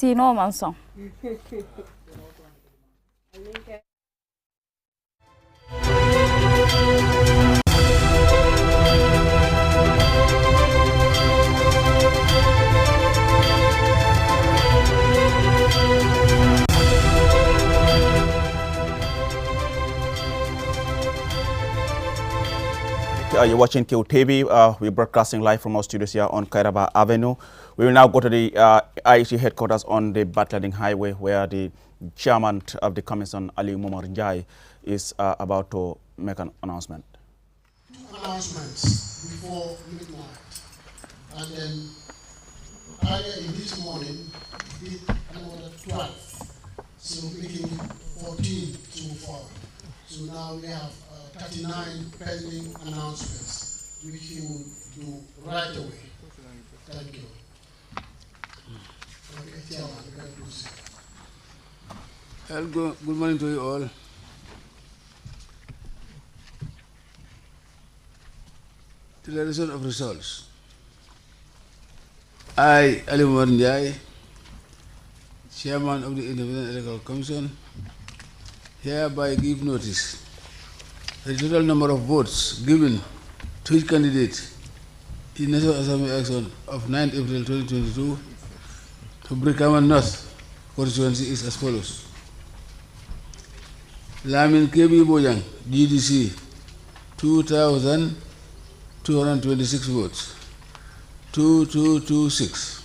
sino manson. You're watching QTV. We're broadcasting live from our studios here on Kairaba Avenue. We will now go to the IEC headquarters on the Batlading Highway, where the chairman of the commission, Ali Momar Njai, is about to make an announcement. Two announcements before midnight. And then earlier in this morning, we did another 12. So making 14 so far. So now we have 39 pending announcements, which he will do right away. Thank you. Okay, Chairman, you can proceed. Good morning to you all. Declaration of results. I, Ali Momar Njai, Chairman of the Independent Electoral Commission, hereby give notice the total number of votes given to each candidate in National Assembly election of 9 April 2022 to Brikama North Constituency is as follows. Lamin KB Bojang, GDC, 2,226 votes. 2226.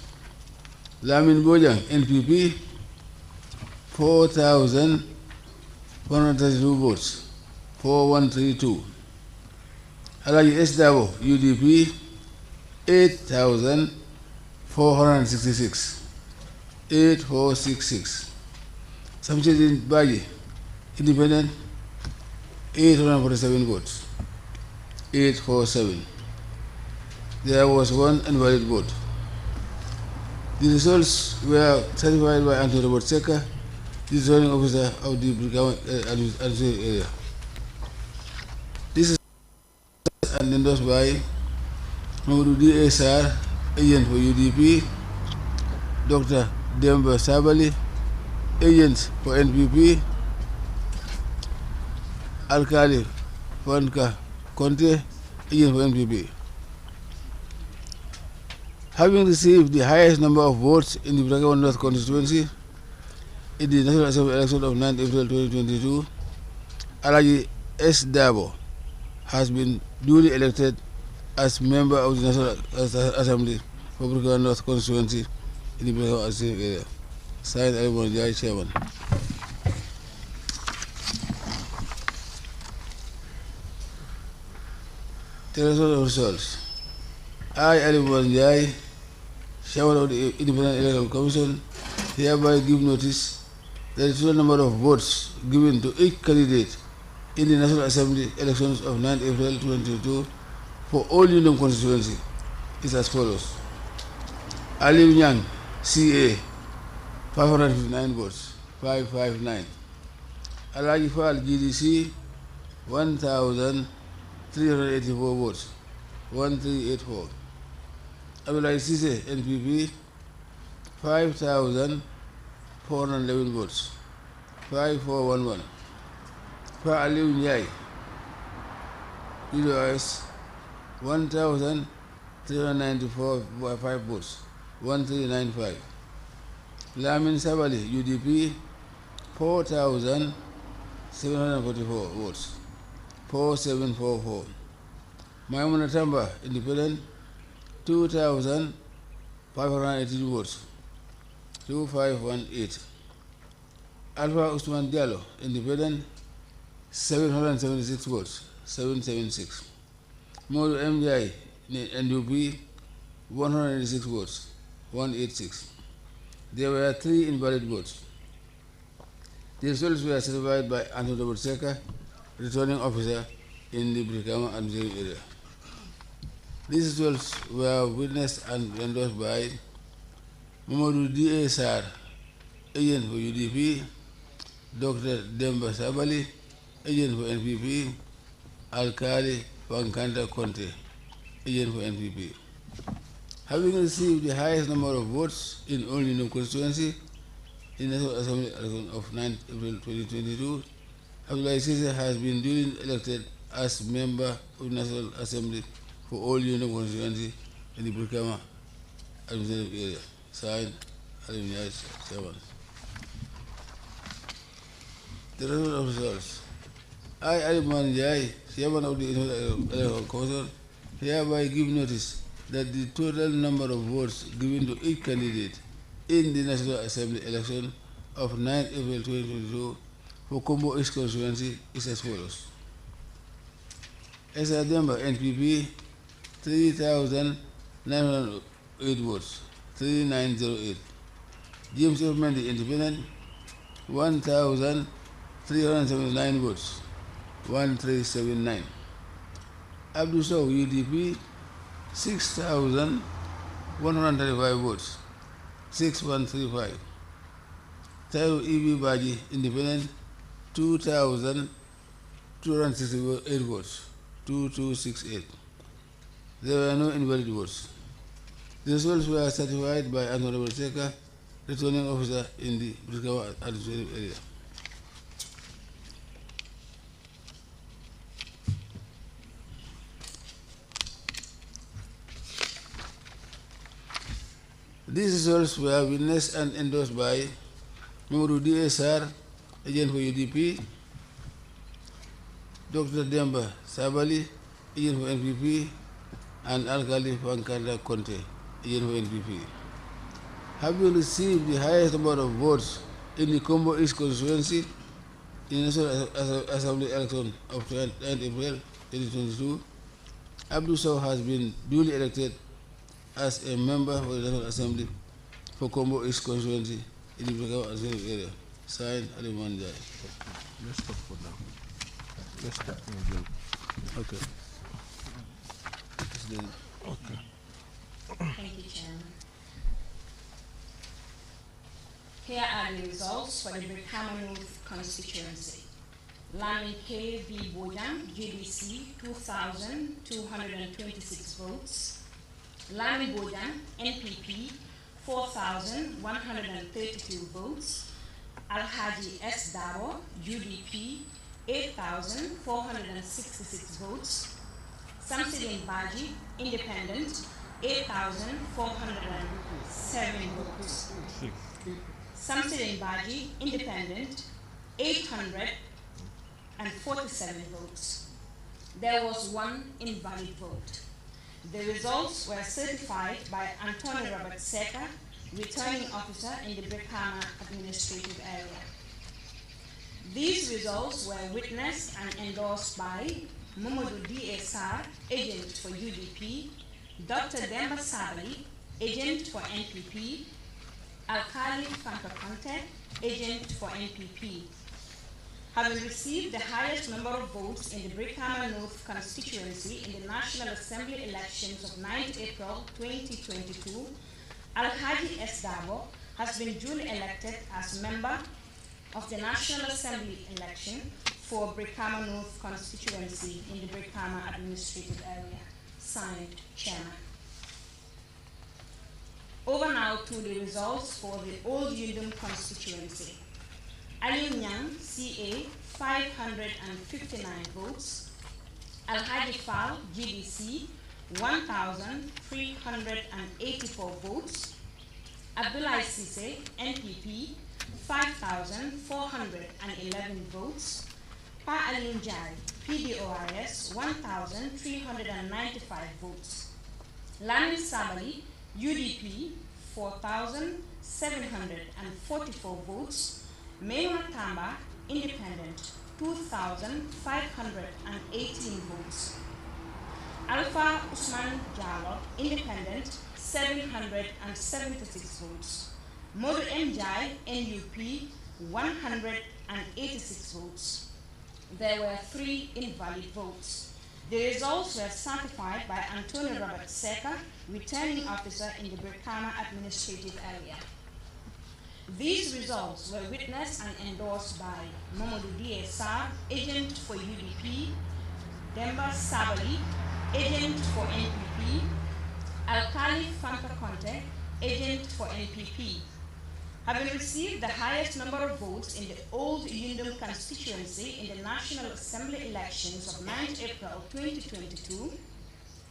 Lamin Bojang, NPP, 4,132 votes. 4132. Alaji S. Dabo, UDP, 8,466. 8466. Samchedin Baji, Independent, 847 votes. 847. There was one invalid vote. The results were certified by Anthony Robert Seka, the returning officer of the administrative area. This is and endorsed by Mamadou DSR, agent for UDP, Dr. Demba Sabali, agent for NPP, Alkali Fanka Conte, agent for NPP. Having received the highest number of votes in the Brikama North constituency in the National Assembly election of 9 April 2022, Alaji S. Dabo has been duly elected as member of the National Assembly for Brikama North constituency in the Brikama Assembly area. Signed, Ali Momar Njai, Chairman. Declaration of results. I, Ali Momar Njai, Chairman of the Independent Electoral Commission, hereby give notice that the total number of votes given to each candidate in the National Assembly elections of 9 April 2022 for all Union constituency is as follows. Ali Nyang, CA, 559 votes, 559. Alaji Fall, GDC, 1,384 votes, 1384. Abdullah Sise, NPP, 5,411 votes, 5411. For Aliu Njai, UDOS, 1,394 5 votes, 1395. Lamin Sabali, UDP, 4,744 votes, 4744. Maimuna Tamba, Independent, 2,582 votes, 2518. Alpha Usman Diallo, Independent, 776 votes, 776. Modu MJ, NUP, 186 votes, 186. There were 3 invalid votes. The results were certified by Anthony Robert Seka, returning officer in the Brikama administrative area. These results were witnessed and endorsed by Mamadou DSR, agent for UDP, Dr. Demba Sabali, agent for NPP, Alkali Pankanta Conte, agent for NPP. Having received the highest number of votes in all Union Constituency in the National Assembly election of 9 April 2022, Abdullah Sise has been duly elected as member of the National Assembly for all Union Constituency in the Brikama administrative area. Signed, Alim Yais, Chairman. The result of results. I, Aliman Jai, Chairman of the Electoral Commission, hereby give notice that the total number of votes given to each candidate in the National Assembly election of 9 April 2022 for Combo East Constituency is as follows. Esa Demba, NPP, 3,908 votes, 3908. James F. Mendy, Independent, 1,379 votes, 1379. Abdul Sow, UDP, 6,135 votes, 6135. Tayo E.B. Baji, Independent, 2,268 votes, 2268. There were no invalid votes. The results were certified by Honorable Seka, returning officer in the Brikawa administrative area. These results were witnessed and endorsed by Mamadou DSR, agent for UDP, Dr. Demba Sabali, agent for NPP, and Alkali Pankada Conte, agent for NPP. Having received the highest number of votes in the Combo East Constituency in the National Assembly election of 9 April 2022, Abdul Sow has been duly elected as a member of the National Assembly for Combo East Constituency in the Brikama administrative area. Signed, Aliman Jai. Let's stop for now. Let's stop. Okay. Okay. Thank you, Chairman. Here are the results for the Brikama North constituency. Lamin K. V. Bojan, GDC, 2,226 votes. Lami Bojan, NPP, 4,132 votes. Alhaji S. Dabo, UDP, 8,466 votes. Samsidin Baji, Independent, 8,407 votes. Samsidin Baji, Independent, 847 votes. There was one invalid vote. The results were certified by Antonio Robert Seka, returning officer in the Brikama administrative area. These results were witnessed and endorsed by Mamadou DSR, agent for UDP, Dr. Demba Sabali, agent for NPP, Alkali Fankakonte, agent for NPP. Having received the highest number of votes in the Brikama North constituency in the National Assembly elections of 9 April 2022, Alhaji S. Dabo has been duly elected as member of the National Assembly election for Brikama North constituency in the Brikama administrative area. Signed, Chairman. Over now to the results for the Old Yundum constituency. Ali Nyang, CA, 559 votes. Alhaji Fal, GDC, 1,384 votes. Abdullah Sise, NPP, 5,411 votes. Pa Alim Jai, PDOIS, 1,395 votes. Lami Sabali, UDP, 4,744 votes. Mayor Tamba, Independent, 2,518 votes. Alpha Usman Jallo, Independent, 776 votes. Modu Njai, NUP, 186 votes. There were 3 invalid votes. The results were certified by Antonio Robert Seka, returning officer in the Brikama administrative area. These results were witnessed and endorsed by Mamadou DSR, agent for UDP, Demba Sabali, agent for NPP, Alkali Fanka Conte, agent for NPP. Having received the highest number of votes in the Old Yundum constituency in the National Assembly elections of 9th April 2022,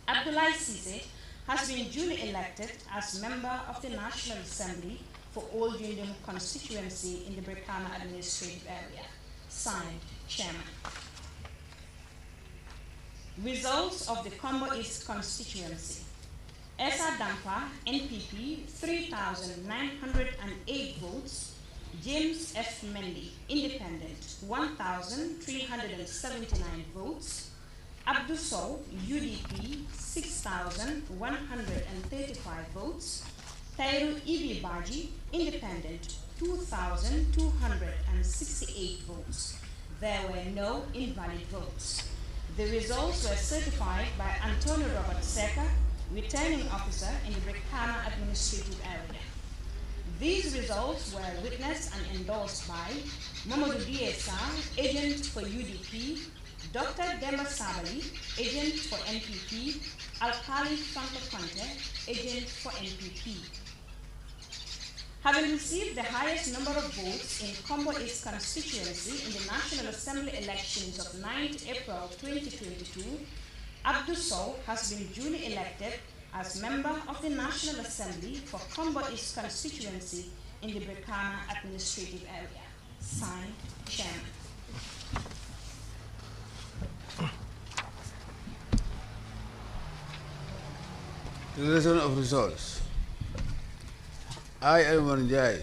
Abdoulaye Cisse has been duly elected as member of the National Assembly for Old Yundum constituency in the Brikama administrative area. Signed, Chairman. Results of the Combo East constituency. Esa Dampa, NPP, 3,908 votes. James F. Mendy, Independent, 1,379 votes. Abdul Sow, UDP, 6,135 votes. Tairu Ibi Baji, Independent, 2,268 votes. There were no invalid votes. The results were certified by Antonio Robert Seka, returning officer in the Brikama administrative area. These results were witnessed and endorsed by Mamadou Diesa, agent for UDP, Dr. Demba Sabali, agent for NPP, Alkali Fanka Conte, agent for NPP. Having received the highest number of votes in Combo East constituency in the National Assembly elections of 9th April 2022, Abdul Sow has been duly elected as member of the National Assembly for Combo East constituency in the Brikama administrative area. Signed, Chairman. Declaration of results. I, Elman Jai,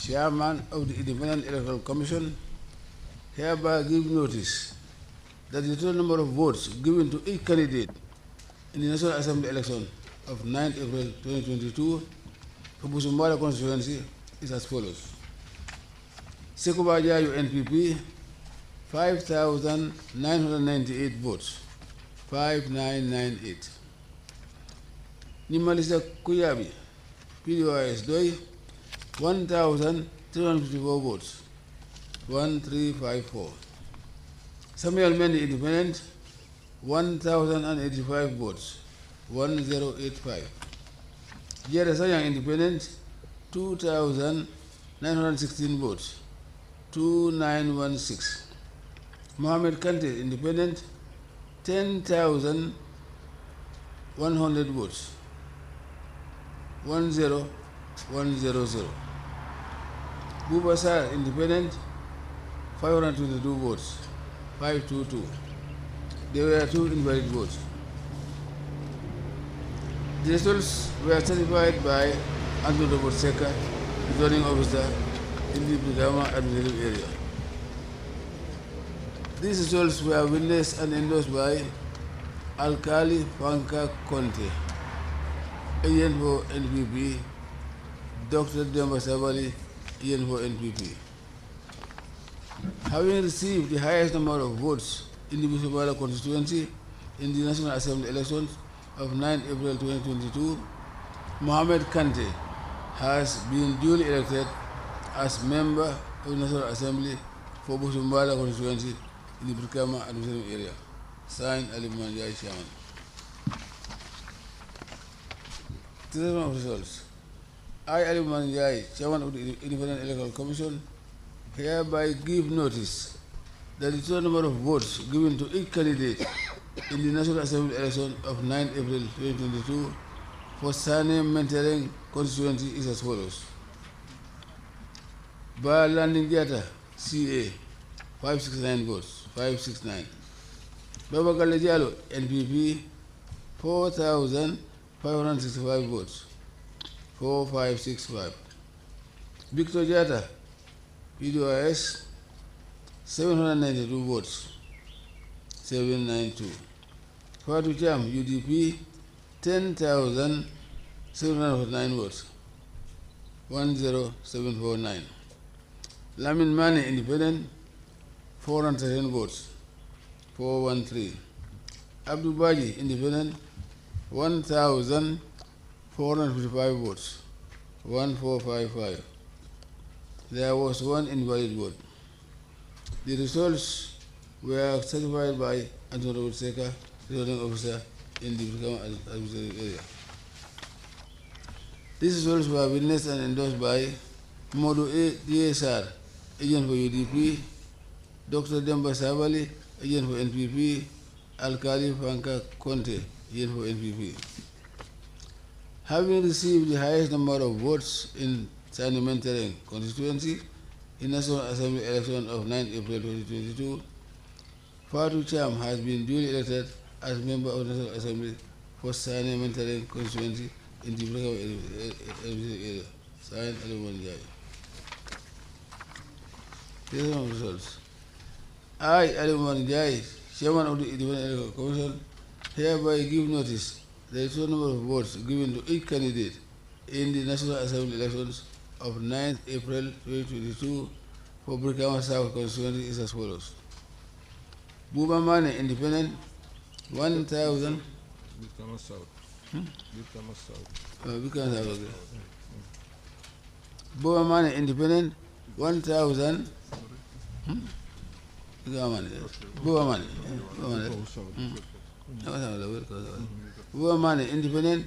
Chairman of the Independent Electoral Commission, hereby give notice that the total number of votes given to each candidate in the National Assembly election of 9th April 2022 for Busumbala constituency is as follows. Sekuba Jayu NPP, 5,998 votes, 5998. Nimalisa Kuyabi, PDOIS Doi, 1,354 votes, 1354. Samuel Mendy Independent, 1,085 votes, 1085. Jere Sayang Independent, 2,916 votes, 2916. Mohammed Kante Independent, 10,100 votes, 10100. Bubasar Independent, 522 votes, 522. There were 2 invalid votes. The results were certified by Antonio Robert Seka, returning officer in the Brikama administrative area. These results were witnessed and endorsed by Alkali Fanka Conte, agent for NPP, Dr. Demba Sabali, agent for NPP. Having received the highest number of votes in the Busumbala constituency in the National Assembly elections of 9 April 2022, Mohammed Kante has been duly elected as member of the National Assembly for Busumbala constituency in the Brikama administrative area. Signed, Ali Manjai, Chairman. Declaration of results. I, Ali Manjai, Chairman of the Independent Electoral Commission, hereby give notice that the total number of votes given to each candidate in the National Assembly election of 9 April 2022 for Sane Mentereng constituency is as follows. Ba Landing Diata, CA, 569 votes, 569. Baba Galejalo, NPP, 4,565 votes, 4565. Victor Jata, PDOIS, 792 votes, 792. Fatu Cham, UDP, 10,709 votes, 10749. Lamin Mane, Independent, 410 votes, 413. Abdul Baji, Independent, 1,455 votes, 1455. There was 1 invalid vote. The results were certified by Antonio Seka, returning officer in the Brikama administrative area. These results were witnessed and endorsed by Modu A. DSR, agent for UDP, Dr. Demba Sabali, agent for NPP, Alkali Fanka Conte, agent for NPP. Having received the highest number of votes in Sanimentary constituency in National Assembly election of 9 April 2022, Fatu Cham has been duly elected as member of the National Assembly for Sanimentary constituency in the Brikama area. Signed, Aliman Jai. These are the results. I, Aliman Jai, Chairman of the Independent Electoral Commission, hereby give notice that the total number of votes given to each candidate in the National Assembly elections of 9th April 2022 for Brikama South constituency is as follows. Buba Mane, Independent, 1,000. Brikama South. Brikama South. Brikama South, okay. Buba Mane, Independent, 1,000. Buba Mane. Buba Mane, Independent,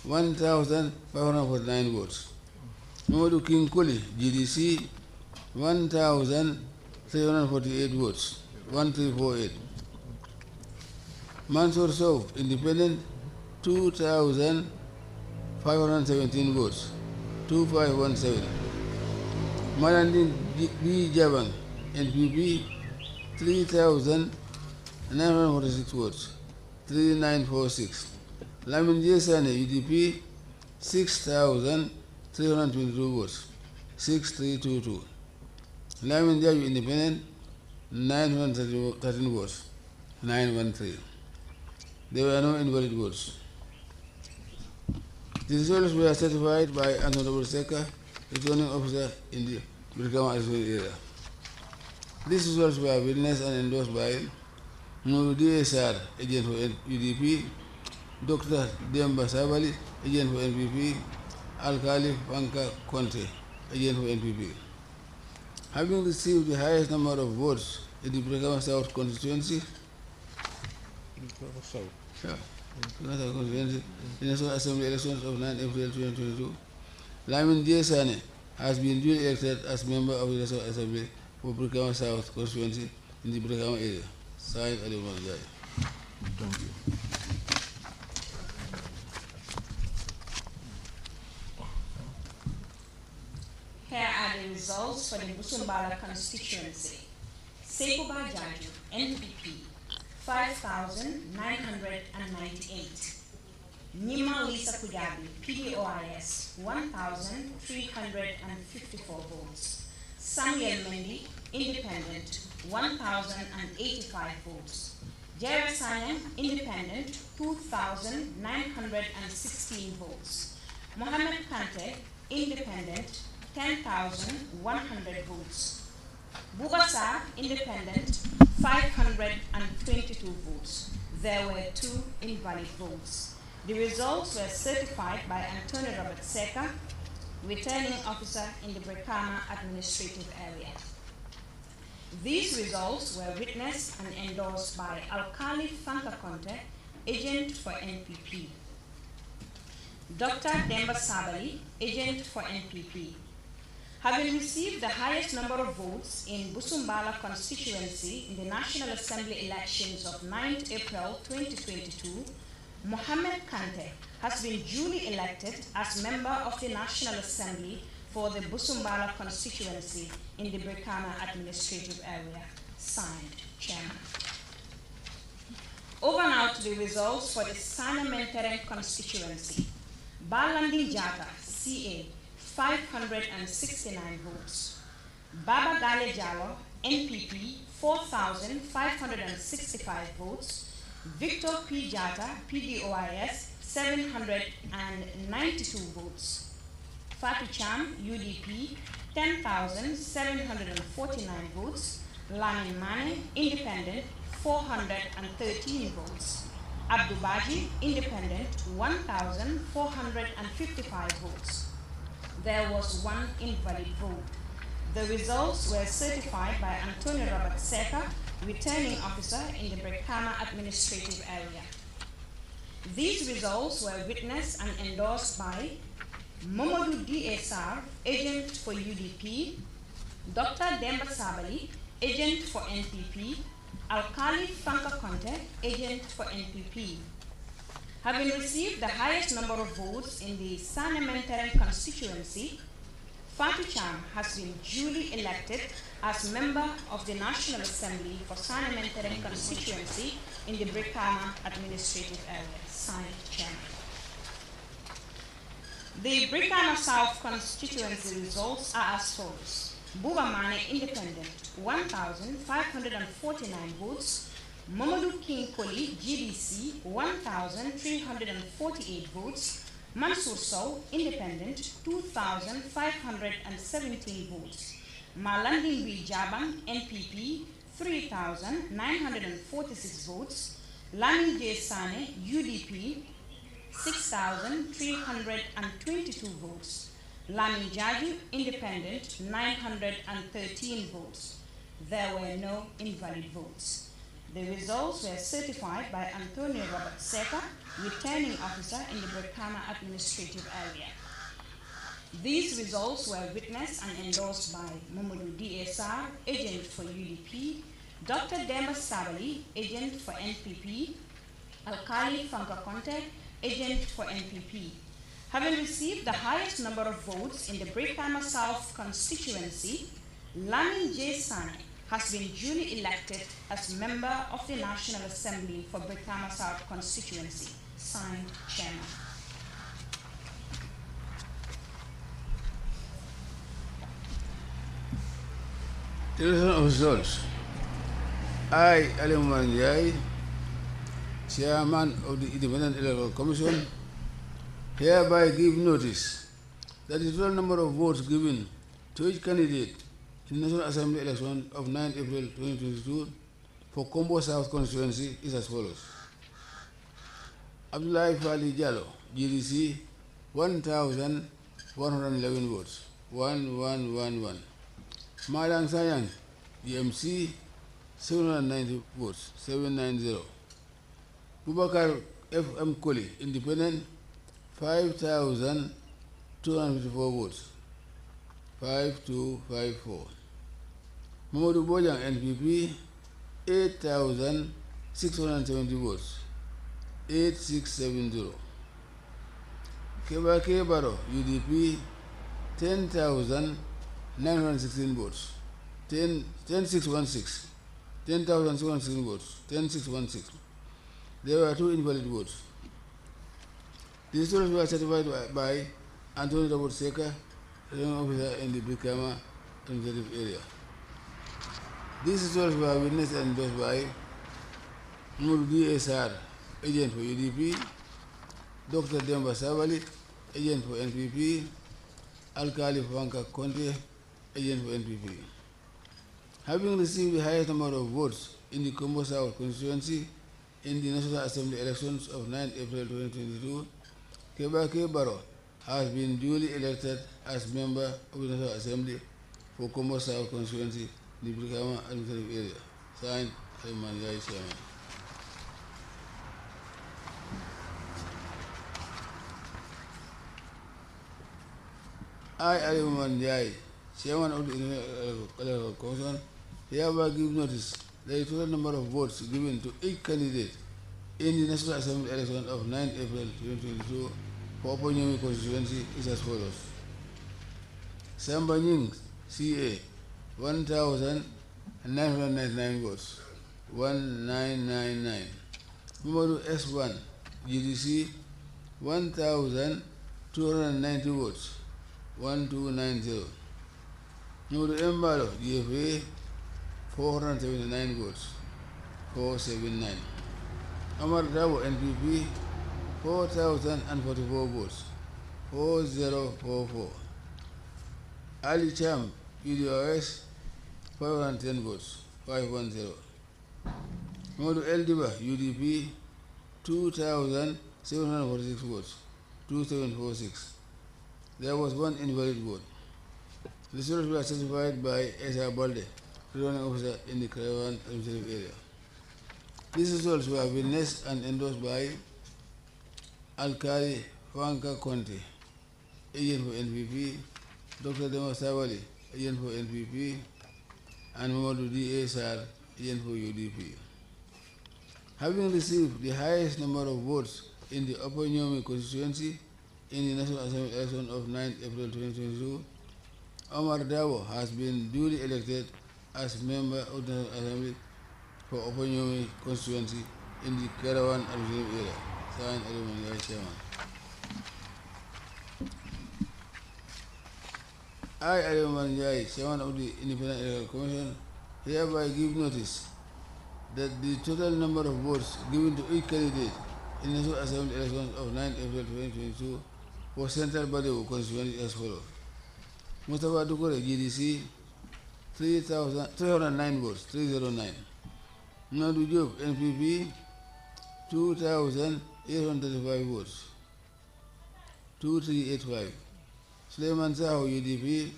1,549 votes. Modu King Kuli, GDC, 1,348 votes, 1348. Mansour Sow, Independent, 2,517 votes, 2517. Marandin B. Jabang, NPP, 3,946 votes, 3946. Lamin Jesane, UDP, 6,322 votes, 6322. Lamin Jaju, Independent, 913 votes, 913. There were no invalid votes. The results were certified by Honorable Seka, returning officer in the Brikama area. These results were witnessed and endorsed by Modu DSR, agent for UDP, Dr. Demba Sabali, agent for NPP, Alkali Fanka Conte, agent for NPP. Having received the highest number of votes in the Brikama South constituency, Brikama South. in the National Assembly elections of 9 April 2022, Lamin Jesane has been duly elected as member of the National Assembly for Brikama South constituency in the Brikama area. Signed, Aliman Jai. Thank you. Here are the results for the Busumbala constituency. Sekuba Jaju, NPP, 5,998. Nima Lisa Kujabi, PDOIS, 1,354 votes. Samuel Mendy, Independent, 1,085 votes. Jared Sanyang, Independent, 2,916 votes. Mohammed Kante, Independent, 10,100 votes. Bugasa, Independent, 522 votes. There were 2 invalid votes. The results were certified by Antonio Robert Seka, returning officer in the Brikama administrative area. These results were witnessed and endorsed by Alkali Fanka Conte, agent for NPP. Dr. Demba Sabali, agent for NPP. Having received the highest number of votes in Busumbala constituency in the National Assembly elections of 9th April 2022, Mohammed Kante has been duly elected as member of the National Assembly for the Busumbala constituency in the Brikama administrative area. Signed, Chairman. Over now to the results for the Sanamenteren constituency. Balandin Jata, CA, 569 votes. Baba Gale Jallo, NPP, 4,565 votes. Victor P. Jata, PDOIS, 792 votes. Fatu Cham, UDP, 10,749 votes. Lamin Mane, Independent, 413 votes. Abdubaji, Independent, 1,455 votes. There was 1 invalid vote. The results were certified by Antonio Robert Seka, returning officer in the Brikama administrative area. These results were witnessed and endorsed by Mamadou DSR, agent for UDP, Dr. Demba Sabali, agent for NPP, Alkali Fanka Conte, agent for NPP. Having received the highest number of votes in the Sanementeren constituency, Fatou Cham has been duly elected as member of the National Assembly for Sanementeren constituency in the Brikama administrative area. Signed, Chairman. The Brikama South constituency results are as follows. Bubamane Independent, 1,549 votes. Mamadou King Koli, GDC, 1,348 votes. Mansour Sow, Independent, 2,517 votes. Malanding B. Jabang, NPP, 3,946 votes. Lamin J. Sane, UDP, 6,322 votes. Lamin Jaju, Independent, 913 votes. There were no invalid votes. The results were certified by Antonio Robert Seca, returning officer in the Brikama administrative area. These results were witnessed and endorsed by Mamadou DSR, agent for UDP, Dr. Demba Sabali, agent for NPP, Alkali Fanka Conte, agent for NPP. Having received the highest number of votes in the Brikama South constituency, Lamin J. Sane has been duly elected as member of the National Assembly for Brikama South constituency. Signed, Chairman. Television of results. I, Ali Manjai, Chairman of the Independent Electoral Commission, hereby give notice that the total number of votes given to each candidate in the National Assembly election of 9 April 2022 for Combo South constituency is as follows. Abdullahi Fali Jallo, GDC, 1,111 votes, 1111. Madang Sayang, GMC, 790 votes, 790. Bubakar F.M. Koli, Independent, 5,254 votes, 5254. Mamadou Bojang, NPP, 8,670 votes, 8670. Kebake Baro, UDP, 10,916 votes, 10,616. 10,616 votes, 10,616. There were 2 invalid votes. These results were certified by Antonio Robert Seca, returning officer in the Brikama administrative area. These results were witnessed and endorsed by Mamadou DSR, agent for UDP, Dr. Demba Sabali, agent for NPP, Alkali Fanka Conte, agent for NPP. Having received the highest number of votes in the Combo South constituency in the National Assembly elections of 9 April 2022, Kebake Baro has been duly elected as member of the National Assembly for Combo South constituency in the Brikama administrative area. Signed, Manjai, Chairman. I, Ali Manjai, Chairman of the Electoral Commission, hereby give notice that the total number of votes given to each candidate in the National Assembly election of 9 April 2022 for Oponyemi constituency is as follows. Samba Nying, CA, 1,999 votes, 1999. Mamadou S1, GDC, 1,290 votes, 1290. Mamadou Mbalo, GFA, 479 votes, 479. Amar Dabo, NPP, 4,044 votes, 4044. Ali Cham, PDOS, 510 votes, 510. Mamadou El Diba, UDP, 2,746 votes, 2746. There was 1 invalid vote. The results were certified by Esa Balde, returning officer in the Karawan administrative area. These results were witnessed and endorsed by Alkali Fanka Conte, agent for NPP, Dr. Dema Savali, agent for NPP, and Mamadou DSR, agent for UDP. Having received the highest number of votes in the Upper Nyomi constituency in the National Assembly election of 9 April 2022, Omar Dabo has been duly elected as member of the National Assembly for Upper Nyomi constituency in the Caravan administrative area. Signed, Aliman Chairman. I, Aliman Chairman of the Independent Electoral Commission, hereby give notice that the total number of votes given to each candidate in the National Assembly elections of 9 April 2022 for Central Badiou constituency as follows. Mustafa Dukure, GDC, 309 votes, 309. Nadu Diop, NPP, 2,835 votes, 2385. Suleiman Saho, UDP,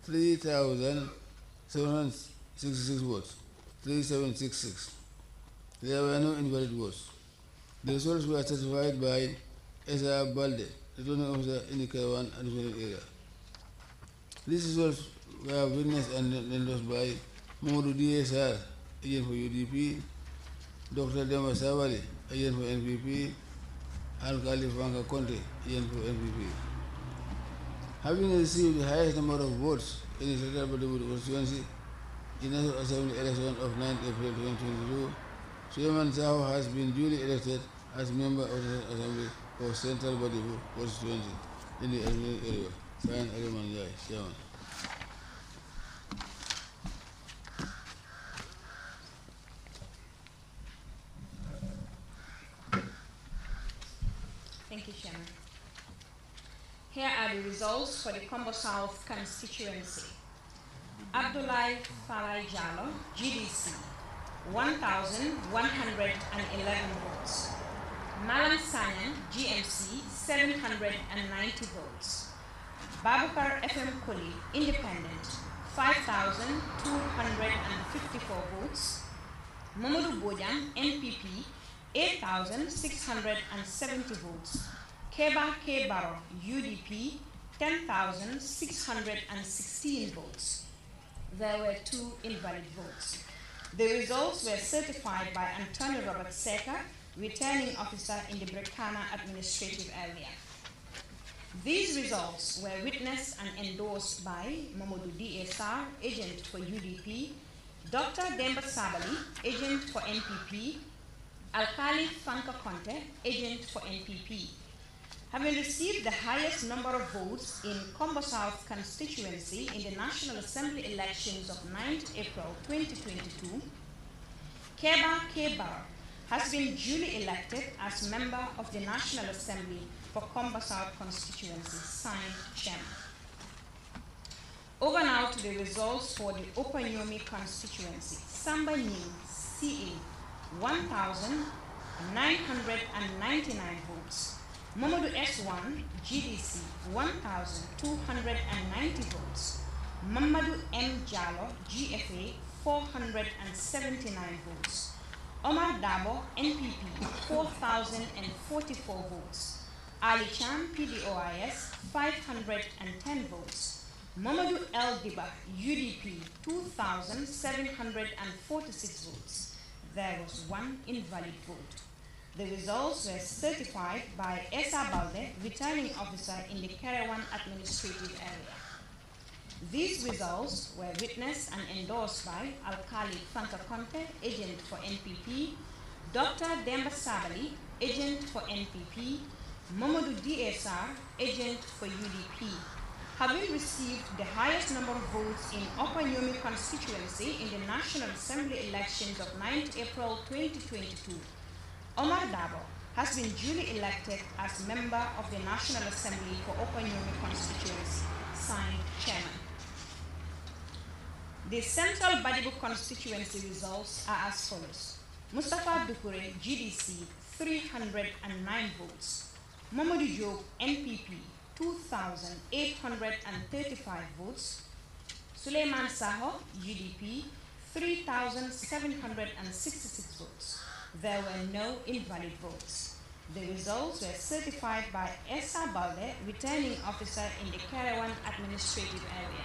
3,766 votes, 3766. There were no invalid votes. The results were certified by Esa Balde, returning officer in the Caravan administrative area. These results were witnessed and endorsed by Mamadou DSR, agent for UDP, Dr. Dema Savali, agent for NPP, Alkali Fanka Conte, agent for NPP. Having received the highest number of votes in the Central Badiou constituency in the National Assembly election of 9 April 2022, Suleiman Saho has been duly elected as member of the National Assembly for Central Badiou constituency in the Assembly area. Signed, Aliman Jai, Chairman. Thank you, Chairman. Here are the results for the Combo South constituency. Abdoulaye Farai Jallo, GDC, 1,111 votes. Malam Sanyan, GMC, 790 votes. Babakar FM Koli, Independent, 5,254 votes. Mamadou Bojang, NPP, 8,670 votes. Keba K. Baro, UDP, 10,616 votes. There were 2 invalid votes. The results were certified by Antonio Robert Seka, returning officer in the Brikama administrative area. These results were witnessed and endorsed by Mamadou DSR, agent for UDP, Dr. Demba Sabali, agent for NPP, Alkali Fanka Conte, agent for NPP. Having received the highest number of votes in Combo South constituency in the National Assembly elections of 9th April 2022, Keba Kebar has been duly elected as member of the National Assembly for Combo South constituency. Signed, Chairman. Over now to the results for the Opanyomi constituency. Samba Nying, CA, 1,999 votes. Mamadou S1, GDC, 1,290 votes. Mamadou M. Jallo, GFA, 479 votes. Omar Dabo, NPP, 4,044 votes. Ali Cham, PDOIS, 510 votes. Mamadou L. Diba, UDP, 2,746 votes. There was 1 invalid vote. The results were certified by Esa Balde, returning officer in the Karawan administrative area. These results were witnessed and endorsed by Alkali Fanka Conte, agent for NPP, Dr. Demba Sabali, agent for NPP, Mamadou DSR, agent for UDP. Having received the highest number of votes in Upper Nyomi constituency in the National Assembly elections of 9th April 2022, Omar Dabo has been duly elected as member of the National Assembly for Upper Nyomi constituency. Signed, Chairman. The Central Badibu constituency results are as follows. Mustafa Dukure, GDC, 309 votes. Mamadou Diop, NPP, 2,835 votes. Suleiman Saho, UDP, 3,766 votes. There were no invalid votes. The results were certified by Esa Balde, returning officer in the Karawan administrative area.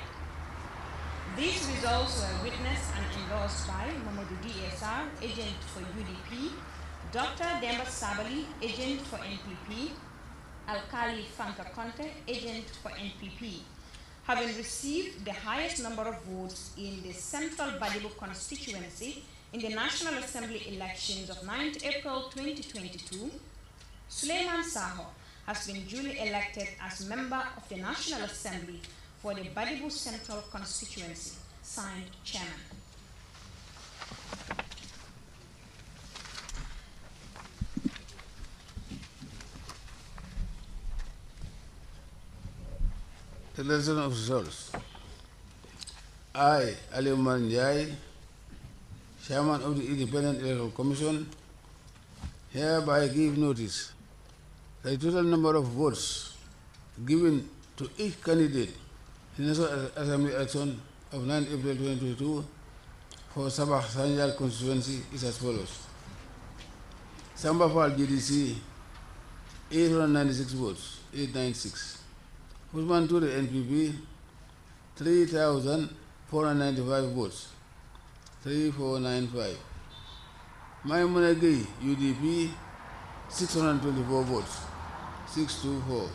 These results were witnessed and endorsed by Mamadou DSR, agent for UDP, Dr. Demba Sabali, agent for NPP, Alkali Fanka Conte, agent for NPP, having received the highest number of votes in the Central Badibu constituency in the National Assembly elections of 9th April 2022, Suleiman Saho has been duly elected as member of the National Assembly for the Badibu Central constituency. Signed, Chairman. The lesson of results. I, Ali Umar Njai, Chairman of the Independent Electoral Commission, hereby give notice that the total number of votes given to each candidate in the National Assembly election of 9 April 2022 for Sabah Sanjal constituency is as follows. Samba Fall GDC, 896 votes, 896. Usman Ture NPP, 3,495 votes, 3,495. Maimuna Gay UDP, 624 votes, 624.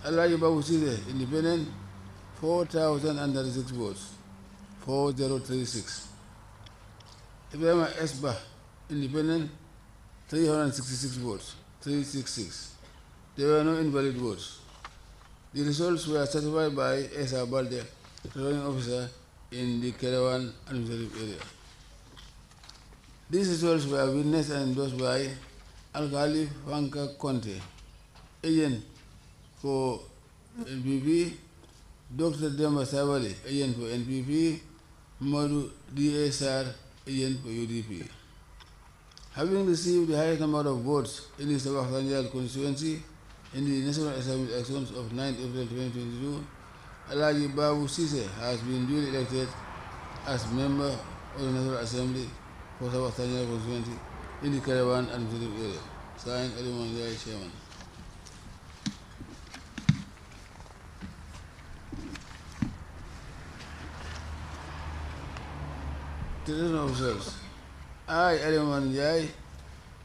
Alaji Babu Sise Independent, 4,036 votes, 4036. Ibrahim Esba Independent, 366 votes, 366. There were no invalid votes. The results were certified by Esa Balde, returning officer in the Kerawan administrative area. These results were witnessed and endorsed by Alkali Fanka Conte, agent for NPP, Dr. Demba Sabali, agent for NPP, Modu DSR, agent for UDP. Having received the highest number of votes in the Sabah Sanjal constituency in the National Assembly elections of 9 April 2022, Alaji Babu Sise has been duly elected as member of the National Assembly for Sabah Sanjal constituency in the Karawan administrative area. Signed, Ali Manjai, Chairman. Citizen officers. I, Ali Manjai,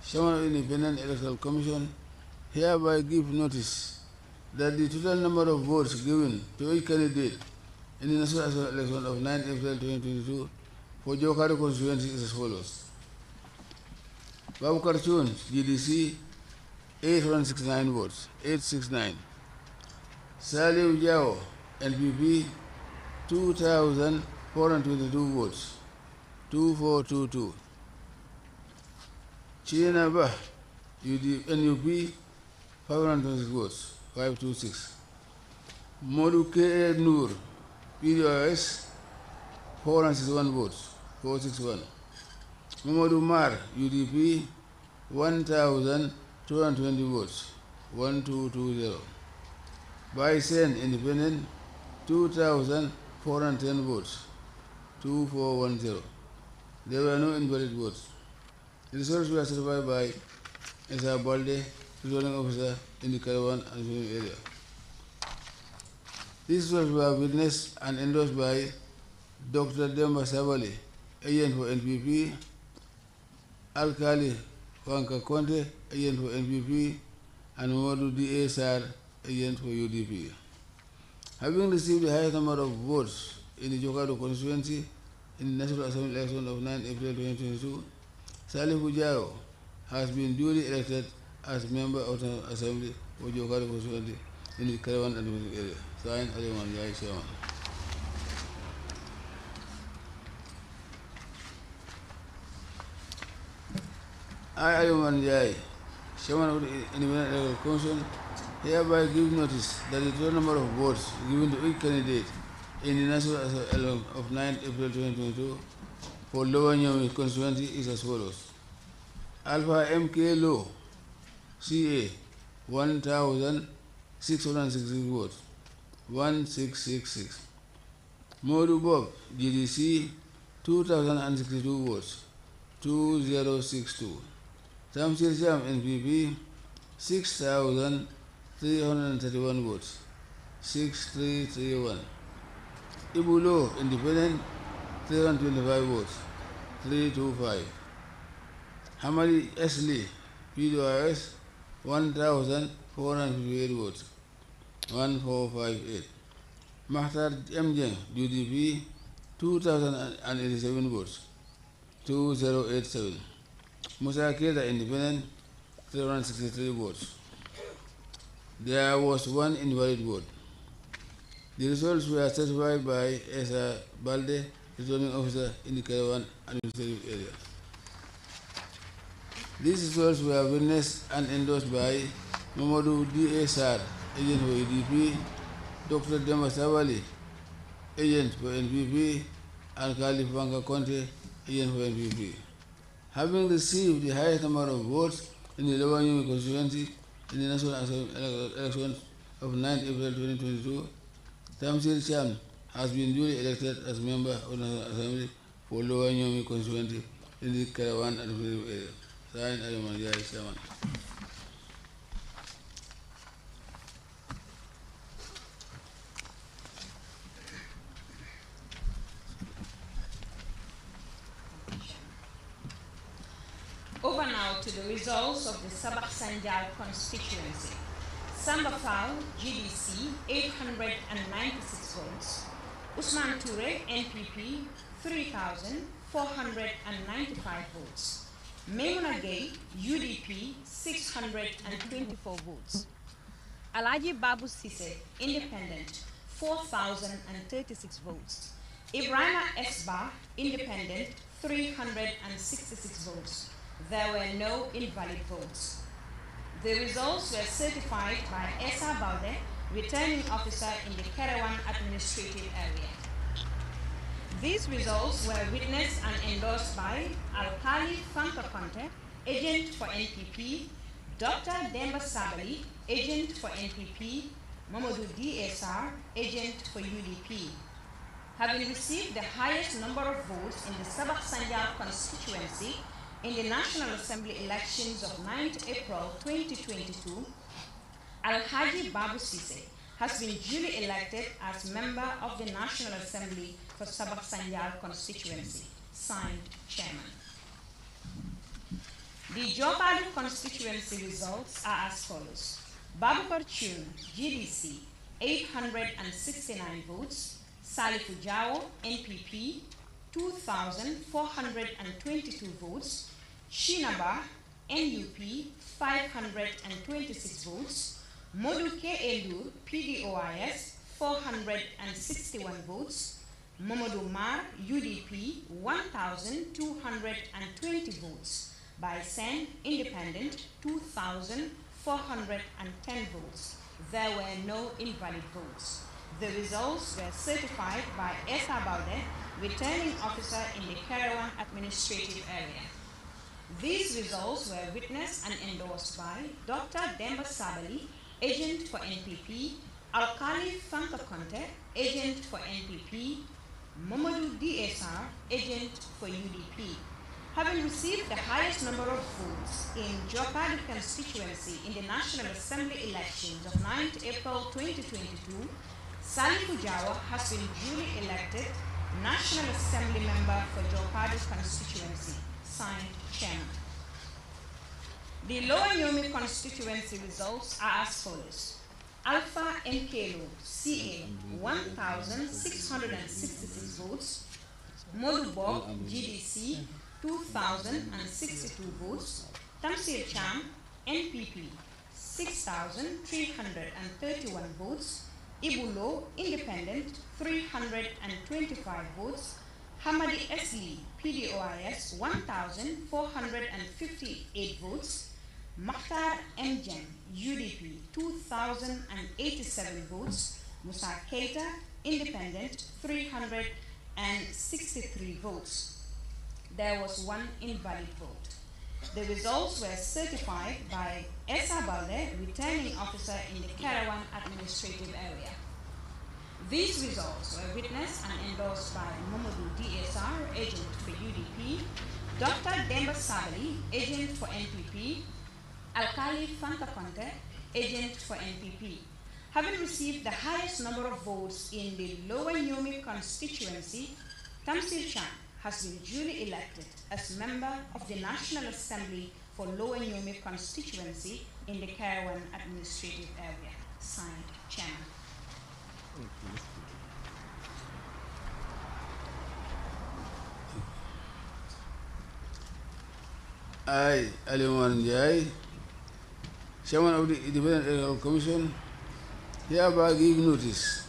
Chairman of the Independent Electoral Commission, hereby give notice that the total number of votes given to each candidate in the National Assembly election of 9 April 2022 for Jokari constituency is as follows. Babu Karchun, GDC, 869 votes, 869. Salim Jao, NPP, 2,422 votes, 2422. Chinaba, NUP, 526 votes, 526. Modu K. Noor, PDOS, 461 votes, 461. Mamadou Mar, UDP, 1,220 votes, 1220. Baisen, Independent, 2,410 votes, 2410. There were no invalid votes. The results were certified by Esa Balde, returning officer in the Karawan and area. These results were witnessed and endorsed by Dr. Demba Sabali, agent for NPP, Alkali Fanka Conte, agent for NPP, and Modu DSR, agent for UDP. Having received the highest number of votes in the Jokado constituency in the National Assembly election of 9 April 2022, Salih Fujao has been duly elected as member of the Assembly for Jokado constituency in the Karawan administrative area. Signed, Ali Manjai, Chairman. I, Ali Manjai, Chairman of the Independent Electoral Commission, hereby give notice that the total number of votes given to each candidate in the National Assembly election of 9 April 2022 for Lower Nyomi constituency is as follows. Alpha MK Low, CA, 1,666 votes, 1666. Modu Bob, GDC, 2,062 votes, 2062. Samsir Sham, NPP, 6,331 votes. 6331. Ibulo, independent, 325 votes. 325. Hamadi Esli, PDOIS, 1,458 votes. 1458. Mahtar Mjeng, UDP, 2,087 votes. 2087. Musa Keda, independent, 363 votes. There was one invalid vote. The results were certified by Esa Balde, returning officer in the Caravan administrative area. These results were witnessed and endorsed by Mamadou D.A.Sar, agent for UDP, Dr. Demba Savali, agent for NPP, and Khalif Banka Conte, agent for NPP. Having received the highest number of votes in the Lower New Constituency in the National Elections of 9 April 2022, Tamsil Cham has been duly elected as member of the National Assembly for Lower Nyomi constituency in the Caravan administrative area. Signed, Alimanjari Chairman. Over now to the results of the Sabak Sanjal constituency. Sambafao, GDC, 896 votes. Usman Toure, NPP, 3,495 votes. Maimuna Gay, UDP, 624 votes. Alaji Babu Sise, Independent, 4,036 votes. Ibrahima Esba, Independent, 366 votes. There were no invalid votes. The results were certified by Esa Balde, returning officer in the Kerawan administrative area. These results were witnessed and endorsed by Alkali Fanka Conte, agent for NPP, Dr. Demba Sabali, agent for NPP, Mamadou DSR, agent for UDP. Having received the highest number of votes in the Sabak Sanjal constituency in the National Assembly elections of 9th April 2022, Al-Haji Babu Sise has been duly elected as member of the National Assembly for Sabak Sanjal constituency. Signed, Chairman. The Jopadu constituency results are as follows. Babakar Chun, GDC, 869 votes. Salifu Jawo, NPP, 2,422 votes. Shinaba, NUP, 526 votes. Modu K. Endur, PDOIS, 461 votes. Momodu Mar, UDP, 1,220 votes. By Sen, Independent, 2,410 votes. There were no invalid votes. The results were certified by Esa Balde, returning officer in the Kerawan administrative area. These results were witnessed and endorsed by Dr. Demba Sabali, agent for NPP, Alkali Fanka Conte, agent for NPP, Mamadou DSR, agent for UDP. Having received the highest number of votes in Jopadu constituency in the National Assembly elections of 9th April 2022, Salifu Jawa has been duly elected National Assembly member for Jopadu constituency. Signed, Chairman. The Lower Nyomi constituency results are as follows. Alpha Nkelo, CA, 1,666 votes. Modubo, GDC, 2,062 votes. Tamsir Cham, NPP, 6,331 votes. Ibulo, Independent, 325 votes. Hamadi Esli, PDOIS, 1,458 votes. Makhtar Mjeng, UDP, 2,087 votes. Musa Keita, Independent, 363 votes. There was one invalid vote. The results were certified by Esa Balde, returning officer in the Kerawan administrative area. These results were witnessed and endorsed by Mamadou DSR, agent for UDP, Dr. Demba Sabali, agent for NPP, Alkali Fanka Conte, agent for NPP. Having received the highest number of votes in the Lower Nyomi constituency, Tamsil Chan has been duly elected as member of the National Assembly for Lower Nyomi constituency in the Kairouan administrative area. Signed, Chairman. I, Aliman Jai, Chairman of the Independent Electoral Commission, hereby give notice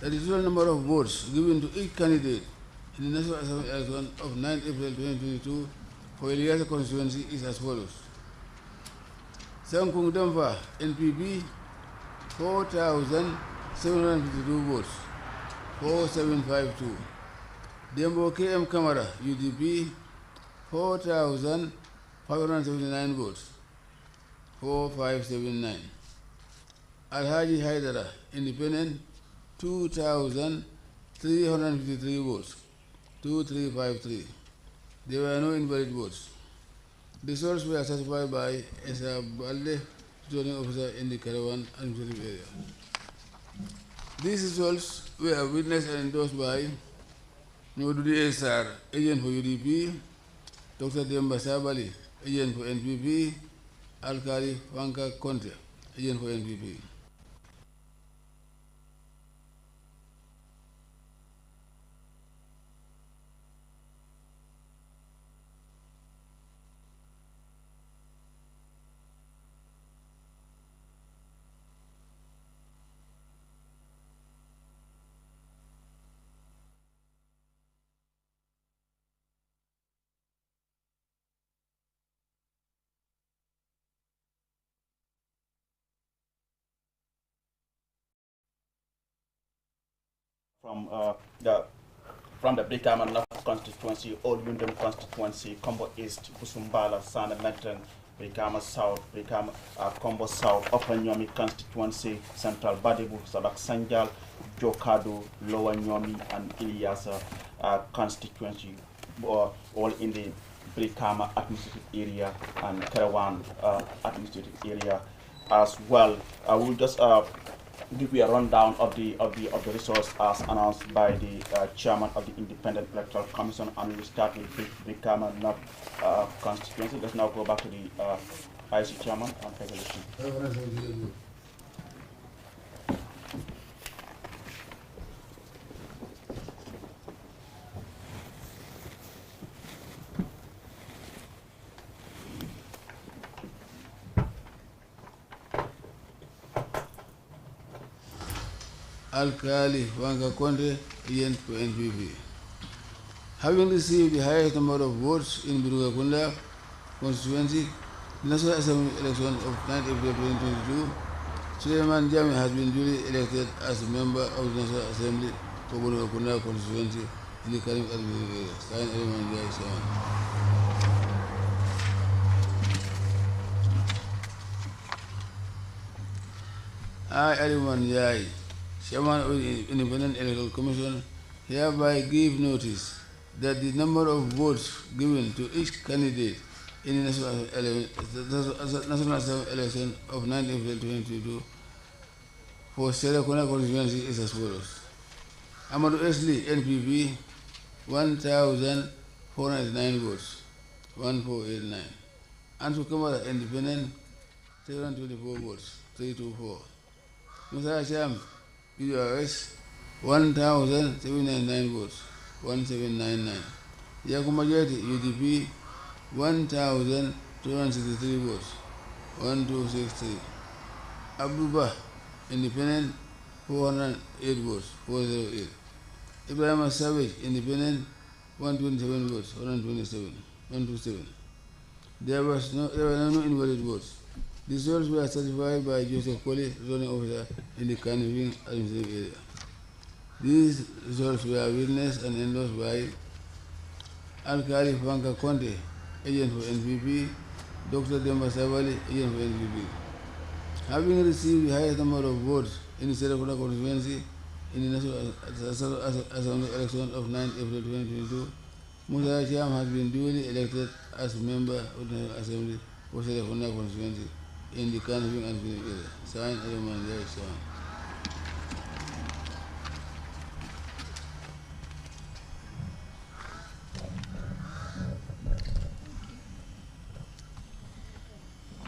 that the total number of votes given to each candidate in the National Assembly election of 9 April 2022 for Eliasa constituency is as follows. Sankung Dampa, NPP, 4,752 votes, 4752. Dembo KM Kamara, UDP, 4,579 votes, 4579. Alhaji Haidara, Independent, 2,353 votes, 2353. There were no invalid votes. The results were certified by Esa Balde, returning officer in the Kairouan administrative area. These results were witnessed and endorsed by Nodudi SR, agent for UDP, Dr. Demba Sabali, agent for NPP, Alkali Wanka Conte, agent for NPP. From the Brikama North constituency, Old Yundum constituency, Combo East, Busumbala, Sana Metan, Brikama South, Brikama Combo South, Upper Nyomi constituency, Central Badibu, Sabak Sanjal, Jokado, Lower Nyomi, and Ilyasa constituency, all in the Brikama administrative area and Kairouan administrative area as well. I will just give you a rundown of the results as announced by the chairman of the Independent Electoral Commission, and we start with Brikama North constituency. Let's now go back to the IC chairman and take a listen. Alkali Wanka Conte, agent for NPP. Having received the highest number of votes in Burugakunda constituency, the National Assembly election of 9 April 2022, Suleiman Jami has been duly elected as a member of the National Assembly for Burugakunda constituency in the Karim administrative area. Signed, Suleiman Jami, Chairman. I, Aliman Jai, Chairman of the Independent Electoral Commission, hereby give notice that the number of votes given to each candidate in the National Assembly election of 9 April 2022 for Serakona constituency is as follows. Amadou Esli, NPP, 1,499 votes, 1489. Ansu Kamara, Independent, 724 votes, 324. Musa Sham, PDRS, 1,799 votes, 1799. Yaku Majority, UDP, 1,263 votes, 1263. Abduba, Independent, 408 votes, 408. Ibrahim Savage, Independent, 127 votes, 127. There were no invalid votes. The results were certified by Joseph Colley, zoning officer in the Caniving administrative area. These results were witnessed and endorsed by Alkali Fanka Conte, agent for NPP, Dr. Demba Savali, agent for NPP. Having received the highest number of votes in the Serakona constituency in the National Assembly election of 9 April 2022, Musa Cham has been duly elected as member of the National Assembly for Serakona constituency in the canvassing and filling area. Signed, Aliman Jai, signed.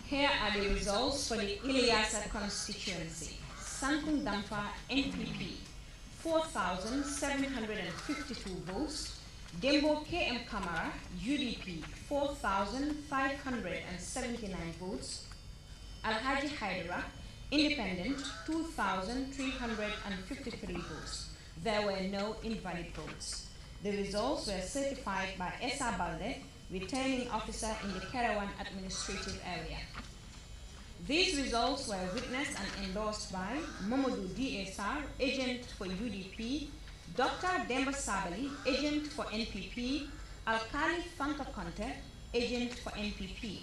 Here are the results for the Ilyasa constituency. Sankung Dampa NPP 4,752 votes. Dembo KM Kamara UDP 4,579 votes. Alhaji Haidara Independent 2,353 votes. There were no invalid votes. The results were certified by Esa Balde, returning officer in the Kerawan administrative area. These results were witnessed and endorsed by Momodu DSR, agent for UDP, Dr. Demba Sabali, agent for NPP, Alkali Fanka Conte, agent for NPP.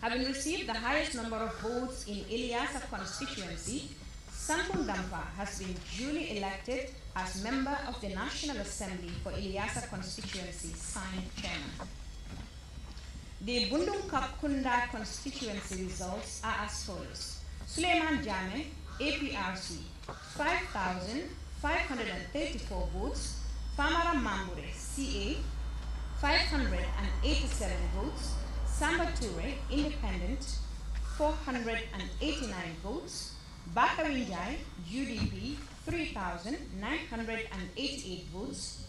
Having received the highest number of votes in Ilyasa constituency, Sankung Dampa has been duly elected as member of the National Assembly for Ilyasa constituency, signed chairman. The Bundung Kapkunda constituency results are as follows. Suleiman Jame, APRC, 5,534 votes. Famara Mambure, CA, 587 votes. Samba Ture, Independent, 489 votes. Bakarinjai, UDP, 3,988 votes.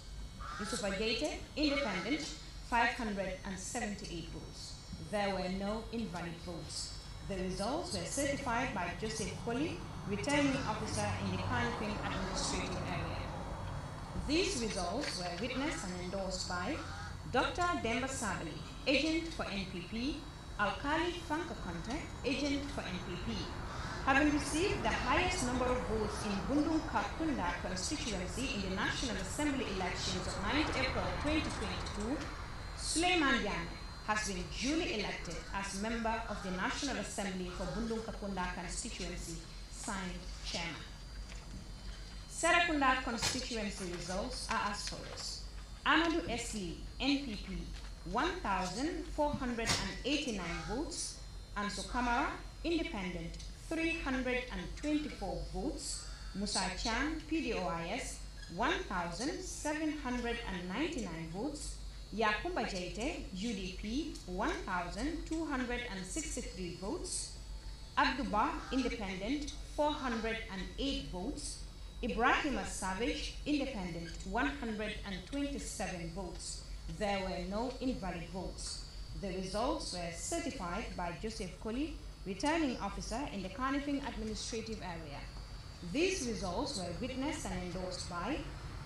Yusufa Gate, Independent, 578 votes. There were no invalid votes. The results were certified by Joseph Koli, returning officer in the Kanping administrative area. These results were witnessed and endorsed by Dr. Demba Sabali, agent for NPP, Alkali Fanka Conte, agent for NPP. Having received the highest number of votes in Bundung Kapkunda constituency in the National Assembly elections of 9th April 2022, Suleiman Yane has been duly elected as member of the National Assembly for Bundung Kapkunda constituency, signed chairman. Serakunda constituency results are as follows. Amadou Esli, NPP, 1,489 votes. Anso Kamara, Independent, 324 votes. Musa Chan, PDOIS, 1,799 votes. Yakumba Jaite, UDP, 1,263 votes. Abduba, Independent, 408 votes. Ibrahim Savage, Independent, 127 votes. There were no invalid votes. The results were certified by Joseph Koli, returning officer in the Kaniping administrative area. These results were witnessed and endorsed by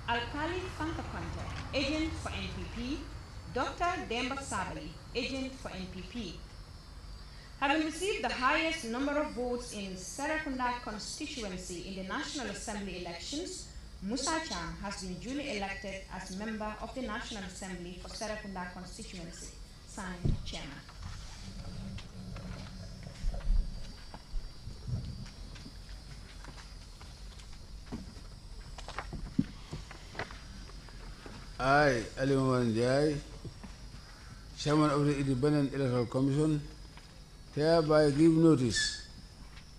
Alkali Fankakonte, agent for NPP, Dr. Demba Sabali, agent for NPP. Having received the highest number of votes in Serakunda constituency in the National Assembly elections, Musa Chan has been duly elected as member of the National Assembly for Serakunda constituency, signed chairman. I, Aliman Jai, chairman of the Independent Electoral Commission, hereby give notice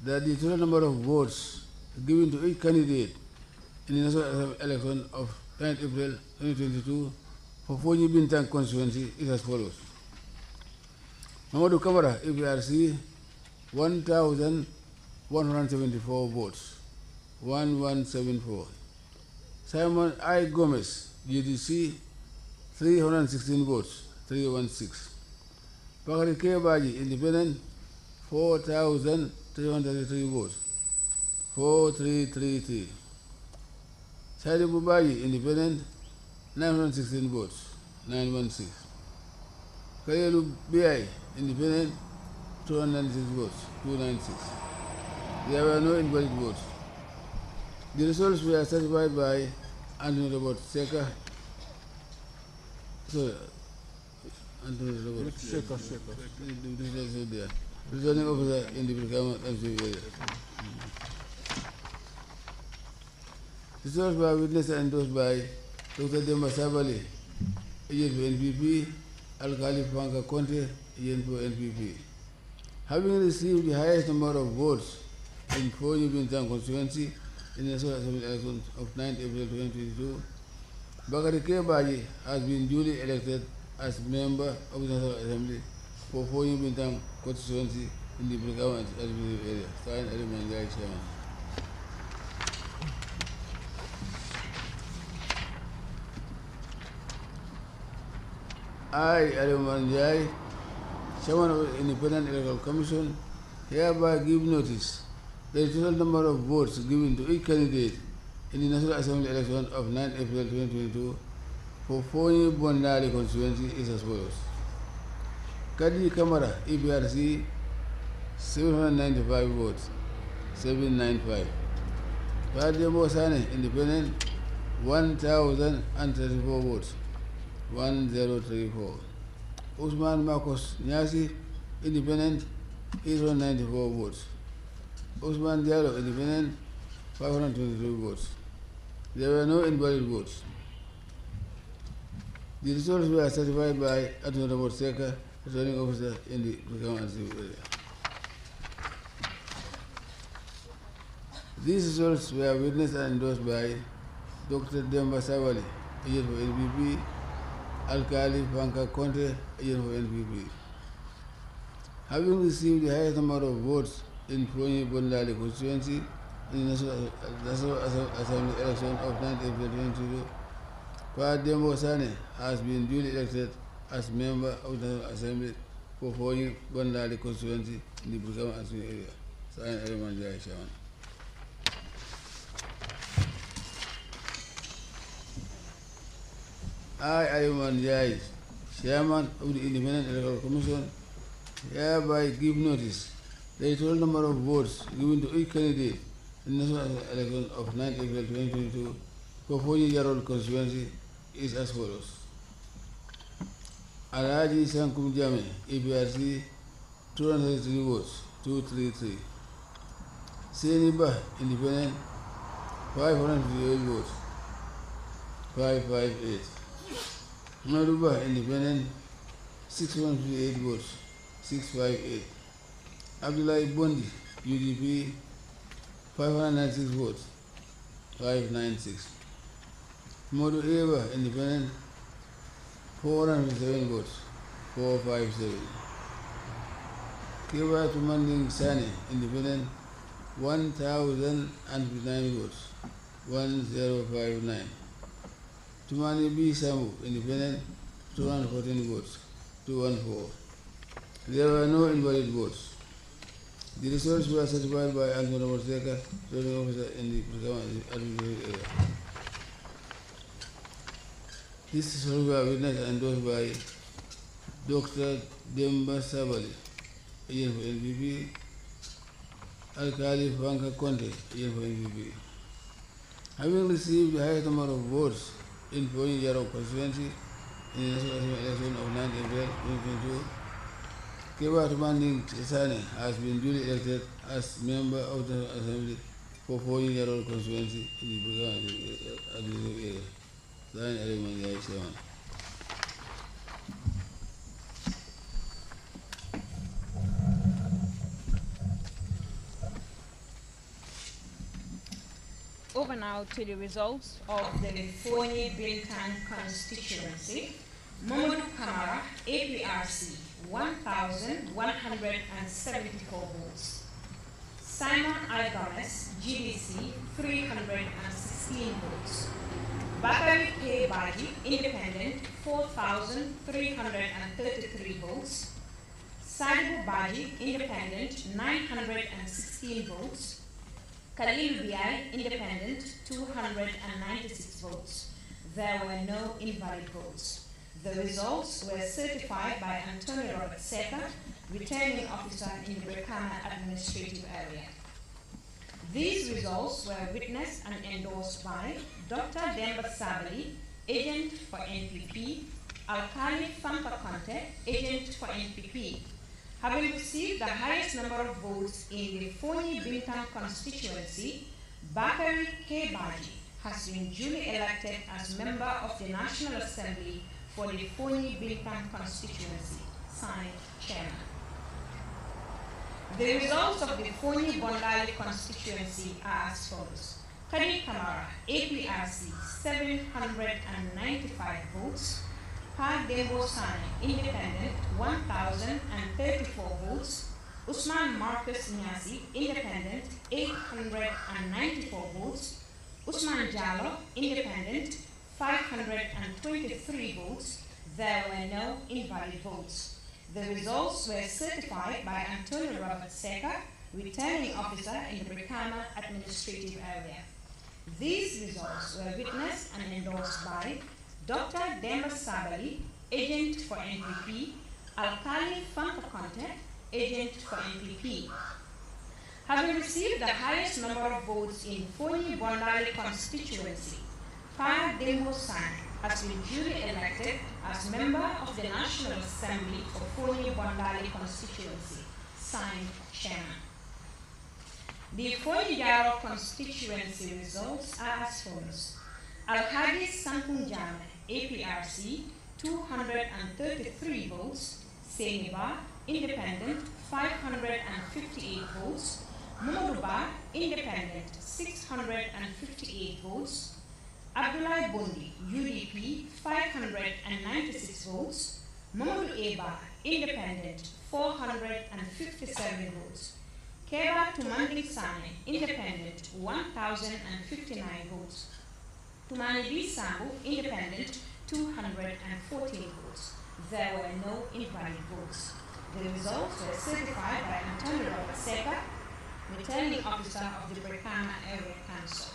that the total number of votes given to each candidate in the national election of 9th April 2022 for Foji Bintang constituency is as follows. Mamadou Kamara, APRC, 1,174 votes, 1174. Simon I. Gomez, GDC, 316 votes, 316. Bakari K. Baji, Independent, 4,333 votes, 4333. Saidi Bubaji, Independent, 916 votes, 916. Kayelu B.I., Independent, 296 votes, 296. There were no invalid votes. The results were certified by Anthony Robert Seka. Sorry, Anthony Robert Seka. Returning officer in the Brikama MC area. The results were witnessed and endorsed by Dr. Demba Sabali, agent for NPP, Alkali Fanka Conte, agent for NPP. Having received the highest number of votes in Fonyi Bintang Constituency in the National Assembly election of 9 April 2022, Bakari Kebaji has been duly elected as member of the National Assembly for Fonyi Bintang Constituency in the Brikama Administrative Area. Signed, Ali Manjai, Chairman. I, Ali Manjai, Chairman of the Independent Electoral Commission, hereby give notice that the total number of votes given to each candidate in the National Assembly election of 9 April 2022 for Fonyi Bondali constituency is as follows. Kadi Kamara, EPRC, 795 votes, 795. Pademo Sane, Independent, 1,034 votes, 1034. Usman Marcos Nyasi, Independent, 894 votes. Usman Diallo, Independent, 522 votes. There were no invalid votes. The results were certified by Attorney Seka, returning officer in the Brikama Administrative Area. These results were witnessed and endorsed by Dr. Demba Savali, agent for NPP, Alkali Panka Conte, agent for NPP. Having received the highest number of votes in Fonyi Bondali constituency in the National Assembly election of 9 April 2022, Pademo Sane has been duly elected as member of the National Assembly for Fonyi Bondali constituency in the Brikama Administrative Area. Signed, Ali Manjai, Chairman. I, Ali Manjai, Chairman of the Independent Electoral Commission, hereby give notice that the total number of votes given to each candidate in the national election of 9 April 2022 for Fonyi Yarol constituency is as follows. Alaji Sankum Jame, EPRC, 233 votes, 233. Seniba, Independent, 558 votes, 558. Maruba, Independent, 658 votes, 658. Abdullahi Bondi, UDP, 596 votes, 596. Modu Eva, Independent, 407 votes, 457. Kiba Tumanding Sane, Independent, 1,059 votes, 1059. Tumani B. Samu, Independent, 214 votes, 214. There were no invalid votes. The results were certified by Anthony Morseka, returning officer in the Brikama Administrative Area. These results were witnessed and endorsed by Dr. Demba Savali, agent for NPP, Alkali Panka Conte, agent for NPP. Having received the highest number of votes in Fonyi Yarok constituency in the National Assembly election of 9 April 2022, Keba Tumanding Sane has been duly elected as member of the Assembly for Fonyi Yarok constituency in the Brikama Administrative Area. Signed, Ali Manjai, Chairman. Over now to the results of the Fonyi Bintang constituency. Mamadou Kamara, APRC, 1,174 votes. Simon I. Gomez, GDC, 316 votes. Bakari K. Baji, Independent, 4,333 votes. Sadibu Baji, Independent, 916 votes. Khalil Biai, Independent, 296 votes. There were no invalid votes. The results were certified by Antonio Robert Seka, returning officer in the Brikama Administrative Area. These results were witnessed and endorsed by Dr. Demba Savali, agent for NPP, Alkali Fampa Conte, agent for NPP. Having received the highest number of votes in the Fonyi Bintang constituency, Bakari K. Baji has been duly elected as member of the National Assembly for the Fonyi Bintang constituency. Signed, Chairman. The results of the Foni Bondali constituency are as follows. Kadi Kamara, APRC, 795 votes. Pa Dembo Sane, Independent, 1,034 votes. Usman Marcus Nyasi, Independent, 894 votes. Usman Jallo, Independent, 523 votes. There were no invalid votes. The results were certified by Antonio Robert Seca, returning officer in the Brikama administrative area. These results were witnessed and endorsed by Dr. Demba Sabali, agent for NPP, Alkali Fankakonte, agent for NPP. Having received the highest number of votes in Foni Bondali constituency, Pa Dembo Sane has been duly elected as member of the National Assembly for Foni Bondali constituency, signed chairman. The Foni Jaro constituency results are as follows. Al-Hadi Sankunjame, APRC, 233 votes. Seniba, Independent, 558 votes. Mumuduba, Independent, 658 votes. Abdullah Bondi, UDP, 596 votes. Mamadou Eba, Independent, 457 votes. Keba Tumandi Sane, Independent, 1,059 votes. Tumani B. Sambu, Independent, 214 votes. There were no invalid votes. The results were certified by Antonio Robert Seca, returning officer of the Brikama Area Council.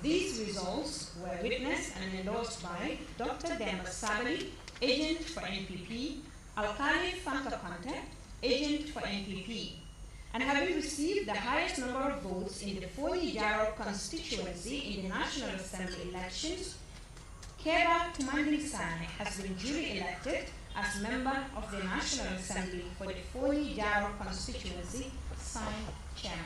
These results were witnessed and endorsed by Dr. Demba Sabali, agent for NPP, Alkali Fankakonte, agent for NPP. And having received the highest number of votes in the Foni Jaro constituency in the National Assembly elections, Keba Tumandi Sane has been duly elected as member of the National Assembly for the Foni Jaro constituency, signed chairman.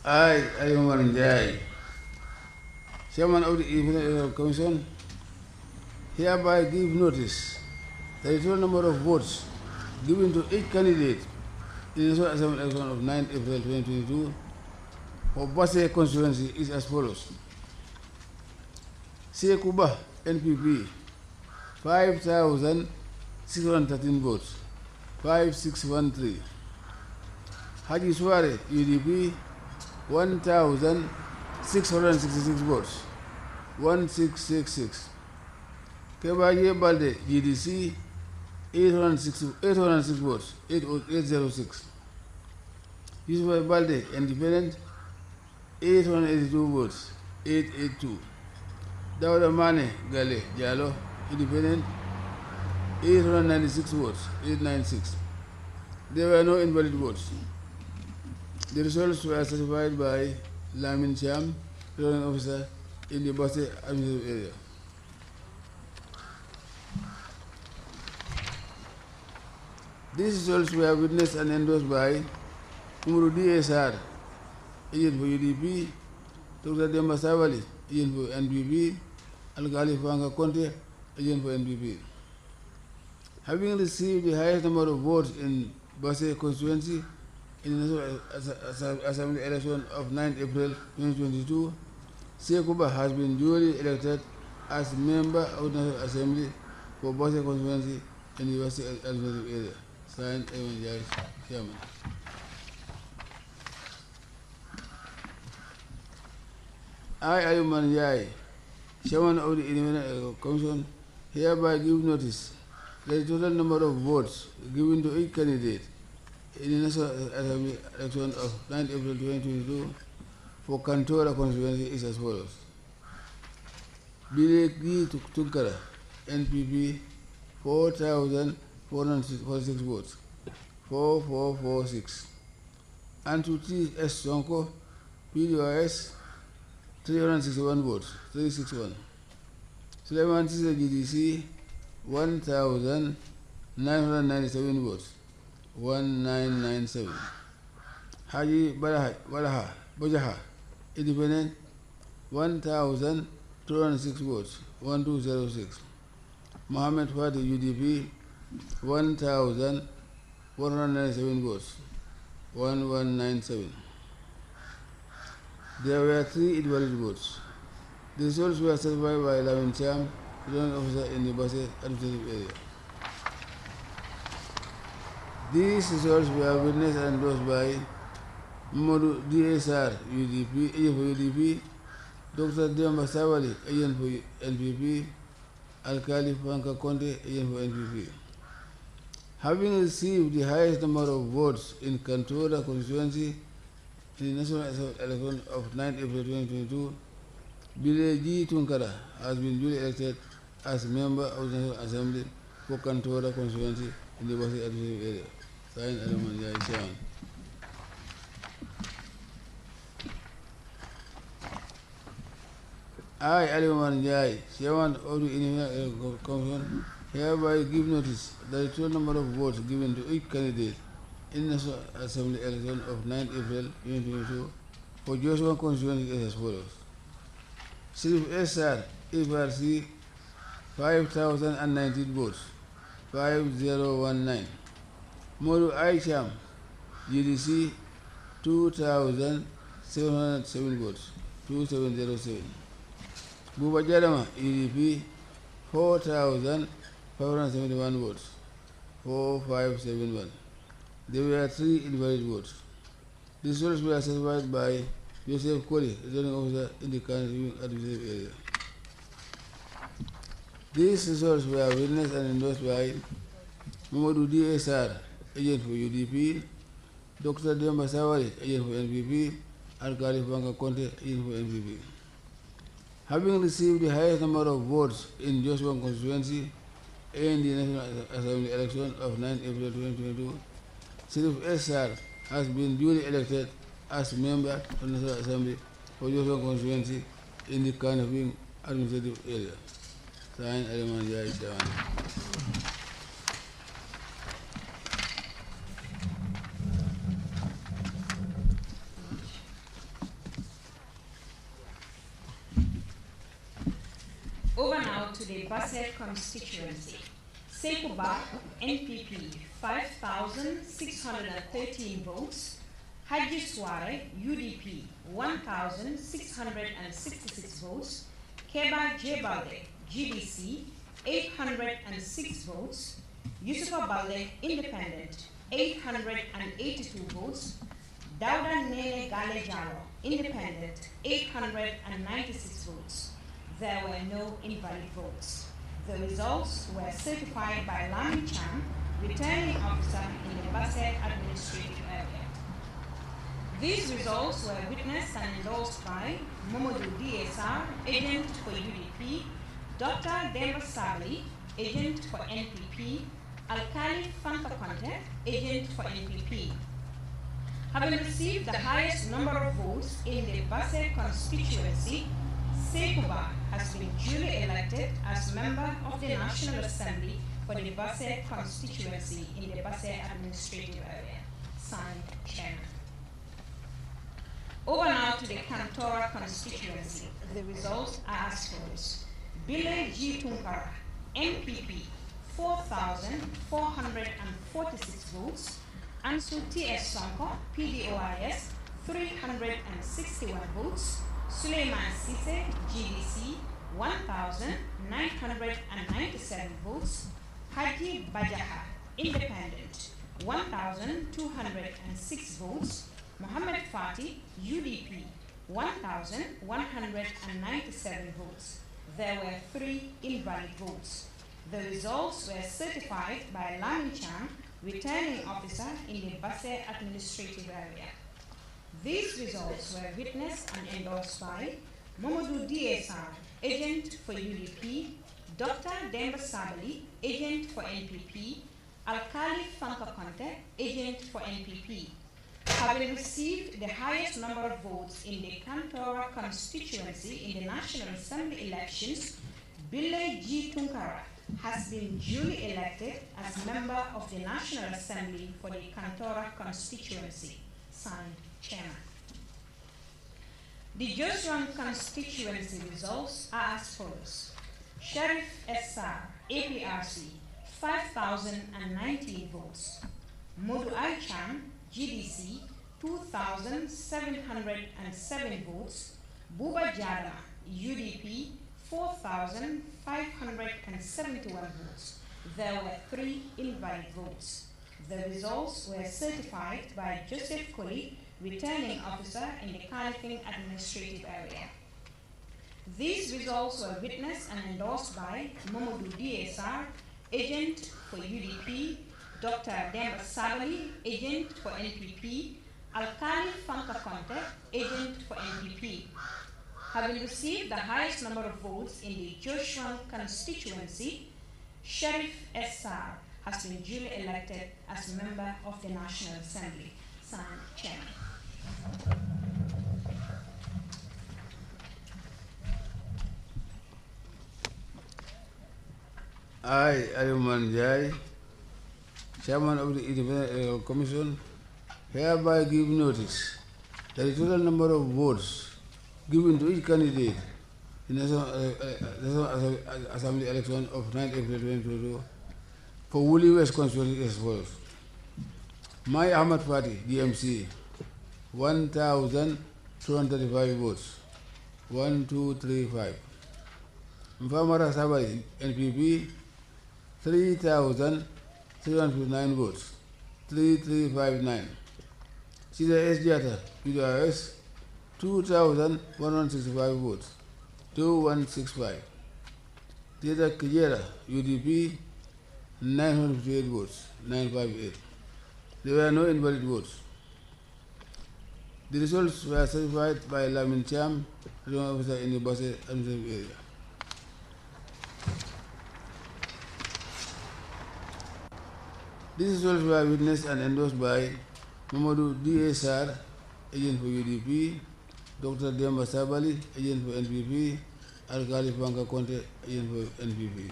I, Omar Njai, Chairman of the Electoral Commission, hereby give notice that the total number of votes given to each candidate in the National Assembly election of 9 April 2022 for Basse constituency is as follows. Sekuba, NPP, 5,613 votes, 5613. Haji Suare, UDP, 1,666 votes, 1666. Kebaye Balde, GDC, 806 votes, 806. Yusuf Balde, Independent, 882 votes, 882. Dawda Mane Gale Jallo, Independent, 896 votes, 896. There were no invalid votes. The results were certified by Lamin Cham, returning officer in the Basse administrative area. These results were witnessed and endorsed by Umru DSR, agent for UDP, Dr. Demba Sabali, agent for NPP, Al-Ghali Fanga Conte, agent for NPP. Having received the highest number of votes in Basse constituency in the National Assembly election of 9 April 2022, Sekuba has been duly elected as member of the National Assembly for Basse constituency in the Basse administrative area. Signed, Evan Jais, Chairman. I, Ayuman Jai, Chairman of the Independent Commission, hereby give notice that the total number of votes given to each candidate in the National Assembly election of 9 April 2022 for Kantora constituency is as follows. Bileki Tunkara, NPP, 4,446 votes, 4446. Antuti S. Sonko, PDOS, 361 votes, 361. Suleiman Tise GDC, 1,997 votes, 1997. Haji Balaha Bojaha, Independent, 1,000 206 votes, 1206. Mohammed Fati, UDP, 1,197 votes, 1197. There were 3 invalid votes. The results were certified by Lamin Cham, returning officer in the Basse administrative area. These results were witnessed and endorsed by Modu DSR, UDP, agent for UDP, Dr. Demba Savali, agent for NPP, Alkali Franka Conte, agent for NPP. Having received the highest number of votes in Kantora constituency in the national election of 9 April 2022, Bile G. Tunkara has been duly elected as member of the National Assembly for Kantora constituency in the Basse administrative area. Signed, Alaman Jai, Chairman. I, Aliman Jai, Chairman of the Independent Commission, hereby give notice that the total number of votes given to each candidate in the National Assembly election of 9 April 2022 for Joshua constituency is as follows. Sirif SR, FRC, 5,019 votes, 5019. Modu Aicham, GDC, 2,707 votes, 2707. Buba Jadama, EDP, 4,571 votes, 4571. There were 3 invalid votes. The results were certified by Joseph Koli, returning officer in the county administrative area. These results were witnessed and endorsed by Mamadou DSR, agent for UDP, Dr. Demba Savali, agent for NPP, and Alkali Franka Conte, agent for NPP. Having received the highest number of votes in Joshua constituency in the National Assembly election of 9 April 2022, Sirif SR has been duly elected as member of the National Assembly for Joshua constituency in the Kanawing administrative area. Signed, Aliman Jai, Chairman. Over now to the Basse constituency. Sekuba, NPP, 5,613 votes. Haji Sware, UDP, 1,666 votes. Keba Jebalde, GDC, 806 votes. Yusufa Balde, Independent, 882 votes. Dauda Nene Gale Jalo, Independent, 896 votes. There were no invalid votes. The results were certified by Lami Chan, returning officer in the Basse administrative area. These results were witnessed and endorsed by Momodu DSR, agent for UDP, Dr. Demba Sabali, agent for NPP, Alkali Fantakonte, agent for NPP. Having received the highest number of votes in the Basse constituency, Sekuba has been duly elected as member of the National Assembly for the Basse constituency in the Basse administrative area. Signed, Chairman. Over now to the Kantora constituency. The results are as follows. Bile G. Tunkara, NPP, 4,446 votes. Ansu T.S. Sonko, PDOIS, 361 votes. Suleiman Sise, GDC, 1,997 votes. Haji Bajaha, Independent, 1,206 votes. Mohammed Fati, UDP, 1,197 votes. There were 3 invalid votes. The results were certified by Lami Chan, returning officer in the Basse administrative area. These results were witnessed and endorsed by Momodu DSR, agent for UDP, Dr. Demba Sabali, agent for NPP, Alkali Fantakonte, agent for NPP. Having received the highest number of votes in the Kantora constituency in the National Assembly elections, Bile G. Tunkara has been duly elected as member of the National Assembly for the Kantora constituency. Signed, Chairman. The Joshua constituency results are as follows. Sheriff SR, APRC, 5,019 votes. Modu Aicham, GDC, 2,707 votes. Buba Jadama, UDP, 4,571 votes. There were 3 invalid votes. The results were certified by Joseph Colley, returning officer in the Kalifing administrative area. These results were witnessed and endorsed by Momodu DSR, agent for UDP, Dr. Demba Sabali, agent for NPP, Alkali Fanka Conte, agent for NPP. Having received the highest number of votes in the Joshua constituency, Sheriff SR has been duly elected as member of the National Assembly. Signed, Chairman. I, Aliman Jai, Chairman of the Independent Electoral Commission, hereby give notice that the total number of votes given to each candidate in the National Assembly election of 9 April 2022 for Woolly West constituency is as follows. My Ahmad Party, DMC, 1,235 votes, 1,235. Mfamara Sabari, NPP, 3,359 votes, 3,359. Sida S. Jata, PDRS, 2,165 votes, 2,165. Tita Kijera, UDP, 958 votes, 958. There were no invalid votes. The results were certified by Lamin Cham, regional officer in the Basse administrative area. These results were witnessed and endorsed by Mamadou DSR, agent for UDP, Dr. Demba Sabali, agent for NPP, Alkali Panka Conte, agent for NPP.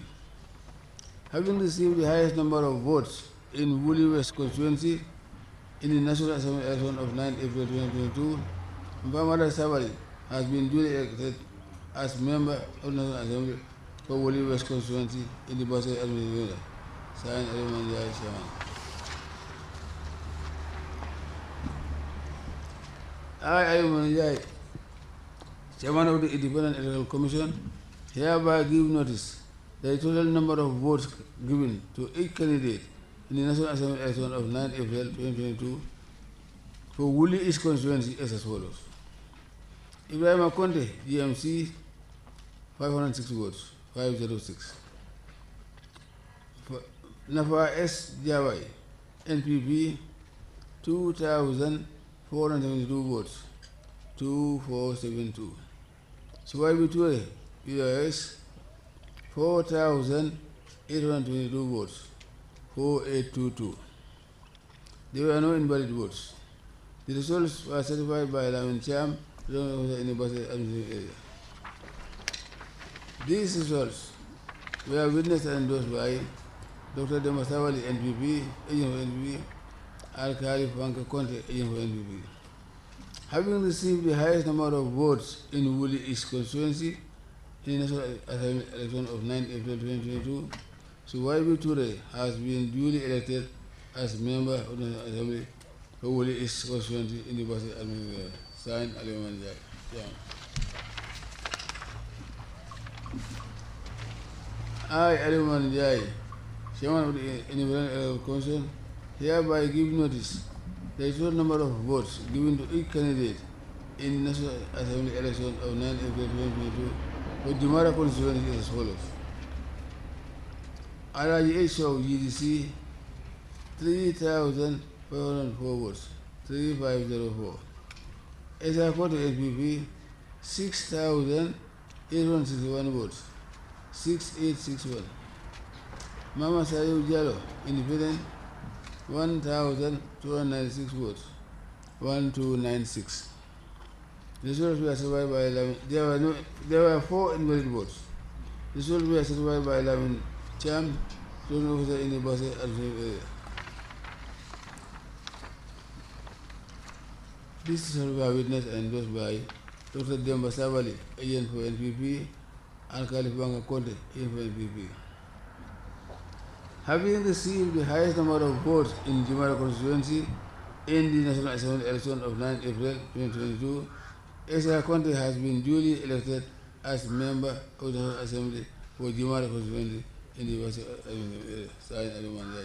Having received the highest number of votes in Woolly West constituency in the National Assembly election of 9 April 2022, Mpamada Sabali has been duly elected as member of the National Assembly for Woolly West constituency in the Basse administrative area. Signed, Aliman Jai, Chairman. I, Aliman Jai, Chairman of the Independent Electoral Commission, hereby give notice that the total number of votes given to each candidate in the National Assembly election of 9 April 2022 for Woolly East constituency is as follows. Ibrahim Akonte, GMC, 506 votes, 506. Nafa S. Jawai, NPP, 2,472 votes, 2,472. Suwaibu Ture, PRS, 4,822 votes, 4,822. There were no invalid votes. The results were certified by Lamin Cham, regional officer in the Basse administrative area. These results were witnessed and endorsed by Dr. Demasawali, NPP, agent for NPP, Alkali Panka Conte, agent for NPP. Having received the highest number of votes in Woolly East constituency in the National Assembly election of 9 April 2022, Suwaibu Ture has been duly elected as member of the National Assembly for Woolly East constituency in the Basse administrative area. Signed, Aliman Jai. I, Aliman Jai, Chairman of the Independent Electoral Commission, hereby give notice that the total number of votes given to each candidate in the National Assembly election of 9 April 2022 for Dumara constituency is as follows. Alaji H. of GDC, 3,504 votes, 3,504. Esa Koto NPP, 6,861 votes, 6,861. Mama Sayu Jalo, independent, 1,296 votes, 1,296. The results were certified by 11. There were 4 invalid votes. The results were certified by 11 Cham, regional officer in the Basse administrative area. This results were witnessed and endorsed by Dr. Demba Sabali, agent for NPP, and Kalifanga Conte, agent for NPP. Having received the highest number of votes in Jimara constituency in the National Assembly election of 9 April 2022, Esa Conte has been duly elected as member of the National Assembly for Jimara constituency in the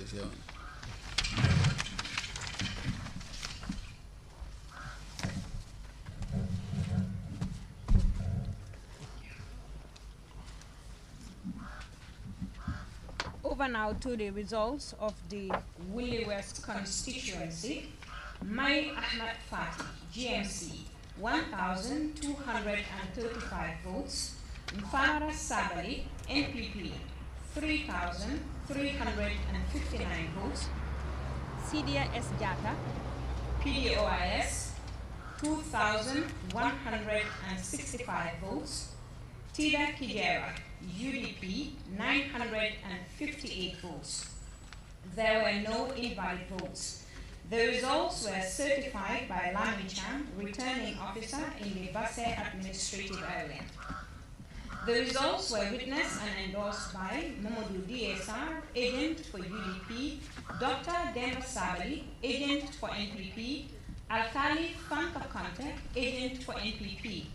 Chairman. Over now to the results of the Woolly West constituency. Mai Ahmad Fati, GMC, 1,235 votes. Mfamara Sabali, NPP, 3,359 votes. Sidia S. Jata, PDOIS, 2,165 votes. Tida Kijera, UDP, 958 votes. There were no invalid votes. The results were certified by Lami Chan, returning officer in the Basse administrative area. The results were witnessed and endorsed by Mamadou DSR, agent for UDP, Dr. Demba Sabali, agent for NPP, Alkali Fanka Conte, agent for NPP.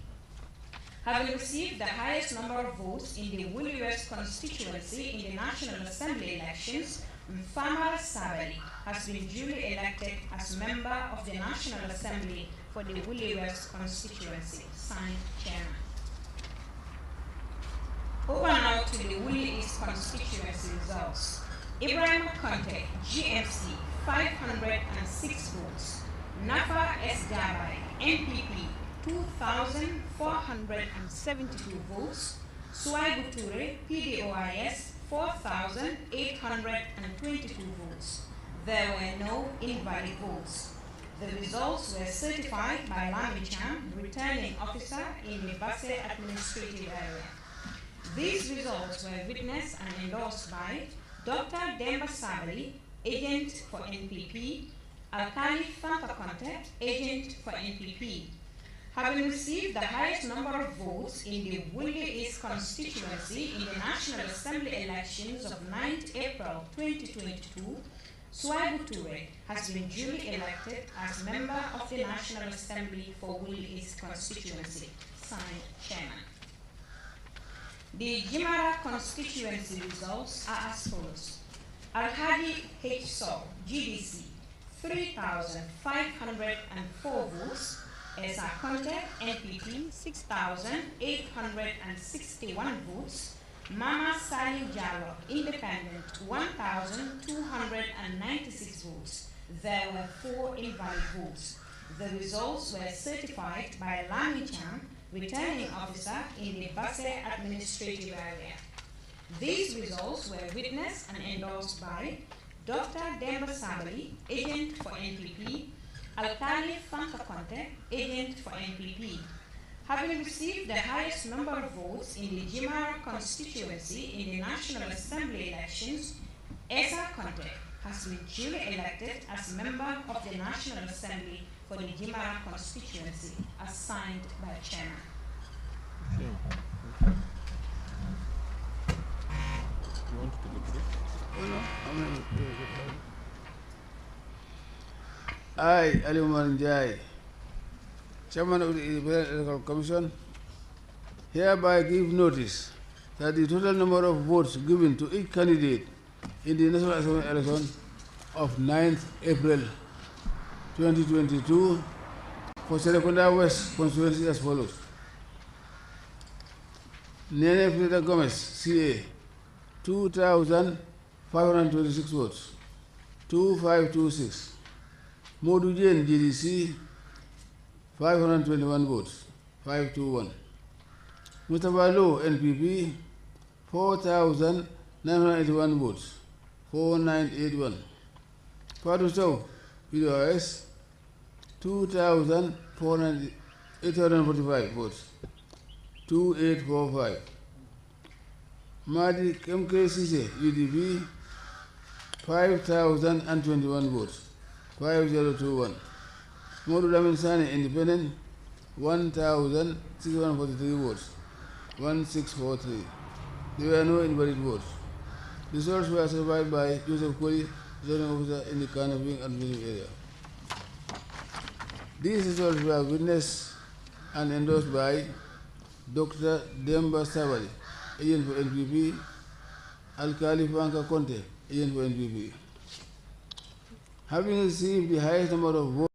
Having received the highest number of votes in the Woolly West constituency in the National Assembly elections, Mfamara Sabali has been duly elected as member of the National Assembly for the Woolly West constituency. Signed, Chairman. Over now to the Woolly East constituency results. Ibrahim Conte, GMC, 506 votes. Nafa S. Dabai, NPP, 2,472 votes. Suai Buture, PDOIS, 4,822 votes. There were no invalid votes. The results were certified by Lami Chan, returning officer in the Basse administrative area. These results were witnessed and endorsed by Dr. Demba Sabali, agent for NPP, Alkali Fanka Conte, agent for NPP. Having received the highest number of votes in the Woolly East constituency in the National Assembly elections of 9th April 2022, Suai Buture has been duly elected as member of the National Assembly for Woolly East constituency. Signed, Chairman. The Jimara constituency results are as follows. Alhaji H. Sol, GDC, 3,504 votes. Esa Conte, NPP, 6,861 votes. Mama Salim Jallo, Independent, 1,296 votes. There were 4 invalid votes. The results were certified by Lami Chan, returning officer in the Basse administrative area. These results were witnessed and endorsed by Dr. Demba Sabali, agent for NPP, Alkali Fanka Conte, agent for NPP. Having received the highest number of votes in the Jimara constituency in the National Assembly elections, Esa Conte has been duly elected as member of the National Assembly for the Jimara constituency, as signed by Chairman. You want to take it? I, Ali Umar Njai, Chairman of the Electoral Commission, hereby give notice that the total number of votes given to each candidate in the National Assembly election of 9th April 2022 for Serekunda West constituency as follows. Nene Frida Gomez, CA, 2,526 votes, 2,526. Modu Jane, GDC, 521 votes, 521. Mustafa Lo, NPP, 4,981 votes, 4,981. Fatu Sow, PDOS, 2,845 votes, 2,845. Madi MK Sise, UDP, 5,021 votes, 5,021. Modu Lamin Sani, Independent, 1,643 votes. 1643. There were no invalid votes. The results were certified by Joseph Koli, zoning officer in the Canopy administrative area. These results were witnessed and endorsed by Dr. Demba Savali, agent for NPP, Alkali Franca Conte, agent for NPP. Having received the highest number of votes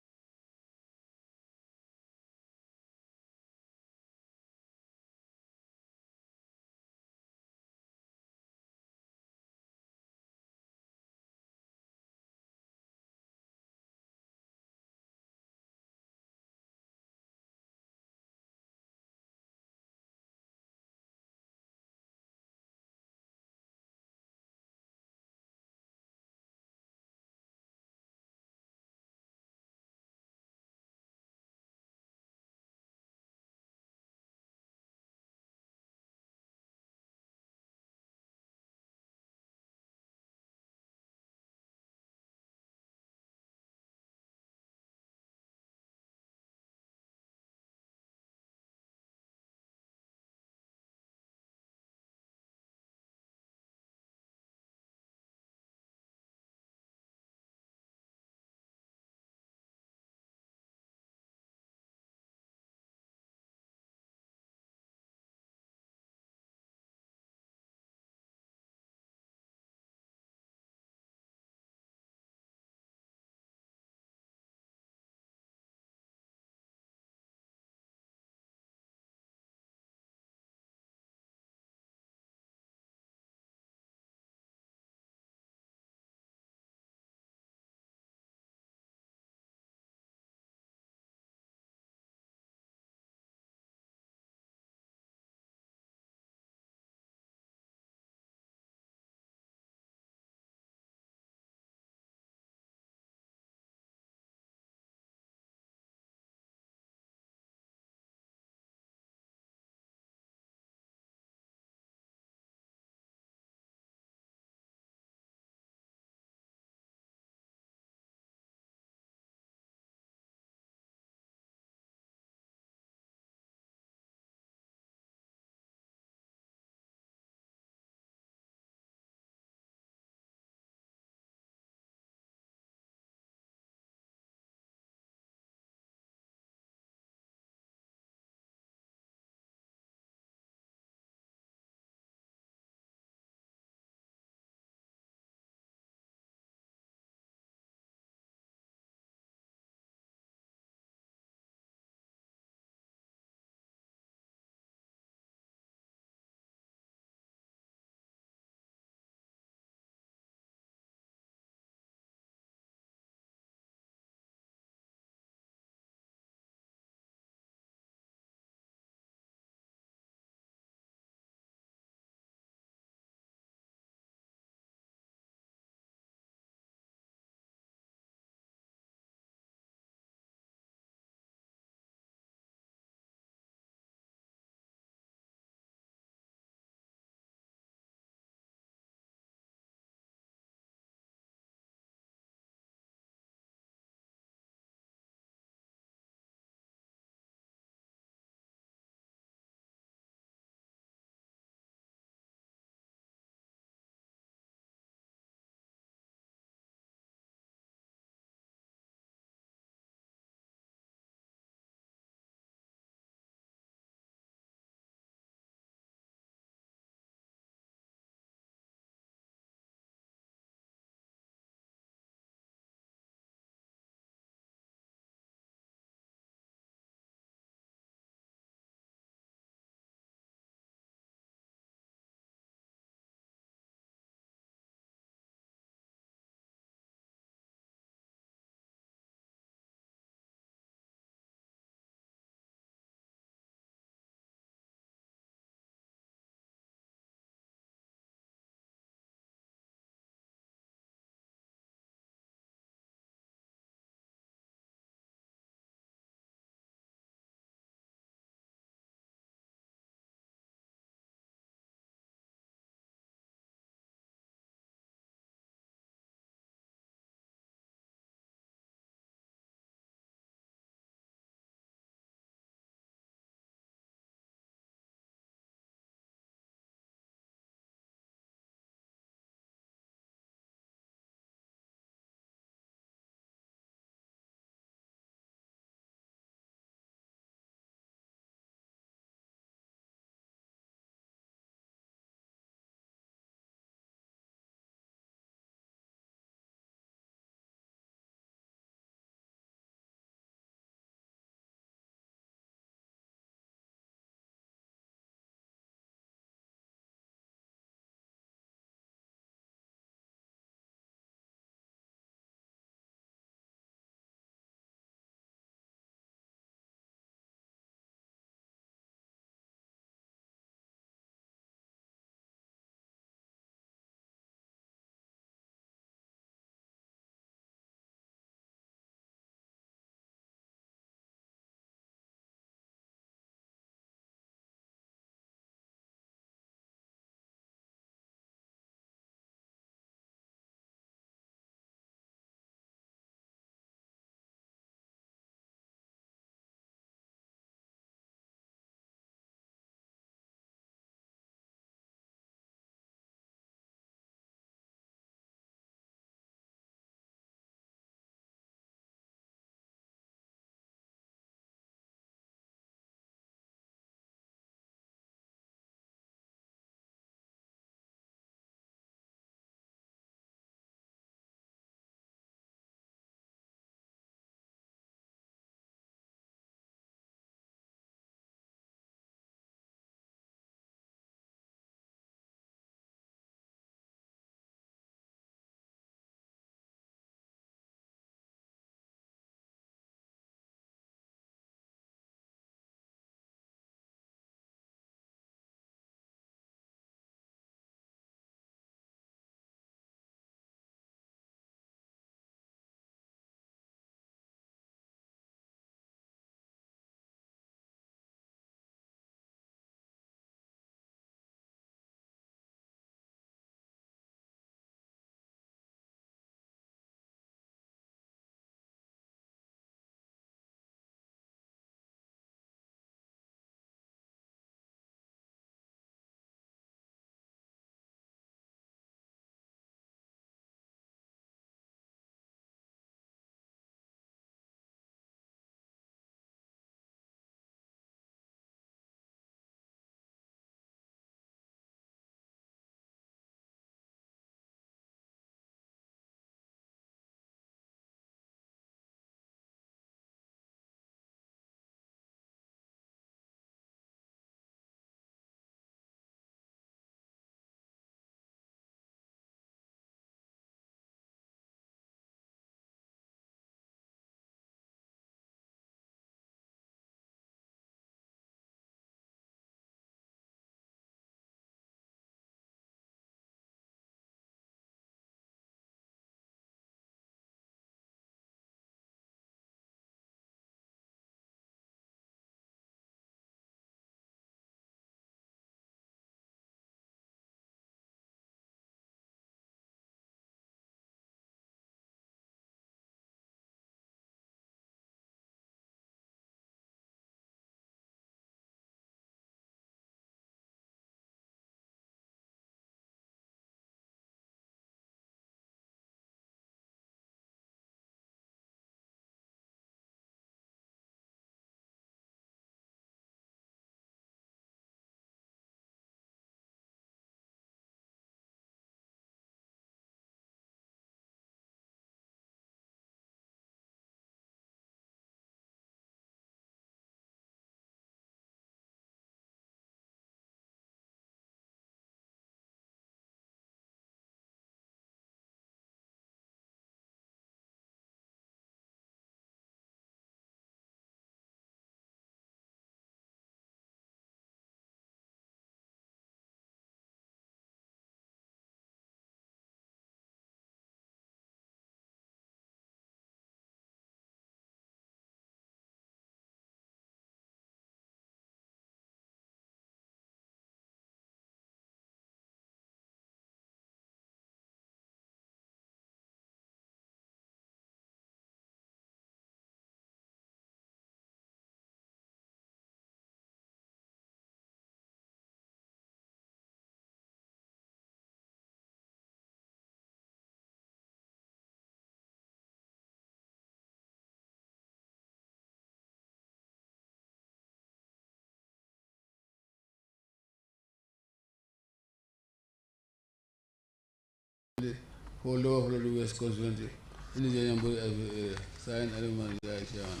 for Lower Florida West Constituency in the January area. Signed, Aliman Jai Chairman.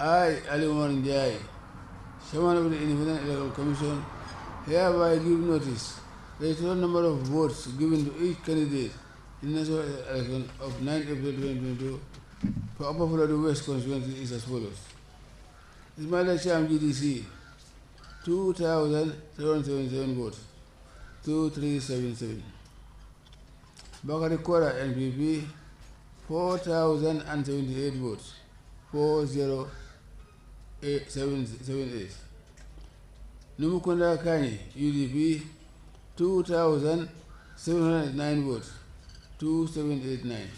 I, Aliman Jai, Chairman of the Independent Electoral Commission, hereby give notice that the total number of votes given to each candidate in the national election of 9 April 2022 for Upper Florida West Constituency is as follows. Ismail Cham GDC, 2,777 votes, 2377. Bakari Kora NPP, 4,078 votes, 40878. Numukunda Kani UDP, 2,709 votes, 2789.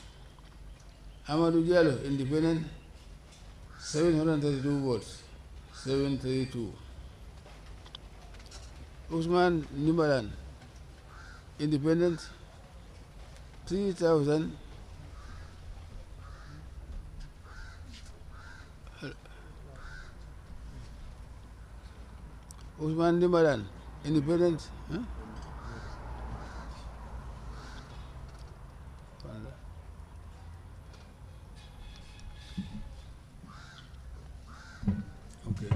Amadou Diallo Independent, 732 votes, 732. Usman Nimbalan Independent, 3,000. Usman Nimbalan Independent, huh? Okay.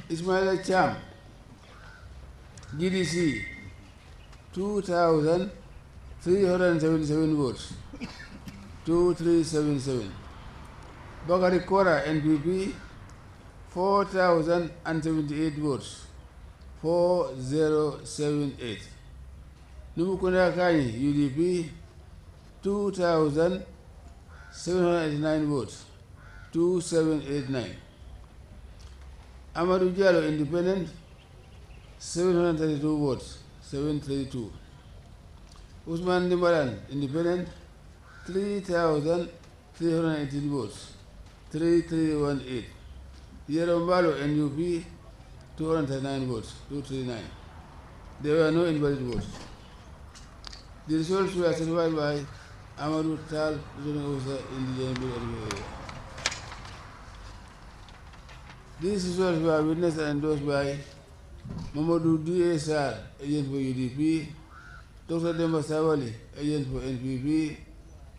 Ismail Cham GDC, 2,377 votes, 2377. Bakari Kora NPP, 4,078 votes, 4078. Numukunda Kani UDP, 2,789 votes, 2789. Amadou Diallo Independent, 732 votes, 732. Usman Nimbalan Independent, 3,318 votes, 3318. Yerombalo NUP, 239 votes, 239. There were no invalid votes. The results were certified by Amadou Tal, zoning officer in the January area. These results were witnessed and endorsed by Mamadou DSR, agent for UDP, Dr. Demba Savali, agent for NPP,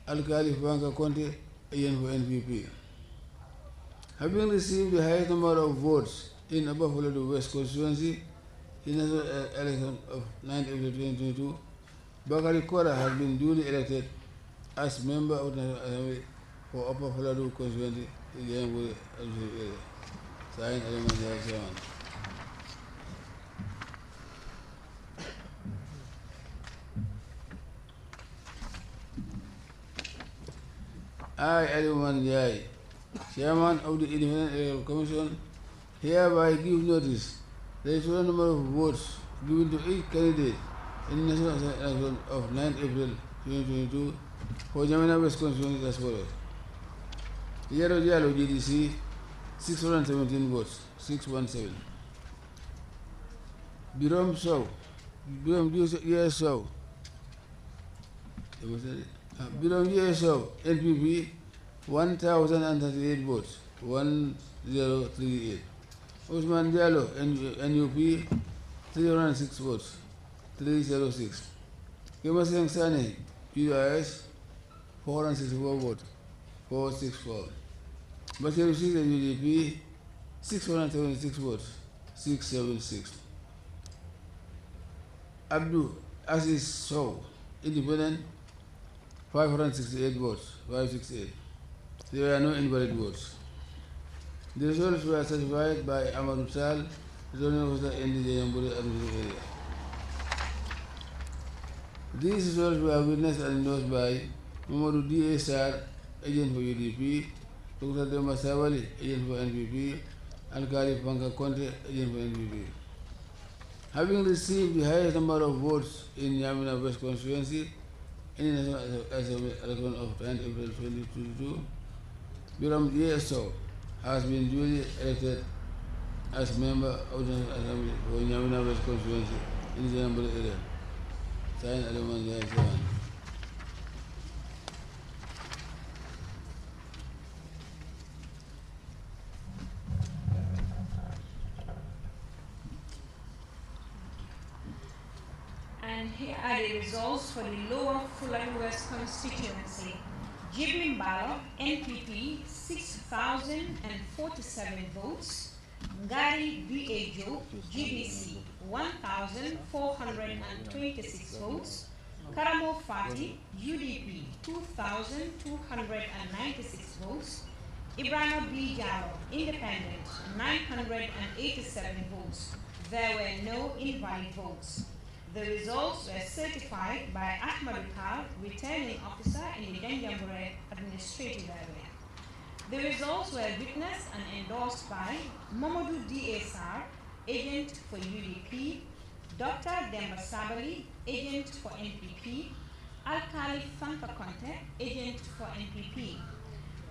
Alkali Franka Conte, agent for NPP. Having received the highest number of votes in Upper Florida West Constituency in the election of 9 April 2022, Bakari Kora has been duly elected as member of the National Assembly for Upper Florida Constituency in the January area. Signed, Aliman Jai Chairman. I, Aliman Jai, Chairman of the Independent Electoral Commission, hereby give notice that the total number of votes given to each candidate in the national election of 9 April 2022 for Jamina West Constituency is as follows. Yero Diallo GDC, 617 votes, 617. Birom Sow, Birom GSO, Birom GSO, NPP, 1,038 votes, 1038. Usman Diallo, NUP, 306 votes, 306. Kemaseng Sane, PUIS, 464 votes, 464. Bashir Sisa UDP, 676 votes, 676. Abdul Aziz Sow, Independent, 568 votes, 568. There were no invalid votes. The results were certified by Amadou Tal, zoning officer in the January area. These results were witnessed and endorsed by Mamadou DSR, agent for UDP, Dr. Demba Savali, agent for NPP, Alkali Panka Conte, agent for NPP. Having received the highest number of votes in Yamina West Constituency in the National Assembly election of 10 April 2022, Biram GSO has been duly elected as member of the National Assembly for Yamina West Constituency in the January area. Signed, Aliman Jai Chairman. And here are the results for the Lower Fulani West constituency. Jibimbalo, NPP, 6,047 votes. Ngari BAJO, GDC, 1,426 votes. Karamo Fati, UDP, 2,296 votes. Ibrahim B. Jallo, Independent, 987 votes. There were no invalid votes. The results were certified by Ahmad Kal, returning officer in the Denjambure administrative area. The results were witnessed and endorsed by Mamadou DSR, agent for UDP, Dr. Demba Sabali, agent for NPP, Alkali Fanka Conte, agent for NPP,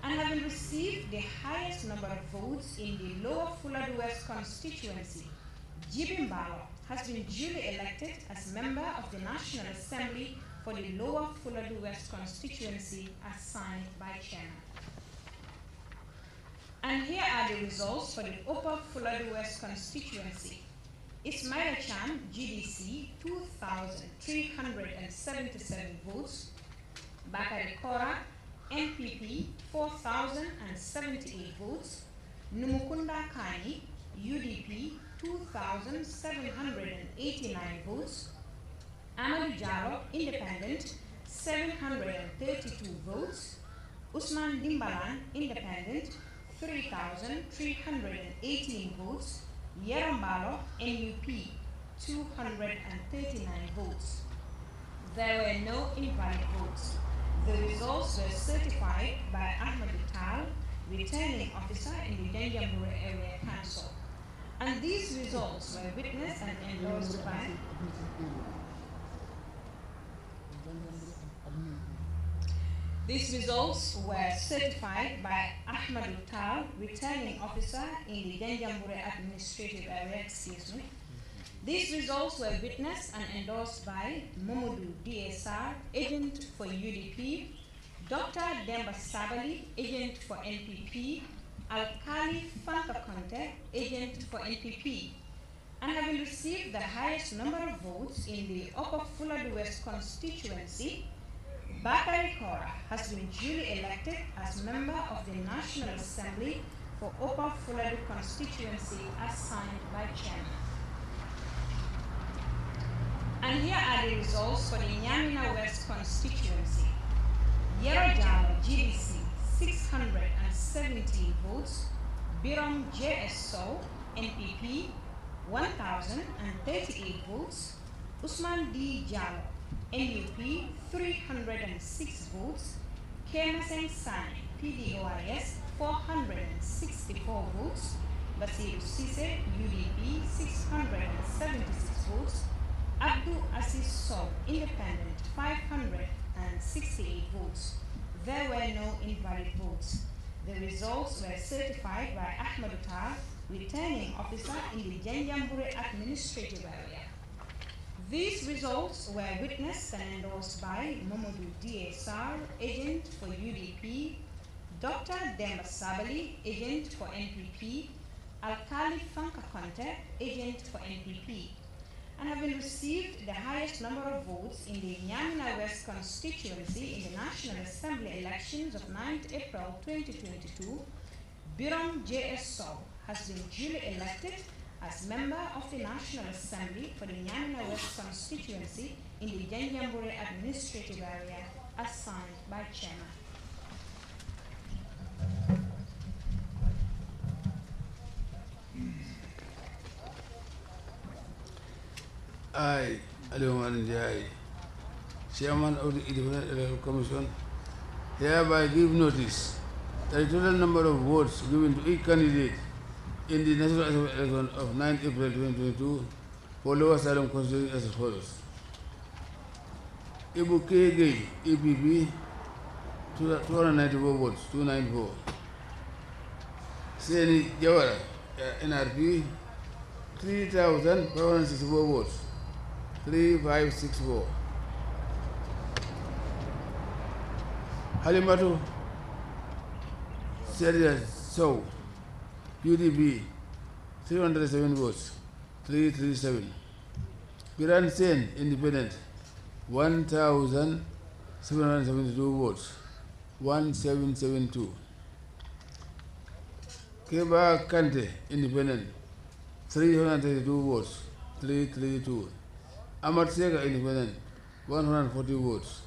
and having received the highest number of votes in the Lower Fulani West constituency, Jibimbalo has been duly elected as member of the National Assembly for the Lower Fulani West constituency as signed by chairman. And here are the results for the Upper Fulani West constituency. Ismail Chan, GDC, 2,377 votes. Bakari Kora, NPP, 4,078 votes. Numukunda Kani, UDP, 2,789 votes. Amadou Jallo, Independent, 732 votes. Usman Dimbalan, Independent, 3,318 votes. Yerambalo, NUP, 239 votes. There were no invalid votes. The results were certified by Ahmad Tal, returning officer in the Denjambure Area Council. And these results were witnessed and endorsed by These results were certified by Ahmad Tal, returning officer in the Denjambure administrative area, These results were witnessed and endorsed by Mamadou DSR, agent for UDP, Dr. Demba Sabali, agent for NPP, Alkali Fanka Conte, agent for NPP, and having received the highest number of votes in the Upper Fulani West constituency, Bakari Kora has been duly elected as member of the National Assembly for Upper Fulani constituency as signed by chairman. And here are the results for the Nyamina West constituency. Yero Jallo, GDC, 617 votes. Biram JSO, NPP, 1,038 votes. Usman D. Jallo, NUP, 306 votes. Kemasen Sani, PDOIS, 464 votes. Basiru Sise, UDP, 676 votes. Abdul Aziz Sow, Independent, 568 votes. There were no invalid votes. The results were certified by Ahmad Tar, returning officer in the Denjambure administrative area. These results were witnessed and endorsed by Mamadou DSR, agent for UDP, Dr. Demba Sabali, agent for NPP, Alkali Fanka Conte, agent for NPP, and having received the highest number of votes in the Nyamina West constituency in the National Assembly elections of 9th April 2022, Biram J.S. Sow has been duly elected as member of the National Assembly for the Nyamina West constituency in the Denjambure administrative area as signed by chairman. I, Aliman Jai, Chairman of the Independent Electoral Commission, hereby give notice that the total number of votes given to each candidate in the National Assembly election of 9th April 2022 for Lower Salem constituency as follows. Ibu K. Gay, EPP, 294 votes, 294. Seni Jawara, NRP, 3,564 votes, 3,564. Halimatu Seria Sow, UDP, 307 votes, 337. Biran Sen, independent, 1,772 votes, 1772. Keba Kante, independent, 332 votes, 332. Ahmad Sega, independent, 140 votes,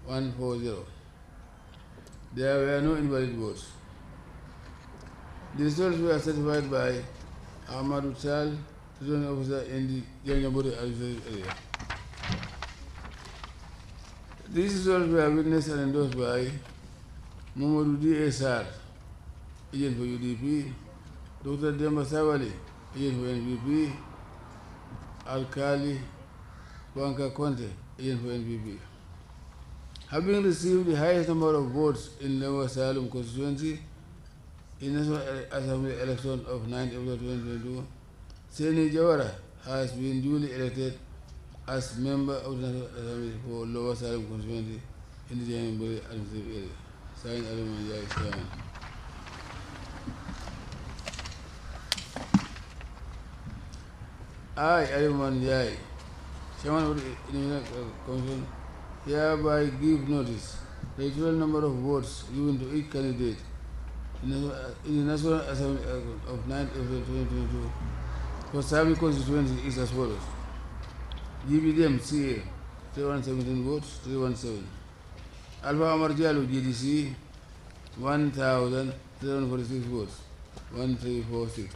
140. There were no invalid votes. The results were certified by Ahmad Uchal, returning officer in the Yanjambori administrative area. These results were witnessed and endorsed by Muhammadu D.S.R., agent for UDP, Dr. Demba Savali, agent for NPP, Alkali Wanka Conte, agent for NPP. Having received the highest number of votes in Lower Salem constituency in National Assembly election of 9 April 2022, Seni Jawara has been duly elected as member of the National Assembly for Lower Salem constituency in the January administrative area. Signed, Alaman Jai, Chairman. I, Alaman Jai, Chairman of the Independent Commission, hereby give notice the total number of votes given to each candidate in the National Assembly of 9 April 2022 for Sami constituency is as follows. GBDM CA 317 votes, 317. Alpha Amar Jallo GDC 1,346 votes, 1346.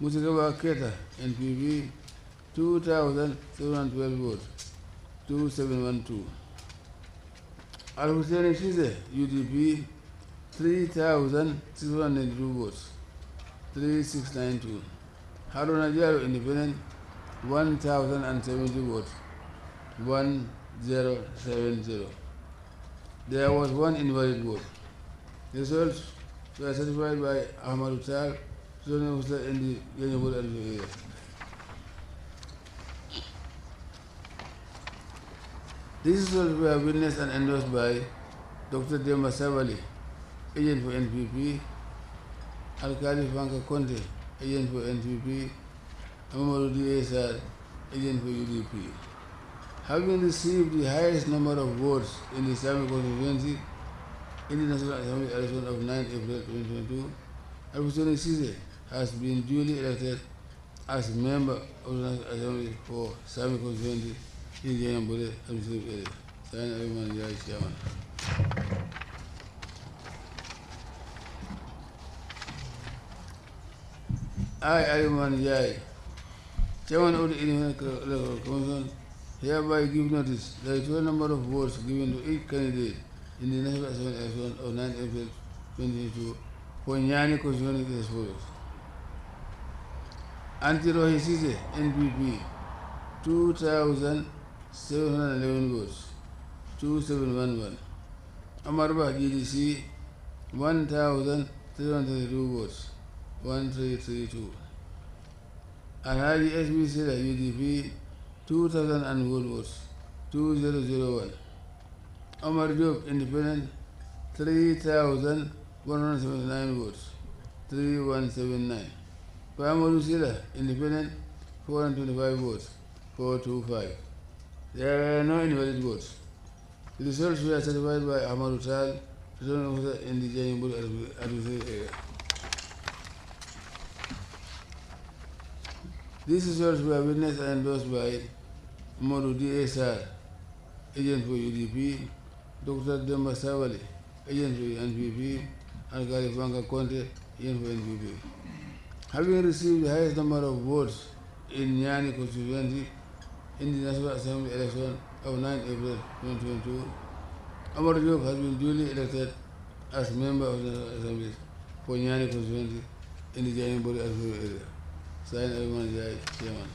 Musikaba Keta NPP 2,712 votes, 2712. Al-Hussein Shize UDP 3,692 votes, 3692. Haruna Jaro Independent 1,070 votes, 1070. There was one invalid vote. The results were certified by Ahmad Uttar, zoning officer in the Yanjambori area. These results were witnessed and endorsed by Dr. Demba Savali, agent for NPP, Alkali Fanka Conte, agent for NPP, Amadou DSR, agent for UDP. Having received the highest number of votes in the Islamic constituency in the National Assembly election of 9 April 2022, Al-Hussein Sise has been duly elected as member of the National Assembly for Islamic constituency in the Yanjambori administrative area. Signed, Alaman Jai, Chairman. I, Alaman Jai, Chairman of the Independent Electoral Commission, hereby give notice that the total number of votes given to each candidate in the National Assembly election of 9 April 2022 for Nyani constituency is as follows. Antirohi Sise, NPP, 2,711 votes, 2711. Amarba GDC, 1,332 votes, 1332. Alhaji SB Sela UDP, 2,001 votes, 2001. Omar Job Independent, 3,179 votes, 3179. Pamadu Sela Independent, 425 votes, 425. There were no invalid votes. The results were certified by Ahmad Utal, returning officer in the Yanjambori administrative area. These results were witnessed and endorsed by Modu DSR, agent for UDP, Dr. Demba Savali, agent for NPP, and Kalifanka Conte, agent for NPP. Having received the highest number of votes in Nyani constituency in the National Assembly election of 9 April 2022, Amar Job has been duly elected as member of the National Assembly for Nyani constituency in the Yanjambori administrative area. Signed, Alaman Jai, Chairman.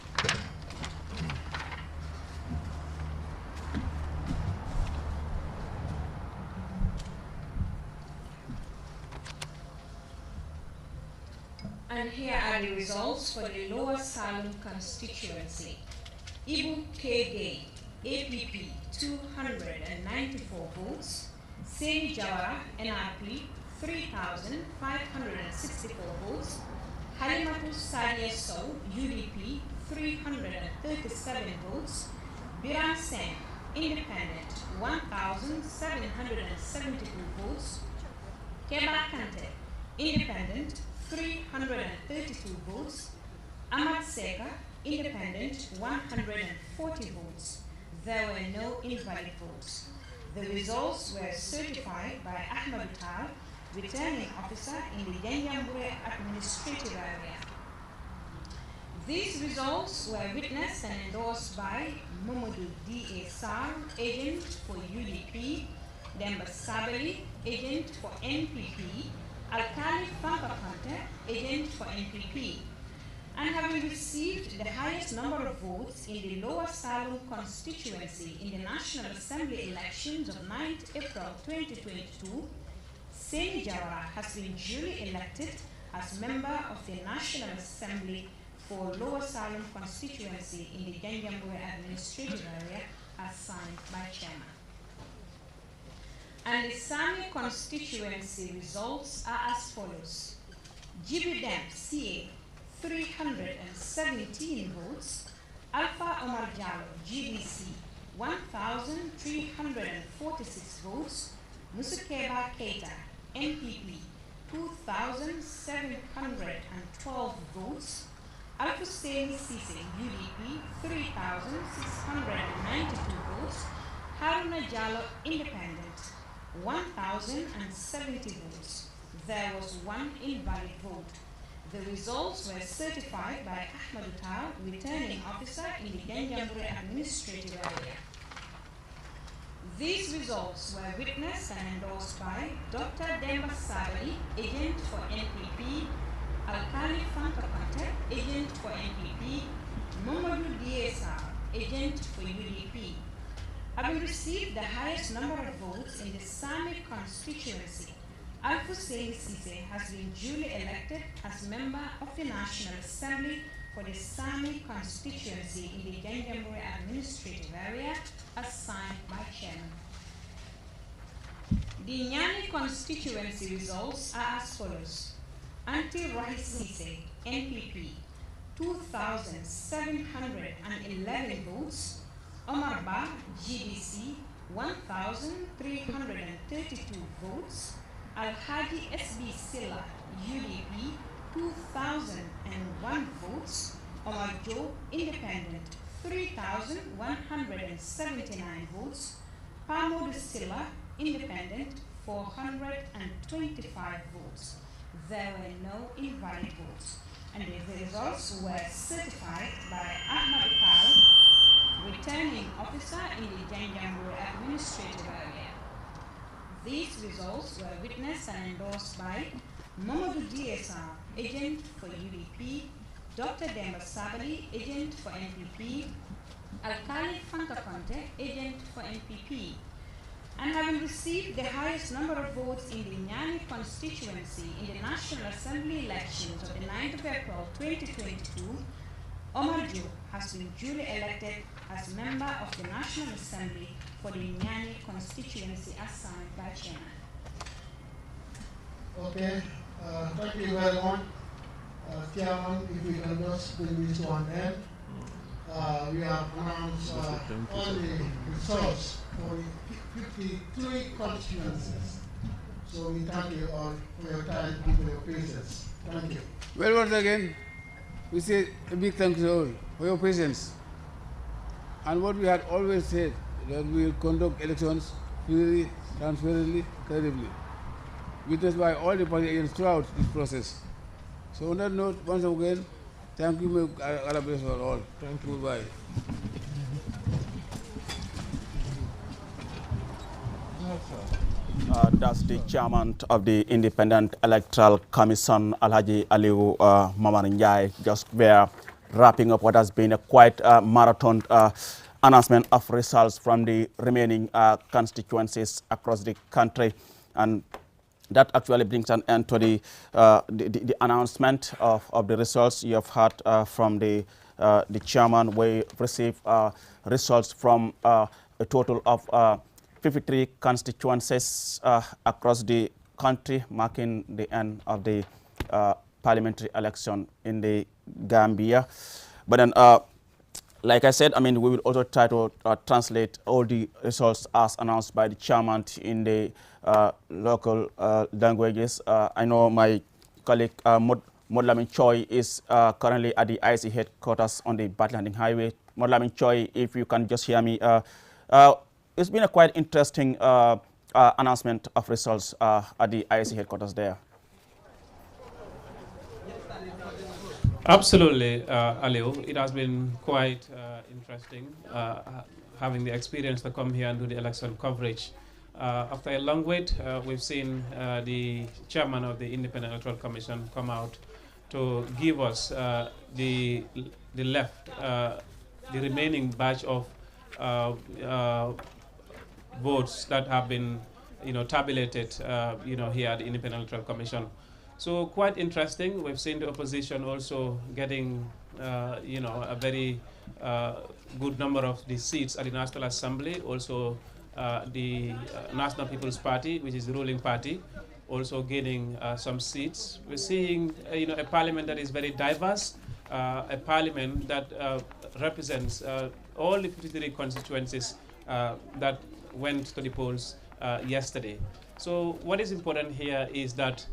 And here are the results for the Lower Salem constituency. Ibu K. APP 294 votes, Seni Jawara NRP 3,564 votes, Halimatu Sadia Sow UDP 337 votes. Biran Sen, independent, 1,772 votes. Keba Kante, independent, 332 votes. Ahmad Seka, independent, 140 votes. There were no invalid votes. The results were certified by Ahmad Tal, returning officer in the Yanyambure administrative area. These results were witnessed and endorsed by Momodu D.A. Sar, agent for UDP, Demba Sabali, agent for NPP, Alkali Fankapante, agent for NPP, and having received the highest number of votes in the Lower Salem constituency in the National Assembly elections of 9th April 2022, Seni Jawara has been duly elected as member of the National Assembly for Lower Salem constituency in the Yanyambure administrative area as signed by chairman. And the Sami constituency results are as follows. Jibidem CA 317 votes, Alpha Omar Jallo GDC 1,346 votes, Musukeba Keita NPP 2,712 votes, Al-Hussein Sise UDP 3,692 votes, Haruna Jallo Independent 1,070 votes. There was one invalid vote. The results were certified by Ahmad Tal, returning officer in the Yanyambure administrative area. These results were witnessed and endorsed by Dr. Demba Sabali, agent for NPP, Alkali Fankapante, agent for NPP, Momodu DSR, agent for UDP. Having received the highest number of votes in the Sami constituency, Al-Hussein Sise has been duly elected as member of the National Assembly for the Sami constituency in the Yanyambure administrative area as signed by chairman. The Nyani constituency results are as follows. Anti-Rahis Sise, NPP, 2,711 votes. Omar Ba, GDC, 1,332 votes. Al-Hadi SB Silla, UDP, 2,001 votes. Omar Joe, Independent, 3,179 votes. Pamodu Silla, Independent, 425 votes. There were no invalid votes, and the results were certified by Ahmad Pal, returning officer in the Yanyambure administrative area. These results were witnessed and endorsed by Momodu DSR, agent for UDP, Dr. Demba Sabali, agent for NPP, Alkali Fankapante, agent for NPP, and having received the highest number of votes in the Nyani constituency in the National Assembly elections of the 9th of April 2022, Omar Joe has been duly elected as member of the National Assembly for the Nyani constituency as signed by chairman. Okay, thank you very much. Chairman, if we can just bring this to an end. We have announced all the results for the 53 constituencies. So we thank you all for your time and for your patience. Thank you. Well, once again, we say a big thank you to all for your patience. And what we had always said, that we will conduct elections freely, transparently, credibly, witnessed by all the party agents throughout this process. So on that note, once again, thank you, may Allah bless for all. Thank you. Goodbye. That's the chairman of the Independent Electoral Commission, Alhaji Aliu Mamar Njai, just were wrapping up what has been a quite marathon announcement of results from the remaining constituencies across the country. And that actually brings an end to the announcement of the results. You have heard from the chairman. We received results from a total of 53 constituencies across the country, marking the end of the parliamentary election in the Gambia. But then, like I said, I mean, we will also try to translate all the results as announced by the chairman in the local languages. I know my colleague Modlamin Choi is currently at the IC headquarters on the Batlanding Highway. Modlamin Choi, if you can just hear me, it's been a quite interesting announcement of results at the IC headquarters there. Absolutely, Aliu. It has been quite interesting having the experience to come here and do the election coverage. After a long wait, we've seen the chairman of the Independent Electoral Commission come out to give us the remaining batch of votes that have been, tabulated, here at the Independent Electoral Commission. So quite interesting. We've seen the opposition also getting, a very good number of the seats at the National Assembly. Also, the National People's Party, which is the ruling party, also gaining some seats. We're seeing, a parliament that is very diverse, a parliament that represents all the 53 constituencies that went to the polls yesterday. So what is important here is that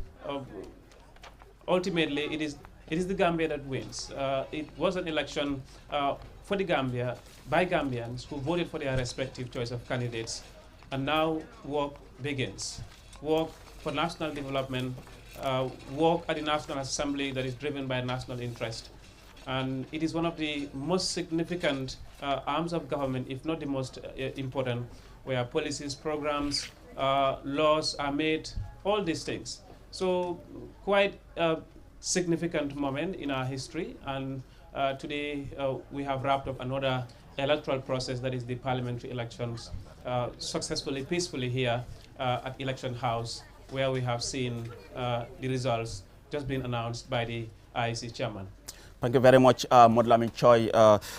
ultimately, it is the Gambia that wins. It was an election for the Gambia by Gambians who voted for their respective choice of candidates, and now work begins. Work for national development, work at the National Assembly that is driven by national interest, and it is one of the most significant arms of government, if not the most important, where policies, programs, laws are made, all these things. So quite a significant moment in our history, and today we have wrapped up another electoral process, that is the parliamentary elections, successfully, peacefully here at Election House, where we have seen the results just being announced by the IEC chairman. Thank you very much, Modlamin Choi.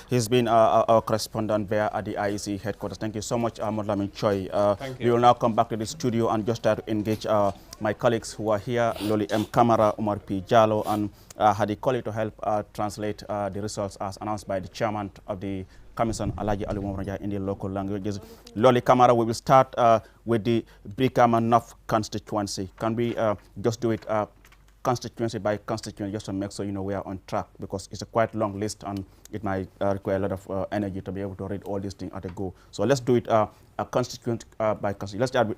He's been our correspondent there at the IEC headquarters. Thank you so much, Modlamin Choi. Thank you. We will now come back to the studio and just try to engage my colleagues who are here, Loli M. Kamara, Umar P. Jallo, and Hadi Koli to help translate the results as announced by the chairman of the Commission, Alaji Alumomraja, in the local languages. Loli Kamara, we will start with the Brikama North constituency. Can we just do it constituency by constituency, just to make sure we are on track, because it's a quite long list and it might require a lot of energy to be able to read all these things at a go. So let's do it a constituent by constituency. Let's start with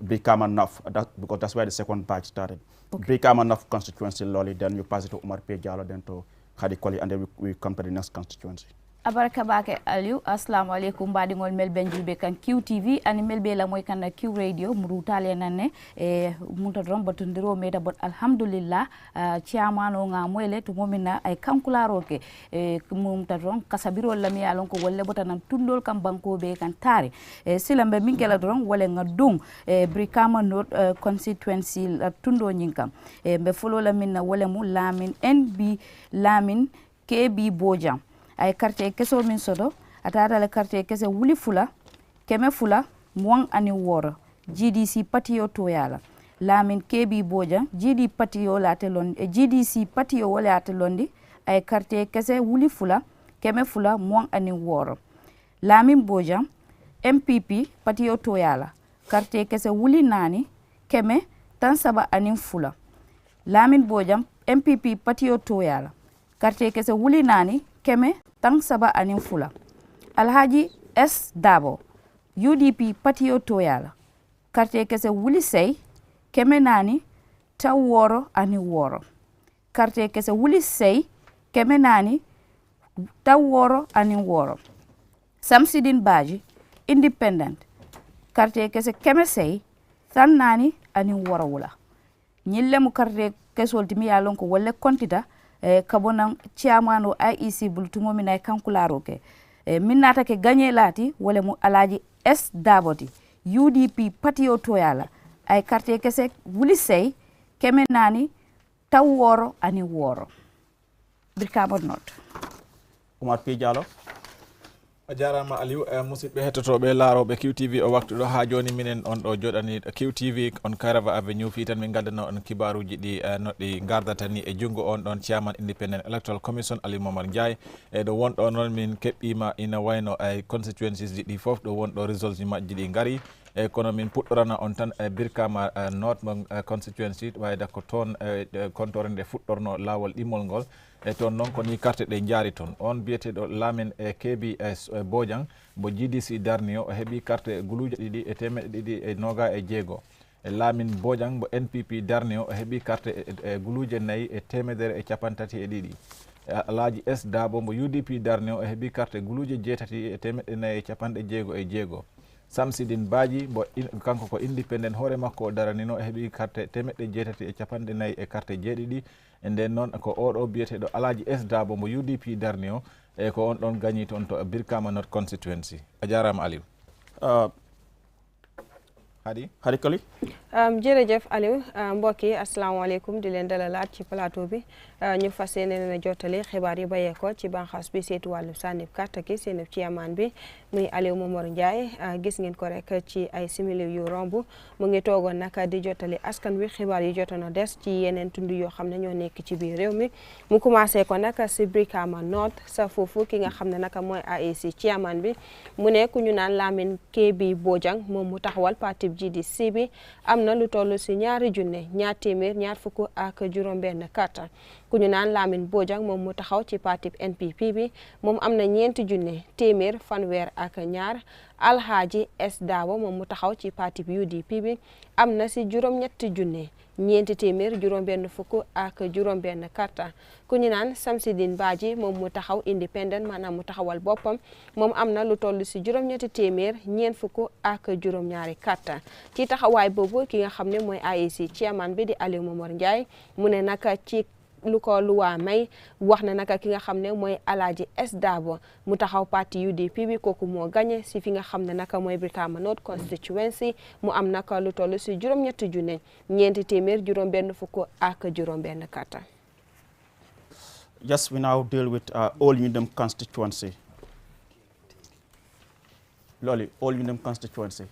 Brikama North, because that's where the second batch started. Okay. Brikama North constituency, Loli, then you pass it to Umar P. Jallo, then to Hadi Koli, and then we come to the next constituency. Abaraka bake Aliou, assalamu alaikum baɗigol mel benjulɓe kan QTV ani melɓe lamoy kan Q radio murutale nanne e munta ɗon batodiro meta bot alhamdulillah chairman o nga moyle to momina ay kankularoke e mumta ɗon kasabirol lami alon ko wolle botanam tundol kam bankoɓe kan taari e silamɓe min kela ɗon wole nga dung e Brikama North constituency tundo ñin kam e ɓe folola min na wole mu lamin NB lamin KB Bojang ay quartier keso min sodo atata le quartier kese wuli fula keme fula muang ani woro GDC patio toyala lamin kebi boja GD patio late londi GDC patio wala ate londi ay quartier kese wuli fula keme fula muang ani woro lamin boja MPP patio toyala quartier kese wuli nani keme tan saba ani fula lamin boja MPP patio toyala quartier kese wuli nani keme tang saba anin fula Alhaji S Dabo UDP patio toyala quartier kese wuli sey keme nani taw woro ani woro quartier kese wuli sey keme nani taw woro ani woro Samsidin Baji Independent quartier kese keme sey tan nani ani woro wula ñille mu quartier kesol timi yalon ko wolle kontita kabonan chairman o IEC bultumo minay kankularo ke minnata ke gagné lati wala mu Alaji S Daboti UDP patio toyala ay quartier kese wuli sey keme nani taw woro ani woro Brikama North. Umar P. Jallo, a jarama Aliou musidɓe hettotoɓe laaroɓe QTV o waktu ɗo ha joni minen on ɗo joɗani QTV on Kairaba Avenue fi tan min gandana on kibaruji ɗi noɗɗi gardata ni e jungo on ɗon chairman Independent Electoral Commission Aliou Momar Ndiaye e ɗo wonɗo noon min keɓɓima ina wayno e constituencies ji ɗi foof ɗo wonɗo results ji majji ɗi gaari e kono min puɗɗorana on tan e Birkama North mo constituency wayda ko toon kontore nde fuɗɗorno lawol ɗimmol ngol e toon noon ko ni carte ɗe jaari toon on biyeteɗo Lamin e keebi Bojang mo GDC darni o heeɓi carte guluuje ɗiɗi e temeɗɗe ɗiɗi e noga e jeego e Lamin Bojang mo NPP darni o heeɓi carte e guluuje nayyi e temedere e capantati e ɗiɗi Alhaji S Dabo mo UDP darni o heeɓi carte guluuje jeetati e temeɗɗe nayyi e capanɗe jeego e jeego Samsidine Badji mo kanko ko independent hoore makko o daranino e heeɓi carte temeɗɗe jeetati e capanɗe nayyi e carte jeeɗiɗi e nden noon ko oɗo biyeteɗo Alhaji S Dabo mo UDP darni o e ko on ɗon gagni toon to Birkama North constituency a jarama Aliou Hadi Koli jërëjëf Aliou mbokk yi asalaamaaleykum di leen dalalaat ci plateau bi ñu fas yéene na jottali xibaar yi bayeeko ci banxaas bi seetu wàllu sànnib carte gi seen chairman bi muy Aliou Momar Ndiaye gis ngeen ko rek ci ay simili yu romb mu ngi toogoon nag di jottali askan wi xibaar yi jotoon a des ci yeneen tund yoo xam ne ñoo nekk ci biir réew mi mu commencé ko nag si Brikama North sa foofu ki nga xam ne nag mooy AAC chairman bi mu ne ku ñu naan Lamin Kebi Bojang moom mu taxawal parti GDC bi am na lu toll si ñaari junne ñaar téeméer ñaar fukk ak juróom-benn carte ku ñu naan Lamin Bojang moom mu taxaw ci parti NPP bi moom am na ñeenti junne téeméer fanweer ak ñaar Alhaji S Dabo moom mu taxaw ci parti UDP bi am na si juróom-ñetti junne ñeenti téeméer juróom-benn fukk ak juróom-benn carte ku ñu naan Samsidine Badji moom mu taxaw independent maanaam mu taxawal boppam moom am na lu toll si juróom-ñetti téeméer ñeent fukk ak juróom-ñaari carte ci taxawaay boobu ki nga xam ne mooy AAC chairman bi di Aliou Momar Ndiaye mu ne naka ci lu ko luwaa may wax na naka ki nga xam ne mooy Alhaji S Dabo mu taxaw parti UDP bi kooku moo gagné si fi nga xam ne naka mooy Brikama North constituency mu am naka lu toll si juróom-ñetti junne ñeenti téeméer juróom-benn fukk ak juróom-benn carte. Yes, we now deal with All Unidom constituency. Loli, All Unidom constituency.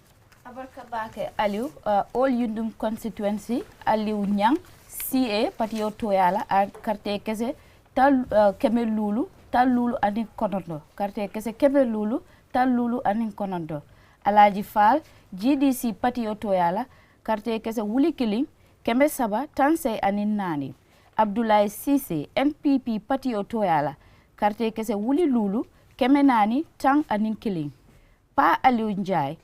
Abarka Bake Aliou, All Unidom constituency, Aliou Nyang, CA Patio Toyala a carte kese tal keme lulu tal lulu anin konondo carte kese keme lulu tal lulu anin konondo Alhaji Fall GDC Patio Toyala carte kese wuli kiling keme saba tansay anin nani Abdoulaye Cissé NPP Patio Toyala carte kese wuli lulu keme nani tang anin kiling Pa Aliou Ndiaye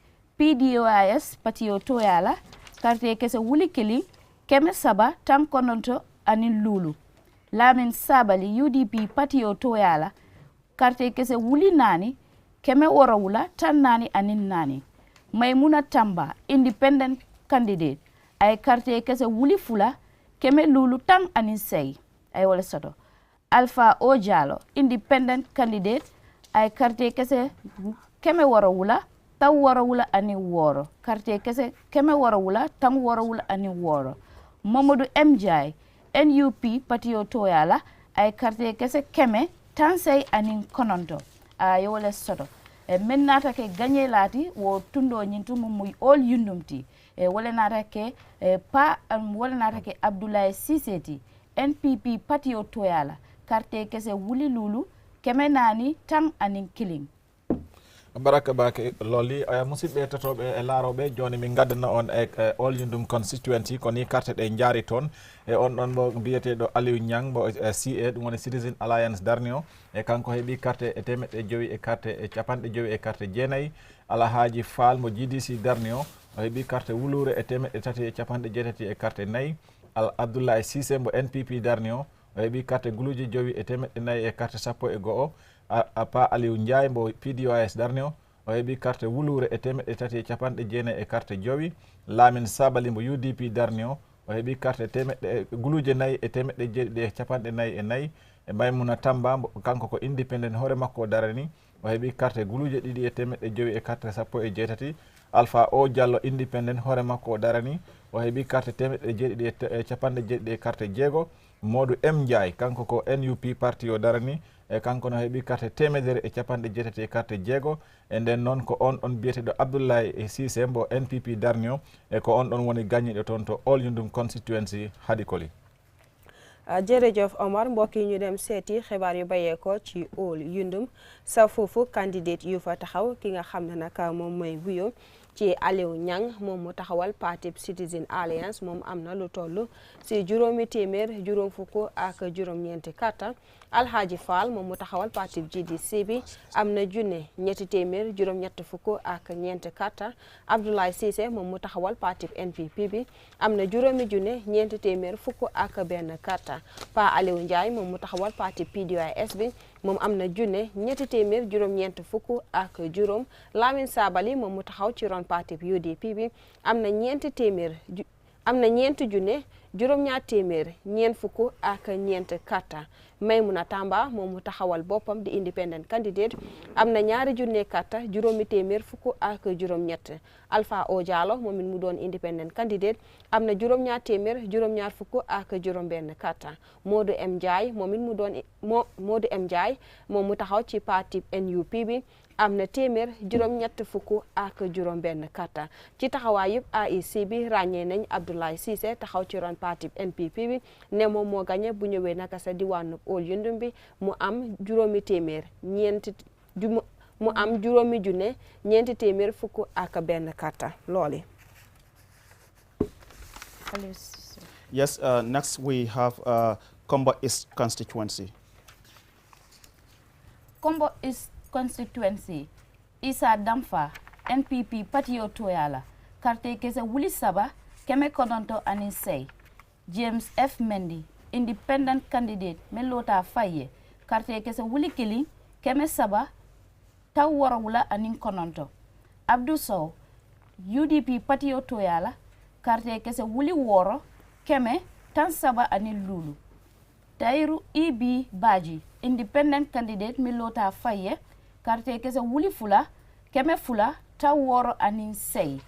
PDOIS Patio Toyala carte kese wuli kiling keme saba tan kononto anin lulu Lamin Sabali UDP Patio Toyala carte kese wuli nani keme wora wula tan nani anin nani Maimuna Tamba independent candidate ay carte kese wuli fula keme lulu tan anin sey ay wala soto Alpha Ojalo independent candidate ay carte kese keme wora wula taw wora wula anin woro carte kese keme wora wula tan wora wula anin woro Mamadou Mjay NUP Patio Toyala ay carte kese keme tansay anin kononto ay wala soto men nata ke gagné lati wo tundo nyintu muy All Unidom ti wala nata ke wala nata ke Abdoulaye Cissé ti NPP Patio Toyala carte kese wuli lulu keme nani tan anin kiling baraka bake lolli musidɓe tatoɓe e laaroɓe joni min gaddana on e All Unidom constituency ko ni carte ɗe jaari toon e on ɗon mo biyeteɗo Aliou Niang mo CA ɗum woni Citizen Alliance darni o e kanko heeɓi carte e temeɗɗe joyi e carte e capanɗe joyi e carte jeenayyi Alhaji Fall mo GDC darni o heeɓi carte wulure e temeɗɗe tati e capanɗe jeetati e carte nayyi Abdoulaye Cissé mo NPP darni o heeɓi carte guluuje joyi e temeɗɗe nayyi e carte sappo e go'o Pa Aliou Ndiaye mo PDOIS darni o heeɓi carte wulure e temeɗɗe tati e capanɗe jeenayyi e carte jowi Lamin Sabali mo UDP darni o heeɓi carte temeɗɗe guluuje nayyi e temeɗɗe jeeɗiɗi e capanɗe nayyi e nayyi e Maymuna Tamba kanko ko independent hoore makko o darani o heeɓi carte guluuje ɗiɗi e temeɗɗe jowi e carte sappo e jeetati Alpha O Diallo independent hoore makko o darani o heeɓi carte temeɗɗe jeeɗiɗi e capanɗe jeeɗiɗi e carte jeego Modou M Ndiaye kanko ko NUP parti o darani kanko no heɓi carte temedere e capanɗe jeetati e carte jeego e nden noon ko on ɗon biyeteɗo Abdoulaye Cissé mbo NPP darnio e ko on ɗon woni gagniɗo toon to All Yundum Constituency Hadi Koli. jërëjëf Omar mbokk yi ñu dem seeti xibaar yu bàyyeekoo ci All Yundum sa foofu candidate yu fa taxaw ki nga xam ne nag moom mooy wuyo ci Aliou Niang moom mu taxawal parti Citizen Alliance moom am na lu toll si juróomi téeméer juróom fukk ak juróom-ñeenti karta Alhaji Fall moom mu taxawal parti GDC bi am na junne ñetti téeméer juróom-ñett fukk ak ñeenti karta Abdoulaye Cissé moom mu taxawal parti NPP bi am na juróomi junne ñeenti téeméer fukk ak benn karta Pa Aliou Ndiaye moom mu taxawal parti PDOIS bi moom am na junne ñetti téeméer juróom-ñeent fukk ak juróom Lamine Sabali moom mu taxaw ci ron parti UDP bi am na ñeenti junne juróom-ñaar téeméer ñeent fukk ak ñeent karta Maymuna Tamba moom mu taxawal boppam di independent candidate am na ñaari junne karta juróomi téeméer fukk ak juróom-ñett Alpha O Jallow moom it mu doon independent candidate am na juróom-ñaar téeméer juróom-ñaar fukk ak juróom-benn karta Modou M Ndiaye moom it mu doon Modou M Ndiaye moom mu taxaw ci parti NUP bi am na téeméer juróom-ñett fukk ak juróom-benn karta ci taxawaay yëpp AIC bi ràññee nañ Abdoulaye Cissé taxaw ci ron parti NPP bi ne moom moo gagné bu ñëwee naka sa diwaanu All Yundum bi mu am juróomi junne ñeenti téeméer fukk ak benn karta looli. Yes, next we have Kombo East Constituency. Kombo East Constituency Isa Damfa NPP Patio Toyala carte kese wuli saba keme kononto anin sey James F Mendy independent candidate melota faye carte kese wuli kili keme saba taw woro wula anin kononto Abdou Sow UDP Patio Toyala carte kese wuli woro keme tan saba anin lulu Tairu EB Baji independent candidate melota faye carte kese wuli fula keme fula taw woro anin sey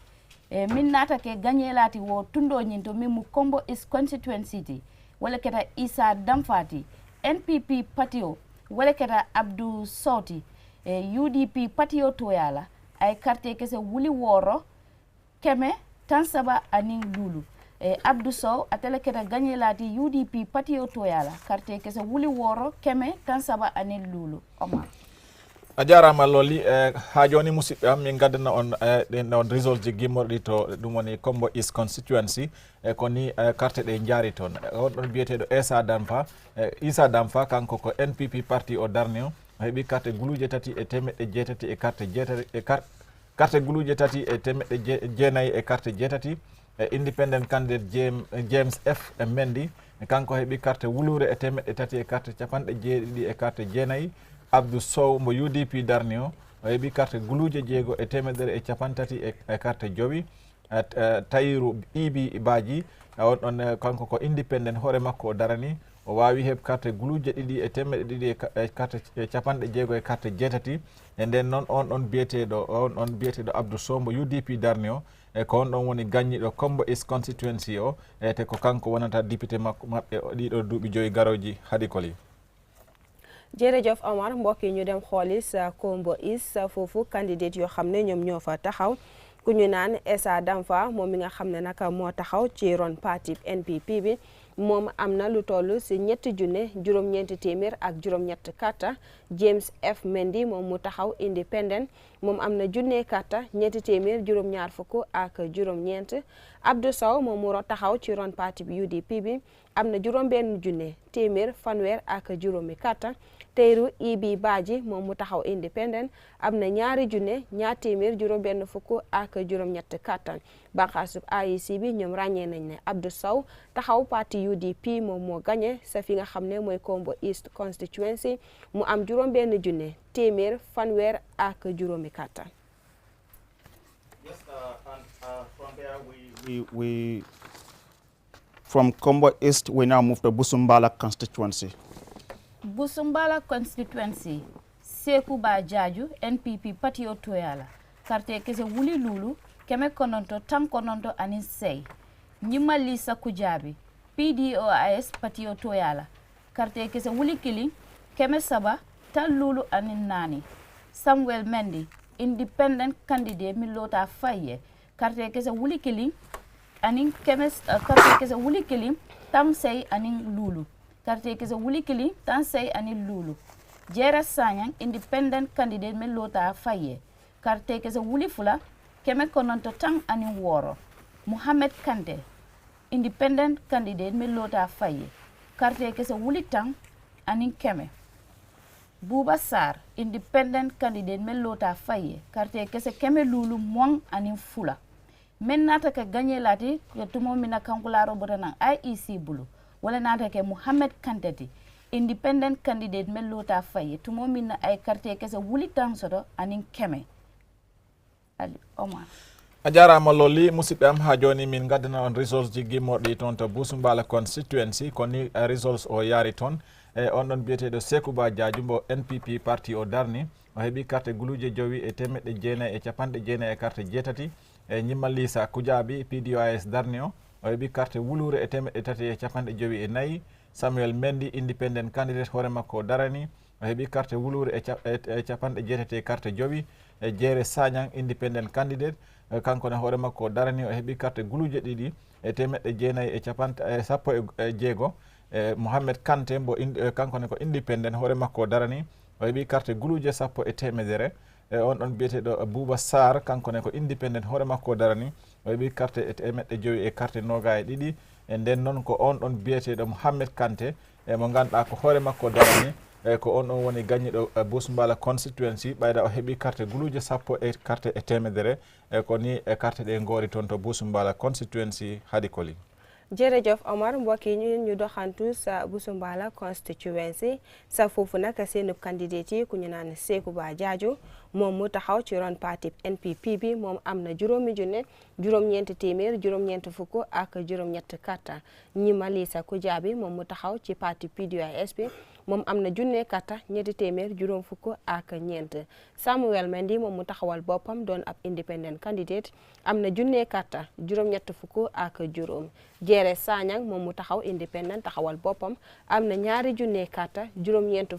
min nata ke gagnelati wo tundo nyinto mimu Kombo East Constituency wala keta Isa Damfati NPP Patio wala keta Abdou Soti UDP Patio Toyala ay carte kese wuli woro keme tan saba anin lulu Abdou Sow atele keta gagnelati UDP Patio Toyala carte kese wuli woro keme tan saba anin lulu Omar a jarama lolli ha joni musidɓe am min gaddana on on result ji gimmorɗi to ɗum woni Kombo East Constituency ko ni carte ɗe jaari toon on ɗon biyeteɗo Isa Damfa kanko ko NPP parti o darni o heeɓi carte guluje tati e temeɗɗe jeetati e carte jeetati carte guluje tati e temeɗɗe jeenayyi e carte jeetati independent candidate James F Mendy kanko heeɓi carte wulure e temeɗɗe tati e carte capanɗe jeeɗiɗi e carte jeenayyi Abdou Sow mo UDP darni o heeɓi carte guluje jeego e temedere e capantati e carte jowi Tayiru EB Baji on ɗon kanko ko independent hoore makko o darani o wawi heɓ carte guluje ɗiɗi e temmeɗe ɗiɗi e carte capanɗe jeego e carte jeetati e nden noon on ɗon biyeteɗo Abdou Sow mo UDP darni o ko on ɗon woni gagniɗo Kombo East Constituency o te ko kanko wonata député maɓɓe ɗiɗo duuɓi joyi garoji Hadi Koli. jërëjëf Omar mbokk yi ñu dem xooli sa Kombo East foofu candidate yoo xam ne ñoom ñoo fa taxaw ku ñu naan Isa Damfa moom mi nga xam ne nag moo taxaw ci ron parti NPP bi moom am na lu toll si ñetti junne juróom-ñeenti téeméer ak juróom-ñett karta James F Mendy moom mu taxaw independent moom am na junne karta ñetti téeméer juróom-ñaar fukk ak juróom-ñeent Abdou Sow moom mu taxaw ci ron parti UDP bi am na juróom-benn junne téeméer fanweer ak juróomi karta Tayru EB Baji moom mu taxaw independent am na ñaari junne ñaar téeméer juróom-benn fukk ak juróom-ñett karta banqaasub AIC bi ñoom ràññee nañ ne Abdou Sow taxaw parti UDP moom moo gagné sa fi nga xam ne mooy Kombo East Constituency mu am juróom-benn junne téeméer fanweer ak juróomi karta. Yes, and from there we from Kombo East we now move to Busumbala constituency. Busumbala constituency Seku Ba Jaju NPP Patio Toyala carte kese wuli lulu keme kononto tam kononto anin sey Nyimalisa Kujabi PDOIS Patio Toyala carte kese wuli kili keme saba tan lulu anin nani. Samuel Mendy independent candidate min lota faye carte kese wuli kiling anin kemes carte kese wuli kiling tam say anin lulu carte kese wuli kiling tam say anin lulu. Jera Sanyang independent candidate min lota faye carte kese wuli fula keme kononto tang anin woro. Muhammad Kante independent candidate min lota faye carte kese wuli tang anin keme. Buba Sar independent candidate men lota faye carte kese keme lulu mwang anin fula. Men nata ke gagné lati ke tumo mina kankularo botana IEC bulu wala nata ke Muhammad Kanteti independent candidate men lota faye tumo mina ay carte kese wuli tan soto anin keme. Omar a jarama lolli musidɓe am ha joni min gaddana on results ji gimmorɗi toon to Busumbala constituency koni results o yaari toon on ɗon biyeteɗo Sekouba Diadiou NPP parti o darni o heeɓi carte guluje jowi e temedde jeenayyi e capanɗe jeenayyi e carte jeetati e ñimmal Lisa Kujabi PDOIS darni o heeɓi carte wulure e temedde tati e capanɗe jowi e nayyi. Samuel Mendy independent candidate hoore makko o darani o heeɓi carte wulure e capanɗe jeetati e carte jowi e Jere Sanyang independent candidate kanko ne hoore makko o darani o heeɓi carte guluje ɗiɗi e temedde jeenayyi e sappo e jeego. Mohamed Kante mbo kanko ne ko independent hoore makko o darani o heeɓi carte guluje sappo e temedere on ɗon biyeteɗo Bouba Sar kanko ne ko independent hoore makko o darani o heeɓi carte e temedde joyi e carte noga e ɗiɗi e nden noon ko on ɗon biyeteɗo Mohamed Kante mo ganduɗa ko hoore makko o darani ko on ɗon woni gagniɗo Busumbala constituency ɓayda o heeɓi carte guluje sappo e carte e temedere ko ni e carte ɗe goori toon to Busumbala constituency Hadi Koli. jërëjëf Omar mbokk yi ñu doxantu sa Busumbala constituency sa foofu nag seen candidat yi ku ñu naan Sekouba Diadiou moom mu taxaw ci ron parti NPP bi moom am na juróom-ñeenti téeméer juróom-ñeent fukk ak juróom-ñett karta ñima Lisa Kujabi moom mu taxaw ci parti PDOIS bi moom am na junne karta ñetti téeméer juróom fukk ak ñeent. Samuel Mendy moom mu taxawal boppam doon ab independent candidate am na junne karta juróom-ñett fukk ak juróom. Jere Sanyang moom mu taxaw independent taxawal boppam am na ñaari junne karta juróom-ñeenti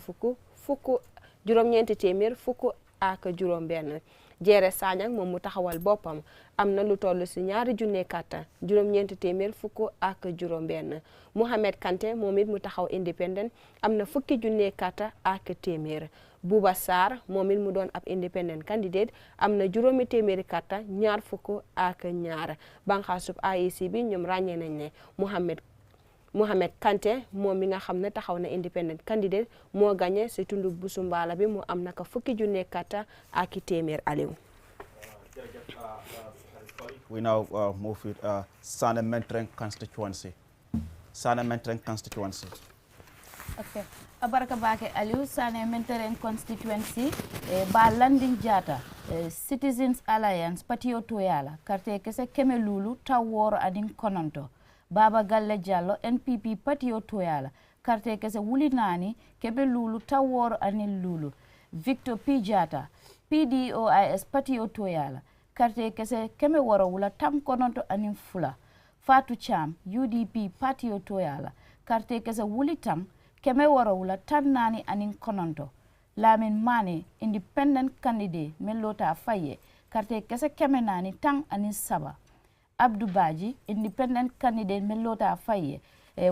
téeméer fukk ak juróom benn. Jere Sanyang moom mu taxawal boppam am na lu toll si ñaari junne karta juróom-ñeenti téeméer fukk ak juróom benn. Mohamed Kante moom it mu taxaw independent am na fukki junne karta ak téeméer. Bouba Sar moom it mu doon ab independent candidate am na juróomi téeméeri karta ñaar fukk ak ñaar. banxaasub IEC bi ñoom ràññee nañ ne Mohamed Kante moom mi nga xam ne taxaw na independent candidate moo gagné si tundu Busumbala bi mu am naka fukki junne karta ak téeméer. Aliou. We now move with Sana Mentreng constituency. Sana Mentreng constituency. Okay. Abaraka bake Aliou Sane Mentereng constituency ba Landing Jata Citizens Alliance patio toyala carte kese keme lulu taworo adin kononto. Baba Galle Diallo NPP patio toyala carte kese wuli nani kebe lulu taworo anin lulu. Victor P. Jata PDOIS patio toyala carte kese keme woro wula tam kononto anin fula. Fatou Cham UDP patio toyala carte kese wuli tam keme woro wula tan nani anin kononto. Lamin Mane independent candidate melota faye carte kese keme nani tan anin saba. Abdou Badji independent candidate melota faye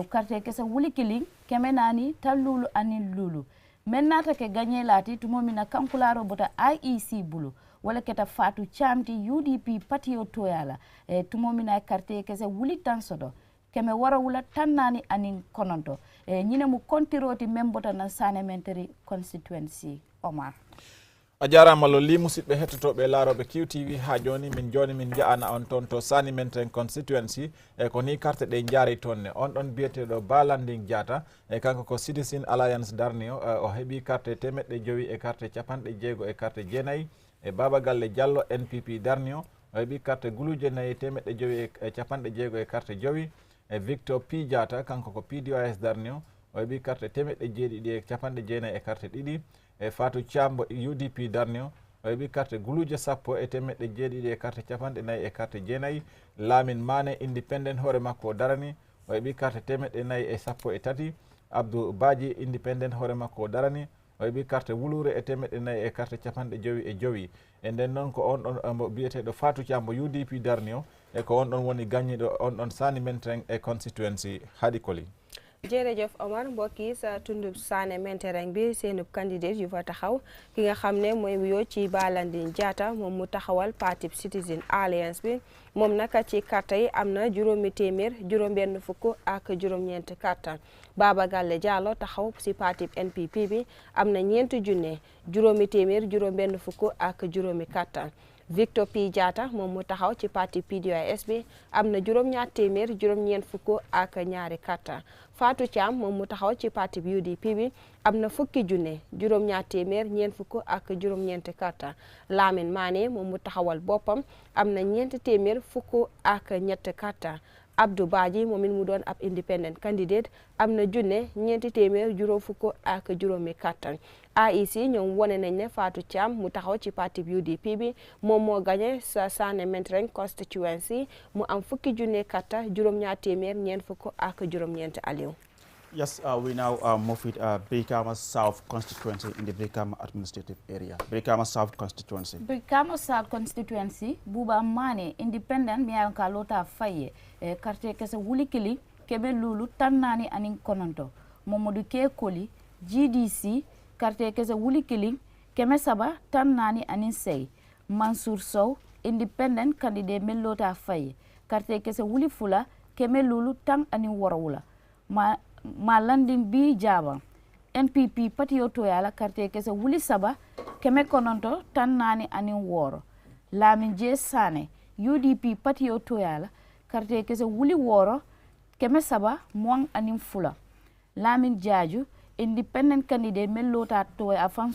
carte kese wuli kiling keme nani tan lulu anin lulu. Men nata ke gagné lati tumo mina kankularo bota IEC bulu wala keta Fatou Chamti UDP patio toyala tumo mina carte kese wuli tan sodo keme wara wula tan nani anin kononto ñine mu kontiroti membota na Sane Menteri constituency. Omar a jarama lolli musidɓe hettotoɓe laaroɓe QTV ha joni min ja'ana on toon to Sane Menteri constituency ko ni carte ɗe jaari tonne on ɗon biyeteɗo Ba Landing Diata kanko ko Citizen Alliance darni o heeɓi carte temedde jowi e carte capanɗe jeego e carte jeenayyi Baba Galle Diallo NPP darni o heeɓi carte guluje nayyi temedde jowi e capanɗe jeego e carte jowi Victor P. Diata kanko ko PDOIS darni o heeɓi carte temedde jeeɗiɗi e capanɗe jeenayyi e carte ɗiɗi Fatou Chambo UDP darni o heeɓi carte guluje sappo e temedde jeeɗiɗi e carte capanɗe nayyi e carte jeenayyi. Lamin Mane independent hoore makko o darani o heeɓi carte temedde nayyi e sappo e tati Abdou Badji independent hoore makko darani o heɓi carte wulure e 4 e carte 55 e nden noon ko on ɗon mo biyeteɗo Fatou Thiam mo UDP darni o e ko on ɗon woni gagniɗo on ɗon Sani Mentereng e constituency Hadi Koli. jërëjëf Omar mbokk yi sa tundub Sané Mentereng bi seenub candidate yu fa taxaw ki nga xam ne mooy wuyoo ci Balandine Jatta moom mu taxawal parti Citizen Alliance bi moom naka ci carte yi am na 750 carte Baba Galle Diallo taxaw ci parti NPP bi am na 750 carte Victor P Jatta moom mu taxaw ci parti PDOIS bi am na 2 carte Fatou Thiam moom mu taxaw ci parti UDP bi am na 2 carte Lamine Mané moom mu taxawal boppam am na 4 carte Abdou Badji moom it mu doon ab independent candidate am na 450 carte AIC ñoom wone nañ ne Fatou Thiam mu taxaw ci parti UDP bi moom moo gagné sa Sané Mentereng Constituency mu am 10 carte 449 Aliou. Yes, we now move with Brikama South Constituency in the Brikama administrative area. Brikama South Constituency. Brikama South Constituency, Buba Mane, independent, mi ayon ka lota faye, karte kese wulikili, kebe lulu, tannani anin kononto. Momodu ke koli, GDC, karte kese wulikili, keme saba, tannani anin sey. Mansour Sow, independent candidate men lota faye, karte kese wuli fula, keme lulu, tang anin warawula. Ma landing bi jaba NPP patio to yala carte kese wuli saba keme kononto tan nani anin woro Lamin J Sane UDP patio to yala carte kese wuli woro keme saba moang anin fula Lamin Jaju independent candidate melota to afan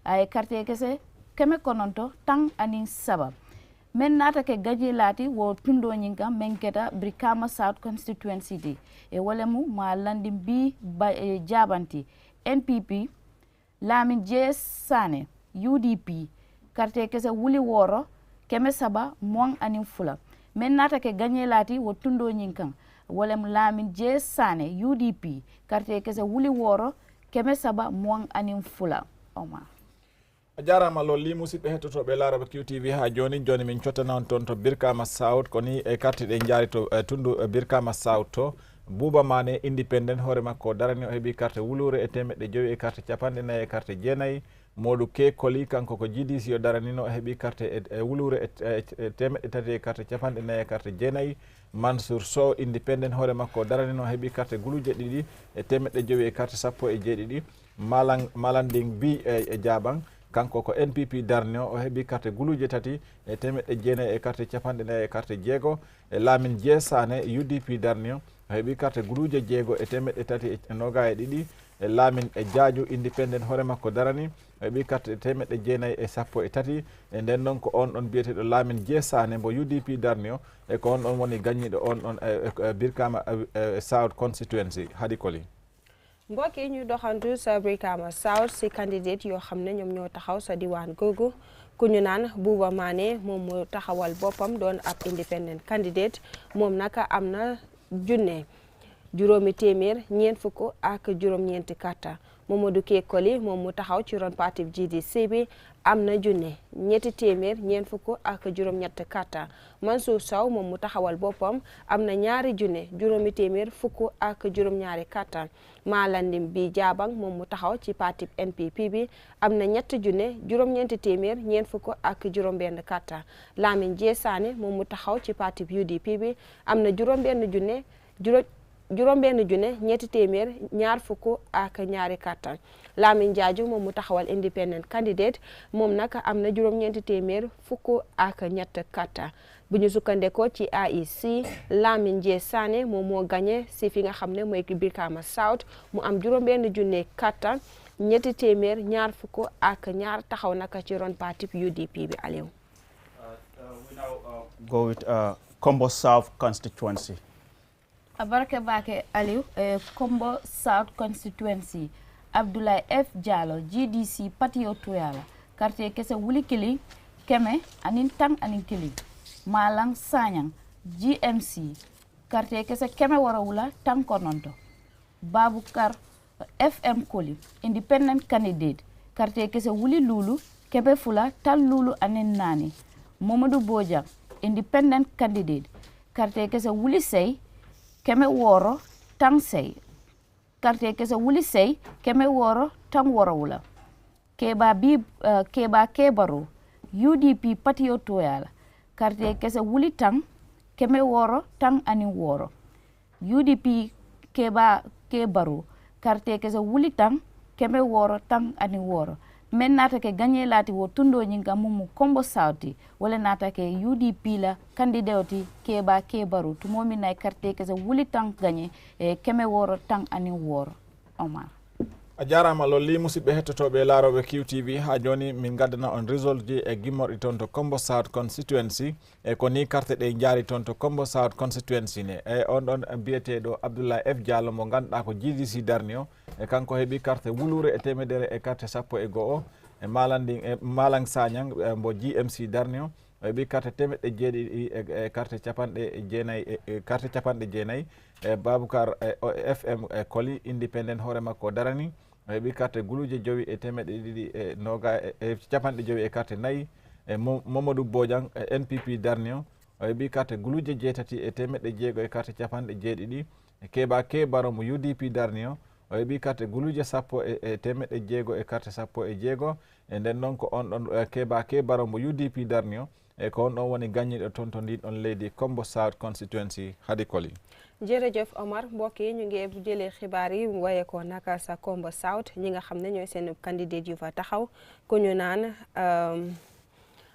ay carte kese keme kononto tan anin saba men nata ke gaji lati wo tundo nyinga menketa Brikama South Constituency di e walemu ma landi bi jabanti NPP Lamin J Sane UDP carte kese wuli woro keme saba moang anin fula men nata ke gaji lati wo tundo nyinga walemu Lamin J Sane UDP carte kese wuli woro keme saba moang anin fula Omar jarama lol li musidɓe hettotoɓe laaraɓe QTV ha joni min cottana on toon to Brikama South koni e carte ɗe jaari to tundu Brikama South to Bouba Mané independent hoore makko darani o heeɓi carte wulure e 5 e carte 4 e carte 9 Modou Ke Koli kanko ko GDC o daranino o heeɓi carte e wulure e 3 e carte 4 e carte 9 Mansour Sow independent hoore makko daranino o heeɓi carte guluje 2 e 5 e carte 17 Malanding bi e Jabang kanko ko NPP darnio o heeɓi carte guluje 3 e 9 e carte 4 e carte 6 e Lamin J Sane UDP darnio o heeɓi carte guluje 6 e 3 e 22 e Lamin e Jaju independent hoore makko darani o heeɓi carte 9 e 13 e nden noon ko on ɗon biyeteɗo Lamin J Sane mbo UDP darnio e ko on ɗon woni gagniɗo on ɗon Brikama South Constituency Hadi Koli. mbokk yi ñu doxantu sa Brikama South si candidate yoo xam ne ñoom ñoo taxaw sa diwaan googu ku ñu naan Bouba Mané moom mu taxawal boppam doon ab independent candidate moom naka am na 1,449 carte Mamadou Ke Koli moom mu taxaw ci ron parti GDC bi am na 1,449 carte Mansour Sow moom mu taxawal boppam am na 2,712 carte Malandim bi Jabang moom mu taxaw ci parti NPP bi am na 3,449 carte Lamin J Sane moom mu taxaw ci parti UDP bi am na 5,222 carte Lamin Jaju moom mu taxawal independent candidate moom naka am na 4,3 carte bu ñu sukkandekoo ci AIC Lamin J Sane moom moo gagné si fi nga xam ne mooy Brikama South mu am 1,000 carte 222 taxaw naka ci ron parti UDP bi Aliou. We now go with Kombo South Constituency. Abaraka Bake Aliou, Kombo South Constituency, Abdoulaye F. Diallo, GDC Patio Toyala, carte kese wuli kili, keme, anin tang anin kili. Malang Sanyang, GMC, carte kese keme warawula tang kononto. Babukar FM Koli independent candidate carte kese wuli lulu kebe fula tal lulu anen nani. Mamadou Bojang independent candidate carte kese wuli sey keme woro tang sey carte kese wuli sey keme woro tang woro wula. Keba Kebaro UDP patio toyala carte kese wuli tang keme woro tang ani woro. UDP Keba Kebaro carte kese wuli tang keme woro tang ani woro. Men nata ke gagné lati wo tundo nyinga mumu kombo sauti wala nata ke UDP la candidate Keba Kebaro tumomi nay carte kese wuli tang gagné keme woro tang ani woro. Omar a jarama lolli musidɓe hettotoɓe laaroɓe QTV ha joni min gaddana on result ji e gimmorɗi toon to Kombo South Constituency e ko ni carte ɗe jaari toon to Kombo South Constituency ne e on ɗon biyeteɗo Abdoulaye F Diallo mo ganduɗa ko GDC darni o e kanko heeɓi carte wulure e temedere e carte 10 e Malang Sagnang mbo GMC darni o heeɓi carte temeɗɗe jeeɗiɗi e carte capanɗe jeenayyi e Baboucar FM Koli independent hoore makko darani o heeɓi carte guluje jowi e temeɗɗe ɗiɗi e noga e capanɗe jowi e carte nayyi e Mamadou Bojang NPP darni o heeɓi carte guluje jeetati e temeɗɗe jeego e carte capanɗe jeeɗiɗi e Keba Kebaro mo UDP darni o heeɓi carte guluje 10 e temeɗɗe jeego e carte 16 e nden noon ko on ɗon Keba Kebaro mo UDP darni o e ko on ɗon woni gagniɗo toon to ndin on leydi Kombo South Constituency Hadi Koli. jërëjëf Omar mbokk yi ñu ngi jëlee xibaar yi waye ko naka sa Kombo South ñi nga xam ne ñooy seen candidate yu fa taxaw ku ñu naan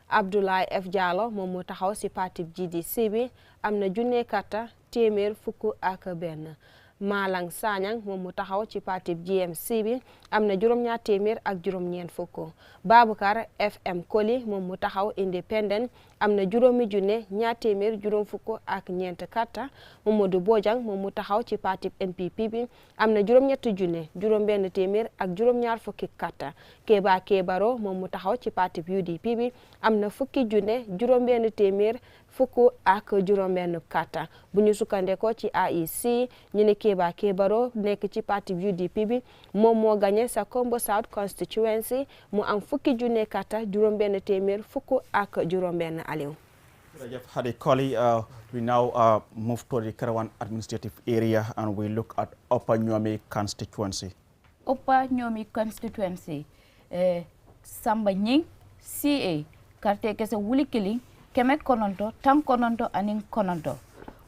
Abdoulaye F Diallo moom mu taxaw si parti GDC bi am na junne karta téeméer fukk ak benn. Malang Sagnang moom mu taxaw ci parti GMC bi am na juróom-ñaar téeméer ak juróom-ñeent fukk. Baboucar FM Koli moom mu taxaw independent am na juróomi junne ñaar téeméer juróom fukk ak ñeent karta. Mamadou Bojang moom mu taxaw ci parti NPP bi am na juróom-ñetti junne juróom-benn téeméer ak juróom-ñaar fukki karta. Keba Kebaro moom mu taxaw ci parti UDP bi am na fukki junne juróom-benn téeméer fukk ak juróom-benn karta. bu ñu sukkandekoo ci AIC ñu ne Keba Kebaro nekk ci parti UDP bi moom moo gagné sa Kombo South Constituency mu am fukki junne karta juróom-benn téeméer fukk ak juróom-benn Aliou. Hadi Koli, we now move to the Karawan administrative area and we look at Upper Nyomi constituency. Upper Nyomi constituency, Samba Nying, CA, carte kese wuli kili, keme kononto, tam kononto aning kononto.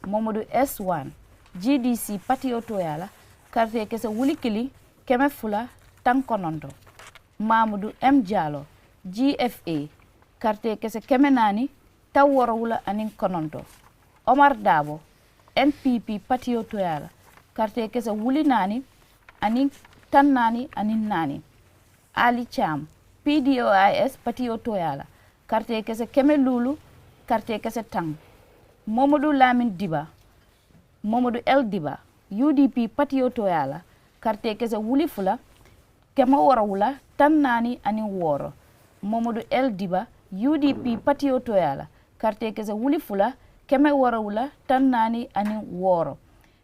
Mamadou S1, GDC patio toyala, carte kese wuli kili, keme fula, tam kononto. Mamadou M Diallo, GFA, carte kese keme nani, taworo wula aning kononto. Omar Dabo, NPP patio toyala, carte kese wuli nani, aning tan nani aning nani. Ali Cham, PDOIS patio toyala, carte kese keme lulu, carte kese tang. Mamadou Lamine Diba, Mamadou El Diba, UDP patio toyala, carte kese wuli fula, keme woro wula tan nani aning woro. Mamadou El Diba, UDP patio toyala, carte kese wuli fula, keme woro wula tan nani aning woro.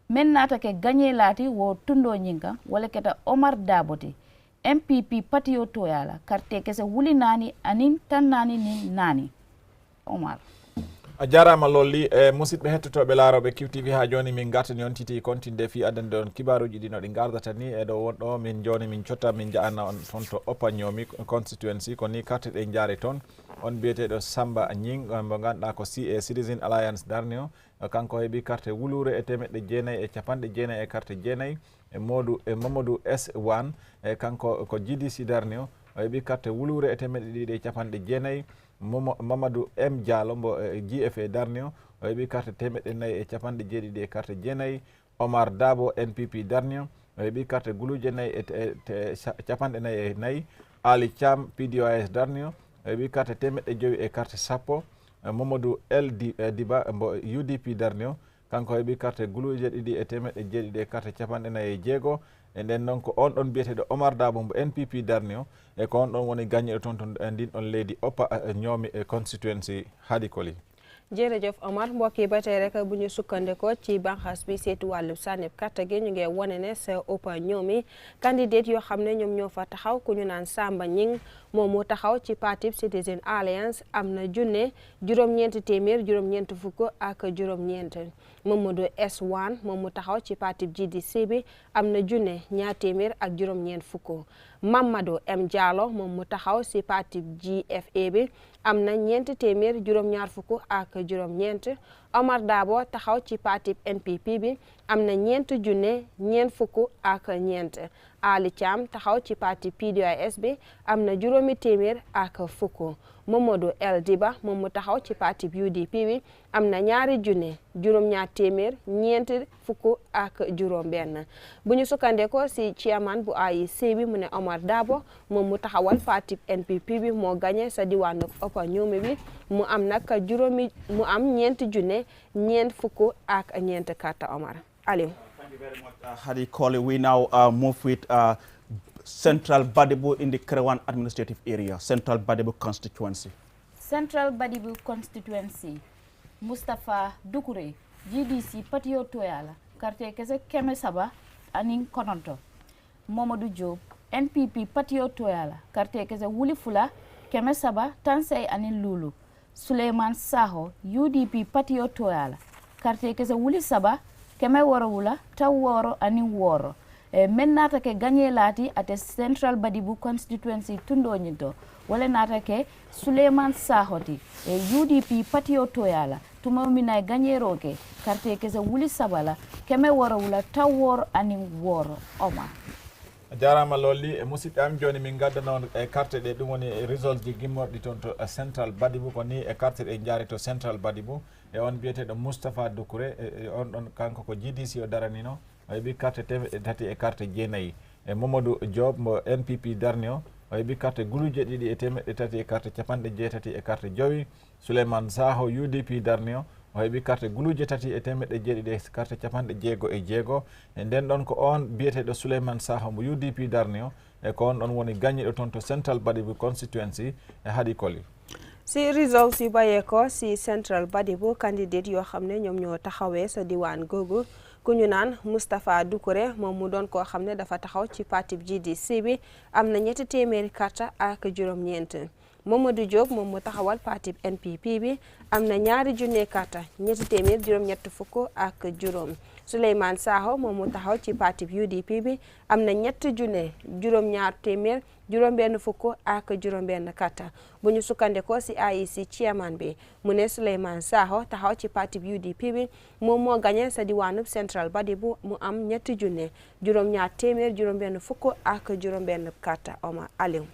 Men nata ke gagné lati wo tundo nyinga wala keta Omar Daboti MPP patio toyala carte kese wuli nani anin tan nani ni nani Omar a jarama lolli musidɓe hettotoɓe laaroɓe QTV ha joni min gartani on titi kontinde fi adande on kibaruji ɗi no ɗi gardata ni e ɗo wonɗo min joni min cotta min jaana on toon to Upper Nyomi constituency ko ni carte ɗe jaari toon on biyeteɗo Samba Nying mo ganduɗa ko CA Citizen Alliance darni o kanko heeɓi carte wulure e temeɗɗe jeenayyi e capanɗe jeenayyi e carte jeenayyi e Mamadou S1 e kanko ko GDC darni o heeɓi carte wulure e temeɗɗe ɗiɗi e capanɗe jeenayyi Mamadou M Diallo mbo GFA darni o heeɓi carte temeɗɗe nayyi e capanɗe jeeɗiɗi e carte jeenayyi. Omar Dabo NPP darni o heeɓi carte guluje nayyi e capanɗe nayyi e nayyi. Ali Cham PDOIS darni o heeɓi carte temeɗɗe joyi e carte 10. Mamadou El Diba mbo UDP darni o kanko heeɓi carte guluje ɗiɗi e temeɗɗe jeeɗiɗi e carte capanɗe nayyi e jeego e nden noon ko on ɗon biyeteɗo Omar Dabo mbo NPP darni o e ko on ɗon woni gagniɗo toon to ndin on leydi Upper Nyomi constituency Hadi Koli. jërëjëf Omar mbokk yi ba tey rek bu ñu sukkandikoo ci banxaas bi seetu wàllu sànnib kàtta gi ñu ngi wane ne sa ëppa ñoomi candidate yoo xam ne ñoom ñoo fa taxaw ku ñu naan Samba Ñing moom mu taxaw ci parti Citizen Alliance am na junne juróom-ñeenti téeméer juróom-ñeent fukk ak juróom-ñeent Mamadou S1 moom mu taxaw ci parti GDC bi am na junne ñaar téeméer ak juróom-ñeent fukk Mamadou M Diallo moom mu taxaw ci parti GFA bi am na ñeenti téeméer juróom-ñaar fukk ak juróom-ñeent Omar Dabo taxaw ci parti NPP bi am na ñeenti junne ñeent fukk ak ñeent Ali Thiam taxaw ci parti PDOIS bi am na juróomi téeméer ak fukk Mamadou El Diba moom mu taxaw ci parti UDP bi am na ñaari junne juróom-ñaar téeméer ñeent fukk ak juróom-benn bu ñu sukkandekoo si chairman bu IEC bi mu ne Omar Dabo moom mu taxawal parti NPP bi moo gagné sa diwaanu Upper Ñoomi bi mu am nag ñeenti junne ñeent fukk ak ñeent carte Omar Aliou. Thank you very much, Hadi Koli. We now move with Central Badibu in the Kerewan administrative area, Central Badibu constituency. Central Badibu constituency, Mustafa Dukure, GDC Patio Toyala, Karte Kese Keme Saba, Aning Kononto, Momadou Job, NPP Patio Toyala, Karte Kese Wuli Fula, Keme Saba, Tansei Anin Lulu, Suleiman Saho, UDP Patio Toyala, Karte Kese Wuli Saba, Keme Woro Wula, Taworo Anin Woro. Men nata ke gagné lati ate Central Badibu constituency tundo nyinto wala nata ke Suleiman Sahoti UDP Patio Toyala tuma mina gagné roke carte ke za wuli sabala keme woro wala tawor ani woro Oma jarama lolli musidɓe am joni min gadda noon carte ɗe ɗum woni result ji gimmorɗi toon to Central Badibu ko ni carte ɗe jaari to Central Badibu on biyeteɗo Moustapha Doucouré on ɗon kanko ko GDC o daranino o heeɓi carte temeɗɗe tati e carte jeenayyi Mamadou Diop mo NPP darni o heeɓi carte guluje ɗiɗi e temeɗɗe tati e carte capanɗe jeetati e carte jowi Souleymane Saho UDP darni o heeɓi carte guluje tati e temeɗɗe jeeɗiɗi e carte capanɗe jeego e jeego e nden ɗon ko on biyeteɗo Souleymane Saho mo UDP darni o e ko on ɗon woni gagniɗo toon to Central Badibu constituency e Hadi Koli. si results yi bàyyeekoo si Central Badibu candidate yoo xam ne ñoom ñoo taxawee sa diwaan googu ku ñu naan Moustapha Doucouré moom mu doon koo xam ne dafa taxaw ci parti GDC bi am na ñetti téeméeri carte ak juróom-ñeent Mamadou Diop moom mu taxawal parti NPP bi am na ñaari junne carte ñetti téeméer juróom-ñett fukk ak juróom Souleymane Saho moom mu taxaw ci parti UDP bi am na ñetti junne juróom-ñaar téeméer juróom-benn fukk ak juróom-benn carte bu ñu sukkandikoo si IEC chairman bi mu ne Souleymane Saho taxaw ci parti UDP bi moom moo gagné sa diwaanub Central Badibu mu am ñetti junne juróom-ñaar téeméer juróom-benn fukk ak juróom-benn carte Omar Aliou.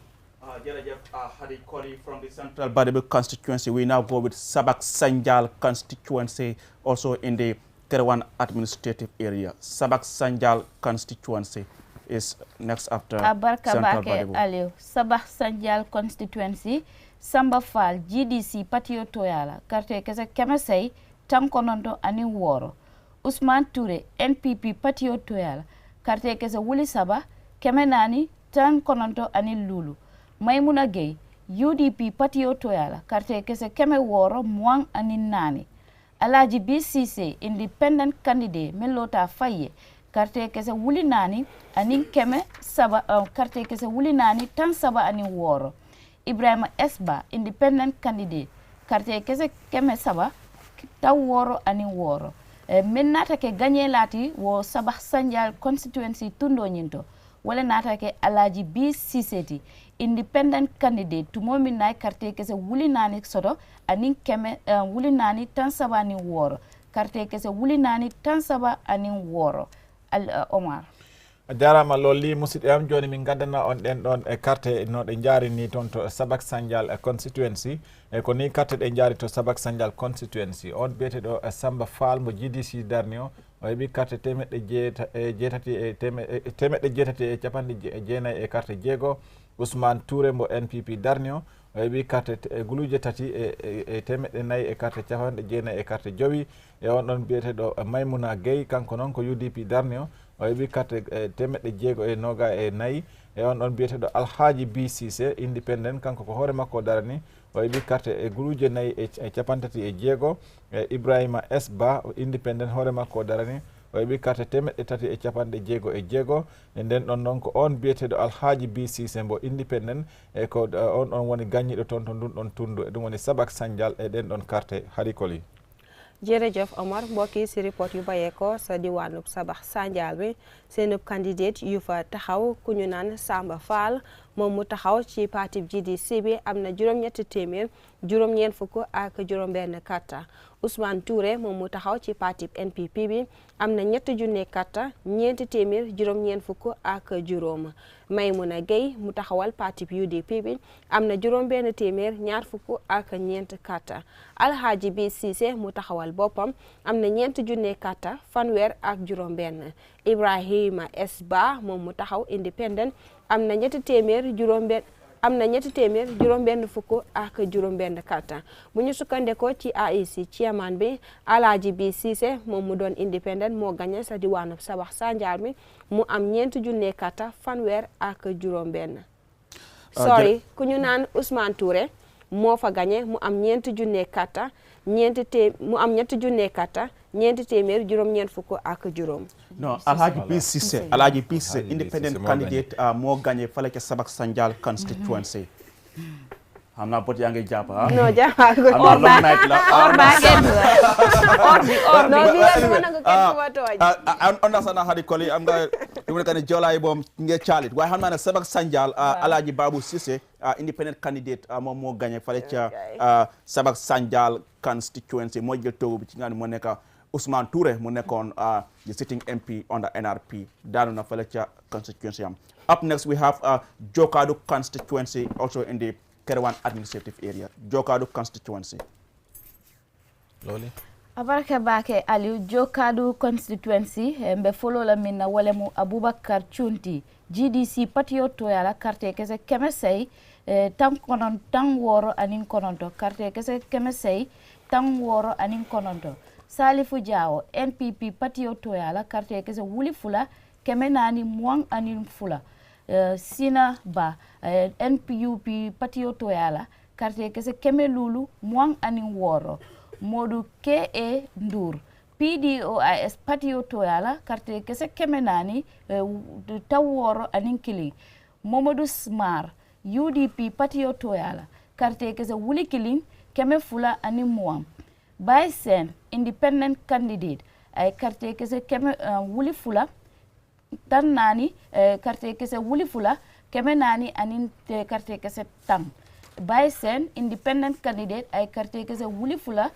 Jerejef Hadi Koli from the Central Badibu constituency. We now go with Sabak Sanjal constituency, also in the Kerewan administrative area. Sabak Sanjal constituency is next after Central Badibu. Aliou. Sabak Sanjal constituency, Samba Fall GDC Patio Toyala, Karte Kese Kemesei, Tankonondo Ani Woro. Ousmane Touré NPP Patio Toyala, Karte Kese Wuli Saba, Kemenani, Tankonondo Ani Lulu. Maimuna Gay, UDP Patio Toyala, Karte Kese Keme Woro, Mwang Ani Nani. Alaji BCC, independent candidate, Melota Faye, Karte Kese Wuli Nani, Anin Keme Saba, Karte Kese Wuli Nani, Tan Saba Ani Woro. Ibrahima Esba, independent candidate, Karte Kese Keme Saba, Ta Woro Ani Woro. Men nata ke gagné lati wo Sabah Sanjal constituency tundo nyinto. Wala nata ke Alaji BCC independent candidate tumomi nay carte kese wuli nani soto anin keme wuli nani tan saba ni woro carte kese wuli nani tan saba anin woro Omar jarama lolli musidɓe am joni min gaddana on ɗen ɗon e carte no ɗe jaari ni toon to Sabak Sanjal constituency e ko ni carte ɗe jaari to Sabak Sanjal constituency on biyeteɗo Samba Fall mo GDC darni o heeɓi carte temeɗɗe jeetati e capanɗe jeenayyi e carte jeego Ousmane Touré mo NPP darni o heeɓi carte guluje tati e temeɗɗe nayyi e carte capanɗe jeenayyi e carte jowi e on ɗon biyeteɗo Maimouna Gueye kanko noon ko UDP darni o heeɓi carte temeɗɗe jeego e noga e nayyi e on ɗon biyeteɗo Alhaji BCC independent kanko ko hoore makko darani o heɓi carte e guluje nayi e capantati e jeego Ibrahima S Ba independent hoore makko o darani o heɓi carte 350 e jeego e nden ɗon noon ko on biyeteɗo Alhaji B Cissé mbo independent e ko on woni gañiɗo toon to ndun ɗon tundu e ɗum woni Sabak Sandial e ɗen ɗon carte harikoli. jërëjëf Omar mbokk yi si report yu bàyyeekoo sa diwaanub Sabax Sandial bi seenub candidate yu fa taxaw ku ñu naan Samba Fall moom mu taxaw ci parti GDC bi am na juróom-ñetti téeméer juróom-ñeent fukk ak juróom-benn karta Ousmane Touré moom mu taxaw ci parti NPP bi am na ñetti junne karta ñeenti téeméer juróom-ñeent fukk ak juróom Maymuna Gueye mu taxawal parti UDP bi am na juróom-benn téeméer ñaar fukk ak ñeent karta Alhaji B Cissé mu taxawal boppam am na ñeenti junne karta fanweer ak juróom-benn Ibrahima S Ba moom mu taxaw independent am na ñetti téeméer juróom-benn fukk ak juróom-benn karta bu ñu sukkandekoo ci AIC chairman bi Alhaji B Cissé moom mu doon independent moo gagné sa diwaanu Sabax Sandial bi mu am ñeenti junne karta fanweer ak juróom-benn. sorry ku ñu naan Ousmane Touré moo fa gagné mu am ñeenti junne karta ñetti junne karta ñeenti téeméer juróom-ñeent fukk ak juróom. non Alhaji B Cissé independent candidate moo gagné fale ca Sabax Sandial constituency. xam naa bot yaa ngi jàpp ah. non jàpp ko or long night la or ba gen no bi la mo nanga kenn ko wato I understand hadi koli am nga dum kan jolay bom nge chalit waaye xam naa ne Sabax Sandial Alhaji Babou Cissé independent candidate moom moo gagné fale ca Sabax Sandial constituency moo jël toogu bi ci nga moo nekk Ousmane Touré mu nekkoon the sitting MP under NRP daanu na fale ca constituency am. Up next we have Jokadu constituency also in the Kerewan administrative area. Jokadu constituency. Loli. Abaraka bake Aliou Jokadu constituency mbe follow la minna wale mu Abubakar Chunti GDC patio toyala carte kese kemesei tam konon tang woro anin kononto carte kese kemesei tang woro anin kononto Salifu Jawo NPP patio toyala carte kese wuli fula keme nani muang anin fula Sina Ba NPUP patio toyala carte kese keme lulu muang anin woro Modu K.A. Ndur PDOIS patio toyala carte kese keme nani taworo anin kili Momodu Smar UDP patio toyala carte kese wuli kilin keme fula anin muang Baisen independent candidate ay carte kese keme wuli fula tan nani carte kese wuli fula keme nani anin carte kese tam Baisen independent candidate ay carte kese wuli fula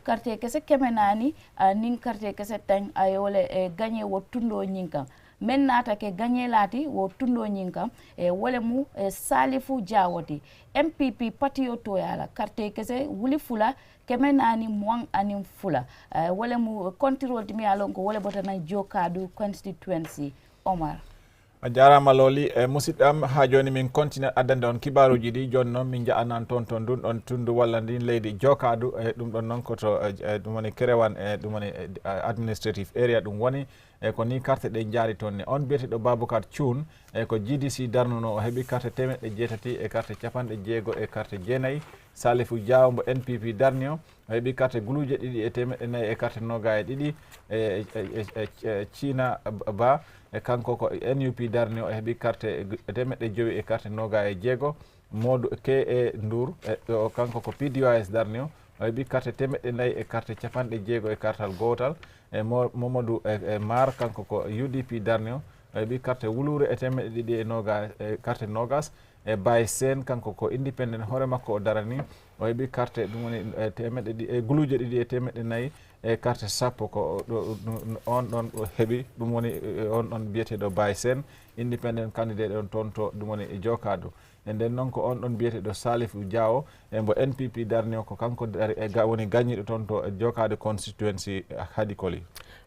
carte kese keme nani anin carte kese tan ay wole gagné wo tundo nyinka men nata ke gagné lati wo tundo nyinka wole mu Salifu Jawoti MPP patio toyala carte kese wuli fula keme nani muang anin fula wole mu control timi alon ko wole botana Jokadu constituency Omar a jarama Loli musidɓe am ha joni min continue addande on kibaruji ɗi joni noon min jaanan toon ɗum ɗon tundu walla ndin leydi Jokadu ɗum ɗon noon koto ɗum woni Kerewan ɗum woni administrative area ɗum woni ko ni carte ɗe jaari toon ne on biyeteɗo Baboucar Thioune ko GDC darnuno o heeɓi carte 8 e carte 60 e carte 9 Salifou Diaw mbo NPP darni o heeɓi carte guluje 2 e 4 e carte 22 e Cina Ba e kanko ko NUP darni o heeɓi carte 5 e carte 26 Modou K.A. Ndour o kanko ko PDOIS darni o heeɓi carte 4 e carte 60 e kartal gotal e Mamadou Mar kanko ko UDP darni o heeɓi carte wulure e 2 e carte 20 e Baye Sen kanko ko independent hoore makko o darani o heeɓi carte ɗum woni guluje 2 e 4 e carte 10 ko on ɗon heeɓi ɗum woni on ɗon biyeteɗo Baye Sen independent candidate on toon to ɗum woni Jokadu e nden noon ko on ɗon biyeteɗo Salifou Diawo e mbo NPP darni o ko kanko woni gagniɗo toon to Jokadu constituency hadi koli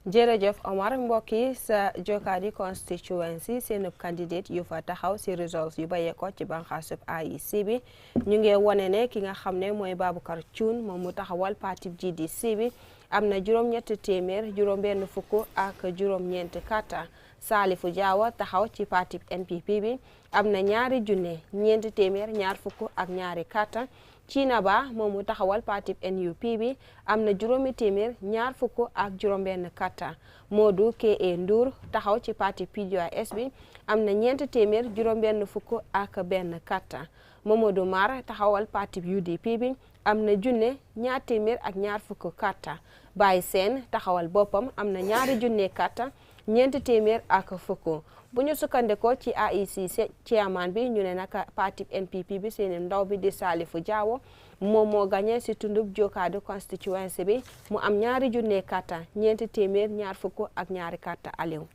jërëjëf Omar mbokk yi sa Jokadu constituency seen candidate yu fa taxaw si results yu bàyyeekoo ci banxaasub AIC bi ñu ngi wone ne ki nga xam ne mooy Baboucar Thioune moom mu taxawal parti GDC bi am na juróom-ñetti téeméer juróom-benn fukk ak juróom-ñeenti karta Salifou Diawo taxaw ci parti NPP bi am na 2 junne ñeenti téeméer ñaar fukk ak ñaari karta Cina Ba moom mu taxawal parti NUP bi am na juróomi téeméer ñaar fukk ak juróom-benn karta Modou K.A. Ndour taxaw ci parti PDOIS bi am na ñeent téeméer juróom-benn fukk ak benn karta Mamadou Mar taxawal parti UDP bi am na junne ñaar téeméer ak ñaar fukk karta Baye Sène taxawal boppam am na ñaari junne karta ñeent téeméer ak fukk bu ñu sukkandikoo ci IEC chairman bi ñu ne naka parti NPP bi seen ndaw bi di Salifu Jawo moom moo gagné si tundub Jokado constituency bi mu am ñaari junne karta ñeent téeméer ñaar fukk ak ñaari karta Aliou.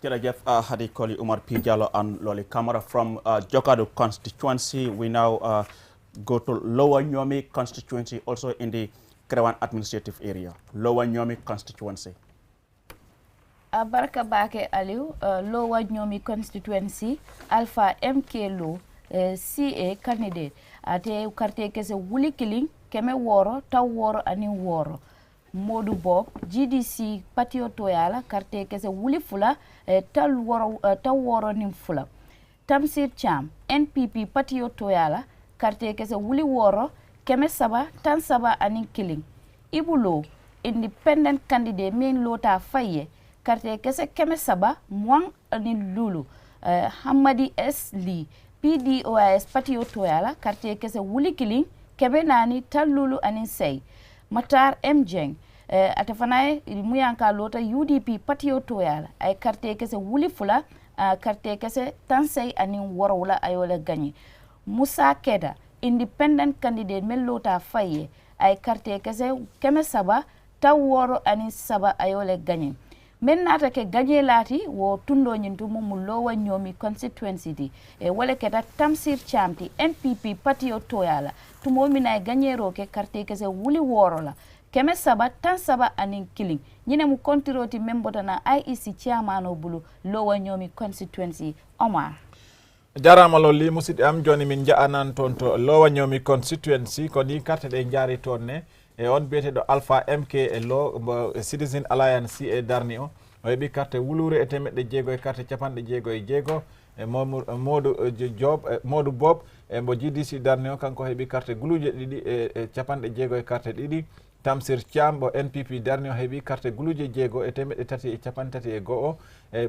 Jërëjëf Hadi Koli Umar P. Jallow and Loli Camara from Jokado constituency. We now go to Lower Nyomi constituency, also in the Kerewan administrative area. Lower Nyomi constituency. Baraka Bake Aliou, Lower Nyomi constituency, Alpha MK Lo, CA candidate. Ate karte kese wuli killing, keme woro, taw woro ani woro. Modu Bob, GDC patio toyala, karte kese wuli fula, taw woro nim fula. Tamsir Cham, NPP patio toyala, karte kese wuli woro, keme saba, tan saba ani killing. Ibulo, independent candidate main lota faye, karte kese keme saba, mwang ani lulu. Hamadi S. Lee, PDOIS patio toyala, karte kese wuli killing, kebe nani tan lulu ani say. Matar M. Jeng, atafanaye muyanka lota UDP patio toyala, ay karte kese wuli fula, karte kese tansay ani warawula ayole gagné. Musa Keda, independent candidate men lota faye, ay karte kese keme saba, taw woro ani saba ayole gagné. Men nata ke gagné lati wo tundo nyintu mu Lower Nyomi constituency di wala keta Tamsir Chamti NPP patio toyala tumo mina gagné roke karte kese wuli woro la keme saba tan saba anin killing nyine mu kontiroti membota na IEC chairman bulu Lower Nyomi constituency Omar. Jarama lolli musidɓe am joni min ja'anan toon to Lower Nyomi constituency ko ni carte ɗe jaari toon ne e on biyeteɗo Alpha MK e Citizen Alliance CA darni o heɓi carte wulure e temeɗɗe jeego e carte capanɗe jeego e jeego e Modou Bob e mbo GDC darni o kanko heɓi carte guluje ɗiɗi e capanɗe jeego e carte ɗiɗi. Tamsir Thiam mbo NPP darni o heɓi carte guluje jeego e temeɗɗe tati e capan tati e go'o e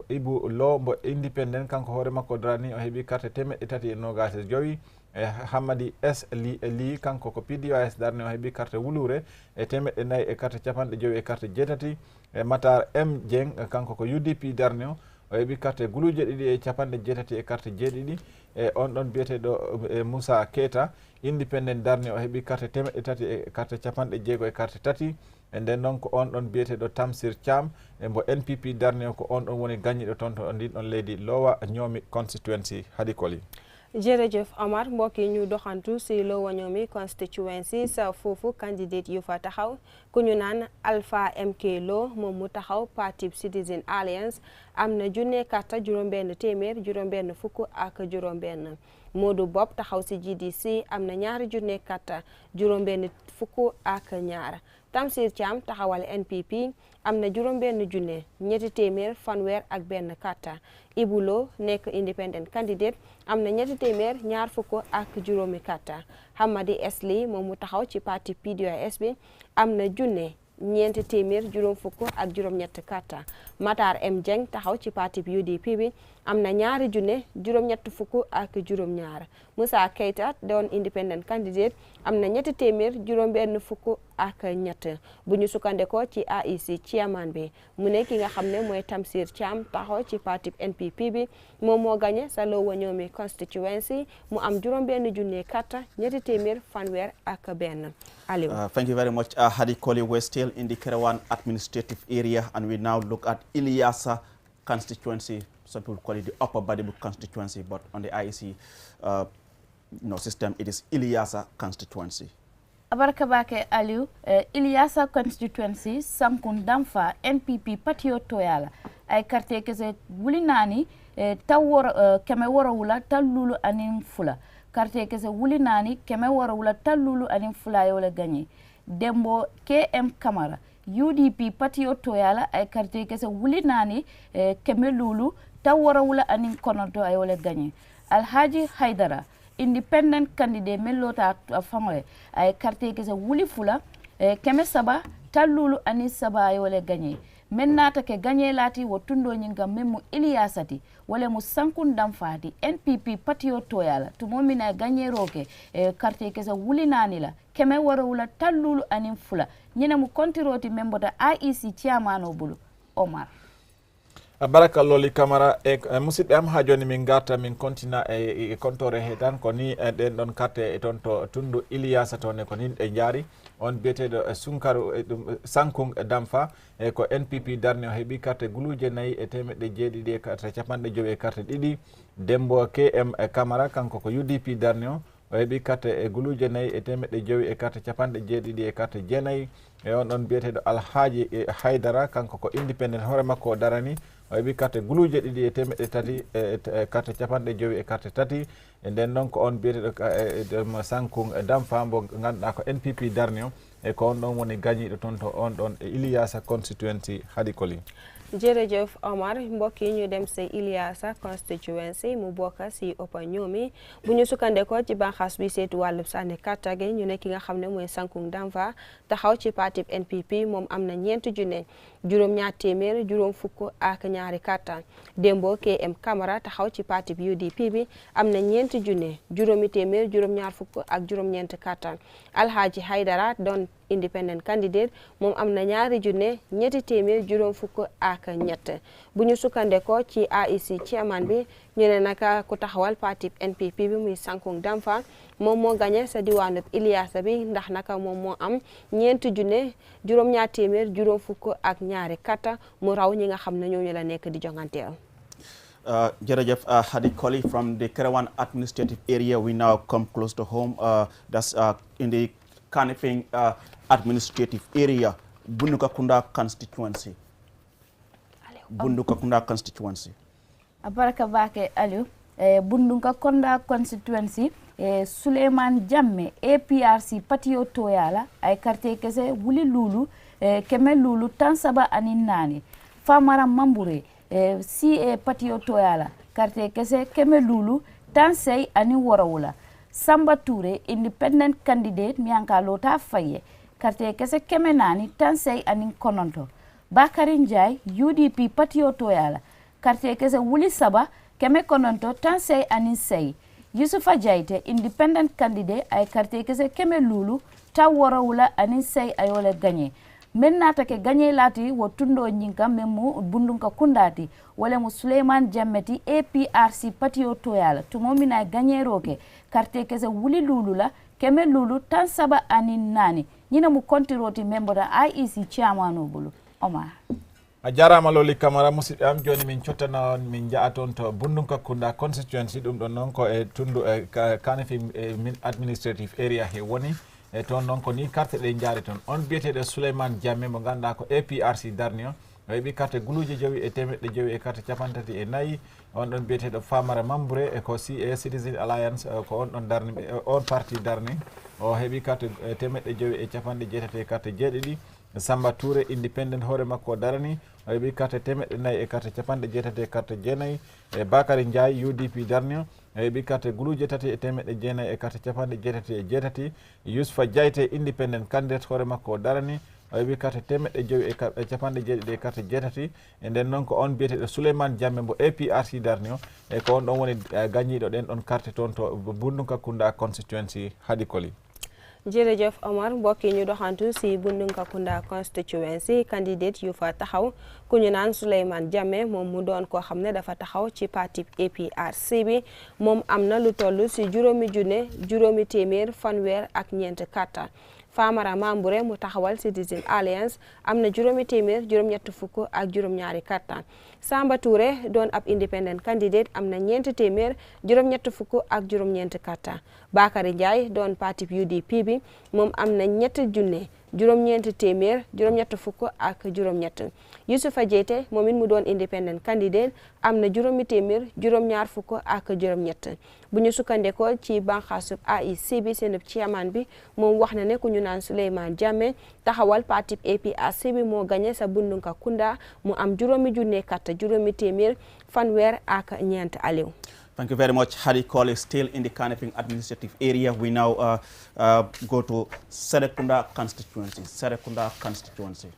Ibou Lo mbo independent kanko hoore makko darni o heɓi carte temeɗɗe tati e nogas e joyi e Hamadi S. Li kanko ko PDOIS darni o heɓi carte wulure e temeɗɗe nayyi e carte capanɗe joyi e carte jeetati e Matar M. Dieng kanko ko UDP darni o heɓi carte guluje ɗiɗi e capanɗe jeetati e carte jeeɗiɗi e on ɗon biyeteɗo Moussa Keita independent darni o heɓi carte temeɗɗe tati e carte capanɗe jeego e carte tati e nden noon ko on ɗon biyeteɗo Tamsir Thiam e mbo NPP darni o ko on ɗon woni gagniɗo toon to ndin ɗon leydi Lower Nyomi constituency Hadi Koli. jërëjëf Omar mbokk yi ñu doxantu si Lower Nyomi constituency sa foofu candidate yu fa taxaw ku ñu naan Alpha MK Lo moom mu taxaw parti Citizen Alliance am na junne karta juróom-benn téeméer juróom-benn fukk ak juróom-benn. Modou Bob taxaw si GDC am na ñaari junne karta juróom-benn fukk ak ñaar. Tamsir Thiam taxawal NPP am na juróom-benn junne ñetti téeméer fanweer ak benn karta. Ibou Lo nekk independent candidate am na ñetti téeméer ñaar fukk ak juróomi karta. Hamadi S. Lee moom mu taxaw ci parti PDOIS bi am na junne ñeenti téeméer juróom fukk ak juróom ñett karta. Matar M. Jeng taxaw ci parti UDP bi am na ñaari junne juróom ñett fukk ak juróom ñaar. Moussa Keita doon independent candidate am na ñetti téeméer juróom benn fukk ak ñett bu ñu sukkandekoo ci IEC chairman bi mu ne ki nga xam ne mooy Tamsir Thiam taxaw ci parti NPP bi moom moo gagné sa Lower Nyomi constituency mu am juróom benn junne karta ñetti téeméer fanweer ak benn. Aliou. Thank you very much, Hadi Koli. We're still in the Kerewan administrative area and we now look at Ilyasa constituency. Some people call it the Upper Badibuk constituency, but on the IEC system, it is Ilyasa constituency. Abaraka Bake Aliou, Ilyasa constituency, Sankun Damfa, NPP patio toyala, ay karte kese wuli nani, tawor keme wora wula talulu anin fula. Karte kese wuli nani, keme wora wula talulu anin fula yole gagné. Dembo KM Kamara, UDP patio toyala, ay karte kese wuli nani, keme lulu, tawara wula anin kononto ayole gagné. Alhaji Haidara independent candidate melota fangoy ay carte kese wuli fula keme saba tallulu ani saba yole gagné men nata ke gagné lati wo tundo nyinga memu Iliyasati wala mu sankun damfati NPP patio toyala to momina gagné roke carte kese wuli nani la keme wara wula tallulu ani fula nyina mu kontiroti membota IEC chairman obulu Omar baraka loli camara musidɓe am ha joni min garta min continua e kontore he tan ko ni ɗen ɗon carte e toon to tundu Iliyasa toon ko nin ɗe jaari on biyeteɗo sunkaru ɗum sankung damfa ko NPP darni o heeɓi carte guluje 4 e temeɗɗe jeeɗiɗi e carte capanɗe joyi e carte ɗiɗi Dembo KM Camara kanko ko UDP darni o heeɓi carte e guluje 4 e temeɗɗe joyi e carte capanɗe jeeɗiɗi e carte jeenayyi e on ɗon biyeteɗo Alhaji Haydara kanko ko independent hoore makko o darani o heeɓi carte guluje 2 e temeɗɗe 3 e carte capanɗe joyi e carte 3 e nden noon ko on biyeteɗo Sankung Damfa mbo ganduɗa ko NPP darni o e ko on ɗon woni gañiɗo toon to on ɗon e Iliyasa constituency Hadi Koli jërëjëf Omar mbokk yi ñu dem si Iliyasa constituency mu bokk si Upper Ñoomi bu ñu sukkandekoo ci banxaas bi seetu wàllub sànni kàrta gi ñu ne ki nga xam ne mooy Sankung Damfa taxaw ci parti NPP moom am na 4 junne juróom-ñaar téeméer juróom fukk ak ñaari kàrta Dembo KM Camara taxaw ci parti UDP bi am na 4 junne juróomi téeméer juróom-ñaar fukk ak juróom-ñeent kàrta Alhaji Haydara doon independent candidate moom am na 2 junne ñetti téeméer juróom fukk ak ñett bu ñu sukkandekoo ci IEC chairman bi ñu ne naka ku taxawal parti NPP bi muy Sankung Damfa moom moo gagné sa diwaanub Iliyasa bi ndax naka moom moo am 4 junne juróom-ñaar téeméer juróom fukk ak ñaari kàrta mu raw ñi nga xam ne ñooñu la nekk di jonganteel. Jerejef Hadi Koli from the Kerawan administrative area. We now come close to home. That's in the Kanifing administrative area, Bundukakunda constituency. Bundukakunda constituency. Abaraka bake Aliou Bundukakunda constituency Suleiman Jamme APRC patio toyala ay carte kese wuli lulu keme lulu tansaba anin nani Famara Mambure CA patio toyala carte kese keme lulu tansei ani warawula Samba Touré independent candidate miyanka lota faye carte kese keme nani tansei anin kononto Bakari Njai UDP patio toyala carte kese wuli saba keme kononto tansei anin sei Yusufa Jaite independent candidate ay carte kese keme lulu ta warawula anin sei ayole gagné men nata ke gagné lati wo tundo nyinka memu bundunka kundati wala mu Suleiman Jammeti APRC patio toyala tumo mina gagné roke carte kese wuli lulu la keme lulu tan saba anin nani nyina mu kontiroti member da IEC chairman bulu Omar a jarama loli camara musidɓe am joni min cottana on min jaa toon to Bundunkakunda constituency ɗum ɗon noon ko e tundu e Kanifing administrative area he woni e toon noon ko ni carte ɗe jaari toon on biyeteɗo Souleymane Jammeh mo ganduɗa ko APRC darni o heeɓi carte guluje jowi e temeɗɗe jowi e carte 34 on ɗon biyeteɗo Famara Mambouré e ko CA Citizen Alliance ko on ɗon darni on parti darni o heeɓi carte temeɗɗe jowi e 80 e carte jeeɗiɗi Samba Touré independent hoore makko darani o heeɓi carte temeɗɗe 4 e carte 80 e carte jeenayyi e Bakary Ndiaye UDP darni o heeɓi carte guluje 3 e temeɗɗe jeenayyi e carte 87 Yousufa Diaité independent candidate hoore makko darani o heeɓi carte temeɗɗe jowi e 70 e carte jeetati e nden noon ko on biyeteɗo Souleymane Jammeh mbo APRC darni o e ko on ɗon woni gañiɗo ɗen ɗon carte toon to Bundunkakunda constituency Hadi Koli jërëjëf Omar mbokk yi ñu doxantu si Bundunkakunda constituency candidate yu fa taxaw ku ñu naan Souleymane Jammeh moom mu doon koo xam ne dafa taxaw ci parti APRC bi moom am na lu toll si 5,724 carte Famara Mambouré mu taxawal Citizen Alliance am na 5,782 carte Samba Touré doon ab independent candidate am na 4,789 carte Bakary Ndiaye doon parti UDP bi moom am na 3,987 Yousufa Diaité moom it mu doon independent candidate am na 2,247 bu ñu sukkandekoo ci banxaasub IEC bi seen chairman bi moom wax na ne ku ñu naan Souleymane Jammeh taxawal parti APRC bi moo gagné sa Bundunkakunda mu am 5,000 carte 5,4 Aliou Thank you very much. Hadi Call is still in the Kanifing administrative area. We now go to Serekunda constituency. Serekunda constituency.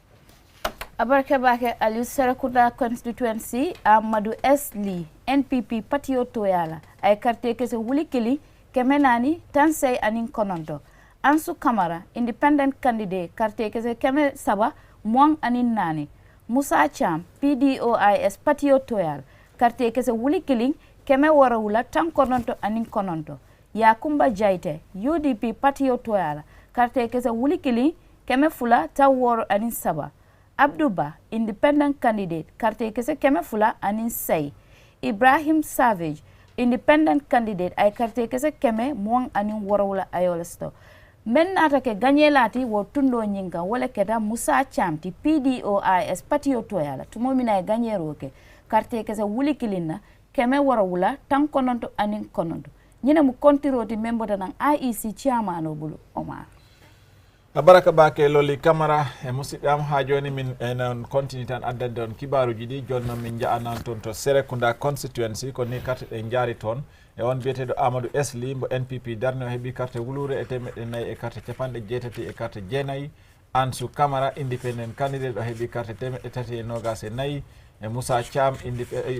Abaraka Bake Aliou Serekunda constituency Amadou S. Lee NPP Patio Toyala ay carte kese wuli kili kemenani tansay anin kononto Ansu Kamara independent candidate carte kese keme saba mwang anin nani Musa Cham PDOIS Patio Toyala carte kese wuli kili keme warawula tan kononto anin kononto Yakumba Jaite UDP Patio Toyala carte kese wuli kili keme fula ta woro anin saba Abduba, independent candidate, carte kese keme fula anin say. Ibrahim Savage, independent candidate, ay carte kese keme muang anin warawula ayolasto. Men natake ganye lati wo tundo nyinga wale keda Musa Chamti PDOIS Patio Toyala. Tumo mina ganye roke. Carte kese wuli kilina keme warawula tan kononto anin kononto. Nyine mu kontiroti membo tanang IEC chairman obulu Omar. Baraka Bake Loli Camara e musidɗam ha joni min enon continue tan addande on kibaruji ɗi joni noon min ja'anan toon to Serekunda constituency ko ni carte ɗe jaari toon e on biyeteɗo Amadou Esli mbo NPP darne o heeɓi carte wulure e 4 e carte 80 e carte 9 Ansou Camara independent candidate o heeɓi carte 324 e Moussa Thiam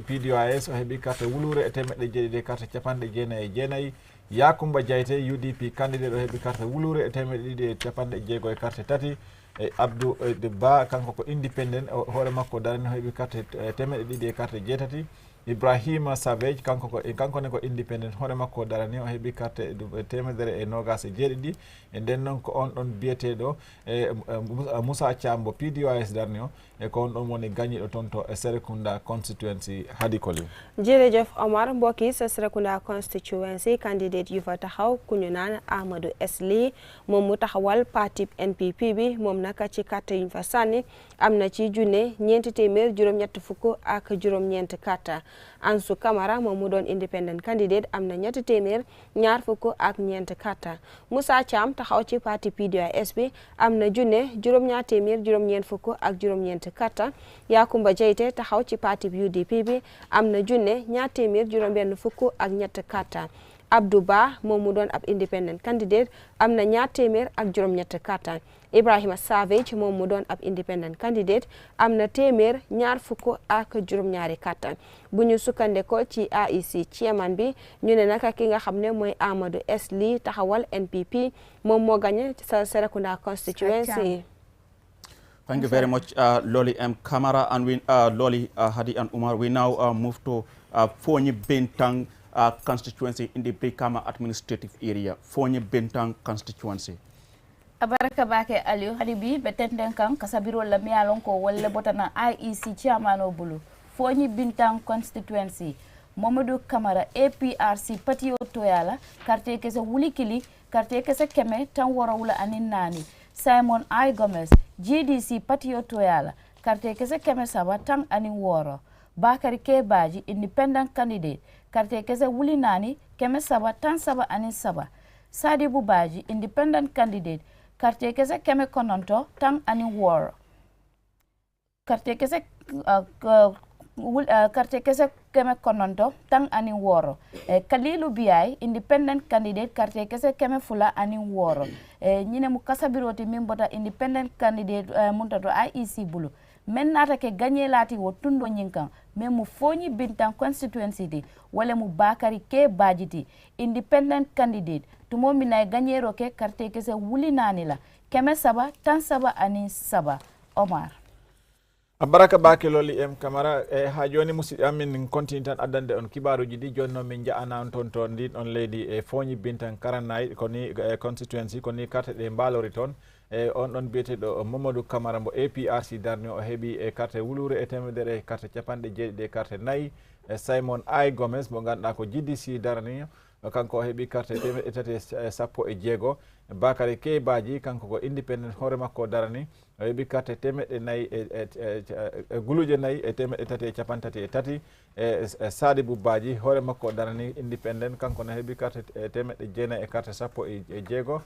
PDOIS o heeɓi carte wulure e 7 carte 99 Yakumba Jaite UDP candidate o heeɓi carte wulure e 260 e carte 3 e Abdou Ba kanko ko independent hoore makko darani o heeɓi carte 200 e carte 8 Ibrahima Savage kanko ne ko independent hoore makko darani o heeɓi carte 127 e nden noon ko on ɗon biyeteɗo e Moussa Thiam PDOIS darni o e ko on ɗon woni gagniɗo toon to Serekunda constituency Hadi Kolim. Jërëjëf Omar mbokki sa Serekunda constituency candidate yu fa taxaw ku ñu naan Amadou S. Lee moom mu taxawal parti NPP bi moom naka ci carte yuñ fa sànni am na ci junne ñeenti téeméer juróom-ñett fukk ak juróom-ñeent carte Ansou Camara moom mu doon independent candidate am na ñetti téeméer ñaar fukk ak ñeent carte Moussa Thiam taxaw ci parti PDOIS bi am na junne juróom-ñaar téeméer juróom-ñeent fukk ak juróom-ñeent carte Yakumba Jaite taxaw ci parti UDP bi am na junne ñaar téeméer juróom-benn fukk ak ñett carte Abdou Ba moom mu doon ab independent candidate am na ñaar téeméer ak juróom-ñett carte Ibrahima Savage moom mu doon ab independent candidate am na téeméer ñaar fukk ak juróom-ñaari carte bu ñu sukkandekoo ci IEC chairman bi ñu ne naka ki nga xam ne mooy Amadou S. Lee taxawal NPP moom moo gagné sa Serekunda constituency. Thank you very much, Loli M. Camara, and we, Loli, Hadi and Umar. We now move to Fonyi Bintang constituency in the Brikama administrative area. Fonyi Bintang constituency. Abaraka Bake Aliou Hadi bi betenden kan kasabiro la mialon ko wolle botana IEC chairman obulu. Fonyi Bintang constituency. Mamadou Camara APRC Patio Toyala carte kese wulikili carte kese keme tan warawula anin nani. Simon I. Gomez, GDC Patio Toyala, carte kese keme saba tang anin woro. Bakari K. Baji, independent candidate, carte kese wuli nani, keme saba tan saba anin saba. Sadi Bubaji, independent candidate, carte kese keme kononto tang anin woro. Carte kese carte kese keme kononto tang anin woro. Kalilu BI independent candidate carte kese keme fula anin woro. Nyine mu kasabiroti mimbota independent candidate muntato IEC bulu. Men nata ke gagné lati wo tundo nyinkan men mu Fonyi Bintang constituency di wala mu Bakari K Bajiti independent candidate tumo mina gagné roke carte kese wuli nani la keme saba tan saba anin saba Omar. Baraka Bake Loli M. Camara ha joni musidɓe amin min continue tan addande on kibaruji ɗi joni noon min ja'ana on toon to ndin on leydi e Fonyi Bintang Karanayi koni constituency koni carte ɗe mbalori toon e on ɗon biyeteɗo Mamadou Camara mbo APRC darni o heeɓi e carte wulure e 100 carte 70 carte 4 e Simon I. Gomez mo ganduɗa ko GDC darni kanko o heeɓi carte 316 Bakary Kebaji kanko ko independent hoore makko darani o heɓi carte temeɗɗe nayyi guluje nayyi e temeɗɗe tati e capantati e tati Sadibou Badji hoore makko darani independent kanko ne heɓi carte temeɗɗe jeenayyi e carte sappo e jeego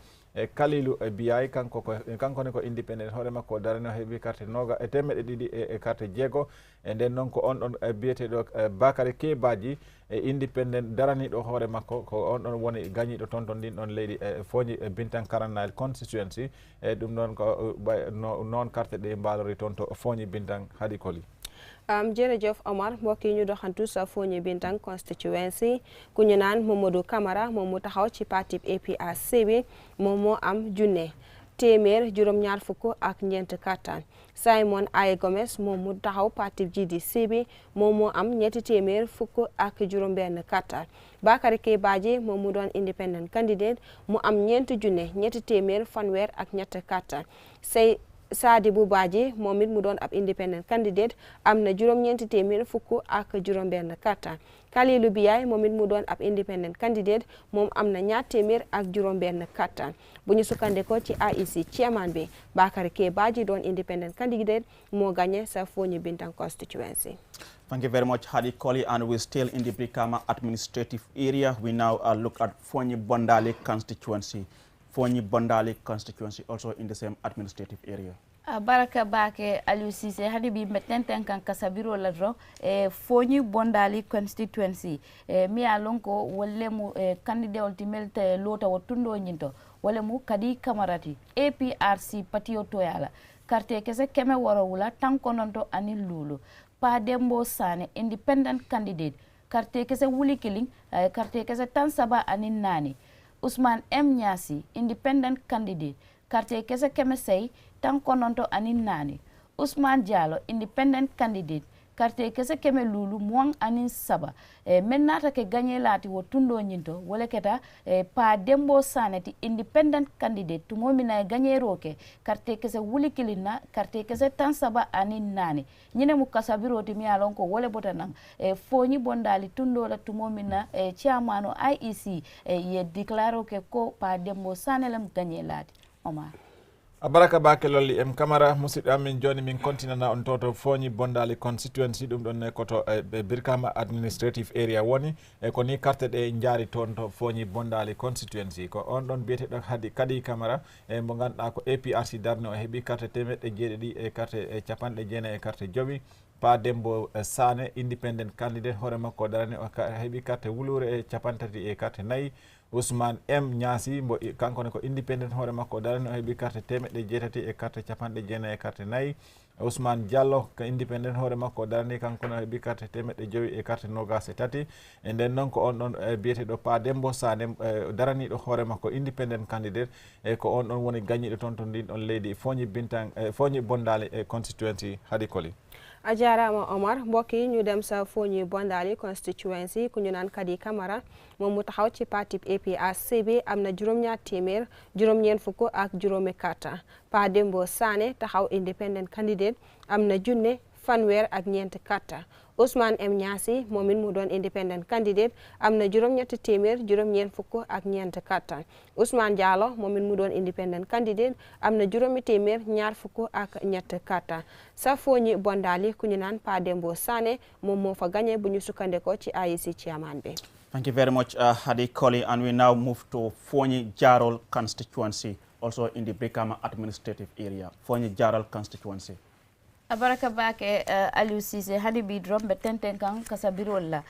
Kalilou Biyay kankone ko independent hoore makko darani o heɓi carte temeɗɗe ɗiɗi e carte jeego e nden noon ko on ɗon biyeteɗo Bakary Kebaji independent daraniɗo hoore makko ko on ɗon woni gañiɗo toon to ndin ɗon leydi Fogni Bintan Karanayel constituency e ɗum noon ko noon carte ɗe mbalori toon to Fogni Bintan Hadi Koli. Jërëjëf Omar mbokk yi ñu doxantu sa Fogni Bintan constituency ku ñu naan Mamadou Camara moom mu taxaw ci parti APRC bi moom moo am junne téeméer juróom-ñaar fukk ak ñeent kattan Simon Aye Gomez moom mu taxaw parti GDC bi moom moo am ñetti téeméer fukk ak juróom-benn kattan Bakary Kebaji moom mu doon independent candidate mu am ñeenti junne ñetti téeméer fanweer ak ñett kattan Sadibou Badji moom it mu doon ab independent candidate am na juróom-ñeenti téeméer fukk ak juróom-benn kattan Kalilou Biyay moom it mu doon ab independent candidate moom am na ñaar téeméer ak juróom-benn kattan bu ñu sukkandikoo ci IEC chairman bi Bakary Kebaji doon independent candidate moo gagné sa Fogni Bintan constituency. Thank you very much, Hadi Koli, and we're still in the Brikama administrative area. We now look at Fogni Bondali constituency. Fogni Bondali constituency also in the same administrative area. Baraka bake Aliou Cissé hadi bi metenten kan kasabiro la dro Fogni Bondali constituency mi alonko wolle mu candidate ultimate lota wotundo nyinto wolle mu kadi kamarati APRC patio toyala carte kese keme warawula tankononto anil lulu pa Dembo Sane independent candidate carte kese wuli killing carte kese tansaba anil nani Ousmane M Nyasi independent candidate carte kese keme say tankononto anin nani Ousmane Diallo independent candidate carte kese keme lulu muang anin saba mennata ke gagné lati wo tundo nyinto wala keta pa Dembo Saneti independent candidate tumo mina gagné roke carte kese wuli kilina carte kese tan saba anin nani nyine mu kasabiro ti mi alon ko wala botanang Fogni Bondali tundo la tumo mina chairmano IEC ye declaro ke ko pa Dembo Sanelam gagné lati Omar Baraka bake lolli em Camara musidɗo amin joni min continana on toto Fogni Bondali constituency ɗum ɗon koto Brikama administrative area woni ko ni carte ɗe jaari toon to Fogni Bondali constituency ko on ɗon biyeteɗo hadi kadi Camara mo ganduɗa ko APRC darno o heeɓi carte temeɗɗe jeeɗiɗi e carte capanɗe jeenayyi e carte joɓi pa Dembo Sane independent candidate hoore makko darani o heeɓi carte wulure e capantati e carte nayyi Ousmane M Nyasi mbo kankone ko independent hoore makko darani o heeɓi carte temeɗɗe jeetati e carte capanɗe jeenayyi e carte nayyi Ousmane Diallo ko independent hoore makko darani kankone o heeɓi carte temeɗɗe joyi e carte nogas e tati e nden noon ko on ɗon biyeteɗo pa Dembo Sane daraniɗo hoore makko independent candidate e ko on ɗon woni gañiɗo toon to ndin ɗon leydi Fogni Bintan Fogni Bondali e constituency Hadi Koli. A jaaraama Omar mbokk yi ñu dem sa Fogni Bondali constituency ku ñu naan Kadi Camara moom mu taxaw ci parti APRC bi am na juróom-ñaar téeméer juróom-ñeent fukk ak juróomi kattan pa Dembo Sane taxaw independent candidate am na junne fanweer ak ñeent kattan Ousmane M Nyasi moom it mu doon independent candidate am na juróom-ñetti téeméer juróom-ñeent fukk ak ñeent kattan Ousmane Diallo moom it mu doon independent candidate am na juróomi téeméer ñaar fukk ak ñett kattan sa Fogni Bondali ku ñu naan pa Dembo Sane moom moo fa gagné bu ñu sukkandikoo ci IEC chairman bi. Thank you very much, Hadi Koli, and we now move to Fogni Jarol constituency, also in the Brikama administrative area. Fogni Jarol constituency. Abaraka bake Aliou Cissé hadi bi drum be tenten kan kasabirol la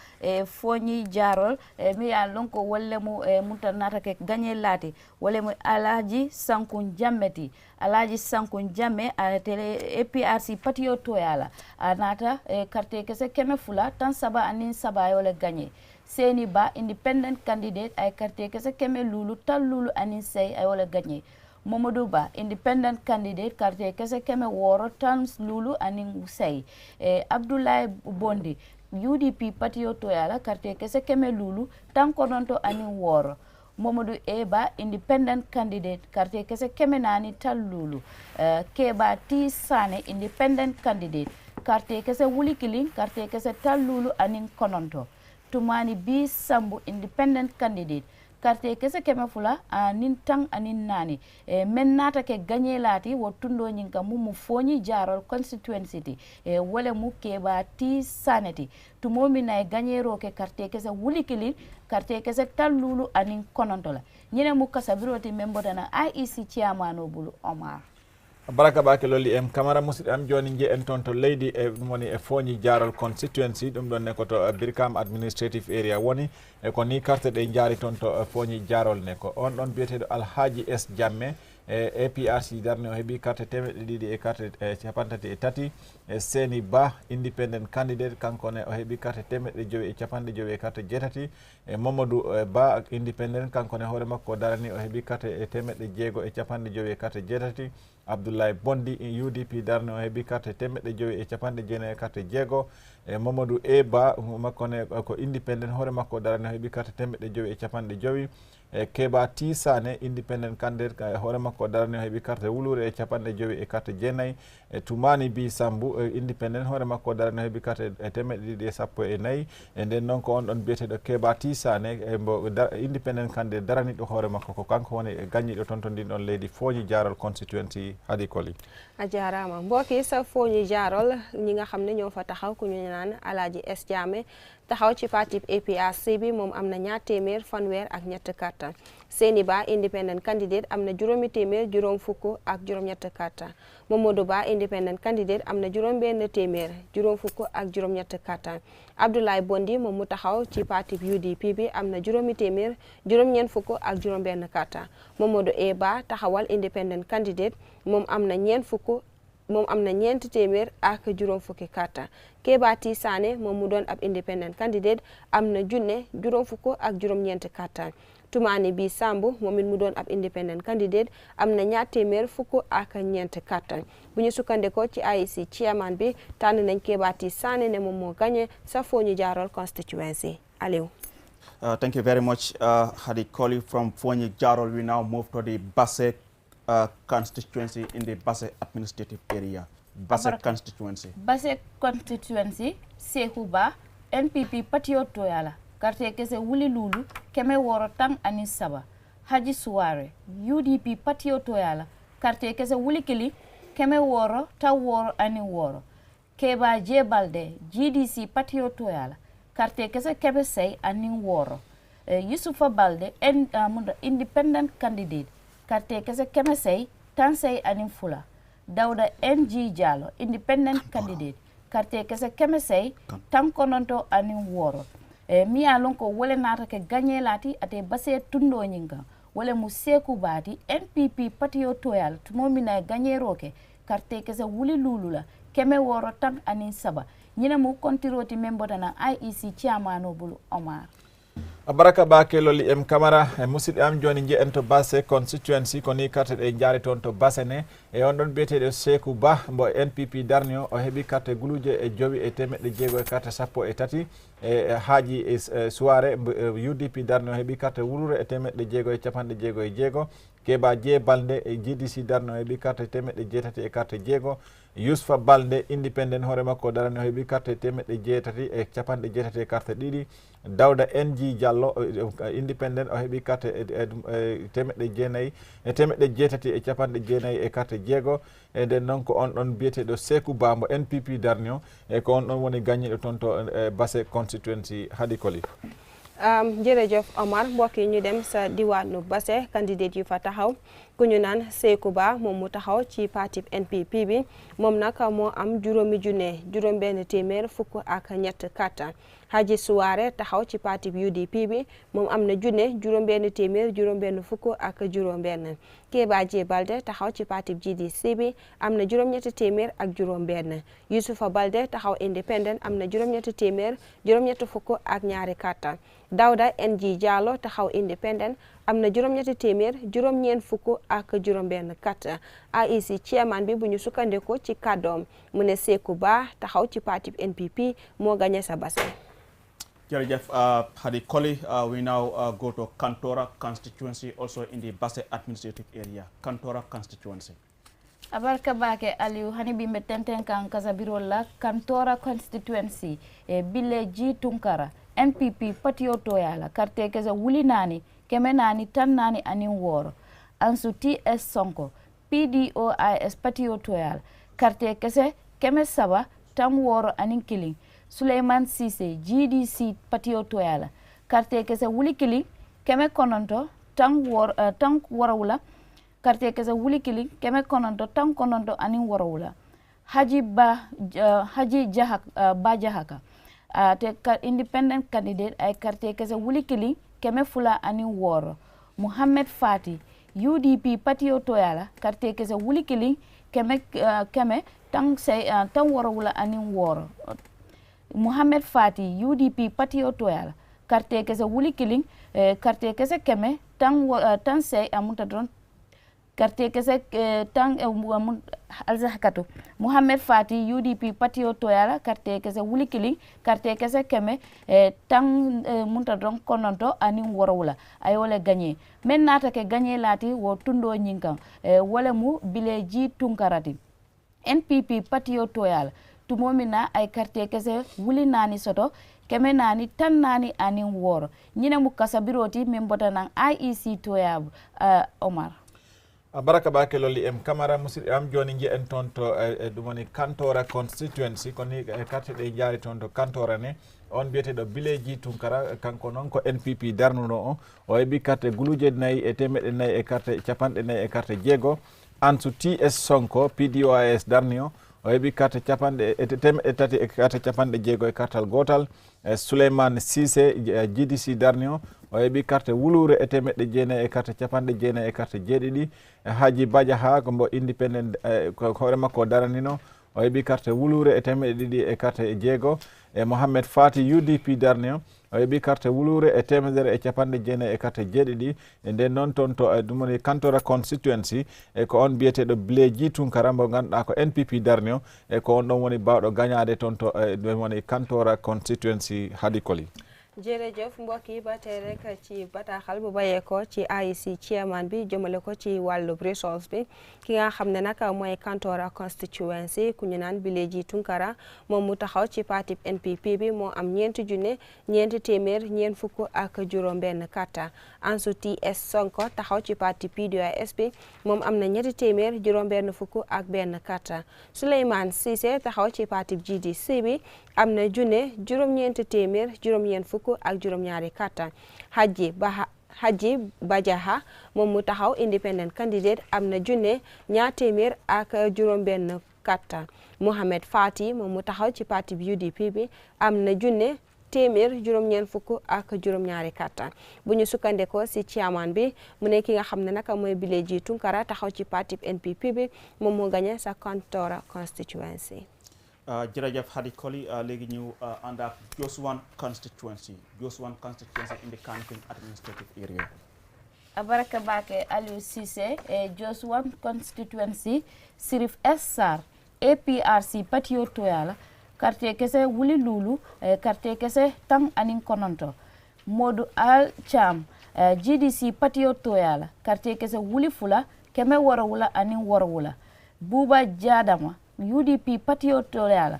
Fogni Jarol mi ya lonko wolle mu mutanata ke gagné lati wolle mu Alaji Sankun Jammeti Alaji Sankun Jamme a tele APRC patio toyala anata carte kese keme fula tan saba anin saba yole gagné Seni Ba independent candidate ay carte kese keme lulu tal lulu anin sey ay wole gagné Mamadou Ba independent candidate carte kese keme woro tan lulu anin sey Abdoulaye Bondi UDP patio toyala carte kese keme lulu tan kononto anin woro Mamadou Eba independent candidate carte kese keme nani tal lulu Keba T Sane independent candidate carte kese wuli killing carte kese tal lulu anin kononto Tumani B Sambu independent candidate carte kese keme fula anin tang anin nani men nata ke gagné lati wo tundo nyin kam mu foñi jarol constituency ti wala mu keba ti saneti tumomi nay gagné ro ke carte kese wulikili carte kese talulu anin konontola ñene mu kasabiroti membotana IEC chairman bulu Omar baraka bake lolli em camara musid am joni je en ton to leydi e woni e foñi jarol constituency dum don ne ko to Birkam administrative area woni e ko ni carte de jaari ton to foñi jarol ne ko on don bietedo Alhaji S Jamme APRC darne o hebi carte temedde ɗiɗi e carte capantati e tati Seni Ba independent candidate kanko ne o hebi carte temedde jowi e capanɗe jowi e carte jeetati Mamadou Ba independent kanko ne hoore makko darani o hebi carte temedde jeego e capanɗe jowi e carte jeetati Abdoulaye Bondi UDP darne o hebi carte temedde jowi e capanɗe jeenayi e carte jeego Mamadou Ba makko ne ko independent hoore makko darani o hebi carte temedde jowi e capanɗe jowi Keba Tisane independent candidate hoore makko darani o hebi carte wulure e capanɗe jowi e carte jeenayi Tumani Bi Sambu independent hoore makko darani o hebi carte temedde ɗiɗi e sappo e nayyi nden noon ko on ɗon biyeteɗo Keba Tisane mbo independent candidate daraniɗo hoore makko ko kanko woni gagniɗo toon to ndin ɗon leydi Foñi Jarol constituency Hadi Koli a jaarama mbokk yi sa Foñi Jarol ñi nga xam ne ñoo fa taxaw ku ñu naan Alhaji S Jammeh taxaw ci parti APRC bi moom am na 200 fanweer ak ñett carte Seni Ba independent candidate am na 200 juróom fukk ak juróom ñett carte Mamadou Ba independent candidate am na 200 juróom fukk ak juróom ñett carte Abdoulaye Bondi moom mu taxaw ci parti UDP bi am na 200 juróom ñeent fukk ak juróom benn carte Mamadou Ba taxawal independent candidate moom am na ñeenti téeméer ak juróom fukki carte Keba Tisane moom mu doon ab independent candidate am na 1,000 juróom fukk ak juróom ñeenti carte Tumani Bi Sambu moom it mu doon ab independent candidate am na 200 fukk ak ñeenti carte bu ñu sukkandikoo ci IEC chairman bi tànn nañ Keba Tisane ne moom moo gagné sa Foñi Jarol constituency Aliou. Thank you very much, Hadi Koli from Foñi Jarol. We now move to the Basse constituency in the Basse administrative area. Basse constituency. Basse constituency Sekuba NPP patio toyala carte kese wuli lulu keme woro tang ani saba Haji Suware UDP patio toyala carte kese wuli kili keme woro ta woro ani woro Keba Jebalde GDC patio toyala carte kese kebe say ani woro Yusufa Balde independent candidate carte kese keme say tan say ani fula Dawda NG Jallo independent candidate carte kese keme say tan kononto ani woro mi alon ko wole nata ke gagné lati ate Basse tundo nyinga wole mu Seku Bati NPP patio toyal tumo mina gagné roke carte kese wuli lulula keme woro tan ani saba nyina mu kontiroti membotana IEC chairman bulu Omar baraka bake lolli em camara musidɓe am joni je en to Basse constituency ko ni carte ɗe jaari toon to Basse ne e on ɗon biyeteɗo Sekou Ba mbo NPP darni o heeɓi carte guluje e jowi e temedde jeego e carte sappo e tati e Haji Suware UDP darni o heeɓi carte wulure e temedde jeego e capanɗe jeego e jeego Keba J Balde e GDC darni o heeɓi carte temedde jeetati e carte jeego Yusufa Balde independent hoore makko darani o heeɓi carte temedde jeetati e capanɗe jeetati e carte ɗiɗi Dawda NG Jallo independent o heeɓi carte temedde jeenayyi e temedde jeetati e capanɗe jeenayyi e carte jeego e nden noon ko on ɗon biyeteɗo Sekou Ba mbo NPP darni o e ko on ɗon woni gagniɗo toon to Basse constituency Hadi Koli jërëjëf Omar mbokk yi ñu dem sa diwaanu Basse candidate yu fa taxaw ku ñu naan Sekou Ba moom mu taxaw ci parti NPP bi moom nag moo am 5,1 fukk ak ñett carte Haji Suware taxaw ci parti UDP bi moom am na 1,1 fukk ak juróom benn Keba J Balde taxaw ci parti GDC bi am na 7 ak juróom benn Yusufa Balde taxaw independent am na 7 fukk ak ñaari carte Dawda NG Jallo taxaw independent am na 7 fukk ak juróom benn carte IEC chairman bi bu ñu sukkandiko ci kàddoom mu ne Sekou Ba taxaw ci parti NPP moo gagné sa Basse. Jerejef Hadi Koli, we now go to Kantora constituency, also in the Basse administrative area. Kantora constituency. abarka bake Aliou hani bimbe tenten kan kasabirola Kantora constituency bille G Tunkara NPP patio toyala carte kese wuli nani keme nani tan nani anin woro Ansu TS Sonko PDOIS Patio Toyal carte kese keme saba tan woro anin killing Suleiman Cisse GDC Patio Toyal carte kese wuli killing keme kononto tan warawula carte kese wuli killing keme kononto tan kononto anin warawula Haji Jahaka te independent candidate ay carte kese wuli killing keme fula anin woro Muhammad Fati UDP Patio Toyala carte kese wuli killing keme tan warawula anin woro Muhammad Fati UDP Patio Toyala carte kese wuli killing carte kese keme tan say amunta don carte kese alzahkatu Muhammad Fati UDP Patio Toyala carte kese wuli killing carte kese keme tan munta don kononto anin warawula ayole gagné men nata ke gagné lati wo tundo nyinkan wala mu bileji tunkarati NPP Patio Toyala tumomina ay carte kese wuli nani soto keme nani tan nani anin woro nyine mu kasabiroti membota nan IEC Toyab Omar baraka bake lolli em camara musidɓe am joni jiyen toon to ɗum woni kantora constituency koni carte ɗe jaari toon to kantora ne on biyeteɗo bileji tunkara kanko noon ko NPP darnuno o heeɓi carte guluje 4 e temeɗɗe 4 e carte capanɗe 4 e carte jeego Ansu TS Sonko PDOIS darni o heeɓi carte capanɗe temeɗɗe 3 e carte capanɗe jeego e cartal gotal Souleymane Cisse GDC darni o heeɓi carte wulure e temeɗɗe 9 e carte capanɗe 9 e carte jeeɗiɗi Haji Badja ha ko mbo independent hoore makko daranino o heeɓi carte wulure e temeɗɗe 2 e carte jeego e Mohamed Fati UDP darni o heeɓi carte wulure e temedere e capanɗe 9 e carte jeeɗiɗi e nden noon toon to ɗum woni kantora constituency e ko on biyeteɗo bileji tunkara mo ganduɗa ko NPP darni o e ko on ɗon woni bawɗo gagnade toon to ɗum woni kantora constituency Hadi Koli jërëjëf mbokk yi ba tey rek ci bataaxal bu bayee ko ci IEC chairman bi jëmale ko ci wàllu resource bi ki nga xam ne nag mooy Kantora constituency ku ñu naan Bileji Tunkara moom mu taxaw ci parti NPP bi moo am 4,400 ak juróom-benn carte Ansu TS Sonko taxaw ci parti PDOIS bi moom am na 2,400 ak benn carte Souleymane Cisse taxaw ci parti GDC bi am na 4,400 ak juróom-ñaari carte Haji Badja moom mu taxaw independent candidate am na 200 ak juróom-benn carte Mohamed Fati moom mu taxaw ci parti UDP bi am na 1,400 ak juróom-ñaari carte bu ñu sukkandekoo si chairman bi mu ne ki nga xam ne nag mooy Bileji Tunkara taxaw ci parti NPP bi moom moo gagné sa Kantora constituency. jërëjëf Hadi Koli léegi ñu ànd ak Josuwan constituency in the Kanifing administrative area. Abaraka Bake Aliou Cissé Josuwan constituency Sirif S Sarr APRC Patio Toyala carte kese wuli lulu carte kese tang anin kononto Modou Al Cham GDC Patio Toyala carte kese wuli fula keme warawula anin warawula Buba Jadama UDP Patio Toyala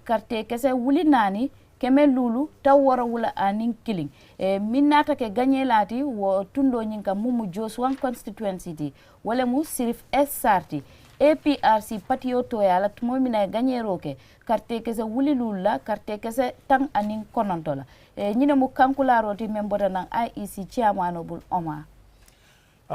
carte kese wuli nani keme lulu taw warawula anin killing minnata ke gagné lati wo tundo nyinka mumu Josuwan constituency ti wala mu Sirif S Sarti APRC Patio Toyala tumo mina gagné roke carte kese wuli lulu la carte kese tang anin konontola nyine mu kankularo ti membota nan IEC chairman bul Omar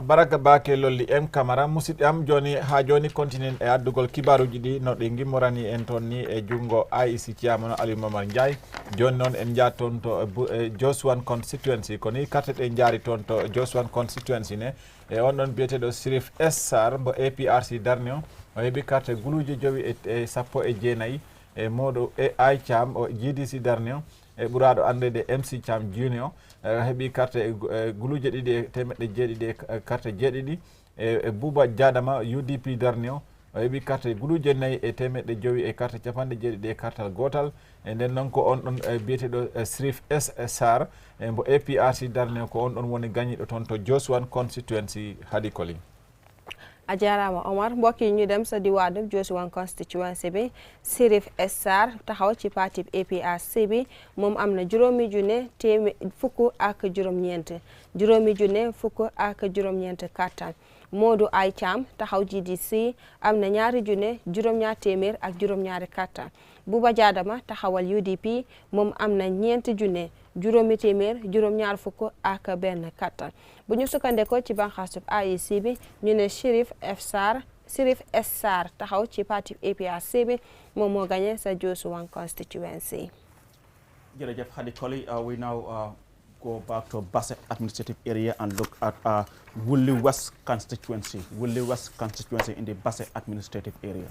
baraka bake lolli em camara musidɓe am joni ha joni continue e addugol kibaruji ɗi no ɗi gimmorani en toon ni e jungo IEC ciyamano Aliou Momar Ndiaye joni noon en jaat toon to Josuwan constituency koni carte ɗe jaari toon to Josuwan constituency ne e on ɗon biyeteɗo Sirif S Sarr mbo APRC darni o heeɓi carte guluji 9 e 19 e moɗo AI Cham o GDC darni o e ɓuraɗo andede MC Cham Junior heeɓi carte guluje 2 e temeɗɗe 7 e carte jeeɗiɗi e Buba Jadama UDP darni o heeɓi carte guluje 4 e temeɗɗe 5 e carte capanɗe 7 e cartal gotal e nden noon ko on ɗon biyeteɗo Sirif S Sarr mbo APRC darni o ko on ɗon woni gañiɗo toon to Josuwan constituency Hadi Koli a jaaraama Omar mbokk yi ñu dem sa diwaanu Josuwan constituency bi Sirif Essar taxaw ci parti APRC bi moom am na juróomi junne fukk ak juróom-ñeent kattan Modou Ay Cham taxaw GDC am na ñaari junne juróom-ñaar téeméer ak juróom-ñaari kattan Buba Jadama taxawal UDP moom am na ñeenti junne juróomi téeméer juróom-ñaar fukk ak benn kattan bu ñu sukkandekoo ci banxaasub IEC bi ñu ne Sirif Essar taxaw ci parti APRC bi moom moo gagné sa Josuwan constituency. Jërëjëf Hadi Koli, we now go back to Basse administrative area and look at Wulli West constituency in the Basse administrative area.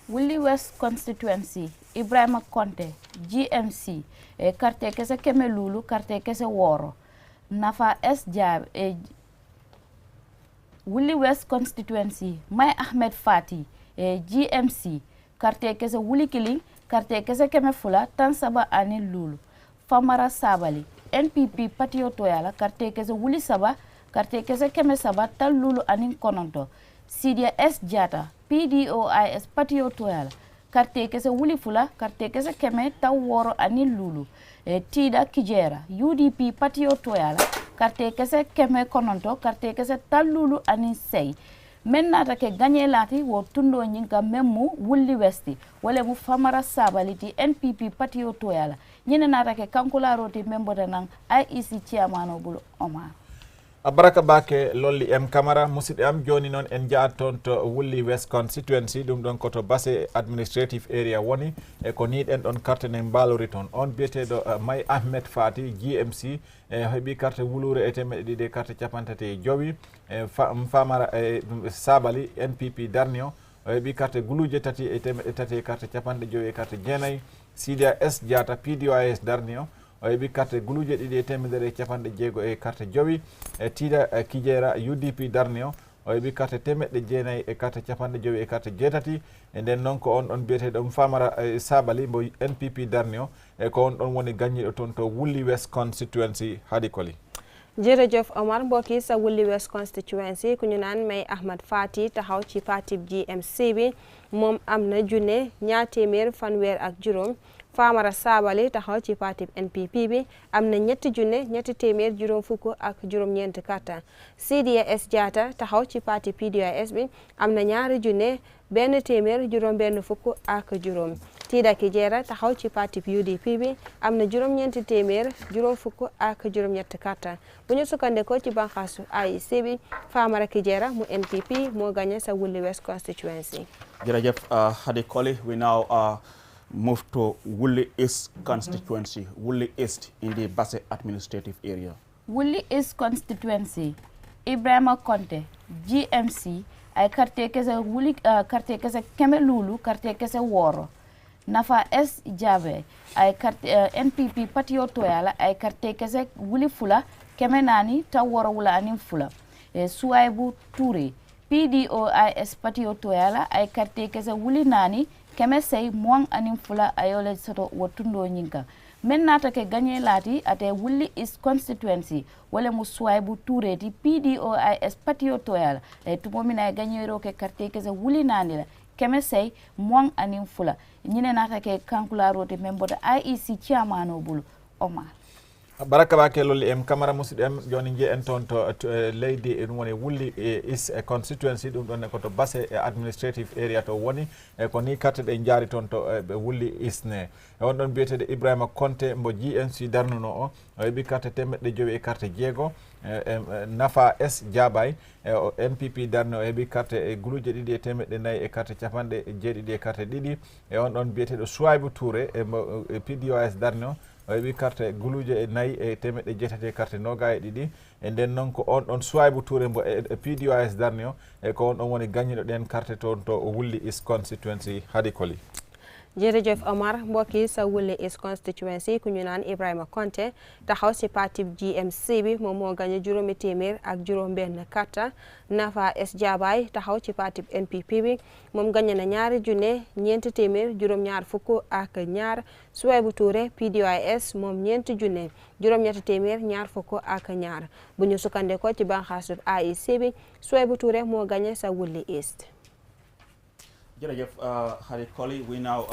Wulli West constituency, Ibrahima Konte, GMC, carte kese keme lulu, carte kese woro. Nafa S Jab, Wulli West constituency, May Ahmed Fati, GMC, carte kese Wuli Kiling, carte kese keme fula, Tansaba ani lulu. Famara Sabali, NPP Patio Toyala, carte kese Wuli Saba, carte kese keme saba, tal lulu anin kononto. Sidia S Jata, PDOIS Patio Toyala, carte kese Wuli Fula, carte kese keme taw woro anin lulu. Tida Kijera, UDP Patio Toyala, carte kese keme kononto, carte kese tal lulu anin sei. Men nata ke gagné lati wo tundo nyinka memmu Wulli Westi wala mu Famara Sabaliti NPP Patio Toyala nyine nata ke kankula roti membo nang IEC chairman bulu Omar Baraka bake lolli M Camara musid am joni non en jaaton to Wulli West constituency dum don koto Basse administrative area woni e ko need en don carte ne balori ton on bietedo May Ahmed Fati GMC hebi carte wulure e teme de carte capantate jowi Famara Sabali NPP Darnio hebi carte guluje tati e teme tati carte capande jowi carte jenay Sidia S Jata PDOIS Darnio hebi carte guluje didi e temedere capande jego e carte jowi Tida Kijera UDP Darnio hebi carte temedde jenay e carte capande jowi e carte jetati e den non ko on biyeteɗo Famara Sabali mbo NPP Darnio e ko on woni gagniɗo toon to Wulli West constituency Hadi Koli. Jërëjëf Omar mbokki sa Wulli West constituency ku ñu naan May Ahmed Fati taxaw ci parti GMC bi moom am na junne ñaar téeméer fanweer ak juróom Famara Sabali taxaw ci parti NPP bi am na ñetti junne ñetti téeméer juróom fukk ak juróom ñeent kattan Sidia S Jata taxaw ci parti PDOIS bi am na ñaari junne benn téeméer juróom benn fukk ak juróom Tida Kijera taxaw ci parti UDP bi am na juróom ñeenti téeméer juróom fukk ak juróom ñett kattan bu ñu sukkandekoo ci banxaasu IEC bi Famara Kijera mu NPP moo gagné sa Wulli West constituency. Jërëjëf Hadi Koli, we now move to Wulli East constituency, Wulli East in the Basse administrative area. Wulli East constituency, Ibrahima Konte, GMC, ay carte kese Wuli carte kese keme lulu, carte kese woro. Nafa S Jabe, ay carte NPP Patio Toyala, ay carte kese Wuli Fula, keme nani ta woro wula anin fula. Suwaibu Toure, PDOIS Patio Toyala, ay carte kese Wuli nani, keme sei muang anin fula ayole soto wotundo nyinka. Men nata ke gagné lati ate Wulli East constituency wala mu Suwaibu Toure di PDOIS Patio Toyala tumomina gagné ro ke carte kese Wuli nani la keme sei muang anin fula nyine nata ke kankula rote membo da IEC chairman bulu Omar. Baraka bake lolli M Camara musidem joni je en ton to leydi en woni Wulli East constituency dum don ko to Basse administrative area to woni e ko ni carte de jaari ton to Wulli East ne on don bietede Ibrahima Konte mbo GMC darnuno o hebi carte temedde jowi e carte jego Nafa S Jabay NPP darno hebi carte guluje didi e temedde nayi e carte capande jeedidi e carte didi e on don bietede Suwaibu Toure e PDOIS darno hebi carte guluje e nayi e temedde jeetati carte noga e didi e den non ko on Suwaibu Toure mbo PDOIS darno e ko on woni gagnido den carte ton to Wulli East constituency Hadi Koli. jërëjëf Omar mbokk yi sa Wule East Constituency ku ñu naan Ibrahima Konte taxaw si parti GMC bi moom moo gagné juróomi téeméer ak juróom-benn karta Nafa S Jabaay taxaw ci parti NPP bi moom gagné na ñaari junne ñeenti téeméer juróom-ñaar fukk ak ñaar Suwaybu Touré PDOIS moom ñeenti junne juróom-ñetti téeméer ñaar fukk ak ñaar bu ñu sukkandekoo ci banxaasu AIC bi Suwaybu Touré moo gagné sa Wule East. Jërëjëf Harry Colley, we now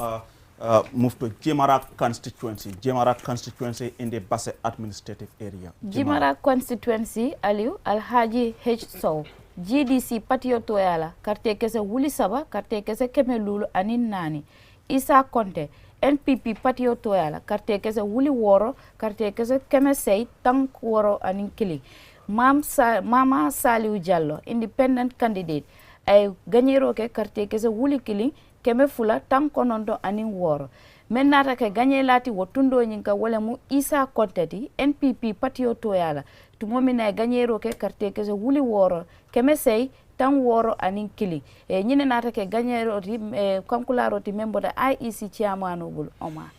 move to Jimara constituency in the Basse administrative area. Jimara constituency Aliou Alhaji H Sow GDC patio toyala karte kese wuli saba karte kese keme lulu anin nani Isa Konte NPP patio toyala karte kese wuli woro karte kese keme sei tank woro anin kili Mama Saliu Jallo independent candidate ay gagnero ke karte kese wuli kili keme fula tan konondo anin woro men nata ke gagné lati wotundo nyinka wala mu Isa Kontati NPP patio toyala tumomina gagnero ke karte kese wuli woro keme sei tan woro anin kili nyine nata ke gagnero ti konkularo ti membo da IEC chairman bul Omar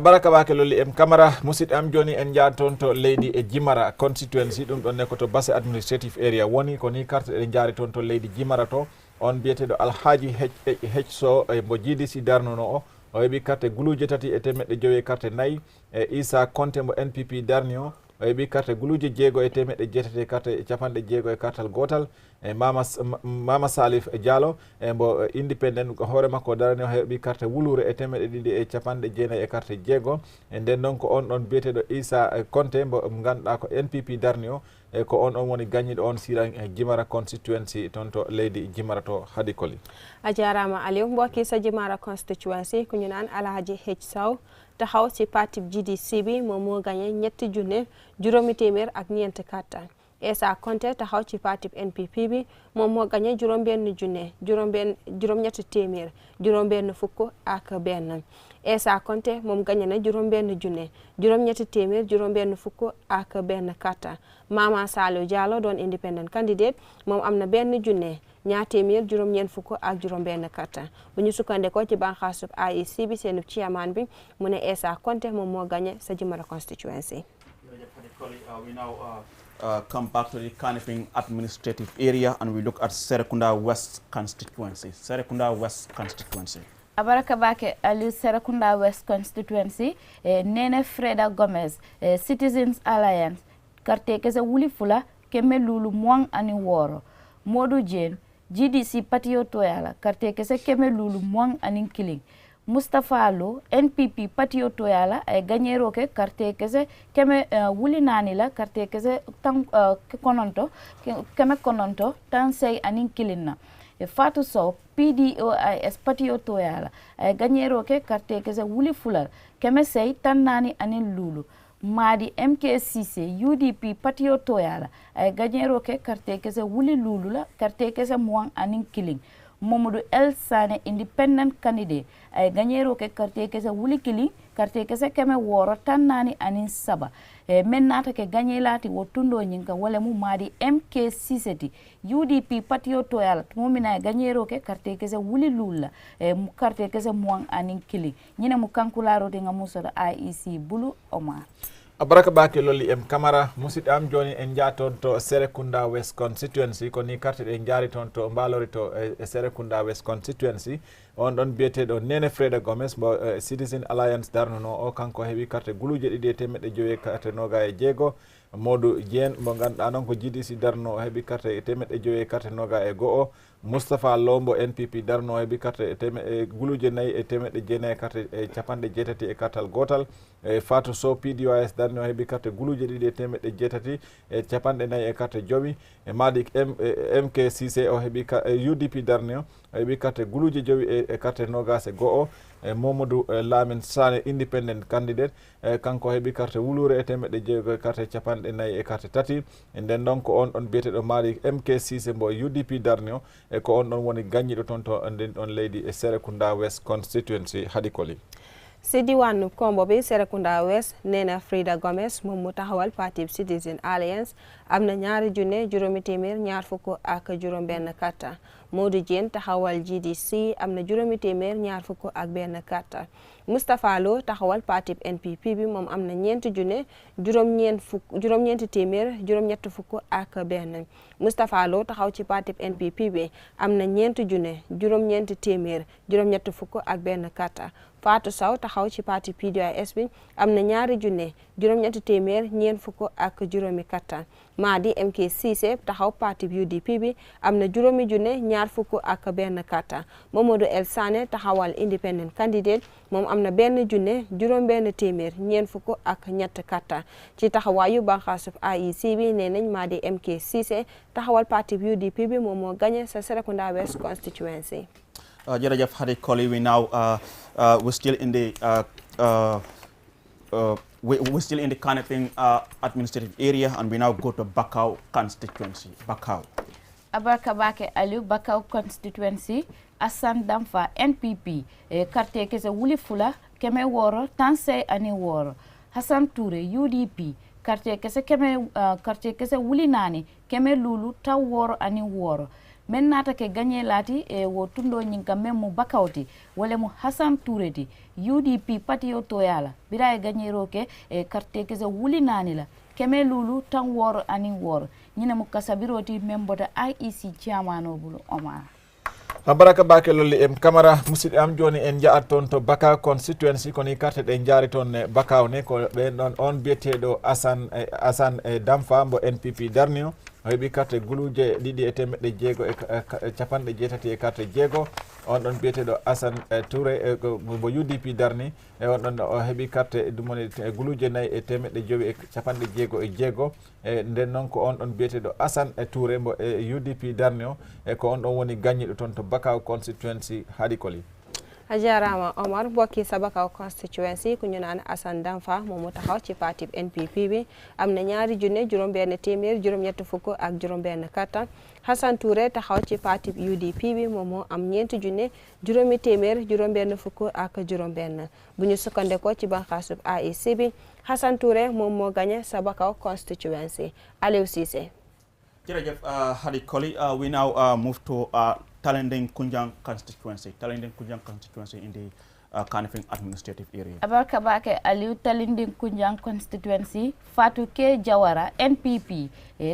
baraka bake lolli em camara musid am joni en jaaton to leydi e Jimara constituency dum don ne ko to Basse administrative area woni ko ni carte e jaari ton to leydi Jimara to on biyetedo Alhaji H so mo GDC darnono o hebi carte guluje tati e temedde jowe carte nayi e Isa Konte mo NPP darnio o hebi carte guluje jeego e temedde jetete carte capande jeego e cartal gotal e Mama Salif Diallo e mbo independent hoore makko darani o heɓi carte wulure e temedde ɗiɗi e capanɗe jeenayi e carte jeego e nden noon ko on ɗon biyeteɗo Isa Konte mbo ganduɗa ko NPP darni o e ko on woni gagniɗo on siran e Jimara constituency toon to leydi Jimara to Hadi Koli a jarama Aliou mbokki sa Jimara constituency ku ñu naan Alhaji H Sow taxaw ci parti GDC bi moom moo gagné ñetti junne juróomi téeméer ak ñeenti karta Isa Konte taxaw ci parti NPP bi moom moo gagné juróom-benn junne juróom-ñetti téeméer juróom-benn fukk ak benn Isa Konte moom gagné na juróom-benn junne juróom-ñetti téeméer juróom-benn fukk ak benn karta Mama Saliou Diallo doon independent candidate moom am na benn junne ñaar téeméer juróom-ñeent fukk ak juróom-benn karta bu ñu sukkandekoo ci banxaasub IEC bi seen chairman bi mu ne Isa Konte moom moo gagné sa Jimara constituency. Come back to the Kanifing administrative area and we look at Serekunda West constituency. Serekunda West constituency. Abaraka bake Aliou Serekunda West constituency Nene Freda Gomez Citizens Alliance karte kese wuli fula keme lulu mwang ani woro Modou Jane GDC patio toyala karte kese keme lulu mwang ani killing Mustafa Lo NPP patio toyala ay gagnero ke karte kese keme wuli nani la karte kese tan keme kononto tan say anin kilinna e Fatou Sow PDOIS patio toyala ay gagnero ke karte kese wuli fulal keme say tan nani anin lulu Madi MKCC UDP patio toyala ay gagnero ke karte kese wuli lulu la karte kese mwang anin killing Mamadou El Sane independent candidate ay gagnero ke karte kese wuli kili karte kese keme woro tan nani anin saba men nata ke gagné lati wo tundo nyinka wala mu madi MK60 UDP patio toyala tumomina gagnero ke karte kese wuli lula mu karte kese muang anin kili nyina mu kankularo de ngamuso IEC bulu Omar Abaraka bake lolli em camara musid am joni en jaaton to Serekunda West constituency ko ni carte en jaari ton to mbalori to Serekunda West constituency on don biyeteɗo Nene Freda Gomez mo Citizen Alliance darnono o kanko heeɓi carte guluje ɗiɗi e temedde joyi carte noga e jeego Modou Dieng mo ganduɗa noon ko GDC darno heeɓi carte e temedde joyi carte noga e go'o Moustapha Lombo NPP darno heeɓi carte e guluje nayyi e temedde jeenayi carte e capanɗe jeetati e cartal gotal e Fatou Sow PDOIS darno heeɓi carte guluje ɗiɗi e temedde jeetati e capanɗe nayyi e carte jowi e Madi MKCC o heeɓi UDP darno heeɓi carte guluje jowi e carte nogas e go'o e Mamadou Lamin Sane independent candidate kanko heeɓi carte wulure e temedde jeego e carte capanɗe nayyi e carte tati e nden ɗon ko on ɗon biyeteɗo Madi MK6 mbo UDP darnio e ko on ɗon woni gagniɗo toon to nden ɗon leydi e Serekunda West constituency Hadi Koli si diwaanu Kombo bi Serekunda West Nene Freda Gomez moom mu taxawal parti Citizen Alliance am na ñaari junne juróomi téeméer ñaar fukk ak juróom benn karta Modou Dieng taxawal GDC am na juróomi téeméer ñaar fukk ak benn carte Moustapha Lo taxawal parti NPP bi moom am na ñeenti junne juróom-ñeenti téeméer juróom-ñett fukk ak benn Moustapha Lo taxaw ci parti NPP bi am na ñeenti junne juróom-ñeenti téeméer juróom-ñett fukk ak benn carte Fatou Sow taxaw ci parti PDOIS bi am na ñaari junne juróom-ñetti téeméer ñeent fukk ak juróomi carte Madi MK Cissé taxaw parti UDP bi am na juróomi junne ñaar fukk ak benn carte Mamadou El Sané taxawal independent candidate moom am na benn junne juróom benn téeméer ñeent fukk ak ñett carte ci taxawaayu banxaasub IEC bi nee nañ Madi MK Cissé taxawal parti UDP bi moom moo gagné sa Serekunda West Constituency. Jërëjëf Hadi Koli, we now we're still in the we're still in the Kanifing administrative area, and we now go to Bakau constituency. Bakau. Abarka Bake Aliou, Bakau constituency, Asan Damfa NPP, carte kese wuli fula keme woro tanse ani woro. Hassan Toure UDP, carte kese wuli nani keme lulu ta woro ani woro. Men nata ke gagné lati wo tundo nyinka memu bakawti wala mu Hassan Touré di UDP patio toyala bira gagné roke carte kese wuli nani la keme lulu tan woro ani woro nyina mu kasabiroti membota IEC chairman obulu Omar. Baraka Bake lolli Camara musid am joni en jaat ton to Bakau constituency koni carte de jaari ton Bakau ne ko be non on bietedo Asan Damfa mbo NPP darnio heɓi carte guluje ɗiɗi e temedde jeego e capanɗe jeetati e carte jeego on ɗon biyeteɗo Assane Touré mo UDP darni e on ɗon o heɓi carte ɗumoni guluje nayyi e temedde jowi e capanɗe jeego e jeego e nden noon ko on ɗon biyeteɗo Assane Touré mo UDP darni o e ko on ɗon woni gagniɗo toon to Bakau constituency Hadi Koli. A jarama Omar bokki sa Bakau constituency ku ñu naan Assane Damfa moom mu taxaw ci parti NPP bi am na ñaari junne juróom-benn téeméer juróom-ñett fukk ak juróom-benn carte Hassan Touré taxaw ci parti UDP bi moom moo am ñeenti junne juróomi téeméer juróom-benn fukk ak juróom-benn bu ñu sukkandekoo ci banxaasub IEC bi Hassan Touré moom moo gagné sa Bakau constituency. Aliou Cissé. Jërëjëf Hadi Koli, we now move to Talending Kunjang constituency. Talending Kunjang constituency in the Kanifing administrative area. Abarka Bake Aliou, Talending Kunjang constituency, Fatou K Jawara NPP,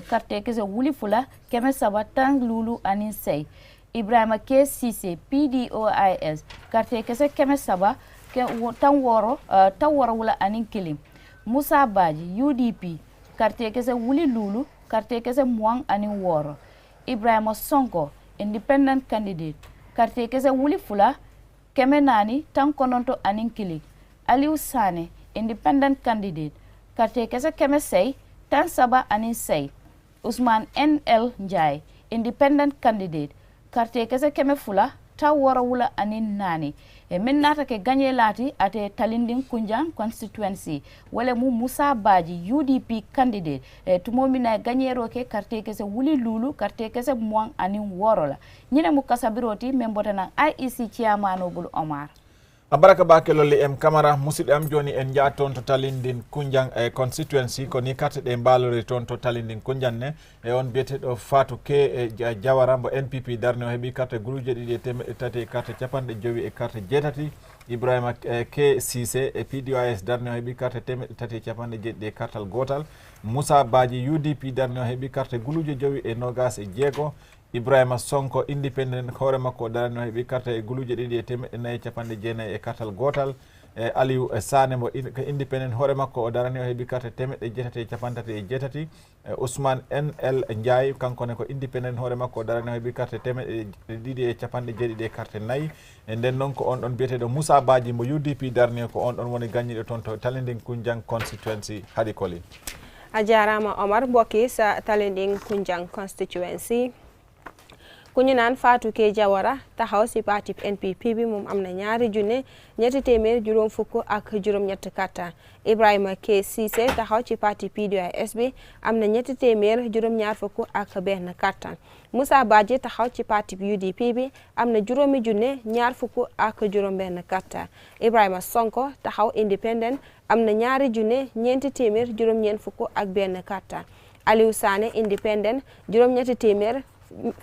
carte kese wuli fula keme saba tang lulu anin sey. Ibrahima K Cissé PDOIS, carte kese keme saba tang woro wula anin kilim. Musa Baji UDP, carte kese wuli lulu carte kese muang anin woro. Ibrahima Sonko independent candidate, carte kese wuli fula keme nani tan kononto anin kilik. Aliou Sané independent candidate, carte kese keme sey tan saba anin sey. Ousmane NL Njai independent candidate, carte kese keme fula ta woro wula anin nani. Men nata ke gagné lati ate Talinding Kunjang constituency wala mu Musa Baji UDP candidate tumomi na gagné roke carte kese wuli lulu carte kese muang anin worola nyine mu kasabiroti membota na IEC chairman obul Omar. Abaraka Bake lolli Camara musidɓe am joni en jaa toon to Talinding Kunjang constituency ko ni carte ɗe mbalori toon to Talinding Kunjang ne e on biyeteɗo Fatou K Jawara mbo NPP darni o heeɓi carte guluje ɗiɗi e temedde tati e carte capanɗe jowi e carte jeetati. Ibrahima K Cissé e PDOIS darni o heeɓi carte temedde tati e capanɗe jeeɗiɗi e cartal gotal. Moussa Badji UDP darni o heeɓi carte guluje jowi e nogas e jeego. Ibrahima Sonko independent hoore makko darani o heeɓi carte e guluje ɗiɗi e temedde nayyi capanɗe jeenayyi e cartal gotal. Aliou Sané mo independent hoore makko o darani o heeɓi carte temedde jeetati e capantati e jeetati. Ousmane NL Ndiaye kankone ko independent hoore makko o darani o heeɓi carte temedde ɗiɗi e capanɗe jeeɗiɗi e carte nayyi e nden noon ko on ɗon biyeteɗo Moussa Badji mo UDP darni ko on ɗon woni gagniɗo toon to Talinding Kunjang constituency Hadi Koli. A jarama Omar bokki sa Talinding Kunjang constituency ku ñu naan Fatou K Jawara taxaw si parti NPP bi moom am na ñaari junne ñetti téeméer juróom fukk ak juróom ñett carte. Ibrahima K Cissé taxaw ci parti PDOIS bi am na ñetti téeméer juróom ñaar fukk ak benn carte. Moussa Badji taxaw ci parti UDP bi am na juróomi junne ñaar fukk ak juróom benn carte. Ibrahima Sonko taxaw independent am na ñaari junne ñeenti téeméer juróom ñeent fukk ak benn carte. Aliou Sané independent juróom ñetti téeméer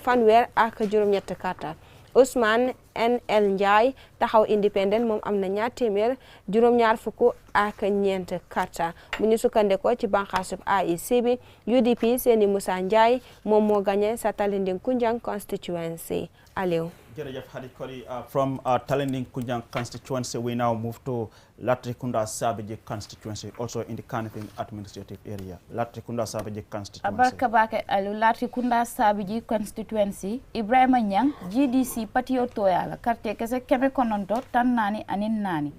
fanweer ak juróom-ñett karta Ousmane NL Ndiaye taxaw independent moom am na 224 karta bu ñu sukkandekoo ci banxaasub IEC bi UDP seeni Musa Ndiaye moom moo gagné sa Talinding Kunjang constituency. Aliou. Jerejef Hadi Koli, from Talinding Kunjang constituency, we now move to Latrikunda Sabiji constituency, also in the Kanifing administrative area. Latrikunda Sabiji constituency. Abarkabake Aliou, Latrikunda Sabiji constituency, Ibrahima Nyang, GDC Patio Toyala, karte kese keme kononto tan nani anin nani.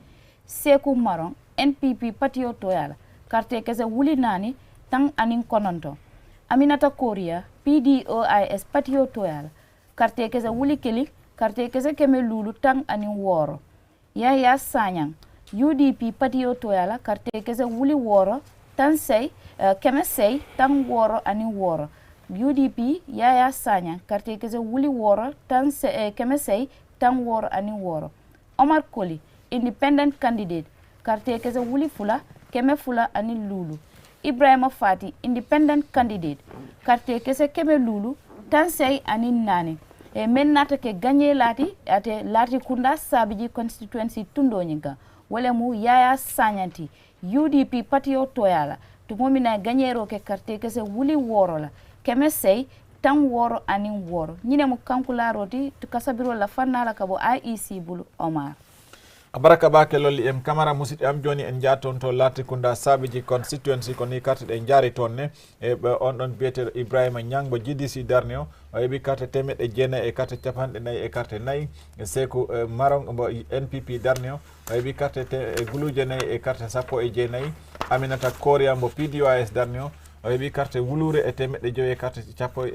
Seku Marong, NPP Patio Toyala, karte kese wuli nani tan anin kononto. Aminata Korea, PDOIS Patio Toyala, karte kese wuli keli, karte kese keme lulu tang anin woro. Yaya Sanyang, UDP Patio Toyala, karte kese wuli woro, tan say, keme say, tang woro anin woro. UDP Yaya Sanyang, karte kese wuli woro, tan say, keme say, tang woro anin woro. Omar Koli, independent candidate, karte kese wuli fula, keme fula anin lulu. Ibrahima Fati, independent candidate, karte kese keme lulu, tan say anin nani. Men nata ke gagné lati ate Latrikunda Sabiji constituency tundo nyinga wala mu Yaya Sanyanti UDP Patio Toyala to momina gagné ro ke carte ke se wuli woro la keme sey tan woro anin woro nyine mu kankula roti to kasabiro la fanala kabo IEC bulu Omar. Abaraka bake lolli em camara musid am joni en jaton to Latrikunda Sabiji constituency ko ni carte de jari tonne e on don biete Ibrahima Nyangbo GDC Darneo o yebi carte temedde jeena e carte capande nayi e carte nayi e Seku Marong bo NPP Darneo o yebi carte guluje nayi e carte sappo e jeenayi Aminata Korea mbo PDOIS Darneo o yebi carte wulure e temedde joyi e carte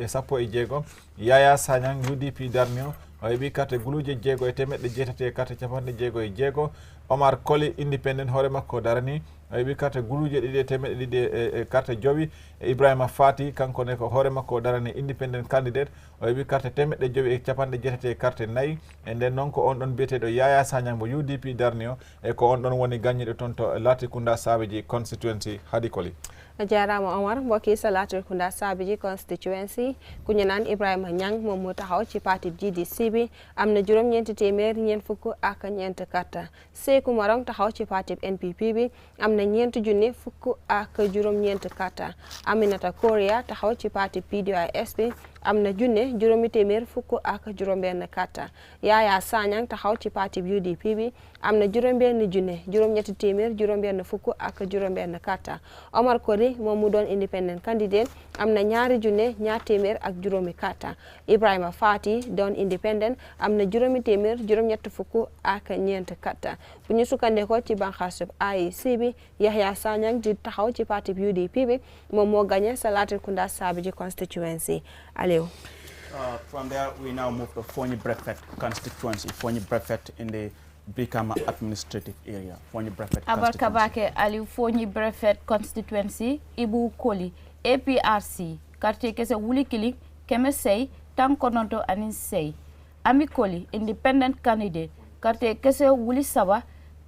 sappo e jeegom Yaya Sanyang UDP Darneo o yebi carte guluje jeego e temedde jeetate e carte capande jeego e jeego Omar Koli independent hoore makko darani o yebi carte guluje ɗiɗi e temedde ɗiɗi e carte jowi Ibrahima Fati kanko ne ko hoore makko darani independent candidate o yebi carte temedde jowi e capanɗe jeetate e carte nayyi e nden noon ko on ɗon biyeteɗo Yaya Sanyang mo UDP darnio e ko on ɗon woni gagniɗo toon to Latrikunda Sabiji constituency Hadi Koli. Jarama Omar mbokki sa Latrikunda Sabiji constituency ku ñu naan Ibrahima Nyang moom moo taxaw ci parti GDC bi am na juróom-ñeenti téeméer ñeent fukk ak ñeent karta Seku Marong taxaw ci parti NPP bi am na 4,000 fukk ak juróom-ñeent karta Aminata Korea taxaw ci parti PDOIS bi am na juróomi téeméer fukk ak juróom-benn karta Yaya Sanyang taxaw ci parti UDP bi am na juróom-ñetti téeméer juróom-benn fukk ak juróom-benn karta Omar Koli moom mu doon independent candidate am na 2,000 téeméer ak juróomi karta Ibrahima Fati doon independent am na juróomi téeméer juróom-ñett fukk ak ñeent karta bu ñu sukkandekoo ci banxaasub IEC bi Yaya Sanyang di taxaw ci parti UDP bi moom moo gagné sa Latrikunda Sabiji constituency. Aliou. From there, we now move to Fonyi Brefet constituency. Fonyi Brefet in the Brikama administrative area. Fonyi Brefet Abarkabake Aliou Fonyi Brefet constituency Ibu Koli APRC carte kese wuli kili keme sey tankononto anin sey Ami Koli independent candidate carte kese wuli saba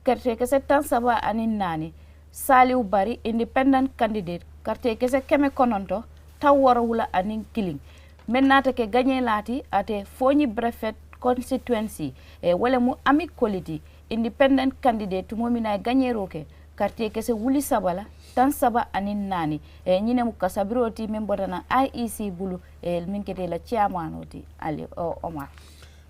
carte kese tan saba anin nani Saliu Bari independent candidate carte kese keme kononto taw wara wula anin kiling mennata ke gagné lati ate Fonyi Brefet constituency wala mu Ami Koliti independent candidate momina gagné roke carte kese wuli sabala tan saba anin nani ñine mu kasabiroti membotana IEC bulu minkete la chairman oti Ali Omar.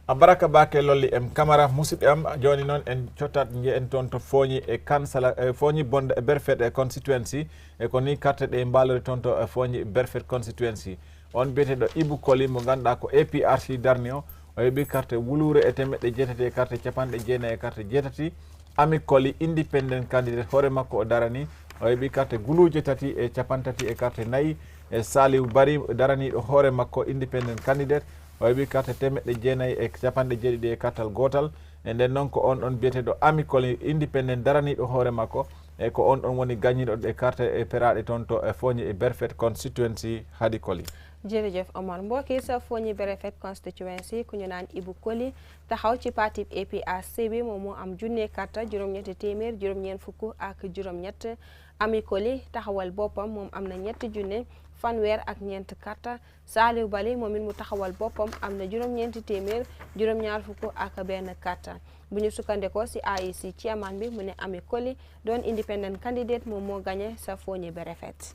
Abaraka bake lolli em camara musidɓe am joni noon en cottat en toon to Fonyi e kansala Fonyi bonde Brefet constituency e ko ni carte ɗe mbalori toon to Fonyi Brefet constituency on biyeteɗo Ibu Koli mo ganduɗa ko APRC darni o yeɓi carte wulure e temedde jeetati e carte capanɗe jeenayi e carte jeetati Ami Koli independent candidate hoore makko o darani o yeɓi carte guluje tati e capantati e carte nayyi e Saliou Bari daraniɗo hoore makko independent candidate o yeɓi carte temedde jeenayi e capanɗe jeeɗiɗi e kartal gotal e nden noon ko on ɗon biyeteɗo Ami Koli independent daraniɗo hoore makko e ko on ɗon woni gagniɗo e carte e peraɗe toon to Fonyi Brefet constituency Hadi Koli. Jërëjëf Omar mbokki sa Fonyi Brefet constituency ku ñu naan Ibu Koli taxaw ci parti APRC bi moom moo am junne karta juróom-ñetti téeméer juróom-ñeent fukk ak juróom-ñett Ami Koli taxawal boppam moom am na 3,000 fanweer ak ñeent carte Saliou Bali moom it mu taxawal boppam am na juróom-ñeenti téeméer juróom-ñaar fukk ak benn carte bu ñu sukkandekoo si IEC chairman bi mu ne Ami Koli doon independent candidate moom moo gagné sa Foni Brefet.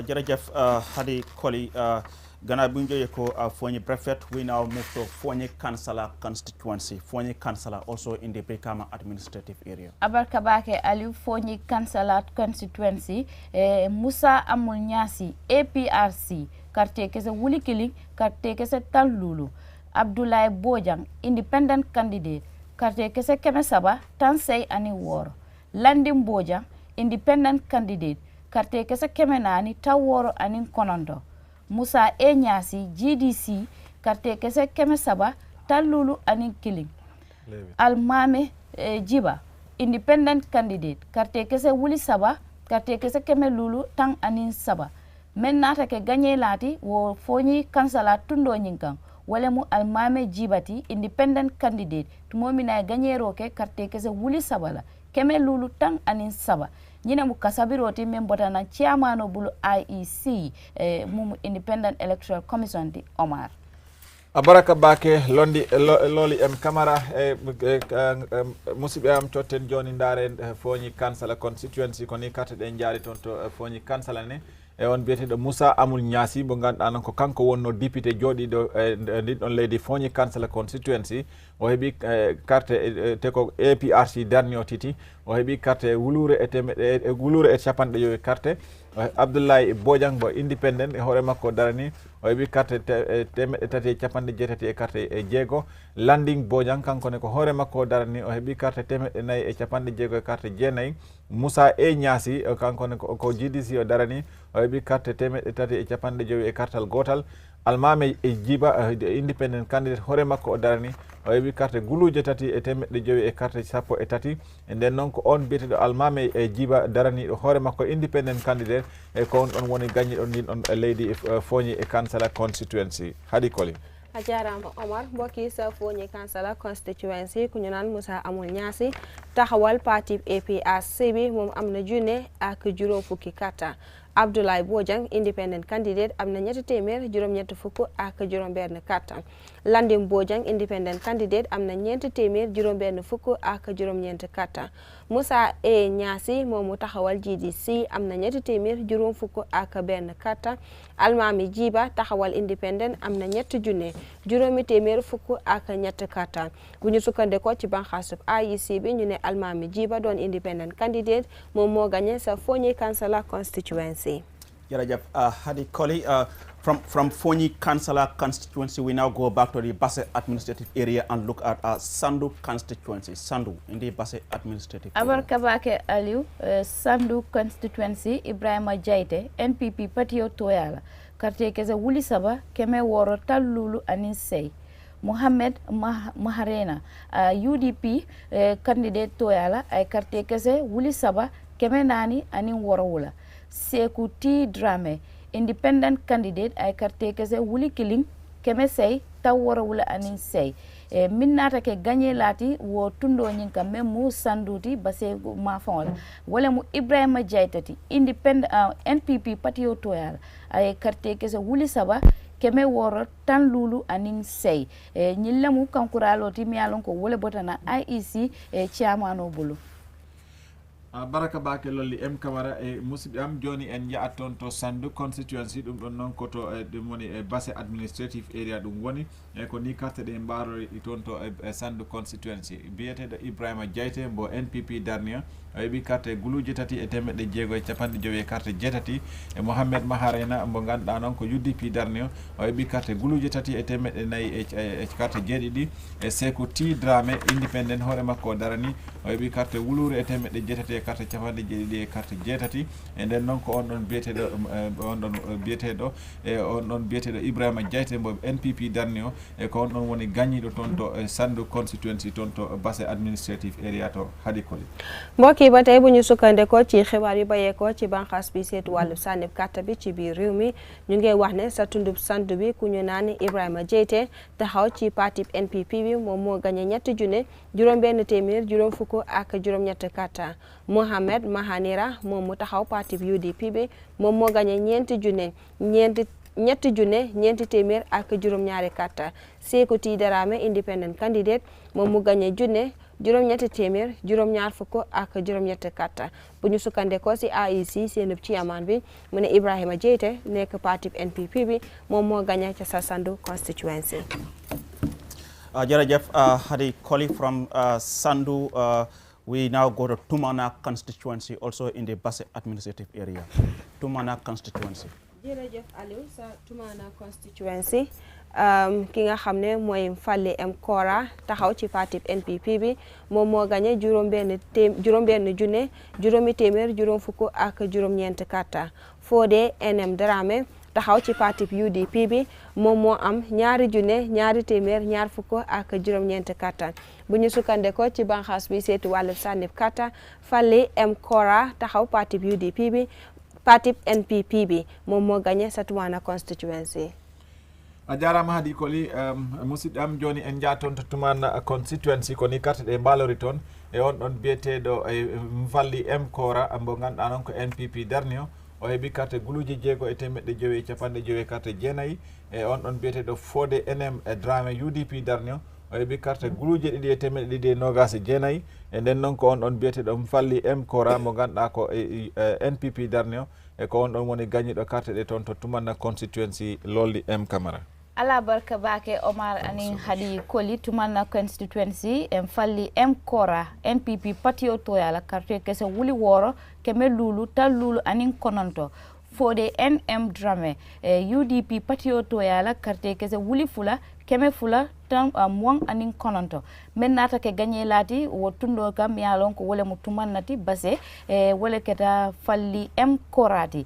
jërëjëf Hadi Koli gannaaw bu ñu jógee ko Foni Brefet, we now move to Foni Councillor constituency. Foni Councillor also in the Brikama administrative area. Abarka Bake Aliou Foni Councillor constituency Musa Amul Nyasi APRC karte kese wuli kiling karte kese Talulu Abdoulaye Bojang independent candidate karte kese keme saba tansei ani woro Landim Bojang independent candidate karte kese keme nani taworo ani konondo Musa Nyasi GDC karte kese keme saba Talulu ani kiling Almame Jiba independent candidate karte kese wuli saba karte kese keme lulu tang ani saba men nata ke gagné lati wo Foni Councillor tundo nyinkang wala mu Almame Jibati independent candidate tumomi na gagné roke karte kese wuli sabala keme lulu tang anin saba nyine mu kasabiroti membota na chairman bulu IEC mu independent electoral commission di Omar Abaraka Bake loli Camara musibe am totten joni ndare Foni Councillor constituency koni carte de jaari ton to Foni Councillor ne on biyeteɗo Moussa Amoul Niassi mo ganduɗa ko kanko wonno député jooɗiɗo ndin ɗon leydi Foni Councillor constituency o heeɓi carte te ko APRC darni o titi o heeɓi carte wulure e capanɗe joyi carte Abdoulaye Bojang bo independent e hoore makko darani o heeɓi carte temeɗɗe tati e capanɗe jeetati e carte e jeego Landing Bojang kankone ko hoore makko darani o heeɓi carte temeɗɗe nayyi e capanɗe jeego e carte jeenayyi Moussa Niassi kankone ko GDC o darani o heeɓi carte temeɗɗe tati e capanɗe joyi e cartal gotal Almame Jiba independent candidate hoore makko o darani o heeɓi carte guluje tati e temeɗɗe joyi e carte sappo e tati e nden noon ko on biyeteɗo Almame Jiba daraniɗo hoore makko independent candidate e ko on ɗon woni gagniɗo ndin on leydi Foni e Councillor constituency Hadi Koli a jarama Omar mbokki sa Foni Councillor constituency ku ñu naan Moussa Amoul Niassi taxawal parti APRC bi moom am na junne ak juróom fukki carte Abdoulaye Bojang independent candidate am na ñetti téeméer juróom-ñetti fukk ak juróom-benn carte Landim Bojang independent candidate am na ñeenti téeméer juróom-benn fukk ak juróom-ñeenti carte Moussa Niassi moom mu taxawal GDC am na ñetti téeméer juróom fukk ak benn carte Almami Jiba taxawal independent am na ñetti junne juróomi téeméer fukk ak ñetti carte bu ñu sukkandekoo ci banxaasub IEC bi ñu ne Almami Jiba doon independent candidate moom moo gagné sa Foni Councillor constituency. Yarajab Hadi Koli, from Foni Councillor constituency, we now go back to the Basse administrative area and look at Sandu constituency. Sandu in the Basse administrative area. Abarkabake Aliou, Sandu constituency, Ibrahima Jaite, NPP Patio Toyala, karte keze wuli saba, keme woro talulu anin sey. Mohamed Maharena, UDP candidate Toyala, ay karte keze wuli saba, keme nani anin woro wula. Sekou T Drame independent candidate ay carte kese wuli kiling keme sey taw wara wula anin sey min nata ke gagné lati wo tundo nyinka memu sanduti base ma fon wala mu Ibrahima Jaitati independent NPP Patio Toyal ay carte kese wuli saba keme woro tan lulu anin sey ñillamu kankuraloti mi alon ko wala botana IEC chairmano bulu Baraka Bake lolli Camara e musidɓe am joni en jahat toon to Sandu constituency ɗum ɗon noon koto ɗum woni Basse administrative area ɗum woni e ko ni carte ɗe mbarori toon to Sandu constituency biyeteɗo Ibrahima Jaite mbo NPP darnia o heeɓi carte guluje tati e temeɗɗe jeego e capanɗe joyi e carte jeetati e Mohamed Maharena mbo ganduɗa noon ko UDP darnia o heeɓi carte guluje tati e temeɗɗe nayyi e carte jeeɗiɗi e Sekou T Drame independent hoore makko o darani o heeɓi carte wulure e temeɗɗe jeetati e carte capanɗe jeeɗiɗi e carte jeetati e nden noon ko on ɗon biyeteɗo Ibrahima Jaite mbo NPP darni o e ko on ɗon woni gagniɗo toon to Sandu constituency toon to Basse administrative area to Hadi Koli. Mbokk yi ba tey bu ñu sukkandekoo ci xibaar yu bayeekoo ci banxaas bi seetu wàllu sànnib kàtta bi ci biir réew mi ñu ngi wax ne sa tundub sant bi ku ñu naan Ibrahima Jeyte taxaw ci parti NPP bi moom moo gañe 3,7 kàtta. Mohamed Mahanira moom mu taxaw parti UDP bi moom moo gañe 3,7 kàtta. Seeku Tii Darame independent candidate moom mu gañe 3,7 kàtta. bu ñu sukkandekoo si IEC seen chairman bi mu ne Ibrahima Jeyte nekk parti NPP bi moom moo gañe ca Sandu constituency. Jërëjëf Hadi Koli from Sandu. We now go to Tumana constituency, also in the Basse administrative area. Tumana constituency. Jërëjëf Aliou sa Tumana constituency ki nga xam ne mooy Falle M Kora taxaw ci parti NPP bi moom moo gagné 7,7 kàtta. Fodé NM Dramé taxaw ci parti UDP bi moom moo am 2,2 kàtta. bu ñu sukkandekoo ci banxaas bi seeti wàllu sànnib kàtta Falle M Kora taxaw parti UDP bi parti NPP bi moom moo gagné sa Tumana constituency. a jarama Hadi Koli musidɗam joni en jaton to Tumana constituency koni carte ɗe mbalori toon e on ɗon biyeteɗo Falli M Kora mo ganduɗa noon ko NPP darni o heeɓi carte guluji 6,9 carte jeenayyi e on ɗon biyeteɗo Fodé NM Dramé UDP darni o heeɓi carte guluji 2,29 e nden noon ko on ɗon biyeteɗo Falli M Kora mo ganduɗa ko NPP darni o e ko on ɗon woni gagniɗo carte ɗe toon to Tumana constituency Lolli M Camara. ala barka bake Omar anin Hadi Koli Tumana constituency en Falli M Kora NPP patio toyala carte kese wuli woro keme lulu tal lulu anin kononto Fodé NM Dramé UDP patio toyala carte kese wuli fula keme fula tan muang anin kononto men nata ke gagné lati wo tundo kam yalon ko wole mo tumannati base wole keta Falli M Korati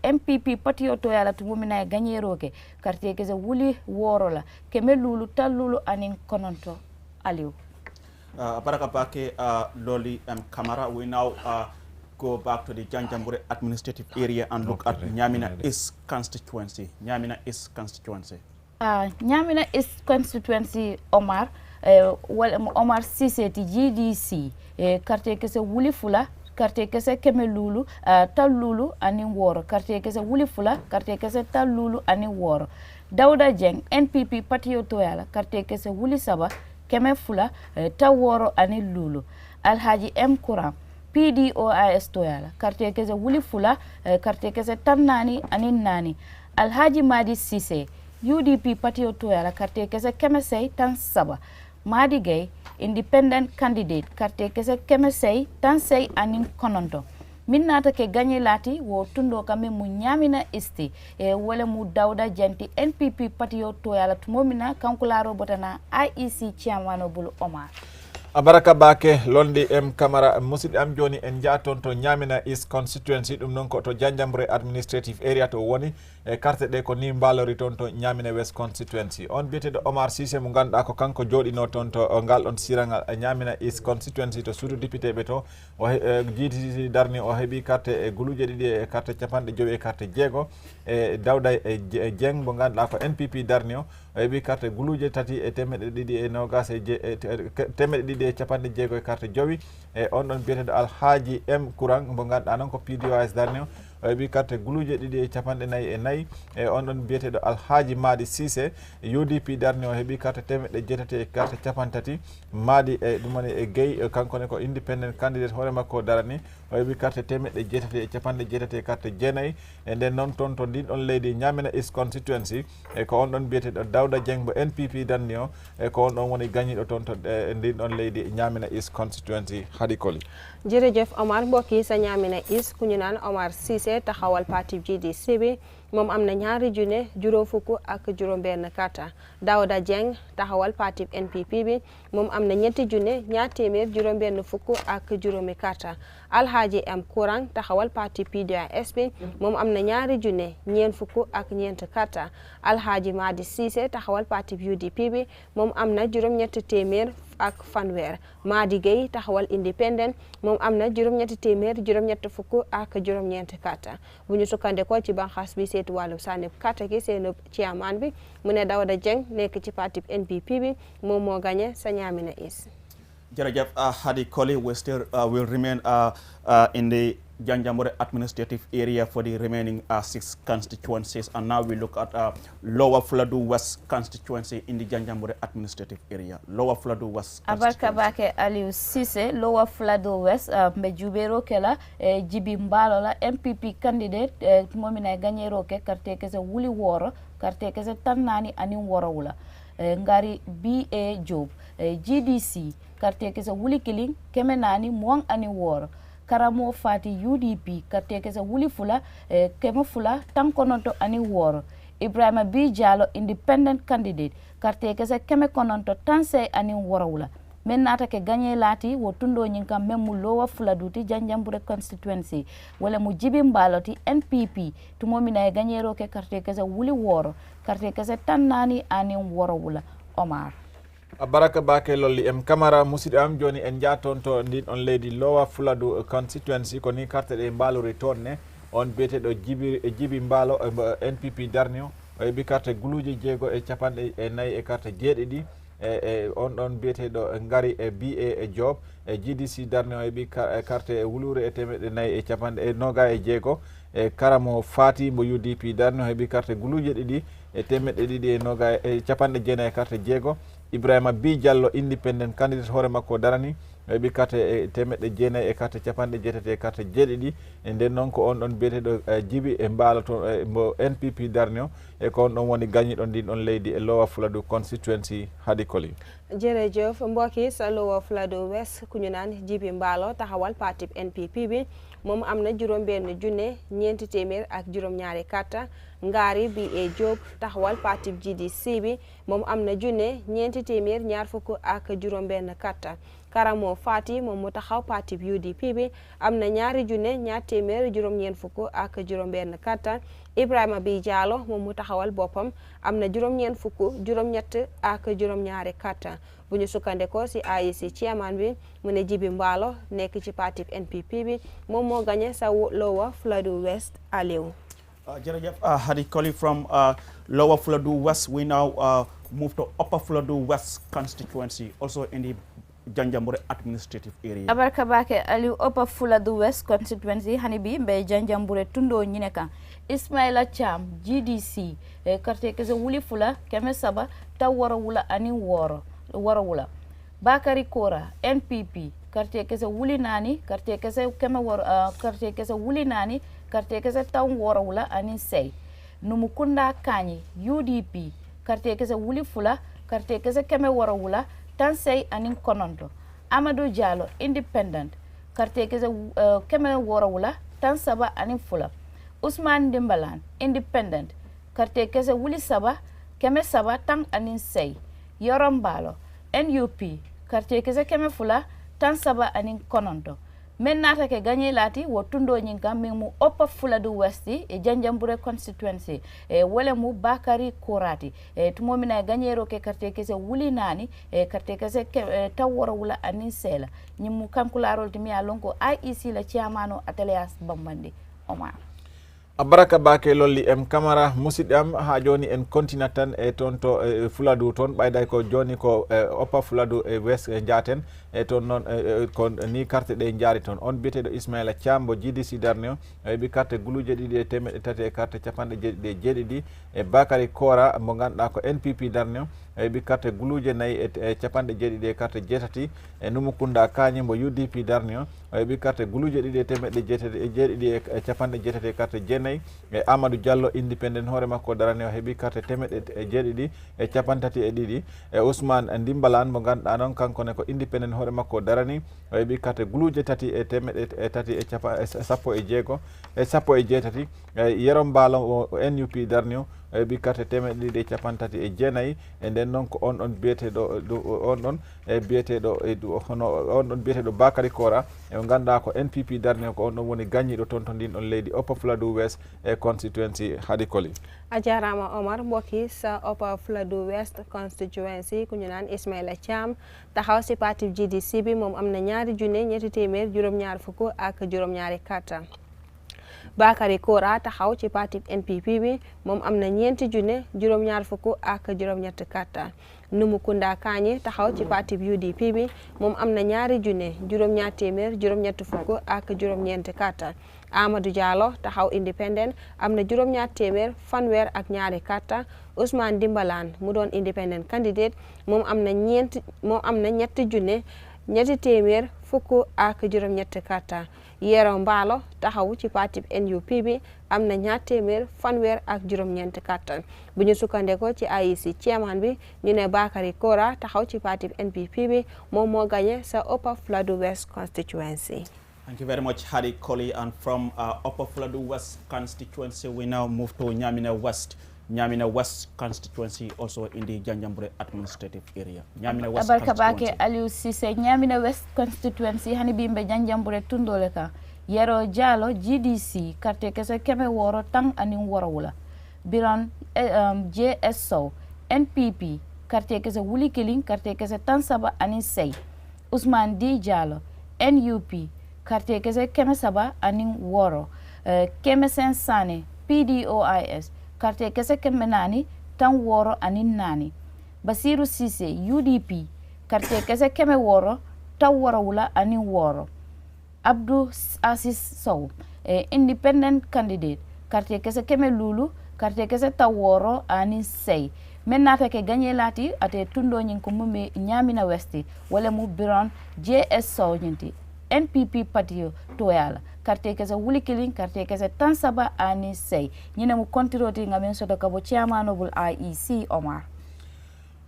MPP patio to yala tumumina gagné roke carte kese wuli worola keme lulu talulu anin kononto Aliou baraka bake Lolli M Camara. We now go back to the Janjanbureh administrative area and look at Nyamina East constituency. Nyamina East constituency. Nyamina East constituency Omar Omar Cissé ti GDC carte kese wuli fula carte kese keme lulu tal lulu ani woro carte kese wuli fula carte kese tal lulu ani woro Dawda Jeng NPP patio toyala carte kese wuli saba keme fula tal woro ani lulu Alhaji M Kuram PDOIS toyala carte kese wuli fula carte kese tan nani ani nani Alhaji Madi Cissé UDP patio toyala carte kese keme sey tan saba Madi Gay independent candidate carte kese keme sey tan sey anin kononto min nata ke gagné lati wo tundo kame mu Nyamina isti wala mu Dawda Janti NPP patio toyala tumomina kankularo botana IEC chairman bulu Omar abaraka bake Lolli M Camara musidɗo am joni en jaton to Nyamina East constituency ɗum noon ko to Janjanbureh administrative area to woni e carte ɗe ko ni mbalori toon to Nyamina West constituency on biyeteɗo Omar Cissé mo ganduɗa ko kanko joɗino toon to ngal ɗon sirangal Nyamina East constituency to suudu député ɓe to o jiiti darni o heeɓi carte e guluje ɗiɗi e carte 50 e carte 6 e Dawda Dieng mo ganduɗa ko NPP darni o heeɓi carte guluje 3 e 2,2 e carte 5 e on ɗon biyeteɗo Alhaji M Kurang mo ganduɗa noon ko PDOIS darni o heeɓi carte guluje 2,44 e on ɗon biyeteɗo Alhaji Madi Cissé UDP darni o heeɓi carte 800 e carte 30 Madi e ɗum woni e Gueye kankone ko independent candidate hoore makko darani o heeɓi carte 880 e carte 9 e nden noon toon to ndin ɗon leydi Nyamina East constituency e ko on ɗon biyeteɗo Dawda Dieng mo NPP darni o e ko on ɗon woni gagniɗo toon to ndin ɗon leydi Nyamina East constituency Hadi Koli. jërëjëf Omar mbokk yi sa Nyamina East ku ñu naan Omar Cissé taxawal parti GDC bi moom am na ñaari junne juróom fukk ak juróom benn carte Dawda Jeng taxawal parti NPP bi moom am na ñetti junne ñaar téeméer juróom benn fukk ak juróomi carte Alhaji M Kurang taxawal parti PDOIS bi moom am na ñaari junne ñeent fukk ak ñeent carte Alhaji Madi Cissé taxawal parti UDP bi moom am na juróom-ñetti téeméer ak fanweer Madi Gueye taxawal independent moom am na juróom-ñetti téeméer juróom-ñett fukk ak juróom-ñeent carte bu ñu sukkandekoo ci banxaas bi seetu wàllu sànni carte gi seen chairman bi mu ne Dawda Jeng nekk ci parti NPP bi moom moo gagné sa Ñaamina East. Jërëjëf Hadi Koli will remain in the Janjanbureh administrative area for the remaining 6 constituencies, and now we look at Lower Fladu West constituency in the Janjanbureh administrative area. Lower Fladu West Abarkabake Aliou Cissé Lower Fladu West mbe jubero kela Jibi Mbalo la MPP candidate momina gagnero ke karte kese wuli woro karte kese tannani ani woro wula ngari BA Job GDC karte kese wuli killing kemenani muang ani woro Karamo Fati UDP karte kese wuli fula keme fula tankononto ani woro Ibrahima B Jallow independent candidate karte kese keme kononto tanse ani woro wula men nata ke gagné lati wo tundo nyinka memu Lower Fuladuti Janjanbureh constituency wala mu Jibi Mbaloti NPP tumomina gagné ro ke karte kese wuli woro karte kese tannani ani woro wula Omar Baraka bake lolli em Camara musidɗo am joni en jaton to ndin on leydi Lower Fuladu constituency ko ni carte ɗe mbalori toon ne on biyeteɗo Jibi Mbalo NPP darnio o heeɓi carte guluuje jeego e capanɗe nayyi e carte jeeɗiɗi on ɗon biyeteɗo ngari e BA Job GDC darnio o heeɓi carte wulure e temeɗɗe nayyi e capanɗe noga e jeego Karamo Fati mo UDP darnio o heeɓi carte guluuje ɗiɗi e temeɗɗe ɗiɗi e noga e capanɗe jeenayi e carte jeego Ibrahima B Jallow independent candidate hoore makko darani heeɓi carte temeɗɗe jeenayi e carte capanɗe jeetati e carte jeeɗiɗi e nden noon ko on ɗon biyeteɗo Jibi e Mbalo toon mo NPP darnio e ko on ɗon woni gagniɗo ndin ɗon leydi e Lower Fuladu constituency Hadi Koli jërëjëf mbokk yi sa Lower Fladu West ku ñu naan Jibi Mbalo taxawal parti NPP bi moom am na juróom benn junne ñeenti téeméer ak juróom ñaari carte Ngari BA Job taxawal parti GDC bi moom am na junne ñeenti téeméer ñaar fukk ak juróom benn carte Karamo Fati moom mu taxaw parti UDP bi am na ñaari junne ñaar téeméer juróom ñeent fukk ak juróom benn carte Ibrahima B Jallow moom mu taxawal boppam am na juróom ñeent fukk juróom ñett ak juróom ñaari carte bu ñu sukkandekoo ci IEC chairman bi mu ne Jibi Mbalo nekk ci parti NPP bi moom moo gagné sa Lower Fladu West Aliou Jërëjëf Hadi Koli from Lower Fladu West we now move to Upper Fladu West constituency also in the Janjanbureh administrative area Abarkabake Aliou Upper Fuladu West constituency hani bi mbe Janjanbureh tundo ñine kan Ismaila Cham GDC karte kese wuli fula keme saba taw woro wula ani woro wula Bakari Kora NPP karte kese wuli nani karte kese keme woro karte kese wuli nani karte kese taw woro wula ani sey Numukunda Kanyi UDP karte kese wuli fula karte kese keme woro wula tansey anin kononto Amadou Jallow independent karte kese keme woro wula tan saba anin fula Ousmane Dimbalan independent karte kese wuli saba keme saba tan anin sey Yorom Mbalo NUP karte kese keme fula tan saba anin kononto men nata ke gagné lati wo tundo nyinga min mu Upper Fuladu West e Janjanbureh constituency wala mu Bakari Korati tumo mina gagné ro ke carte kese wuli nani carte kese taworo wala anin sela nyimu kankularol timi alonko IEC la chairmano ateliers bambandi Omar Baraka bake lolli em Camara musidɗe am ha joni en continue tan e toon to Fuladu toon ɓayday ko joni ko Upper Fuladu West jaten e toon noon ko ni carte ɗe jaari toon on biyeteɗo Ismaila Thiambo GDC darnio heeɓi carte guluuje ɗiɗi e temeɗɗe tati e carte capanɗe jeeɗiɗi e jeeɗiɗi e Bakary Kora mo ganduɗa ko NPP darnio heɓi carte guluje 4 e capanɗe jeeɗiɗi e carte jeetati e Numukunda Kañi mbo UDP darni o heɓi carte guluje 2 e temeɗɗe jeetati e jeeɗiɗi e capanɗe jeetati e carte jeenayyi e Amadou Diallo independent hoore makko darani o heɓi carte temeɗɗe jeeɗiɗi e capantati e ɗiɗi e Ousmane Ndimbalan mo ganduɗa noon kankone ko independent hoore makko darani o heɓi carte guluje 3 e temeɗɗe e 3 e sappo e jeego e sappo e jeetati Yerom Mbalo o NUP darni o heɓi carte temeɗɗe 2 e capantati e jeenayyi e nden noon ko on ɗon biyeteɗo on ɗon e biyeteɗo hono on ɗon biyeteɗo Bakary Kora e ganduɗa ko NPP darni ko on ɗon woni gagniɗo toon to ndin ɗon leydi Upper Fladou West e constituency Hadi Koli. A jarama Omar mbokki sa Upper Fladou West constituency ku ñu naan Ismaila Thiam taxaw si parti GDC bi moom am na 2,720 ak juróom-ñaari carte. Bakary Kora taxaw ci parti NPP bi moom am na 4,220 ak juróom-ñetti carte. Numukunda Kañi taxaw ci parti UDP bi moom am na 2,280 ak juróom-ñeenti carte. Amadou Diallo taxaw independent am na 2,2 carte. Ousmane Dimbalan mu doon independent candidate moom am na 3,200 ak juróom-ñetti carte. Yerom Mbalo taxaw ci parti NUP bi am na 200 ak juróom-ñeenti carte. bu ñu sukkandeko ci IEC chairman bi ñu ne Bakary Kora taxaw ci parti NPP bi moom moo gagné sa Upper Fladou West constituency. Thank you very much, Hadi Koli. And from Upper Fladou West constituency, we now move to Nyamina West. Nyamina West constituency, also in the Janjanbureh administrative area. Nyamina West constituency. Aliou Cissé, Nyamina West constituency, hani bimbe Janjanbureh tundoleka. Yero Jalo GDC, karte kese keme woro tang anin woro wula. Biran JSO, NPP, karte kese wuli kiling, karte kese tansaba anin say. Ousmane D. Jalo, NUP, karte kese keme saba anin woro. Keme sensane, PDOIS, karte kese keme nani, tan woro anin nani. Basiru Sise, UDP, karte kese keme woro, tan woro wula anin woro. Abdou Aziz Sow, independent candidate, karte kese keme lulu, karte kese ta woro anin say. Menata ke gagné lati ate tundo nyin ko mumbe Nyamina Westi wala mu biron JSO nyinti NPP patio toyala karte kese wuli killing karte kese tansaba ani say nyina mu kontiroti ngamen soto kabo chairman of IEC Omar.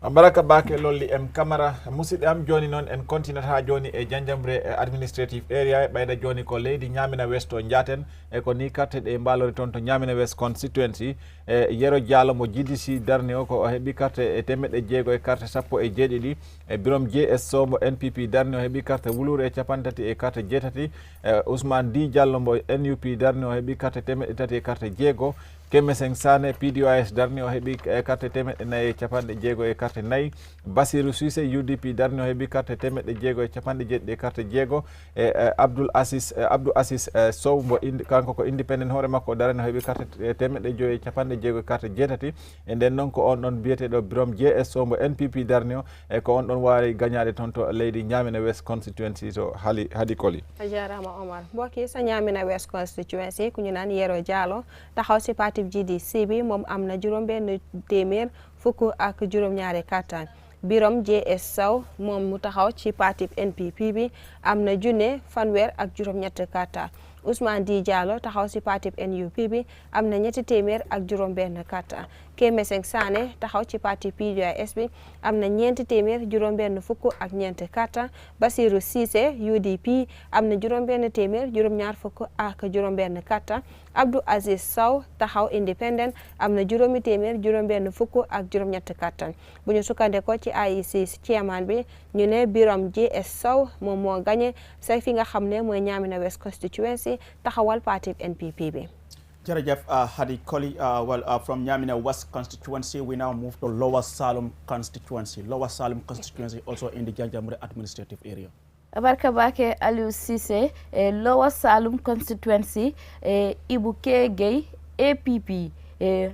Baraka bake lolli em Camara musidɓe am joni noon en continue ha joni e Janjanbureh administrative area ɓayda joni ko leydi Nyamina West o jaten e ko ni carte ɗe mbalori toon to Nyamina West constituency e Yero Diallo mo GDC darni o ko o heeɓi carte e 6 e carte 17 e Birom JSO mo NPP darni o heeɓi carte wulure e 30 e carte 7 e Ousmane D Diallo mo NUP darni o heeɓi carte 3 e carte 6 Kemeseng Sane PDOIS darni o heeɓi carte 4 e capanɗe 6 e carte 4 Basirou Cissé UDP darni o heeɓi carte 6 e capanɗe 7 e carte 6 e Abdou Aziz Sow mo kanko ko independent hoore makko darani o heeɓi carte 5 e capanɗe 6 e carte 7 e nden noon ko on ɗon biyeteɗo Birom JSO mo NPP darni o e ko on ɗon wawi gagnade toon to leydi Nyamina West constituency to Hadi Koli. A jarama Omar mbokki sa Nyamina West constituency ku ñu naan Yero Diallo taxaw si parti GDC bi moom am na 6 ak juróom-ñaari carte. Birom JS Sow moom mu taxaw ci parti NPP bi am na 1,000 ak juróom-ñetti carte. Ousmane D Diallo taxaw ci parti NUP bi am na 200 ak juróom-benn carte. Kemeseng Sane taxaw ci parti PDOIS bi am na 420 ak ñeenti carte. Basirou Cissé UDP am na 420 ak juróom-benn carte. Abdou Aziz Sow taxaw independent am na 420 ak juróom-ñetti carte. bu ñu sukkandeko ci IEC chairman bi ñu ne Birom JS Sow moom moo gagné say fi nga xam ne mooy Nyamina West constituency taxawal parti NPP bi. Jerejef Hadi Koli, from Nyamina West constituency, we now move to Lower Salem constituency. Lower Salem constituency also in the Janjanbureh administrative area. Barka bake Aliou Cissé, Lower Salem constituency, Ibu Kegei, APP,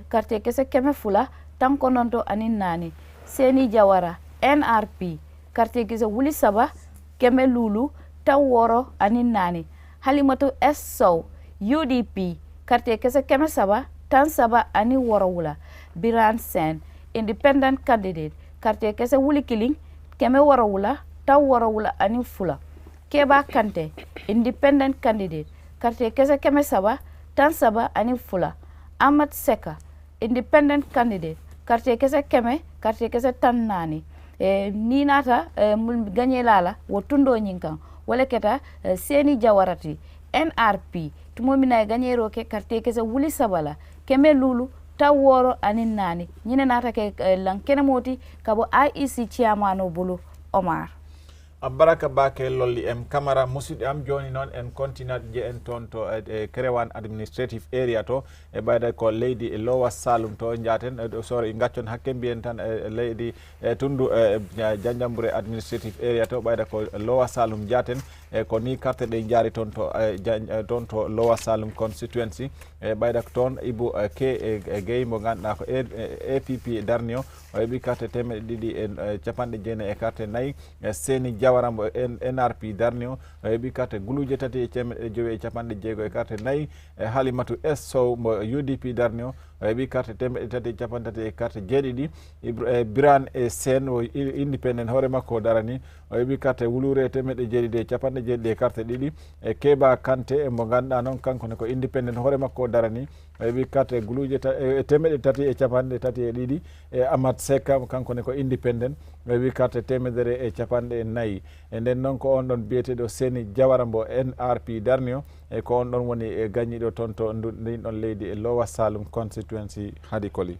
karte kese keme fula, tankononto anin nani, Seni Jawara, NRP, karte kese wuli saba, keme lulu, taworo anin nani, Halimatu S. Sow, UDP, karte kese keme saba, tan saba ani woro wula. Biran Sen, independent candidate, carte kese wuli killing keme warawula taw warawula ani fula Keba Kante independent candidate carte kese keme saba tan saba ani fula Ahmad Seka independent candidate carte kese keme carte kese tan nani ni nata gagné lala wo tundo nyinkan wala keta Seni Jawarati NRP tumo mina gagné roke carte kese wuli sabala keme lulu taworo anin nani nyine nata ke lankene moti kabo IEC chairman bulu Omar baraka bake lolli em camara musidɓe am joni noon en continat je en toon to Kerewan administrative area to e ɓayda ko leydi e Lower Salum to jaten sorry gaccon hakke mbiyen tan leydi tundu Janjanbureh administrative area to ɓayda ko Lower Salum jaten ko ni carte ɗe jaari toon to Lower Salum constituency ɓayda ko toon Ibou K Gueye mo ganduɗa ko APP darnio o heeɓi carte 250 e carte 4 Seni Jawarambo NRP darnio o heeɓi carte guluje 350 e carte 4 Halimatu S Sow mo UDP darnio o heeɓi carte 350 e carte 7 Biran e Sen o independent hoore makko darani o heeɓi carte wulure 750 e carte 2 Keba Kante mo ganduɗa noon kankone ko independent hoore makko darani o heeɓi carte guluje 332 Ahmad Seka kankone ko independent o heeɓi carte 150 e nden noon ko on ɗon biyeteɗo Seni Jawarambo NRP darnio e ko on ɗon woni gagniɗo toon to ndin ɗon leydi e Lower Salum constituency Hadi Koli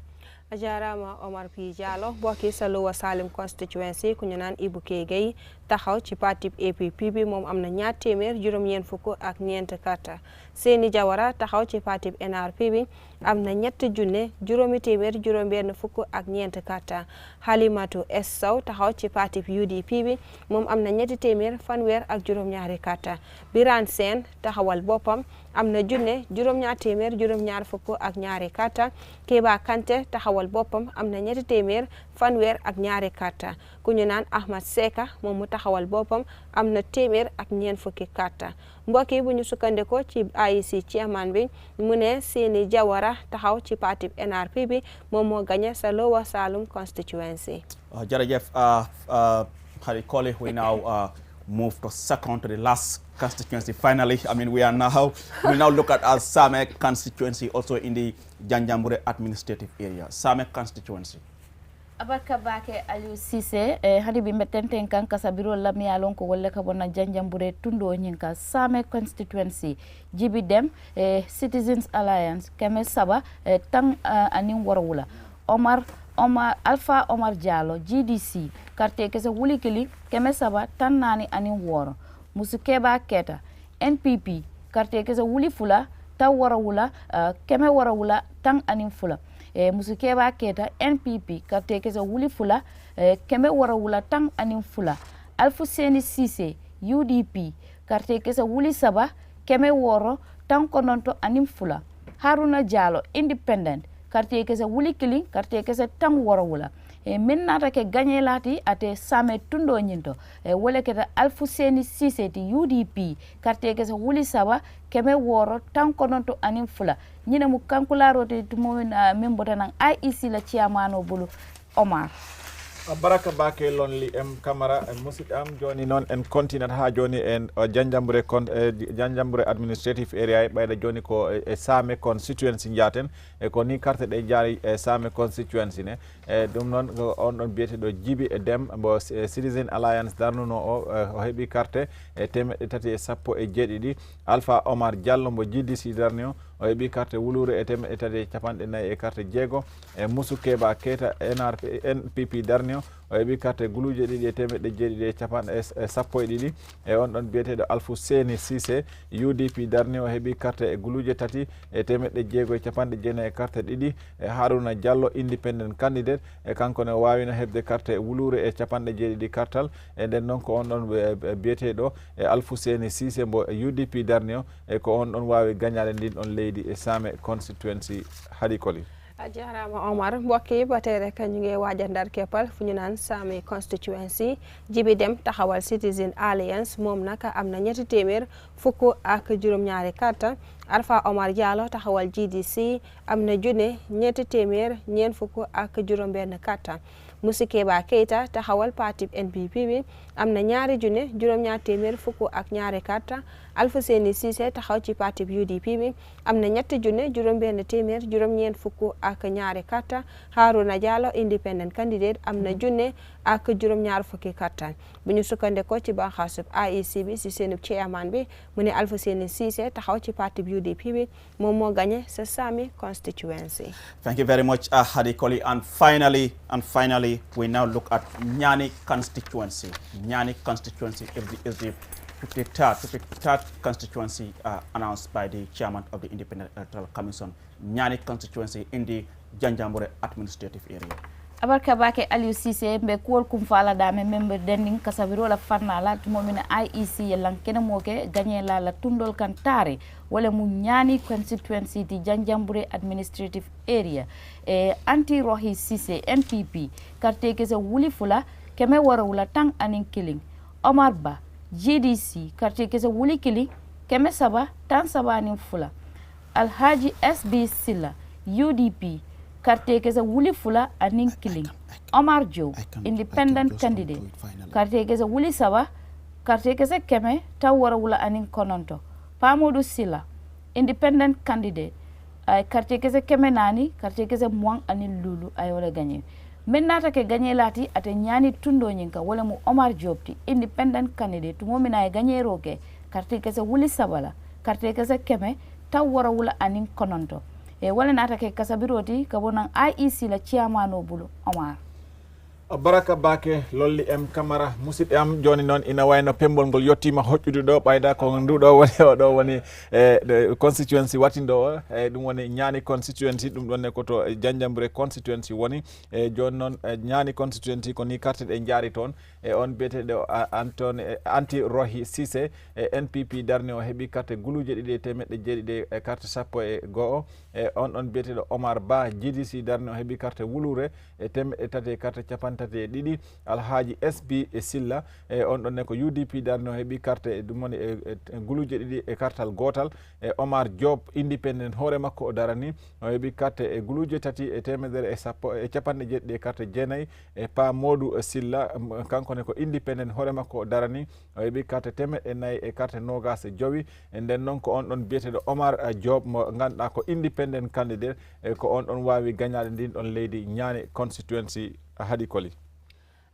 a jarama Omar P Diallo bokki sa Lower Salum constituency ku ñu naan Ibou K Gueye taxaw ci parti APP bi moom am na ñaar téeméer juróom-ñeent fukk ak ñeent carte Seni Jawara taxaw ci parti NRP bi am na ñett junne juróomi téeméer juróom-benn fukk ak ñeent carte Halimatu S Sow taxaw ci parti UDP bi moom am na ñetti téeméer fanweer ak juróom-ñaari carte Biran Sen taxawal boppam am na junne juróom-ñaar téeméer juróom-ñaar fukk ak ñaari carte Keba Kante taxawal boppam am na ñetti téeméer fanweer ak ñaari carte ku ñu naan Ahmad Seka moom mu taxawal boppam am na téeméer ak ñeent fukki carte mbokk yi bu ñu sukkandikoo ci IEC chairman bi mu ne Seni Jawara taxaw ci parti NRP bi moom moo gagné sa Lower Salum constituency. Jërëjëf Hadi Koli, we now move to second to the last constituency. Finally, I mean, we now look at our Same constituency, also in the Janjanbureh administrative area. Same constituency. Abarka bake Aliou Cissé hadi bi metenten kan kasabiro lammi alon ko wolle ka bona Janjanbureh tundo nyinka Same constituency jibi dem Citizens Alliance keme saba tang anin warwula Alpha Omar Diallo GDC carte kese wuli kili keme saba tan nani anin woro musu Keba Keta NPP carte kese wuli fula taw warawula keme warawula tan anin fula musu Keba Keta NPP carte kese wuli fula keme warawula tan anin fula Alfu Seni Cissé UDP carte kese wuli saba keme woro tan kononto anin fula Haruna Diallo independent carte kese wuli kili carte kese tan warawula min nata ke gagné lati ate Same tundo nyinto wala keta Alfu Seni Cissé ti UDP carte kese wuli saba keme woro tan kononto anin fula nyine mu kankularo te tumo min botanan IEC la chairman bulu Omar baraka bake lonli em camara musid am joni non en continent ha joni en Janjanbureh administrative area e ɓayda joni ko Same constituency jaten e ko ni carte ɗe jaari Same constituency ne ɗum noon on ɗon biyeteɗo Djiby Dem mbo Citizen Alliance darnuno o heeɓi carte 310 Alpha Omar Diallo mbo GDC darni o heeɓi carte wulure 350 e carte 6 Musu Keba Keta NPP darni o heeɓi carte guluje 2 e on ɗon biyeteɗo Alfu Seni Cissé UDP darni o heeɓi carte guluje 3 e 690 e carte 2 Haruna Diallo independent candidate e kanko ne wawino hebde carte wulure 70 cartal e nden noon ko on ɗon biyeteɗo Alfu Seni Cissé mbo UDP darni o e ko on ɗon wawi gagnade ndin ɗon leydi e Same constituency Hadi Koli a jarama Omar mbokk yi ba tey rek ñu ngi waaj a ndar keppal fu ñu naan Same constituency Djiby Dem taxawal Citizen Alliance moom nag am na ñetti téeméer fukk ak juróom-ñaari carte Alpha Omar Diallo taxawal GDC am na junne ñetti téeméer ñeent fukk ak juróom-benn carte Musikeba Keita taxawal parti NPP bi am na ñaari junne juróom-ñaar téeméer fukk ak ñaari karta Alpha Seni Cissé taxaw ci parti UDP bi am na ñetti junne juróom-benn téeméer juróom-ñeent fukk ak ñaari karta Haruna Jallow independent candidate am na junne ak juróom-ñaar fukki karta bu ñu sukkandekoo ci banxaasub IEC bi si seenub chairman bi mu ne Alpha Seni Cissé taxaw ci parti UDP bi moom moo gagné sa Sami constituency. Thank you very much, Hadi Koli. And finally, we now look at Nyani constituency. Nyani constituency is the 53rd constituency announced by the chairman of the Independent Electoral Commission. Nyani constituency in the Janjanbureh administrative area. abarka bake Aliou Cissé mbe kuwol kum fala dame member dending kasabiro la fanna la tumomina IEC yelan kene moke gagné la tundol kan tare wala mu ñani constituency di Janjanbureh administrative area anti Rohi Cissé NPP karte kese wuli fula keme wara wula tang anin killing Omar Ba GDC karte kese wuli killing keme saba tan saba anin fula Alhaji SB Silla UDP karte kese wuli fula anin killing Omar Joe independent candidate karte kese wuli saba karte kese keme tawara wula anin kononto Pamodu Silla independent candidate karte kese keme nani karte kese muang anin lulu ay wala gagné menata ke gagné lati ate nyani tundo nyinka wala mu Omar Jobe ti independent candidate mo mina gagné roke karte kese wuli sabala karte kese keme tawara wula anin kononto wala nata ke kasabiroti kabonang IEC la chairmano bulu Omar baraka bake lolli em camara musid am joni non ina wayno pembol ngol yottima hoccude do bayda ko ndudo woni do woni constituency watindo dum woni Nyani constituency dum don ne ko to Janjanbureh constituency woni joni non Nyani constituency ko ni carte de jaari ton on betedo anti Rohi Cissé NPP darne o hebi carte guluje dide temedde jeedide carte sappo e goo on betedo Omar Ba GDC darne o hebi carte wulure temedde tate carte tate didi Alhaji SB Silla on don ne ko UDP darno hebi carte dum woni guluje didi e kartal gotal Omar Jobe independent hore makko o darani o hebi carte guluje tati e temedere e sappo e capande jedde carte jeenay e Pa Modou Silla kanko ne ko independent hore makko o darani o hebi carte temedde nay e carte nogas e jowi e den non ko on don biyetedo Omar Jobe mo ganda ko independent candidate ko on don wawi gagnade din on leydi Nyani constituency Hadi Koli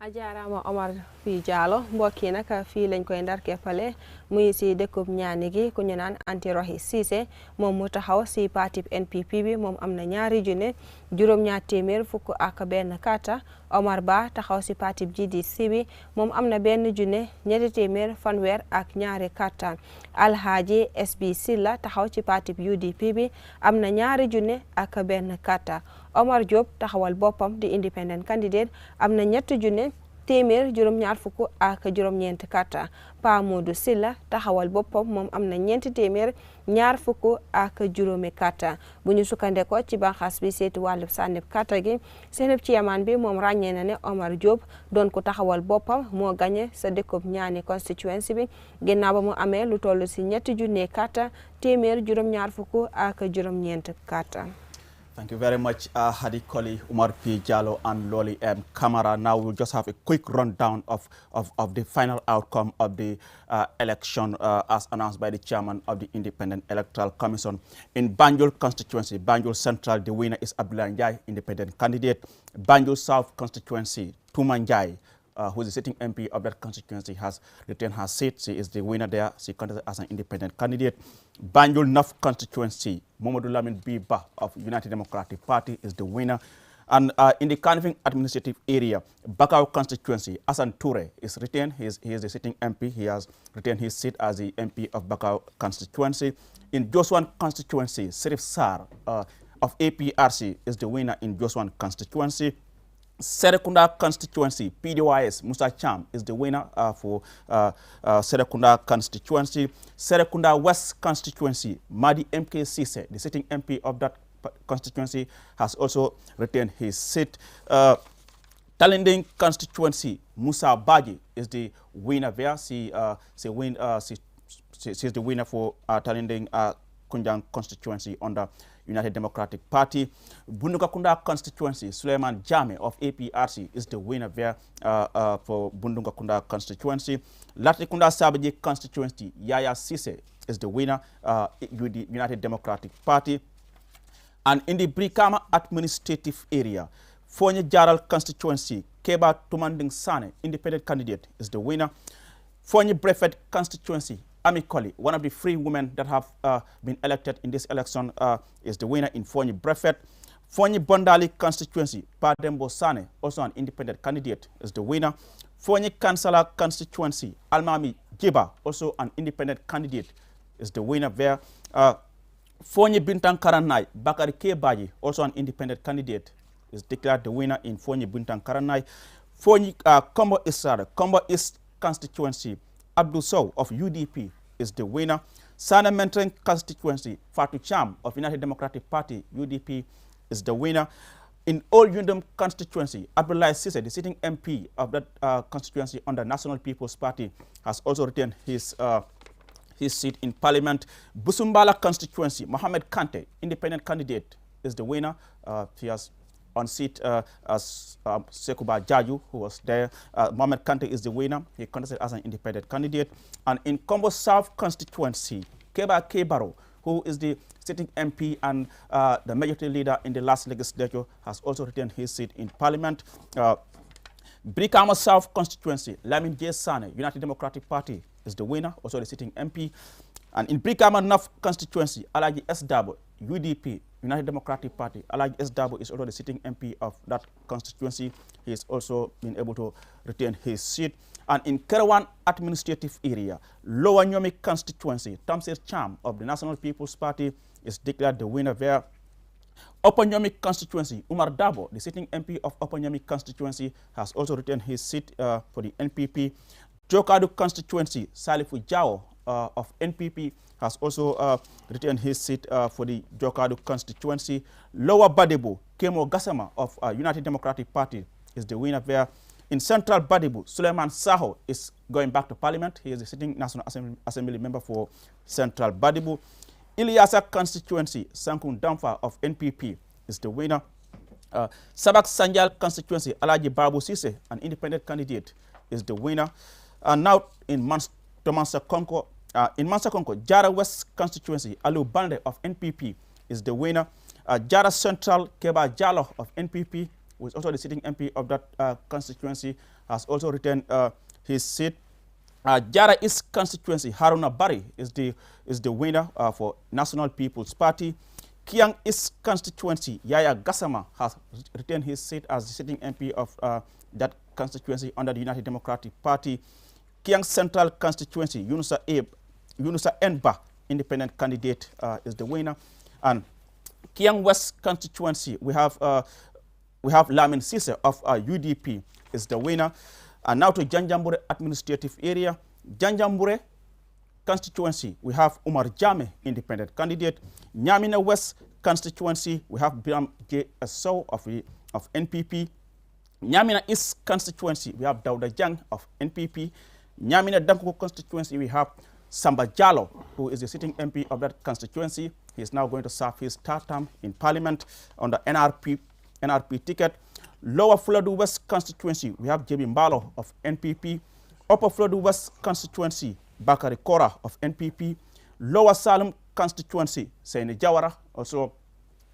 ajarama Omar fi Jallow mbokki nak fi lañ koy ndar keppale muy ci dëkkub Nyani gi ku ñu naan anti Rohi Cissé moom mu taxaw ci parti NPP bi moom am na ñaari junne juróom-ñaar téeméer fukk ak benn kata Omar Ba taxaw ci parti GDC bi moom am na benn junne ñetti téeméer fanweer ak ñaari kata Alhaji SB Silla taxaw ci parti UDP bi am na ñaari junne ak benn kata Omar Jobe taxawal boppam di independent candidate am na ñetti junne téeméer juróom-ñaar fukk ak juróom-ñeent kata Pa Modou Silla taxawal boppam moom am na ñeenti téeméer ñaar fukk ak juróomi kata bu ñu sukkandekoo ci banxaas bi seeti wàllub sànnib kata gi seenub chairman bi moom ràññee na ne Omar Jobe doon ko taxawal boppam moo gagné sa dëkkub Nyani constituency bi ginnaaw ba mu amee lu toll si ñetti junne kata téeméer juróom-ñaar fukk ak juróom-ñeent kata. Thank you very much, Hadi Koli, Umar P. Jallow, and Lolly M. Kamara. Now we'll just have a quick rundown of the final outcome of the election as announced by the chairman of the Independent Electoral Commission. In Banjul constituency, Banjul Central, the winner is Abdullah Njai, independent candidate. Banjul South constituency, Tuman Njai, who is the sitting MP of that constituency, has retained her seat. She is the winner there. She contested as an independent candidate. Banjul North constituency, Momadou Lamin Biba of United Democratic Party is the winner. And in the Kanifing administrative area, Bakau constituency, Asan Toure is retained. He is the sitting MP. He has retained his seat as the MP of Bakau constituency. In Joswan constituency, Serif Sar of APRC is the winner in Joswan constituency. Serekunda constituency, PDYS, Musa Cham is the winner for Serekunda constituency. Serekunda West constituency, Madi MK Cissé, the sitting MP of that constituency, has also retained his seat. Talending constituency, Musa Baji is the winner there. She is the winner for Talending Kunjang constituency under United Democratic Party. Bundungakunda constituency, Suleiman Jame of APRC is the winner there for Bundungakunda constituency. Latrikunda Sabaji constituency, Yaya Sise is the winner with the United Democratic Party. And in the Brikama administrative area, Fonye Jaral constituency, Keba Tumanding Sane, independent candidate, is the winner. Fonye Brefet constituency, Amikoli, one of the 3 women that have been elected in this election, is the winner in Fonye Brefet. Fonye Bondali constituency, Padembo Sane, also an independent candidate, is the winner. Fonye Kansala constituency, Almami Jiba, also an independent candidate, is the winner there. Fonye Bintang Karanai, Bakari Kebaji, also an independent candidate, is declared the winner in Fonye Bintang Karanai. Fonye Kombo Isara, Kombo East constituency, Abdul Sow of UDP is the winner. Sana Menteng constituency, Fatu Cham of United Democratic Party, UDP, is the winner. In Old Yundum constituency, Abdullah Sise, the sitting MP of that constituency under National People's Party, has also retained his seat in Parliament. Busumbala constituency, Mohammed Kante, independent candidate, is the winner. He has on seat as Sekuba Jaju, who was there. Mohammed Kante is the winner. He contested as an independent candidate. And in Combo South constituency, Keba Kebaro, who is the sitting MP and the majority leader in the last legislature, has also retained his seat in Parliament. Brikama South constituency, Lamin J. Sane, United Democratic Party, is the winner, also the sitting MP. And in Brikama North constituency, Alaji S. Dabo, UDP, United Democratic Party, Alaji S. Dabo is also the sitting MP of that constituency. He has also been able to retain his seat. And in Kerawan administrative area, Lower Nyomi constituency, Tamsir Cham of the National People's Party is declared the winner there. Upper Nyomi constituency, Umar Dabo, the sitting MP of Upper Nyomi constituency, has also retained his seat for the NPP. Jokadu constituency, Salifu Jao of NPP has also retained his seat for the Jokadu constituency. Lower Badebo, Kemo Gassama of United Democratic Party is the winner there. In Central Badebo, Suleiman Saho is going back to Parliament. He is a sitting National Assembly member for Central Badebo. Ilyasa constituency, Sankun Damfa of NPP is the winner. Sabak Sanjal constituency, Alaji Babu Sise, an independent candidate, is the winner. Now in Mansa Konko, Jara West constituency, Alu Bande of NPP is the winner. Jara Central, Keba Jalo of NPP, who is also the sitting MP of that constituency, has also retained his seat. Jara East constituency, Haruna Bari is the winner for National People's Party. Kiang East constituency, Yaya Gassama has retained his seat as the sitting MP of that constituency under the United Democratic Party. Kiang Central constituency, Yunusa Enba, independent candidate, is the winner. And Kiang West constituency, we have Lamin Sise of UDP is the winner. And now to Janjambure administrative area. Janjambure constituency, we have Umar Jame, independent candidate. Nyamina West constituency, we have Biram J. Sow of NPP. Nyamina East constituency, we have Dauda Jang of NPP. Nyamina Damko constituency, we have Samba Jalo, who is the sitting MP of that constituency. He is now going to serve his third term in Parliament on the NRP ticket. Lower Flodu West constituency, we have Jebi Mbalo of NPP. Upper Flodu West constituency, Bakari Kora of NPP. Lower Salem constituency, Saini Jawara, also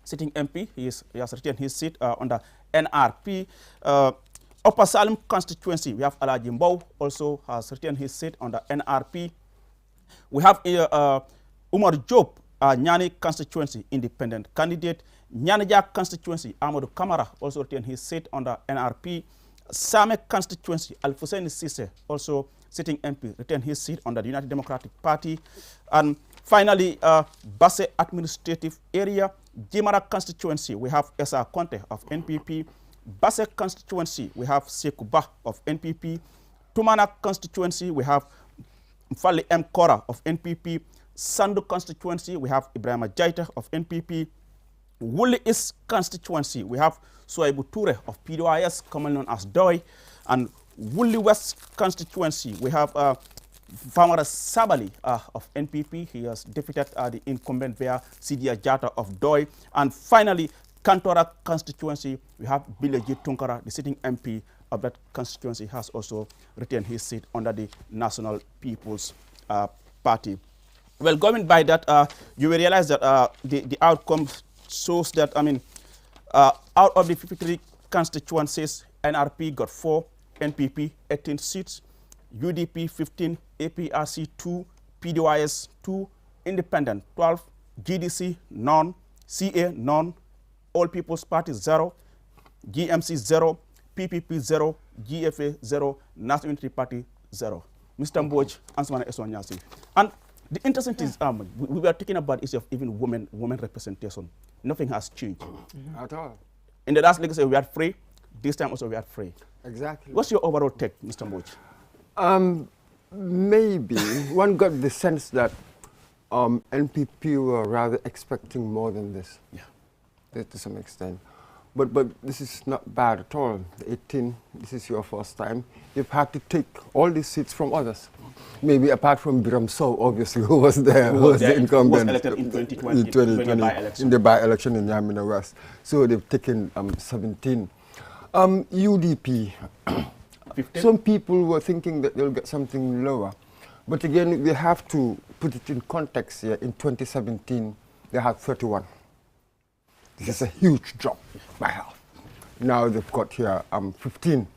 sitting MP. He has retained his seat on the NRP. Upper Salem constituency, we have Alaji Mbow, also has retained his seat on the NRP. We have Umar Job, Nyani constituency, independent candidate. Nyanaja constituency, Amadou Kamara, also retained his seat on the NRP. Same constituency, Al-Fusaini Sise, also sitting MP, retained his seat on the United Democratic Party. And finally, Basse administrative area, Jimara constituency, we have Esa Conte of NPP. Basse constituency, we have Sekuba of NPP. Tumana constituency, we have Mfali M. Kora of NPP. Sandu constituency, we have Ibrahim Jaita of NPP. Wuli East constituency, we have Suaibu Ture of PDOIS, commonly known as DOI. And Wuli West constituency, we have Famara Sabali of NPP. He has defeated the incumbent Bear Sidia Jata of Doi. And finally, Kantora constituency, we have Bileji Tunkara, the sitting MP of that constituency, has also retained his seat under the National People's Party. Well, going by that, you will realize that the outcome shows that, out of the 53 constituencies, NRP got 4, NPP 18 seats, UDP 15, APRC 2, PDYS 2, Independent 12, GDC none, CA none, All People's Party 0, GMC 0, PPP 0, GFA 0, National Unity Party 0. Mr. Mboj, Answana Eswanyasi. And the interesting thing is, we were talking about the issue of even women representation. Nothing has changed. At all. In the last legislature, we had free. This time also we had free. Exactly. What's your overall take, Mr. Mboj? Maybe one got the sense that NPP were rather expecting more than this. Yeah. To some extent. But this is not bad at all. 18, this is your first time. You've had to take all these seats from others. Maybe apart from Biram Sow, obviously, who was there, who was the incumbent. Who was elected in 2020 in the by-election in Yamina West. So they've taken 17. UDP, 15? Some people were thinking that they'll get something lower. But again, we have to put it in context here. In 2017, they had 31. This is a huge drop by half. Now they've got here 15.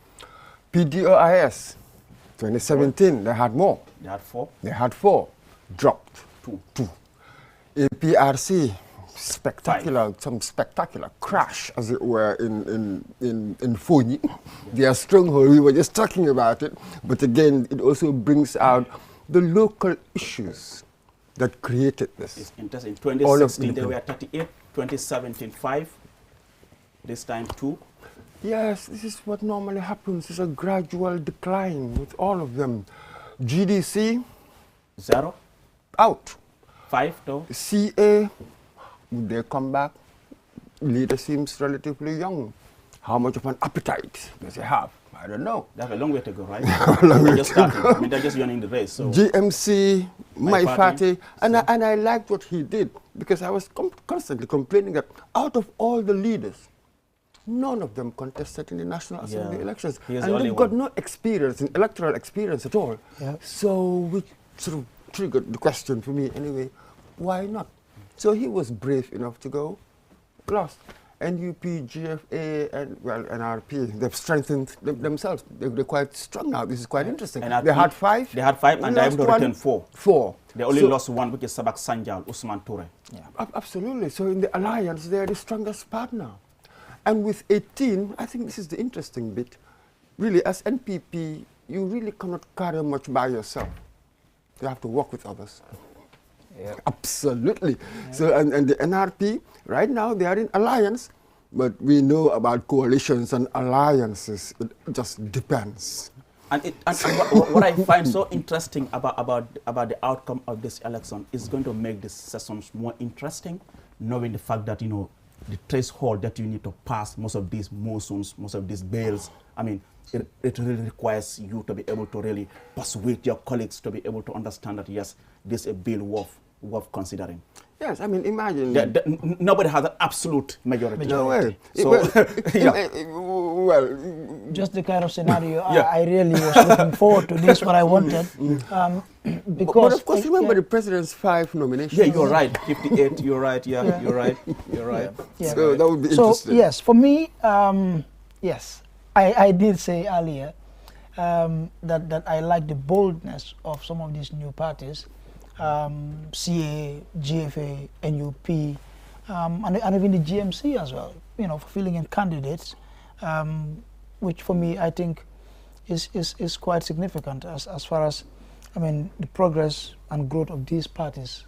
PDOIS, 2017, they had more. They had 4. They had 4. Dropped. 2. APRC, spectacular, some spectacular crash, as it were, in Fonyi. Their stronghold, we were just talking about it. But again, it also brings out the local issues that created this. It's interesting. In 2016, they were 38. 2017, 5. This time, 2. Yes, this is what normally happens. It's a gradual decline with all of them. GDC? 0. Out. 5, though. CA? Would they come back? Leader seems relatively young. How much of an appetite does he have? I don't know. They have a long way to go, right? They're just starting. They're just running the race. So. GMC, my party. And I liked what he did, because I was constantly complaining that out of all the leaders, none of them contested in the National Assembly elections. And they've got no experience, electoral experience at all. Yeah. So which sort of triggered the question for me anyway, why not? So he was brave enough to go, lost. NUP, GFA, and well, NRP, they've strengthened themselves. They're quite strong now. This is quite interesting. NRP, they had 5. They had 5, and they have returned 4. 4. They only lost 1, which is Sabak Sanjal, Usman Toure. Yeah. Absolutely. So in the alliance, they're the strongest partner. And with 18, I think this is the interesting bit. Really, as NPP, you really cannot carry much by yourself. You have to work with others. Yeah. Absolutely. Yeah. So, and the NRP, right now, they are in alliance, but we know about coalitions and alliances. It just depends. And what I find so interesting about the outcome of this election is going to make this sessions more interesting, knowing the fact that, the threshold that you need to pass most of these motions, most of these bills, it really requires you to be able to really persuade your colleagues to be able to understand that, yes, this is a bill worth considering. Yes, imagine. Nobody has an absolute majority. No way. So, well, just the kind of scenario I really was looking forward to. This what I wanted. Because but of course, remember the president's 5 nominations. Yeah, you're right. 58. You're right. Yeah, you're right. You're right. Yeah. So that would be interesting. So yes, for me, yes, I did say earlier that I like the boldness of some of these new parties. CA, GFA, NUP, and even the GMC as well, for filling in candidates, which for me I think is quite significant as far as the progress and growth of these parties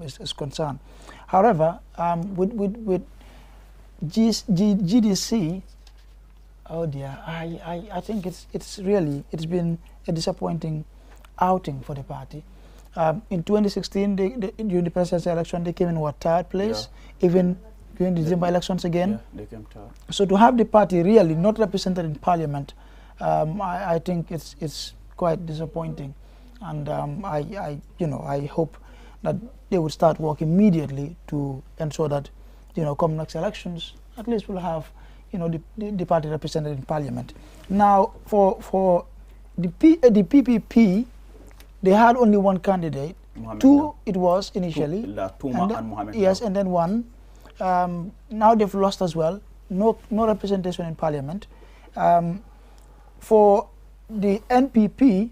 is concerned. However, with GDC, oh dear, I think it's been a disappointing outing for the party. In 2016, during the presidential election, they came in 3rd place. Yeah. Even during the December elections again. Yeah, they came 3rd. So to have the party really not represented in parliament, I think it's quite disappointing. and I hope that they would start work immediately to ensure that, come next elections, at least we'll have, the party represented in Parliament. Now, for the PPP, they had only one candidate. Mohammed, two it was initially. Tuma and Mohammed. Yes, and then one. Now they've lost as well. No representation in Parliament. For the NPP,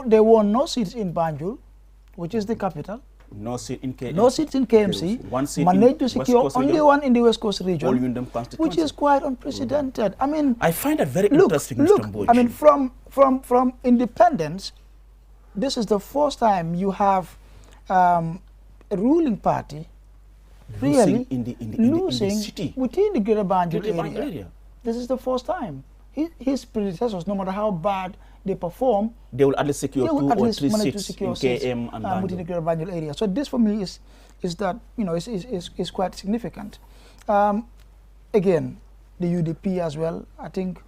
they won no seats in Banjul, which is the capital. No seat in KMC. No seats in KMC. One seat managed in to secure only one in the West Coast region, which is quite unprecedented. I mean, I find that very interesting, Mr. Mboji. I mean, from independence, this is the first time you have a ruling party really losing in the city within the Greater Banjul area. This is the first time. His predecessors, no matter how bad they perform, they will at least secure 2 or 3 seats in KM and Banjul. within the Greater Banjul area. So this for me is that is quite significant. Again, the UDP as well. I think,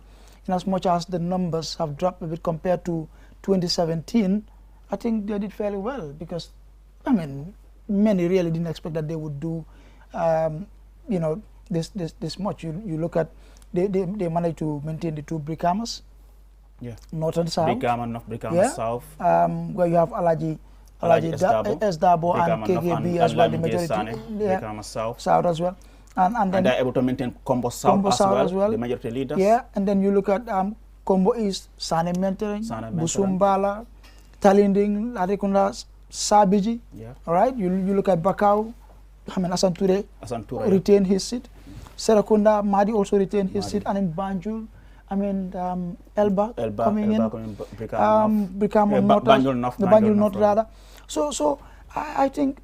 in as much as the numbers have dropped a bit compared to 2017, I think they did fairly well, because I mean, many really didn't expect that they would do this much. You look at they managed to maintain the 2 Brikamas, North and South. Brikama South. Where you have Alaji Esdabo and KGB as well, the majority. Brikama South as well. And then they're able to maintain Combo South as well, the majority leaders. Yeah, and then you look at Combo East, Sane Mentoring, Busumbala, Talinding, Larekunda, Sabiji. All right, you look at Bakau, Asan Ture retained his seat. Serakunda, Madi also retained his seat, and in Banjul, Elba coming in, Banjul North rather. So I think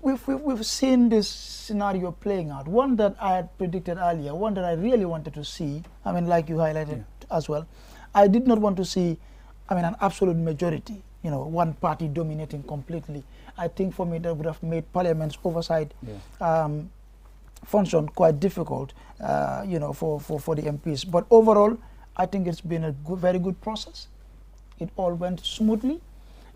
we've seen this scenario playing out. One that I had predicted earlier, one that I really wanted to see. Like you highlighted as well, I did not want to see, an absolute majority. One party dominating completely. I think for me that would have made Parliament's oversight function quite difficult, for the MPs. But overall, I think it's been a very good process. It all went smoothly,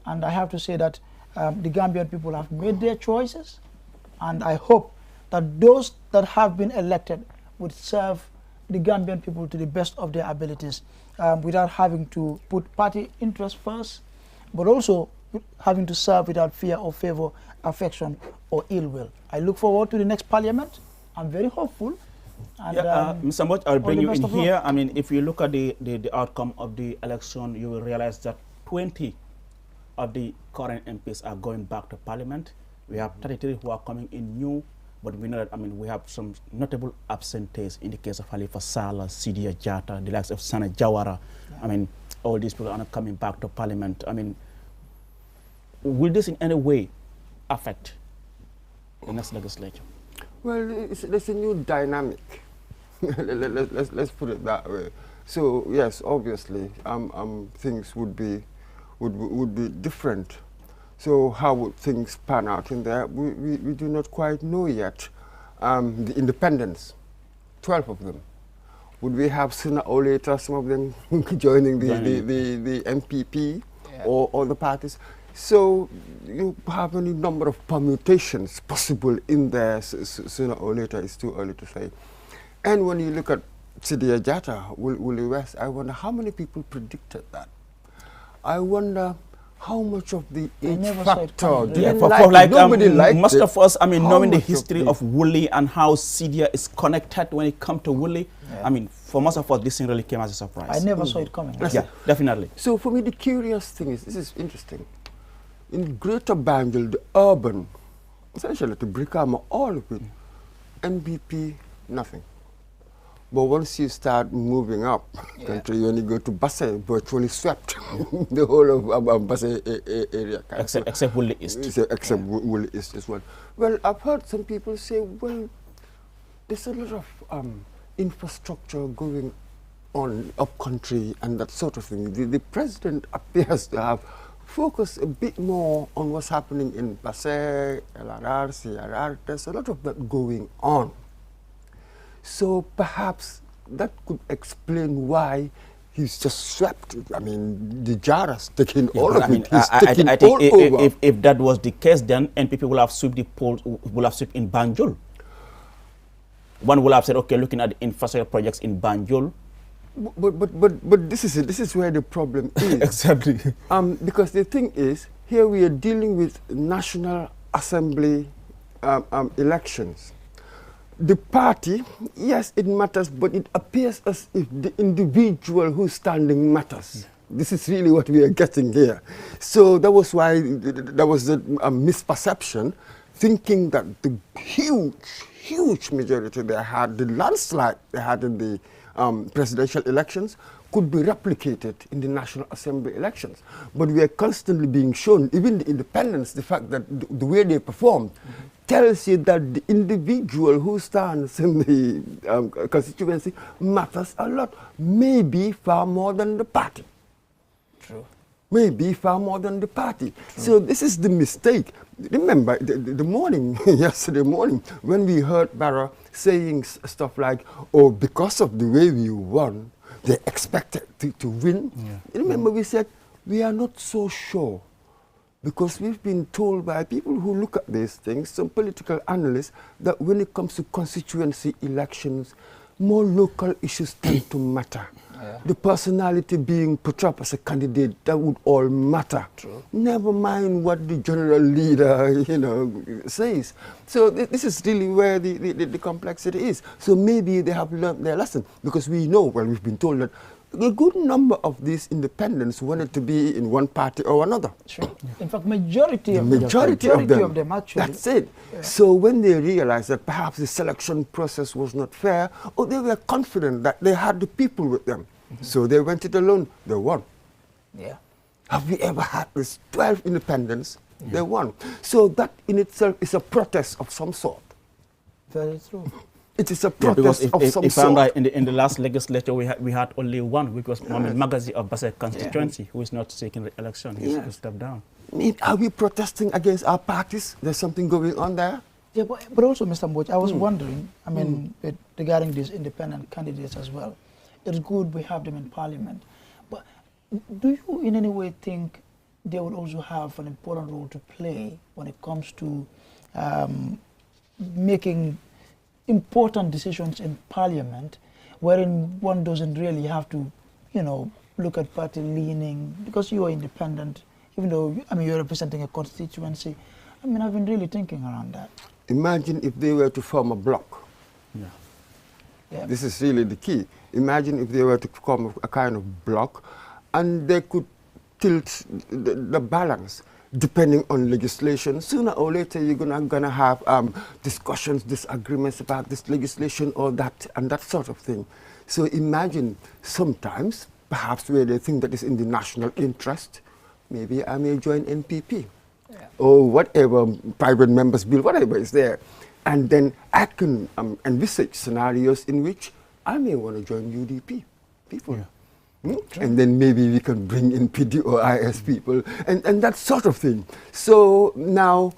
and I have to say that the Gambian people have made their choices, and I hope that those that have been elected would serve the Gambian people to the best of their abilities, without having to put party interest first, but also having to serve without fear or favor, affection or ill will. I look forward to the next Parliament. I'm very hopeful. And, Mr. Mboji, I'll bring you in here. If you look at the outcome of the election, you will realize that 20 of the current MPs are going back to Parliament. We have 33 who are coming in new, but we know that we have some notable absentees in the case of Halifa Sallah, Sidia Jatta, the likes of Sana Jawara. All these people are not coming back to Parliament. Will this in any way affect the next legislature? Well, there's a new dynamic. Let's put it that way. So yes, obviously, things would be different. So how would things pan out in there? We do not quite know yet. The independents, 12 of them. Would we have sooner or later some of them joining the MPP or the parties? So you have any number of permutations possible in there sooner or later. It's too early to say. And when you look at Sidia Jatta, Woolly West, I wonder how many people predicted that. I wonder how much of the age factor. Nobody liked most of us, knowing the history of Woolly and how Sidia is connected when it comes to Woolly, for most of us, this thing really came as a surprise. I never saw it coming. Yeah, definitely. So for me, the curious thing is, this is interesting. In Greater Banjul, the urban, essentially to Brikama, all of it, NBP, nothing. But once you start moving up country, when you go to Basse, virtually swept the whole of Basse area. Except Woolly East. Except Woolly East as well. Well, I've heard some people say, well, there's a lot of infrastructure going on up country and that sort of thing. The president appears to have focused a bit more on what's happening in Basse, LRR, CRR. There's a lot of that going on. So perhaps that could explain why he's just swept. I mean, the Jaras taking all of it. I think if that was the case, then NPP will have swept the polls, will have swept in Banjul. One will have said, okay, looking at the infrastructure projects in Banjul. But this is it. This is where the problem is. Exactly. Because the thing is, here we are dealing with National Assembly elections. The party, yes, it matters, but it appears as if the individual who's standing matters. This is really what we are getting here. So that was why there was a misperception, thinking that the huge majority they had, the landslide they had in the presidential elections, could be replicated in the National Assembly elections. But we are constantly being shown, even the independents, the fact that the way they performed tells you that the individual who stands in the constituency matters a lot, maybe far more than the party. True. Maybe far more than the party. True. So this is the mistake. Remember, the morning, yesterday morning, when we heard Barrow saying stuff like, oh, because of the way we won, they expected to win. Yeah. Remember, we said, we are not so sure. Because we've been told by people who look at these things, some political analysts, that when it comes to constituency elections, more local issues tend to matter. Yeah. The personality being put up as a candidate, that would all matter. True. Never mind what the general leader, says. So this is really where the complexity is. So maybe they have learned their lesson, because we know, well, we've been told that a good number of these independents wanted to be in one party or another. Sure. In fact, majority of them actually. That's it. Yeah. So when they realized that perhaps the selection process was not fair, or they were confident that they had the people with them, so they went it alone, they won. Yeah. Have we ever had this 12 independents? Yeah. They won. So that in itself is a protest of some sort. Very true. It is a protest of some if sort. I'm right, in the last legislature, we had only one, which was Mohamed Magazi of Basel Constituency, who is not seeking re-election. He stepped down. Are we protesting against our parties? There's something going on there? Yeah, but also, Mr. Mboch, I was wondering, I mean, regarding these independent candidates as well, it's good we have them in parliament, but do you in any way think they would also have an important role to play when it comes to making important decisions in parliament, wherein one doesn't really have to, look at party leaning, because you are independent, even though, you're representing a constituency. I've been really thinking around that. Imagine if they were to form a bloc. Yeah. This is really the key. Imagine if they were to form a kind of bloc, and they could tilt the balance depending on legislation. Sooner or later, you're gonna have discussions, disagreements about this legislation or that, and that sort of thing. So imagine sometimes, perhaps where they think that is in the national interest, maybe I may join NPP. Or whatever, private members bill, whatever is there. And then I can envisage scenarios in which I may want to join UDP people. Yeah. And then maybe we can bring in PDOIS people and that sort of thing. So now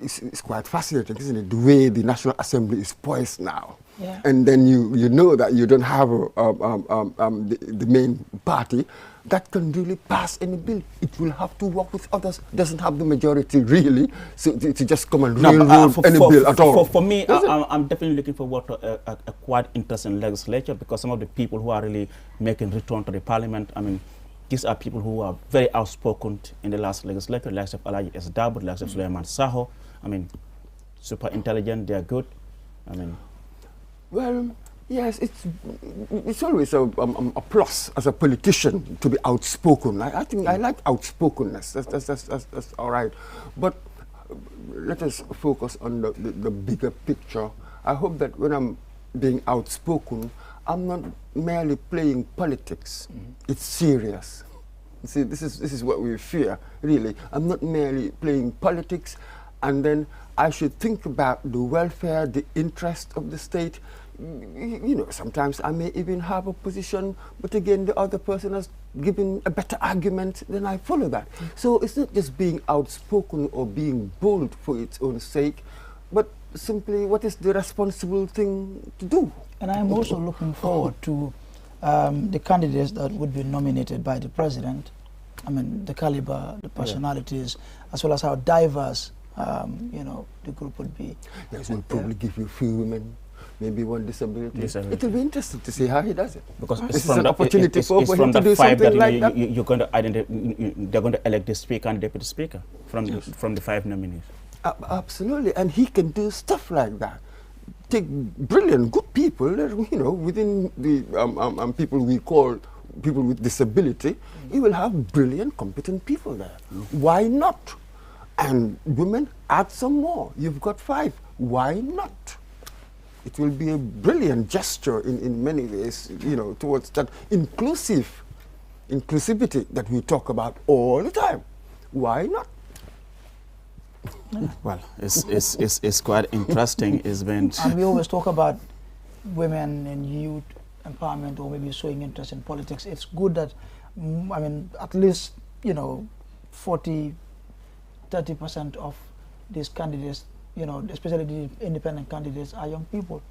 it's quite fascinating, isn't it? The way the National Assembly is poised now. Yeah. And then you know that you don't have the main party that can really pass any bill. It will have to work with others. Doesn't have the majority really, so to just come and railroad any bill at all. For me, I'm definitely looking forward to a quite interesting legislature, because some of the people who are really making return to the parliament, these are people who are very outspoken in the last legislature, like of Alaji S. Dabut, like of Suleiman Saho. Super intelligent, they are good. Well, yes, it's always a plus as a politician to be outspoken. I think I like outspokenness. That's all right. But let us focus on the bigger picture. I hope that when I'm being outspoken, I'm not merely playing politics. It's serious. See, this is what we fear, really. I'm not merely playing politics, and then I should think about the welfare, the interest of the state. Sometimes I may even have a position, but again, the other person has given a better argument, then I follow that. So it's not just being outspoken or being bold for its own sake, but simply what is the responsible thing to do. And I'm also looking forward to the candidates that would be nominated by the president, I mean, the caliber, the personalities, as well as how diverse, the group would be. Yes, we'll probably give you a few women, maybe one disability. It will be interesting to see how he does it. Because this is an opportunity for him to do something like that. You're going to identify, they're going to elect the speaker and deputy speaker from the 5 nominees. Absolutely, and he can do stuff like that. Take brilliant, good people, within the people we call people with disability, you will have brilliant, competent people there. Why not? And women, add some more. You've got 5. Why not? It will be a brilliant gesture in many ways, towards that inclusivity that we talk about all the time. Why not? Well, it's quite interesting. And we always talk about women and youth empowerment, or maybe showing interest in politics. It's good that, at least, 40–30% of these candidates, especially the independent candidates, are young people.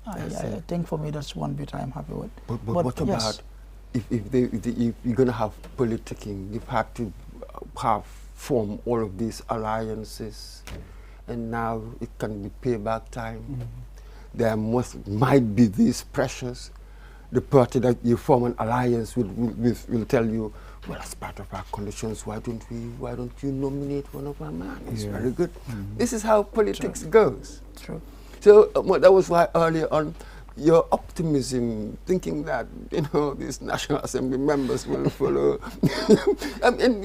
I think for me that's one bit I'm happy with. But what about if you're going to have politicking, you've had to form all of these alliances, and now it can be payback time. There might be these pressures. The party that you form an alliance will tell you, well, as part of our conditions, why don't you nominate one of our men? It's very good. This is how politics goes. True. So that was why earlier on, your optimism, thinking that these National Assembly members will follow. And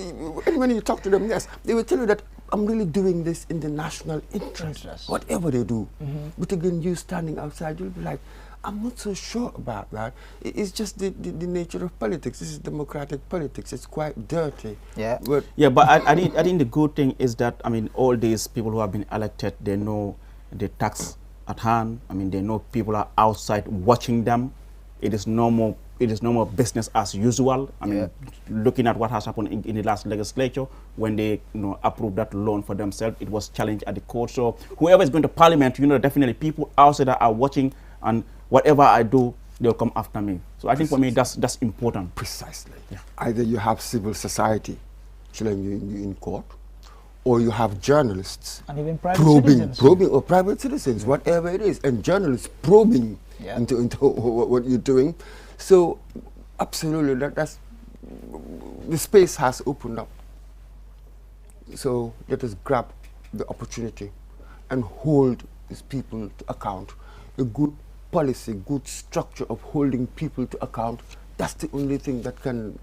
when you talk to them, yes, they will tell you that I'm really doing this in the national interest, whatever they do. But again, you standing outside, you'll be like, I'm not so sure about that. It's just the nature of politics. This is democratic politics. It's quite dirty. Yeah. But I think the good thing is that, all these people who have been elected, they know the tax at hand. They know people are outside watching them. It is no more business as usual. Looking at what has happened in the last legislature, when they approved that loan for themselves, it was challenged at the court. So whoever is going to parliament, definitely people outside are watching, and whatever I do, they'll come after me. So I think for me that's important. Precisely. Yeah. Either you have civil society challenging you in court, or you have journalists and even private citizens, whatever it is, and journalists probing into what you're doing. So absolutely, that's the space has opened up. So let us grab the opportunity and hold these people to account. A good policy, good structure of holding people to account, that's the only thing that can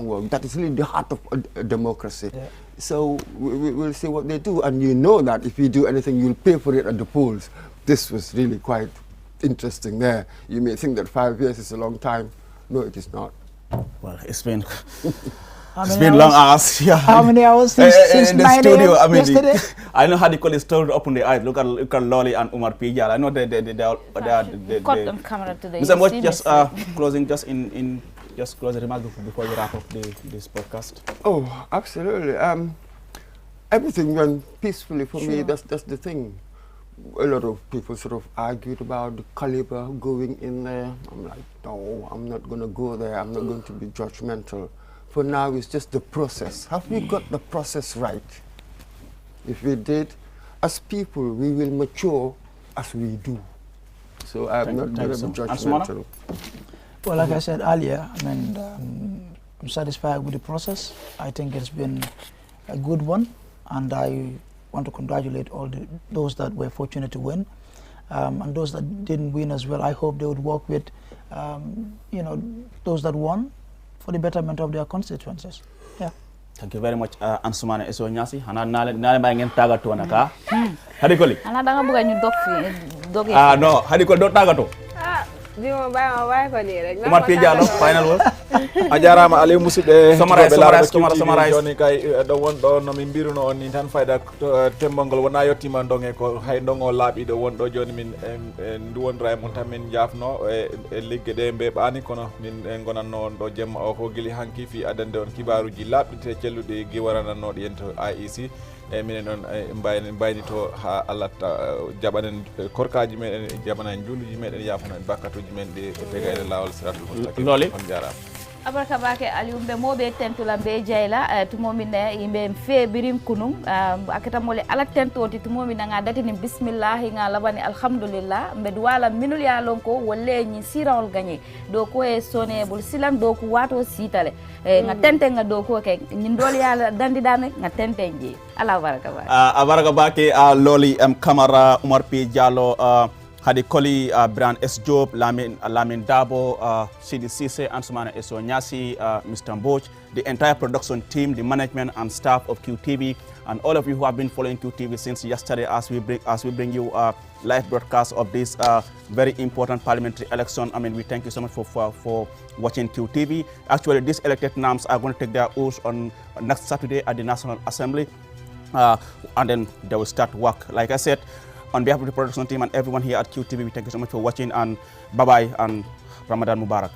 work. That is really the heart of a democracy. Yeah. So we'll see what they do, and that if you do anything, you'll pay for it at the polls. This was really quite interesting there. You may think that 5 years is a long time. No, it is not. Well, it's been long hours. Yeah. How many hours since in the studio? Yesterday? I know how the call is told up on the eyes. Look at Lolly and Umar Pijal. I know they caught on camera today. Mr. Moj, just closing, just closing remarks before you wrap up this podcast. Oh, absolutely. Everything went peacefully for me. That's the thing. A lot of people sort of argued about the caliber going in there. I'm like, no, I'm not going to go there. I'm not going to be judgmental. For now, it's just the process. Have we got the process right? If we did, as people, we will mature as we do. So I'm not going to be judgmental. Well, like I said earlier, I'm satisfied with the process. I think it's been a good one, and I want to congratulate all those that were fortunate to win, and those that didn't win as well. I hope they would work with, those that won, for the betterment of their constituencies. Yeah. Thank you very much, Ansumane Eso Nyasi. Hana nale ba ngeen tagato naka. Hadikoli. Ana da nga bëgg ñu dog fi. No, Hadikoli do tagato. Di mo bay ko ni rek. Umar Pijalo, final word. a jarama Aliou musidɓe summarize joni kay ɗo wonɗo nomin mbiruno on ni tan fayda tembol ngol wona yettima donge ko hay ndongo laaɓiɗo wonɗo joni min duwondira e mon tan min jafno e ligge ɗe mbeɓani kono min gonanno on ɗo jemma o ko guili hanki fi adande on kibaruji labɗe celluɗi giwarananoɗi en to IEC e minen on mbayni to ha Allah jaɓanen korkaji meɗen jaɓanen julluji meɗen yafanen bakkatuji men ɗi pega e lawol siratul mustaqim on jarama abarka bake Aliou mbe moɓe tentula mbe jeyla tumomin yimɓe feebirin kunum akatamole ala tentoti tumomin nga datini bismillahi nga labani alhamdulillah mbe duwala minul ya lon ko wolle ñi sirawol gagné do ko e sonebul silan do ko wato sitale nga tente nga do ko ke ñin dol ya dandidame nga tente ji ala baraka bake abaraka bake loli Camara Umar P Diallo Hadi Koli, Brian S. Job, Lamin Dabo, Sidi Sise, Ansumana Eso Nyasi, Mr. Mboch, the entire production team, the management and staff of QTV, and all of you who have been following QTV since yesterday as we bring you a live broadcast of this very important parliamentary election. I mean, we thank you so much for watching QTV. Actually, these elected NAMs are going to take their oaths on next Saturday at the National Assembly, and then they will start work. Like I said, on behalf of the production team and everyone here at QTV, we thank you so much for watching, and bye-bye and Ramadan Mubarak.